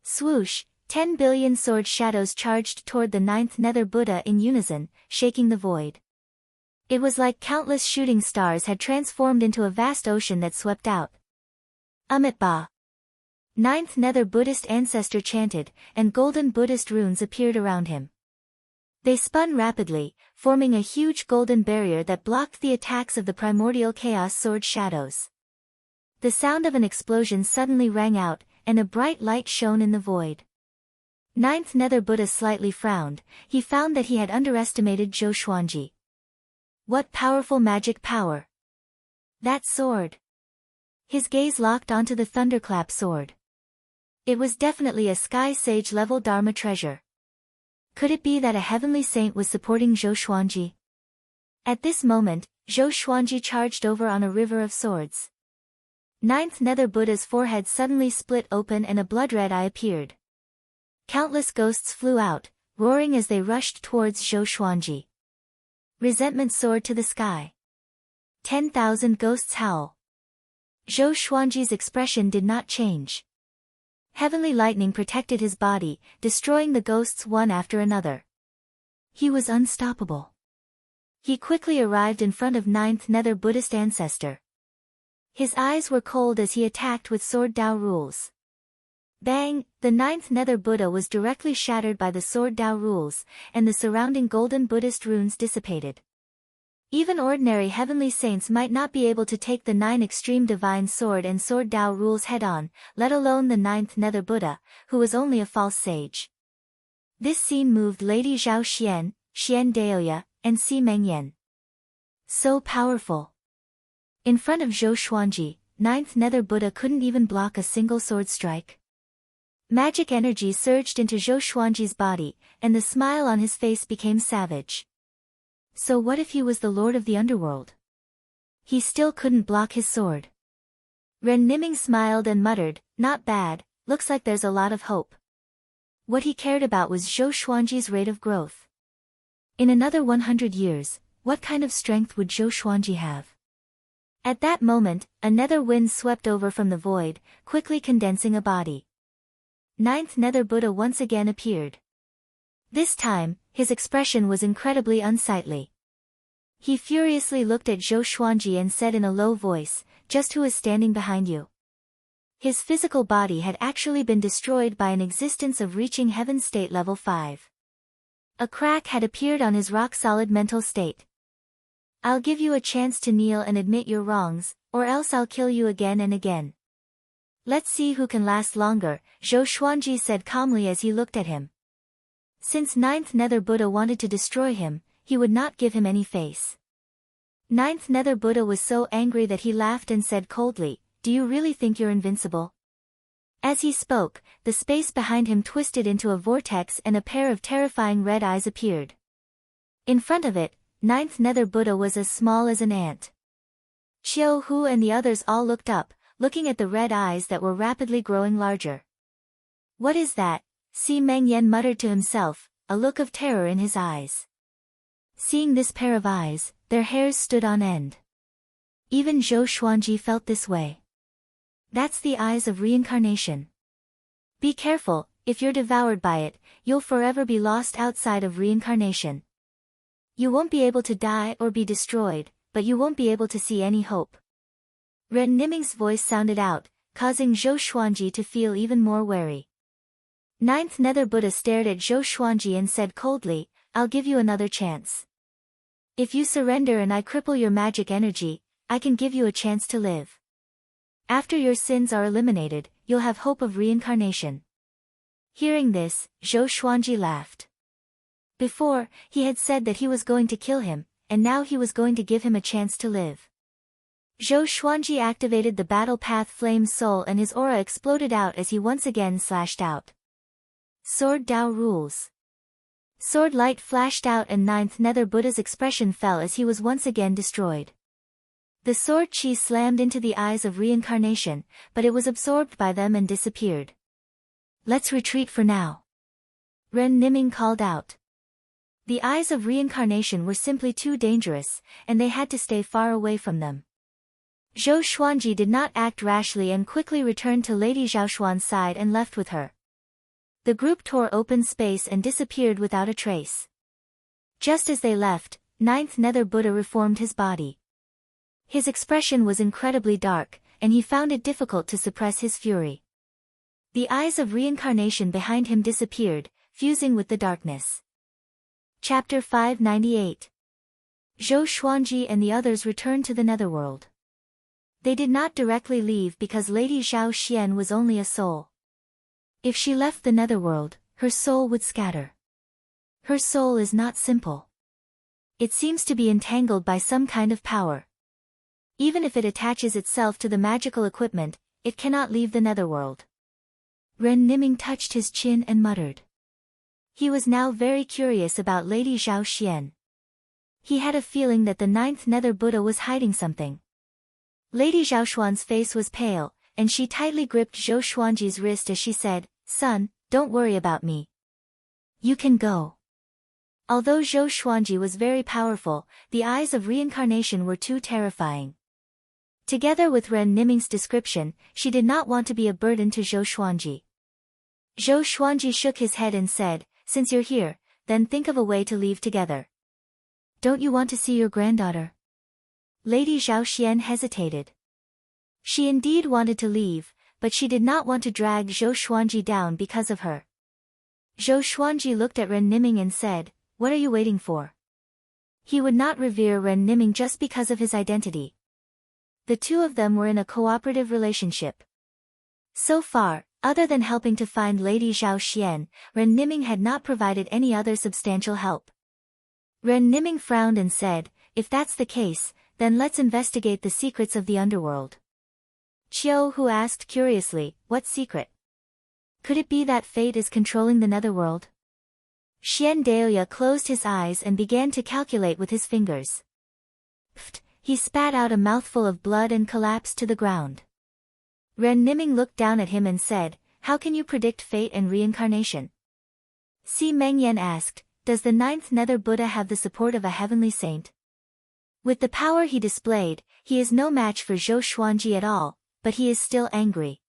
Swoosh! 10 billion sword shadows charged toward the ninth Nether Buddha in unison, shaking the void. It was like countless shooting stars had transformed into a vast ocean that swept out. Ba! Ninth Nether Buddhist ancestor chanted, and golden Buddhist runes appeared around him. They spun rapidly, forming a huge golden barrier that blocked the attacks of the primordial chaos sword shadows. The sound of an explosion suddenly rang out, and a bright light shone in the void. Ninth Nether Buddha slightly frowned. He found that he had underestimated Zhou Xuanji. What powerful magic power! That sword! His gaze locked onto the thunderclap sword. It was definitely a Sky Sage level Dharma treasure. Could it be that a heavenly saint was supporting Zhou Xuanji? At this moment, Zhou Xuanji charged over on a river of swords. Ninth Nether Buddha's forehead suddenly split open and a blood-red eye appeared. Countless ghosts flew out, roaring as they rushed towards Zhou Xuanji. Resentment soared to the sky. 10,000 ghosts howl. Zhou Xuanji's expression did not change. Heavenly lightning protected his body, destroying the ghosts one after another. He was unstoppable. He quickly arrived in front of ninth Nether Buddhist ancestor. His eyes were cold as he attacked with sword Dao rules. Bang! The ninth Nether Buddha was directly shattered by the sword Dao rules, and the surrounding golden Buddhist runes dissipated. Even ordinary heavenly saints might not be able to take the 9 extreme divine sword and sword Dao rules head-on, let alone the ninth Nether Buddha, who was only a false sage. This scene moved Lady Zhao Xian, Xian Daoya, and Si Mengyan. So powerful. In front of Zhou Xuanji, ninth Nether Buddha couldn't even block a single sword strike. Magic energy surged into Zhou Xuanji's body, and the smile on his face became savage. So what if he was the lord of the underworld? He still couldn't block his sword. Ren Niming smiled and muttered, "Not bad, looks like there's a lot of hope." What he cared about was Zhou Xuanji's rate of growth. In another 100 years, what kind of strength would Zhou Xuanji have? At that moment, a nether wind swept over from the void, quickly condensing a body. Ninth Nether Buddha once again appeared. This time, his expression was incredibly unsightly. He furiously looked at Zhou Xuanji and said in a low voice, "Just who is standing behind you?" His physical body had actually been destroyed by an existence of reaching heaven state level 5. A crack had appeared on his rock-solid mental state. "I'll give you a chance to kneel and admit your wrongs, or else I'll kill you again and again. Let's see who can last longer," Zhou Xuanji said calmly as he looked at him. Since Ninth Nether Buddha wanted to destroy him, he would not give him any face. Ninth Nether Buddha was so angry that he laughed and said coldly, "Do you really think you're invincible?" As he spoke, the space behind him twisted into a vortex and a pair of terrifying red eyes appeared. In front of it, Ninth Nether Buddha was as small as an ant. Qiu Hu and the others all looked up, looking at the red eyes that were rapidly growing larger. "What is that?" Si Mengyan muttered to himself, a look of terror in his eyes. Seeing this pair of eyes, their hairs stood on end. Even Zhou Xuanji felt this way. That's the eyes of reincarnation. Be careful, if you're devoured by it, you'll forever be lost outside of reincarnation. You won't be able to die or be destroyed, but you won't be able to see any hope. Ren Niming's voice sounded out, causing Zhou Xuanji to feel even more wary. Ninth Nether Buddha stared at Zhou Xuanji and said coldly, "I'll give you another chance. If you surrender and I cripple your magic energy, I can give you a chance to live. After your sins are eliminated, you'll have hope of reincarnation." Hearing this, Zhou Xuanji laughed. Before, he had said that he was going to kill him, and now he was going to give him a chance to live. Zhou Xuanji activated the Battle Path Flame Soul and his aura exploded out as he once again slashed out. Sword Dao rules. Sword light flashed out and Ninth Nether Buddha's expression fell as he was once again destroyed. The sword chi slammed into the eyes of reincarnation, but it was absorbed by them and disappeared. "Let's retreat for now," Ren Niming called out. The eyes of reincarnation were simply too dangerous, and they had to stay far away from them. Zhou Xuanji did not act rashly and quickly returned to Lady Zhaoshuan's side and left with her. The group tore open space and disappeared without a trace. Just as they left, Ninth Nether Buddha reformed his body. His expression was incredibly dark, and he found it difficult to suppress his fury. The eyes of reincarnation behind him disappeared, fusing with the darkness. Chapter 598. Zhou Xuanji and the others returned to the Netherworld. They did not directly leave because Lady Zhao Xian was only a soul. If she left the Netherworld, her soul would scatter. Her soul is not simple. It seems to be entangled by some kind of power. Even if it attaches itself to the magical equipment, it cannot leave the Netherworld. Ren Niming touched his chin and muttered. He was now very curious about Lady Zhao Xian. He had a feeling that the Ninth Nether Buddha was hiding something. Lady Zhaoshuan's face was pale, and she tightly gripped Zhou Xuanji's wrist as she said, "Son, don't worry about me. You can go." Although Zhou Xuanji was very powerful, the eyes of reincarnation were too terrifying. Together with Ren Niming's description, she did not want to be a burden to Zhou Xuanji. Zhou Xuanji shook his head and said, "Since you're here, then think of a way to leave together." "Don't you want to see your granddaughter?" Lady Zhao Xian hesitated. She indeed wanted to leave, but she did not want to drag Zhou Xuanji down because of her. Zhou Xuanji looked at Ren Niming and said, "What are you waiting for?" He would not revere Ren Niming just because of his identity. The two of them were in a cooperative relationship. So far, other than helping to find Lady Zhao Xian, Ren Niming had not provided any other substantial help. Ren Niming frowned and said, "If that's the case, then let's investigate the secrets of the underworld." Qiu Hu asked curiously, "What secret? Could it be that fate is controlling the Netherworld?" Xian Daoya closed his eyes and began to calculate with his fingers. Pfft, he spat out a mouthful of blood and collapsed to the ground. Ren Niming looked down at him and said, "How can you predict fate and reincarnation?" Si Mengyan asked, "Does the Ninth Nether Buddha have the support of a heavenly saint?" With the power he displayed, he is no match for Zhou Xuanji at all, but he is still angry.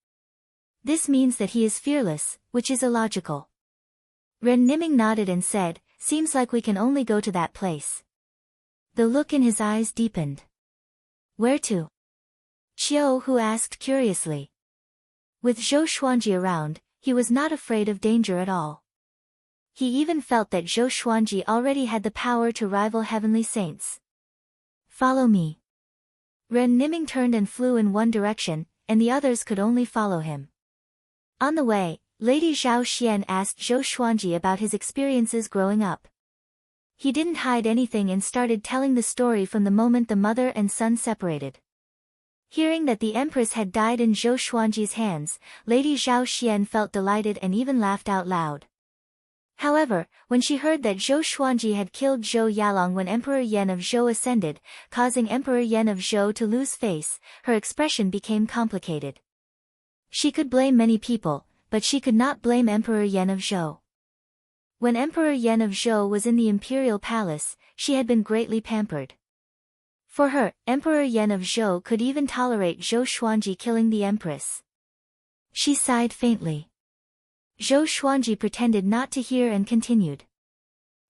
This means that he is fearless, which is illogical. Ren Niming nodded and said, seems like we can only go to that place. The look in his eyes deepened. Where to? Qiu Hu asked curiously. With Zhou Xuanji around, he was not afraid of danger at all. He even felt that Zhou Xuanji already had the power to rival heavenly saints. Follow me. Ren Niming turned and flew in one direction, and the others could only follow him. On the way, Lady Zhao Xian asked Zhou Xuanji about his experiences growing up. He didn't hide anything and started telling the story from the moment the mother and son separated. Hearing that the empress had died in Zhou Xuanji's hands, Lady Zhao Xian felt delighted and even laughed out loud. However, when she heard that Zhou Xuanji had killed Zhou Yalong when Emperor Yan of Zhou ascended, causing Emperor Yan of Zhou to lose face, her expression became complicated. She could blame many people, but she could not blame Emperor Yan of Zhou. When Emperor Yan of Zhou was in the imperial palace, she had been greatly pampered. For her, Emperor Yan of Zhou could even tolerate Zhou Xuanji killing the empress. She sighed faintly. Zhou Xuanji pretended not to hear and continued.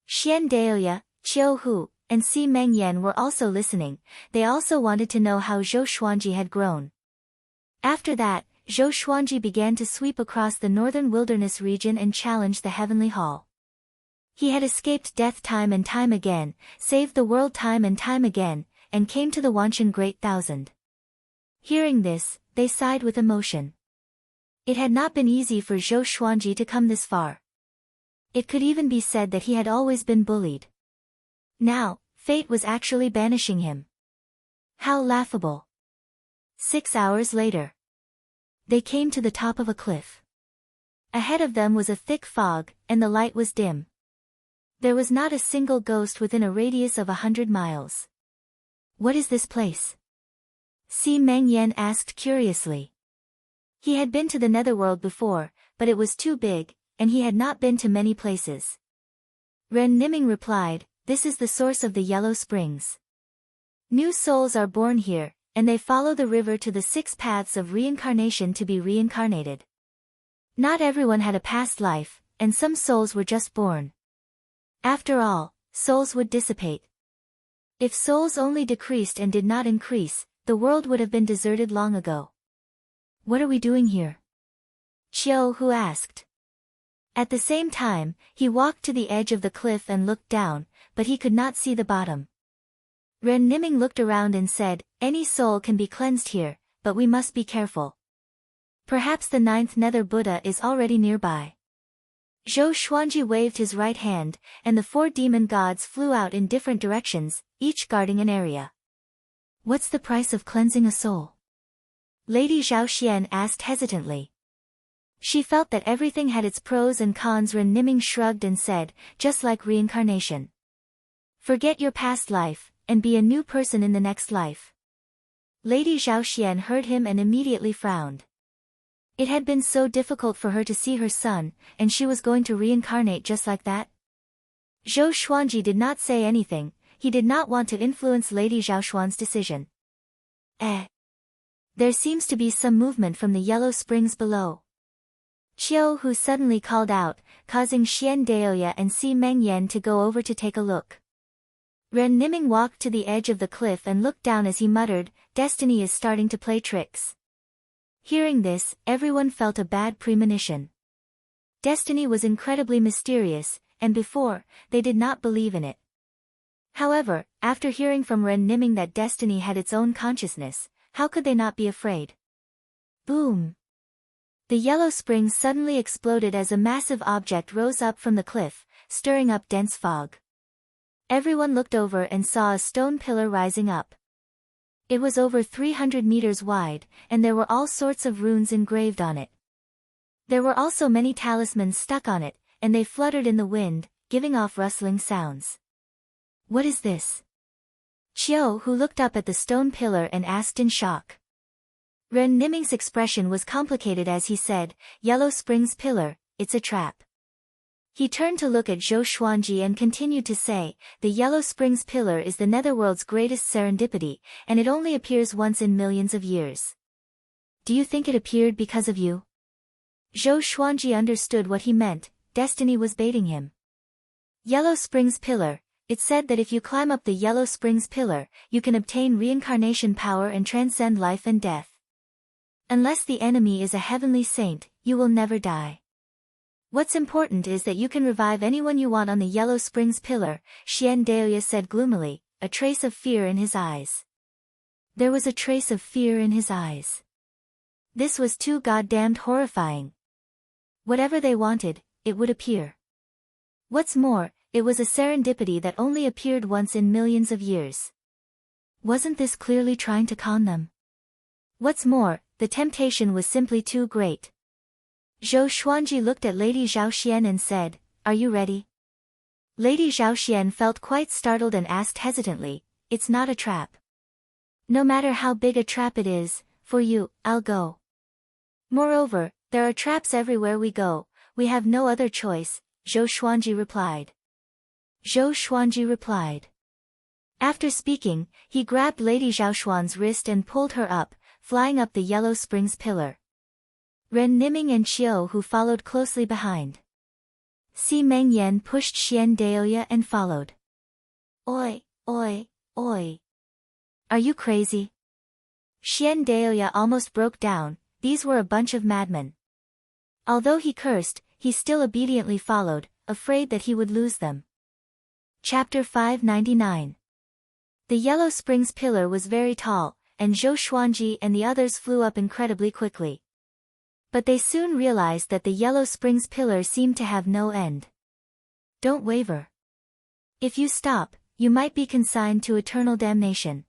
Xian Daoya, Qiu Hu, and Si Mengyan were also listening. They also wanted to know how Zhou Xuanji had grown. After that, Zhou Xuanji began to sweep across the northern wilderness region and challenge the heavenly hall. He had escaped death time and time again, saved the world time and time again, and came to the Wanshan Great Thousand. Hearing this, they sighed with emotion. It had not been easy for Zhou Xuanji to come this far. It could even be said that he had always been bullied. Now, fate was actually banishing him. How laughable. 6 hours later. They came to the top of a cliff. Ahead of them was a thick fog, and the light was dim. There was not a single ghost within a radius of 100 miles. What is this place? Si Mengyan asked curiously. He had been to the netherworld before, but it was too big, and he had not been to many places. Ren Niming replied, this is the source of the yellow springs. New souls are born here, and they follow the river to the 6 paths of reincarnation to be reincarnated. Not everyone had a past life, and some souls were just born. After all, souls would dissipate. If souls only decreased and did not increase, the world would have been deserted long ago. What are we doing here? Qiu Hu asked. At the same time, he walked to the edge of the cliff and looked down, but he could not see the bottom. Ren Niming looked around and said, any soul can be cleansed here, but we must be careful. Perhaps the 9th Nether Buddha is already nearby. Zhou Xuanji waved his right hand, and the 4 demon gods flew out in different directions, each guarding an area. What's the price of cleansing a soul? Lady Zhao Xian asked hesitantly. She felt that everything had its pros and cons. Ren Niming shrugged and said, just like reincarnation. Forget your past life, and be a new person in the next life. Lady Zhao Xian heard him and immediately frowned. It had been so difficult for her to see her son, and she was going to reincarnate just like that? Zhou Xuanji did not say anything. He did not want to influence Lady Zhao Xuan's decision. There seems to be some movement from the yellow springs below. Qiu Hu suddenly called out, causing Xian Daoya and Si Mengyan to go over to take a look. Ren Niming walked to the edge of the cliff and looked down as he muttered, destiny is starting to play tricks. Hearing this, everyone felt a bad premonition. Destiny was incredibly mysterious, and before, they did not believe in it. However, after hearing from Ren Niming that destiny had its own consciousness, how could they not be afraid? Boom! The yellow springs suddenly exploded as a massive object rose up from the cliff, stirring up dense fog. Everyone looked over and saw a stone pillar rising up. It was over 300 meters wide, and there were all sorts of runes engraved on it. There were also many talismans stuck on it, and they fluttered in the wind, giving off rustling sounds. What is this? Qiu Hu looked up at the stone pillar and asked in shock. Ren Niming's expression was complicated as he said, Yellow Springs Pillar, it's a trap. He turned to look at Zhou Xuanji and continued to say, the Yellow Springs Pillar is the netherworld's greatest serendipity, and it only appears once in millions of years. Do you think it appeared because of you? Zhou Xuanji understood what he meant. destiny was baiting him. Yellow Springs Pillar. It said that if you climb up the Yellow Springs Pillar, you can obtain reincarnation power and transcend life and death. Unless the enemy is a heavenly saint, you will never die. What's important is that you can revive anyone you want on the Yellow Springs Pillar, Xian Daoya said gloomily, a trace of fear in his eyes. There was a trace of fear in his eyes. This was too goddamned horrifying. Whatever they wanted, it would appear. What's more, it was a serendipity that only appeared once in millions of years. Wasn't this clearly trying to con them? What's more, the temptation was simply too great. Zhou Xuanji looked at Lady Zhaoxian and said, "Are you ready?" Lady Zhaoxian felt quite startled and asked hesitantly, "It's not a trap." "No matter how big a trap it is, for you, I'll go. Moreover, there are traps everywhere we go, we have no other choice," Zhou Xuanji replied. Zhou Xuanji replied. After speaking, he grabbed Lady Zhaoxuan's wrist and pulled her up, flying up the Yellow Springs Pillar. Ren Niming and Qiu Hu followed closely behind. Si Mengyan pushed Xian Daoya and followed. "Oi, oi, oi. Are you crazy?" Xian Daoya almost broke down, these were a bunch of madmen. Although he cursed, he still obediently followed, afraid that he would lose them. Chapter 599. The Yellow Springs Pillar was very tall, and Zhou Xuanji and the others flew up incredibly quickly. But they soon realized that the Yellow Springs Pillar seemed to have no end. "Don't waver. If you stop, you might be consigned to eternal damnation."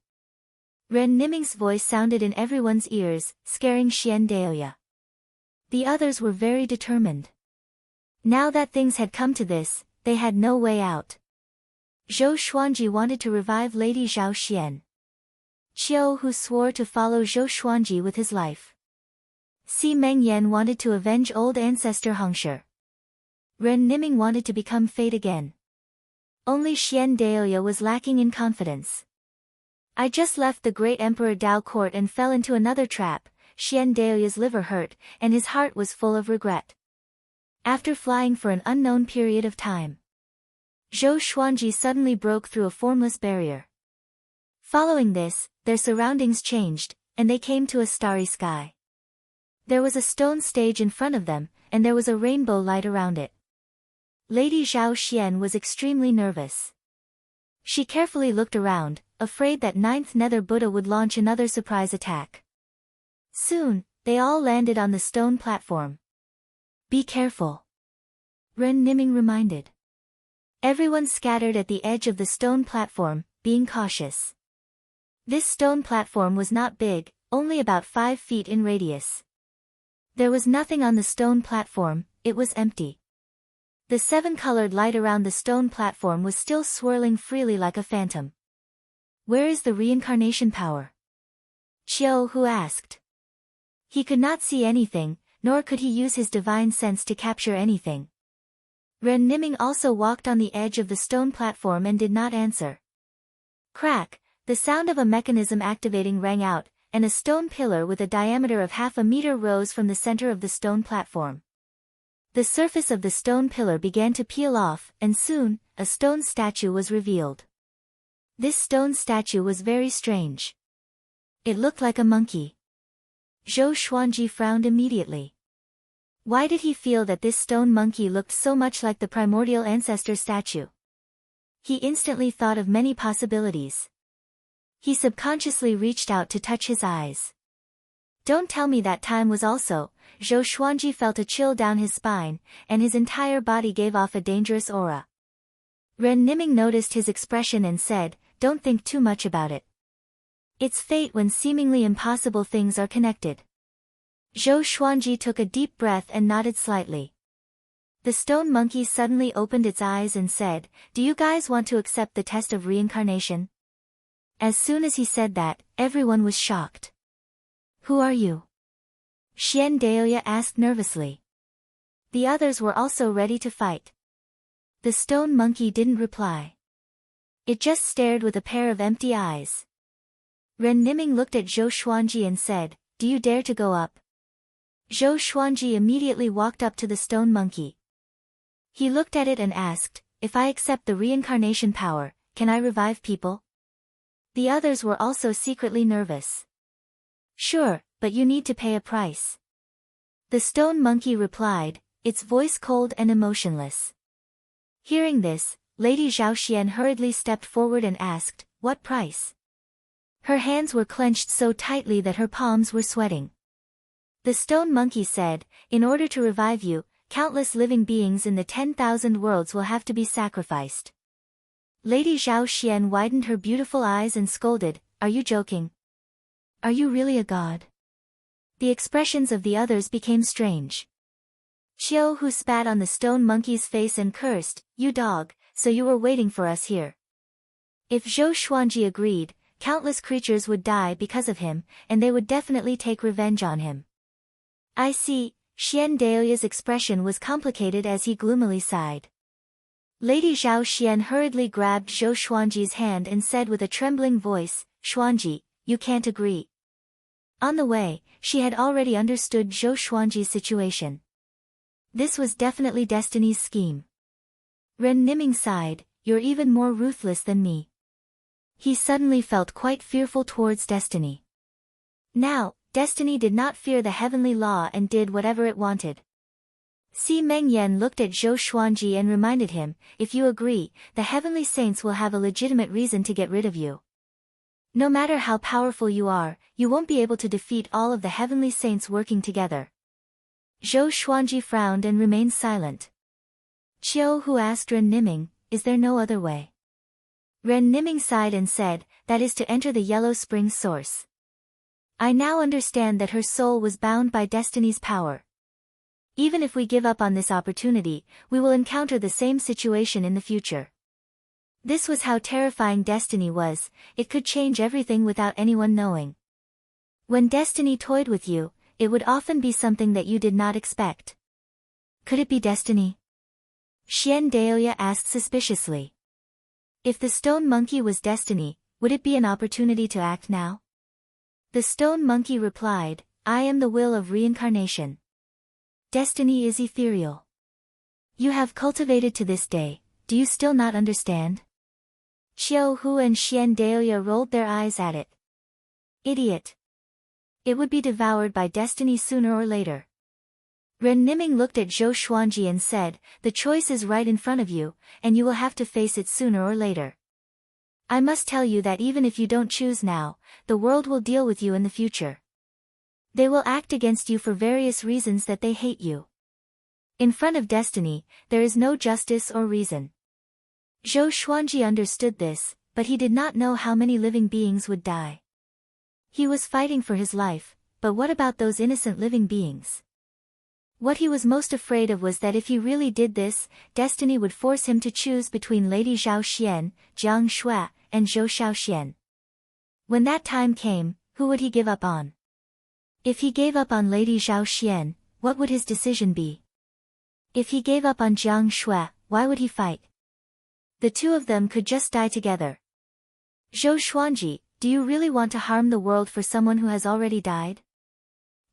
Ren Niming's voice sounded in everyone's ears, scaring Xian Daoya. The others were very determined. Now that things had come to this, they had no way out. Zhou Xuanji wanted to revive Lady Zhaoxian. Qiu Hu swore to follow Zhou Xuanji with his life. Si Mengyan wanted to avenge old ancestor Hongshi. Ren Niming wanted to become Fate again. Only Xian Daoya was lacking in confidence. "I just left the great Emperor Dao court and fell into another trap." Xian Daoya's liver hurt, and his heart was full of regret. After flying for an unknown period of time, Zhou Xuanji suddenly broke through a formless barrier. Following this, their surroundings changed, and they came to a starry sky. There was a stone stage in front of them, and there was a rainbow light around it. Lady Zhaoxian was extremely nervous. She carefully looked around, afraid that Ninth Nether Buddha would launch another surprise attack. Soon, they all landed on the stone platform. "Be careful," Ren Niming reminded. Everyone scattered at the edge of the stone platform, being cautious. This stone platform was not big, only about 5 feet in radius. There was nothing on the stone platform, it was empty. The 7-colored light around the stone platform was still swirling freely like a phantom. "Where is the reincarnation power?" Qiu Hu asked. He could not see anything, nor could he use his divine sense to capture anything. Ren Niming also walked on the edge of the stone platform and did not answer. Crack, the sound of a mechanism activating rang out, and a stone pillar with a diameter of half a meter rose from the center of the stone platform. The surface of the stone pillar began to peel off, and soon, a stone statue was revealed. This stone statue was very strange. It looked like a monkey. Zhou Xuanji frowned immediately. Why did he feel that this stone monkey looked so much like the primordial ancestor statue? He instantly thought of many possibilities. He subconsciously reached out to touch his eyes. Don't tell me that time was also. Zhou Xuanji felt a chill down his spine, and his entire body gave off a dangerous aura. Ren Niming noticed his expression and said, "Don't think too much about it. It's fate when seemingly impossible things are connected." Zhou Xuanji took a deep breath and nodded slightly. The stone monkey suddenly opened its eyes and said, "Do you guys want to accept the test of reincarnation?" As soon as he said that, everyone was shocked. "Who are you?" Xian Daoya asked nervously. The others were also ready to fight. The stone monkey didn't reply. It just stared with a pair of empty eyes. Ren Niming looked at Zhou Xuanji and said, "Do you dare to go up?" Zhou Xuanji immediately walked up to the stone monkey. He looked at it and asked, if I accept the reincarnation power, can I revive people? The others were also secretly nervous. Sure, but you need to pay a price. The stone monkey replied, its voice cold and emotionless. Hearing this, Lady Zhaoxian hurriedly stepped forward and asked, what price? Her hands were clenched so tightly that her palms were sweating. The stone monkey said, in order to revive you, countless living beings in the 10,000 worlds will have to be sacrificed. Lady Zhaoxian widened her beautiful eyes and scolded, are you joking? Are you really a god? The expressions of the others became strange. Qiu Hu spat on the stone monkey's face and cursed, you dog, so you were waiting for us here. If Zhou Xuanji agreed, countless creatures would die because of him, and they would definitely take revenge on him. I see. Xian Daoya's expression was complicated as he gloomily sighed. Lady Zhaoxian hurriedly grabbed Zhou Xuanji's hand and said with a trembling voice, Xuanji, you can't agree. On the way, she had already understood Zhou Xuanji's situation. This was definitely Destiny's scheme. Ren Niming sighed, you're even more ruthless than me. He suddenly felt quite fearful towards Destiny. Now, Destiny did not fear the heavenly law and did whatever it wanted. Si Mengyan looked at Zhou Xuanji and reminded him, if you agree, the heavenly saints will have a legitimate reason to get rid of you. No matter how powerful you are, you won't be able to defeat all of the heavenly saints working together. Zhou Xuanji frowned and remained silent. Qiu Hu asked Ren Niming, is there no other way? Ren Niming sighed and said, that is to enter the Yellow Spring source. I now understand that her soul was bound by Destiny's power. Even if we give up on this opportunity, we will encounter the same situation in the future. This was how terrifying Destiny was, it could change everything without anyone knowing. When Destiny toyed with you, it would often be something that you did not expect. Could it be Destiny? Xian Daoya asked suspiciously. If the stone monkey was Destiny, would it be an opportunity to act now? The stone monkey replied, I am the will of reincarnation. Destiny is ethereal. You have cultivated to this day, do you still not understand? Qiu Hu and Xian Daoya rolled their eyes at it. Idiot. It would be devoured by Destiny sooner or later. Ren Niming looked at Zhou Xuanji and said, the choice is right in front of you, and you will have to face it sooner or later. I must tell you that even if you don't choose now, the world will deal with you in the future. They will act against you for various reasons that they hate you. In front of Destiny, there is no justice or reason. Zhou Xuanji understood this, but he did not know how many living beings would die. He was fighting for his life, but what about those innocent living beings? What he was most afraid of was that if he really did this, Destiny would force him to choose between Lady Zhaoxian, Jiang Shui, and Zhou Xiaoxian. When that time came, who would he give up on? If he gave up on Lady Zhaoxian, what would his decision be? If he gave up on Jiang Shui, why would he fight? The two of them could just die together. Zhou Xuanji, do you really want to harm the world for someone who has already died?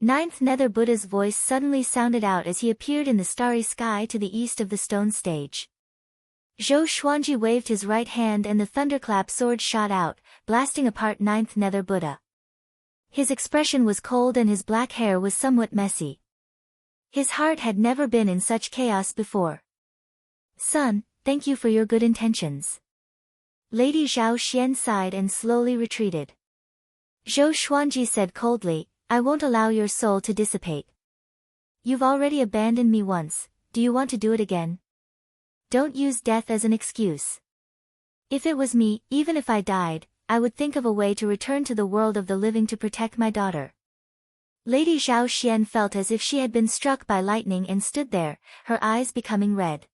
Ninth Nether Buddha's voice suddenly sounded out as he appeared in the starry sky to the east of the stone stage. Zhou Xuanji waved his right hand and the thunderclap sword shot out, blasting apart Ninth Nether Buddha. His expression was cold and his black hair was somewhat messy. His heart had never been in such chaos before. Son, thank you for your good intentions. Lady Zhaoxian sighed and slowly retreated. Zhou Xuanji said coldly, I won't allow your soul to dissipate. You've already abandoned me once, do you want to do it again? Don't use death as an excuse. If it was me, even if I died, I would think of a way to return to the world of the living to protect my daughter. Lady Zhaoxian felt as if she had been struck by lightning and stood there, her eyes becoming red.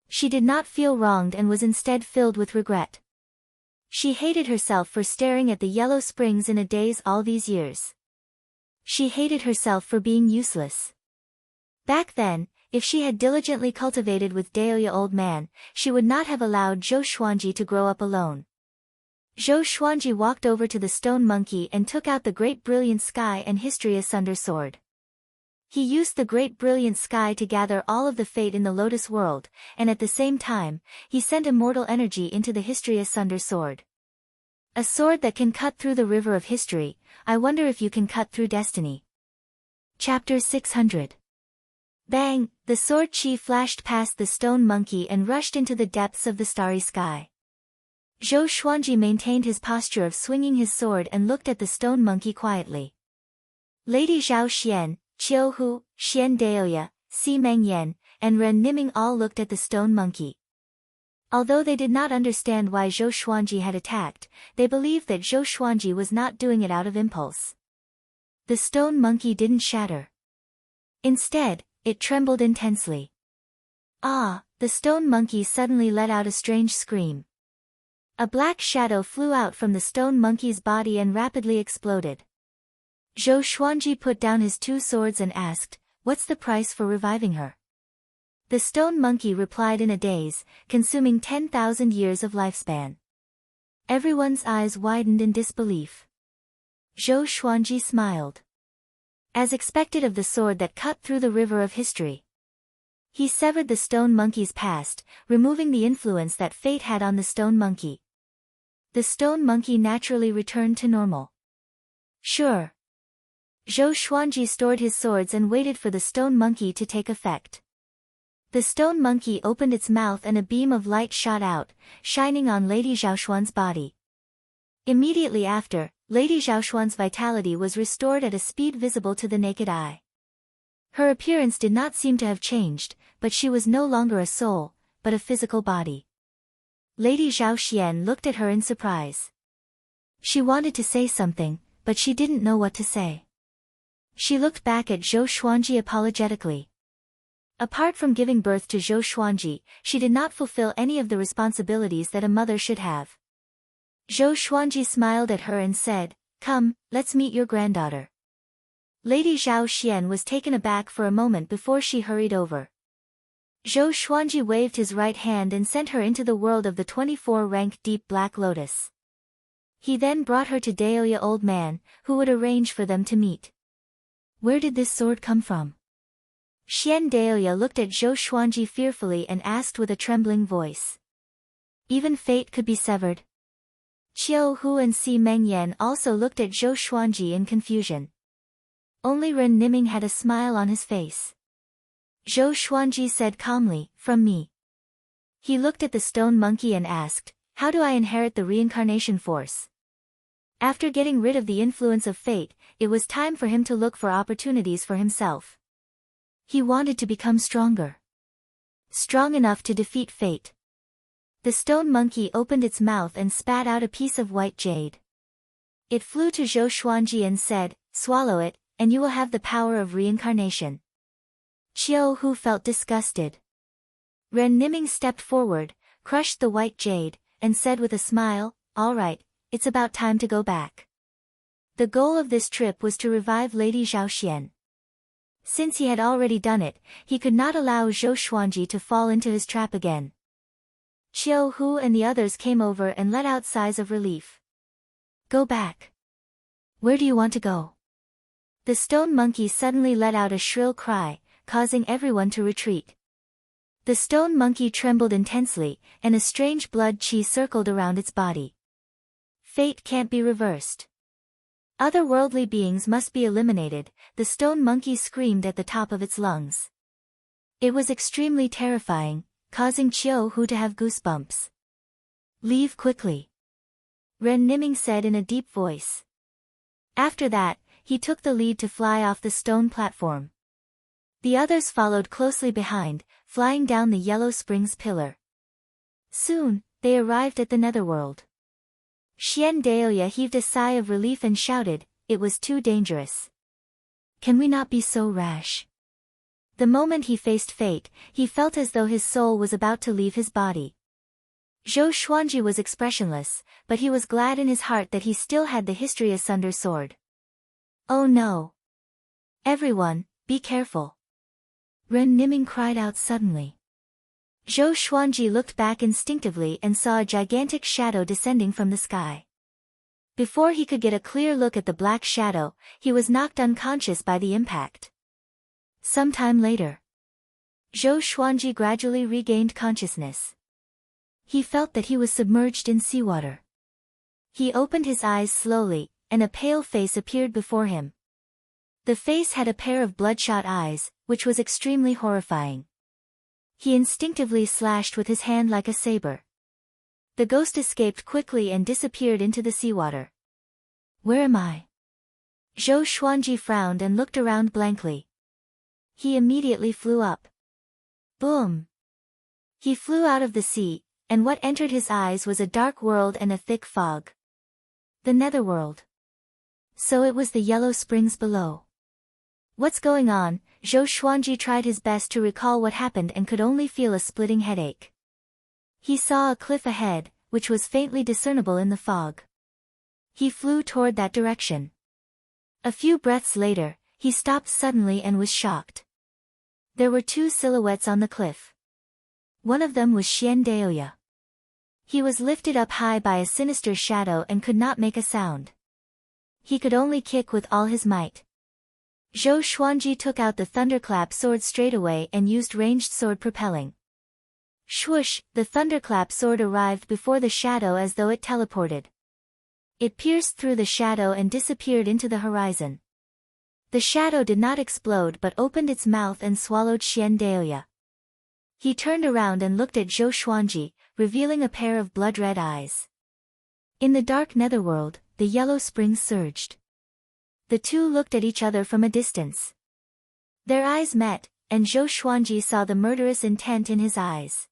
She did not feel wronged and was instead filled with regret. She hated herself for staring at the yellow springs in a daze all these years. She hated herself for being useless. Back then, if she had diligently cultivated with Daoya old man, she would not have allowed Zhou Xuanji to grow up alone. Zhou Xuanji walked over to the stone monkey and took out the great brilliant sky and history asunder sword. He used the great brilliant sky to gather all of the fate in the Lotus world, and at the same time, he sent immortal energy into the History Asunder sword. A sword that can cut through the river of history. I wonder if you can cut through destiny. Chapter 600. Bang! The sword chi flashed past the stone monkey and rushed into the depths of the starry sky. Zhou Xuanji maintained his posture of swinging his sword and looked at the stone monkey quietly. Lady Zhao Xian, Qiu Hu, Xian Daoya, Si Meng Yan, and Ren Niming all looked at the stone monkey. Although they did not understand why Zhou Xuanji had attacked, they believed that Zhou Xuanji was not doing it out of impulse. The stone monkey didn't shatter. Instead, it trembled intensely. Ah! The stone monkey suddenly let out a strange scream. A black shadow flew out from the stone monkey's body and rapidly exploded. Zhou Xuanji put down his two swords and asked, "What's the price for reviving her?" The stone monkey replied in a daze, consuming 10,000 years of lifespan. Everyone's eyes widened in disbelief. Zhou Xuanji smiled. As expected of the sword that cut through the river of history. He severed the stone monkey's past, removing the influence that fate had on the stone monkey. The stone monkey naturally returned to normal. Sure. Zhou Xuanji stored his swords and waited for the stone monkey to take effect. The stone monkey opened its mouth and a beam of light shot out, shining on Lady Zhaoxuan's body. Immediately after, Lady Zhaoxuan's vitality was restored at a speed visible to the naked eye. Her appearance did not seem to have changed, but she was no longer a soul, but a physical body. Lady Zhao Xian looked at her in surprise. She wanted to say something, but she didn't know what to say. She looked back at Zhou Xuanji apologetically. Apart from giving birth to Zhou Xuanji, she did not fulfill any of the responsibilities that a mother should have. Zhou Xuanji smiled at her and said, "Come, let's meet your granddaughter." Lady Zhao Xian was taken aback for a moment before she hurried over. Zhou Xuanji waved his right hand and sent her into the world of the 24-rank deep black lotus. He then brought her to Daoya old man, who would arrange for them to meet. Where did this sword come from? Xian Daoya looked at Zhou Xuanji fearfully and asked with a trembling voice. Even fate could be severed. Qiu Hu and Si Meng Yan also looked at Zhou Xuanji in confusion. Only Ren Niming had a smile on his face. Zhou Xuanji said calmly, "From me." He looked at the stone monkey and asked, "How do I inherit the reincarnation force?" After getting rid of the influence of fate, it was time for him to look for opportunities for himself. He wanted to become stronger. Strong enough to defeat fate. The stone monkey opened its mouth and spat out a piece of white jade. It flew to Zhou Xuanji and said, "Swallow it, and you will have the power of reincarnation." Qiu Hu felt disgusted. Ren Niming stepped forward, crushed the white jade, and said with a smile, "All right, it's about time to go back." The goal of this trip was to revive Lady Zhao Xian. Since he had already done it, he could not allow Zhou Xuanji to fall into his trap again. Qiu Hu and the others came over and let out sighs of relief. "Go back. Where do you want to go?" The stone monkey suddenly let out a shrill cry, causing everyone to retreat. The stone monkey trembled intensely, and a strange blood chi circled around its body. Fate can't be reversed. Otherworldly beings must be eliminated, the stone monkey screamed at the top of its lungs. It was extremely terrifying, causing Qiu Hu to have goosebumps. "Leave quickly," Ren Niming said in a deep voice. After that, he took the lead to fly off the stone platform. The others followed closely behind, flying down the Yellow Springs pillar. Soon, they arrived at the netherworld. Xian Daoya heaved a sigh of relief and shouted, "It was too dangerous. Can we not be so rash?" The moment he faced fate, he felt as though his soul was about to leave his body. Zhou Xuanji was expressionless, but he was glad in his heart that he still had the History Asunder sword. "Oh no! Everyone, be careful!" Ren Niming cried out suddenly. Zhou Xuanji looked back instinctively and saw a gigantic shadow descending from the sky. Before he could get a clear look at the black shadow, he was knocked unconscious by the impact. Some time later, Zhou Xuanji gradually regained consciousness. He felt that he was submerged in seawater. He opened his eyes slowly, and a pale face appeared before him. The face had a pair of bloodshot eyes, which was extremely horrifying. He instinctively slashed with his hand like a saber. The ghost escaped quickly and disappeared into the seawater. Where am I? Zhou Xuanji frowned and looked around blankly. He immediately flew up. Boom! He flew out of the sea, and what entered his eyes was a dark world and a thick fog. The netherworld. So it was the yellow springs below. What's going on? Zhou Xuanji tried his best to recall what happened and could only feel a splitting headache. He saw a cliff ahead, which was faintly discernible in the fog. He flew toward that direction. A few breaths later, he stopped suddenly and was shocked. There were two silhouettes on the cliff. One of them was Xian Daoya. He was lifted up high by a sinister shadow and could not make a sound. He could only kick with all his might. Zhou Xuanji took out the thunderclap sword straightaway and used ranged sword propelling. Swoosh! The thunderclap sword arrived before the shadow as though it teleported. It pierced through the shadow and disappeared into the horizon. The shadow did not explode but opened its mouth and swallowed Xian Daoya. He turned around and looked at Zhou Xuanji, revealing a pair of blood-red eyes. In the dark netherworld, the yellow springs surged. The two looked at each other from a distance. Their eyes met, and Zhou Xuanji saw the murderous intent in his eyes.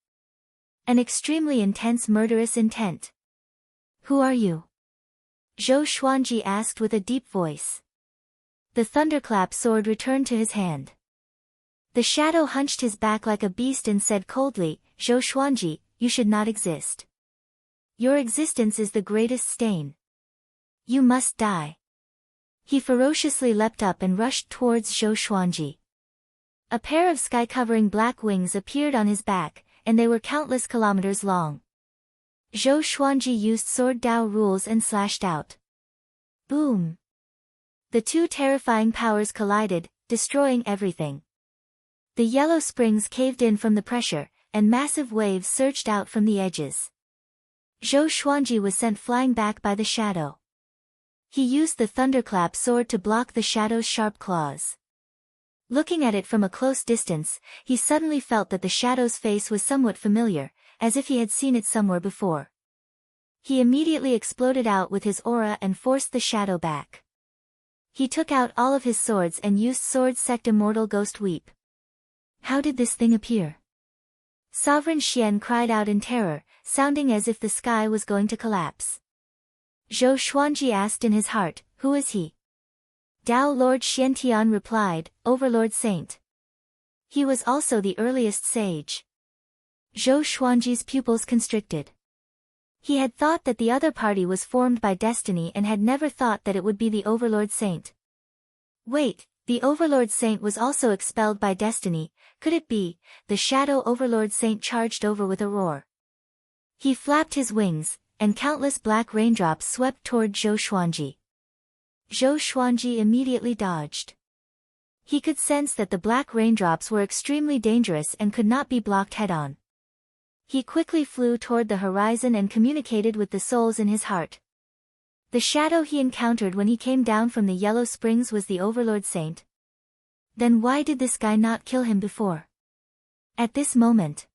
An extremely intense murderous intent. Who are you? Zhou Xuanji asked with a deep voice. The thunderclap sword returned to his hand. The shadow hunched his back like a beast and said coldly, Zhou Xuanji, you should not exist. Your existence is the greatest stain. You must die. He ferociously leapt up and rushed towards Zhou Xuanji. A pair of sky-covering black wings appeared on his back, and they were countless kilometers long. Zhou Xuanji used sword Dao rules and slashed out. Boom! The two terrifying powers collided, destroying everything. The yellow springs caved in from the pressure, and massive waves surged out from the edges. Zhou Xuanji was sent flying back by the shadow. He used the thunderclap sword to block the shadow's sharp claws. Looking at it from a close distance, he suddenly felt that the shadow's face was somewhat familiar, as if he had seen it somewhere before. He immediately exploded out with his aura and forced the shadow back. He took out all of his swords and used sword sect Immortal Ghost Weep. How did this thing appear? Sovereign Xian cried out in terror, sounding as if the sky was going to collapse. Zhou Xuanji asked in his heart, who is he? Dao Lord Xiantian replied, Overlord Saint. He was also the earliest sage. Zhou Xuanji's pupils constricted. He had thought that the other party was formed by destiny and had never thought that it would be the Overlord Saint. Wait, the Overlord Saint was also expelled by destiny, could it be? The Shadow Overlord Saint charged over with a roar. He flapped his wings, and countless black raindrops swept toward Zhou Xuanji. Zhou Xuanji immediately dodged. He could sense that the black raindrops were extremely dangerous and could not be blocked head-on. He quickly flew toward the horizon and communicated with the souls in his heart. The shadow he encountered when he came down from the Yellow Springs was the Overlord Saint. Then why did this guy not kill him before? At this moment,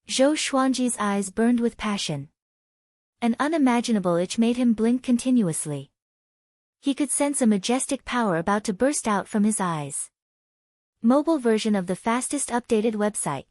Zhou Xuanji's eyes burned with passion. An unimaginable itch made him blink continuously. He could sense a majestic power about to burst out from his eyes. Mobile version of the fastest updated website.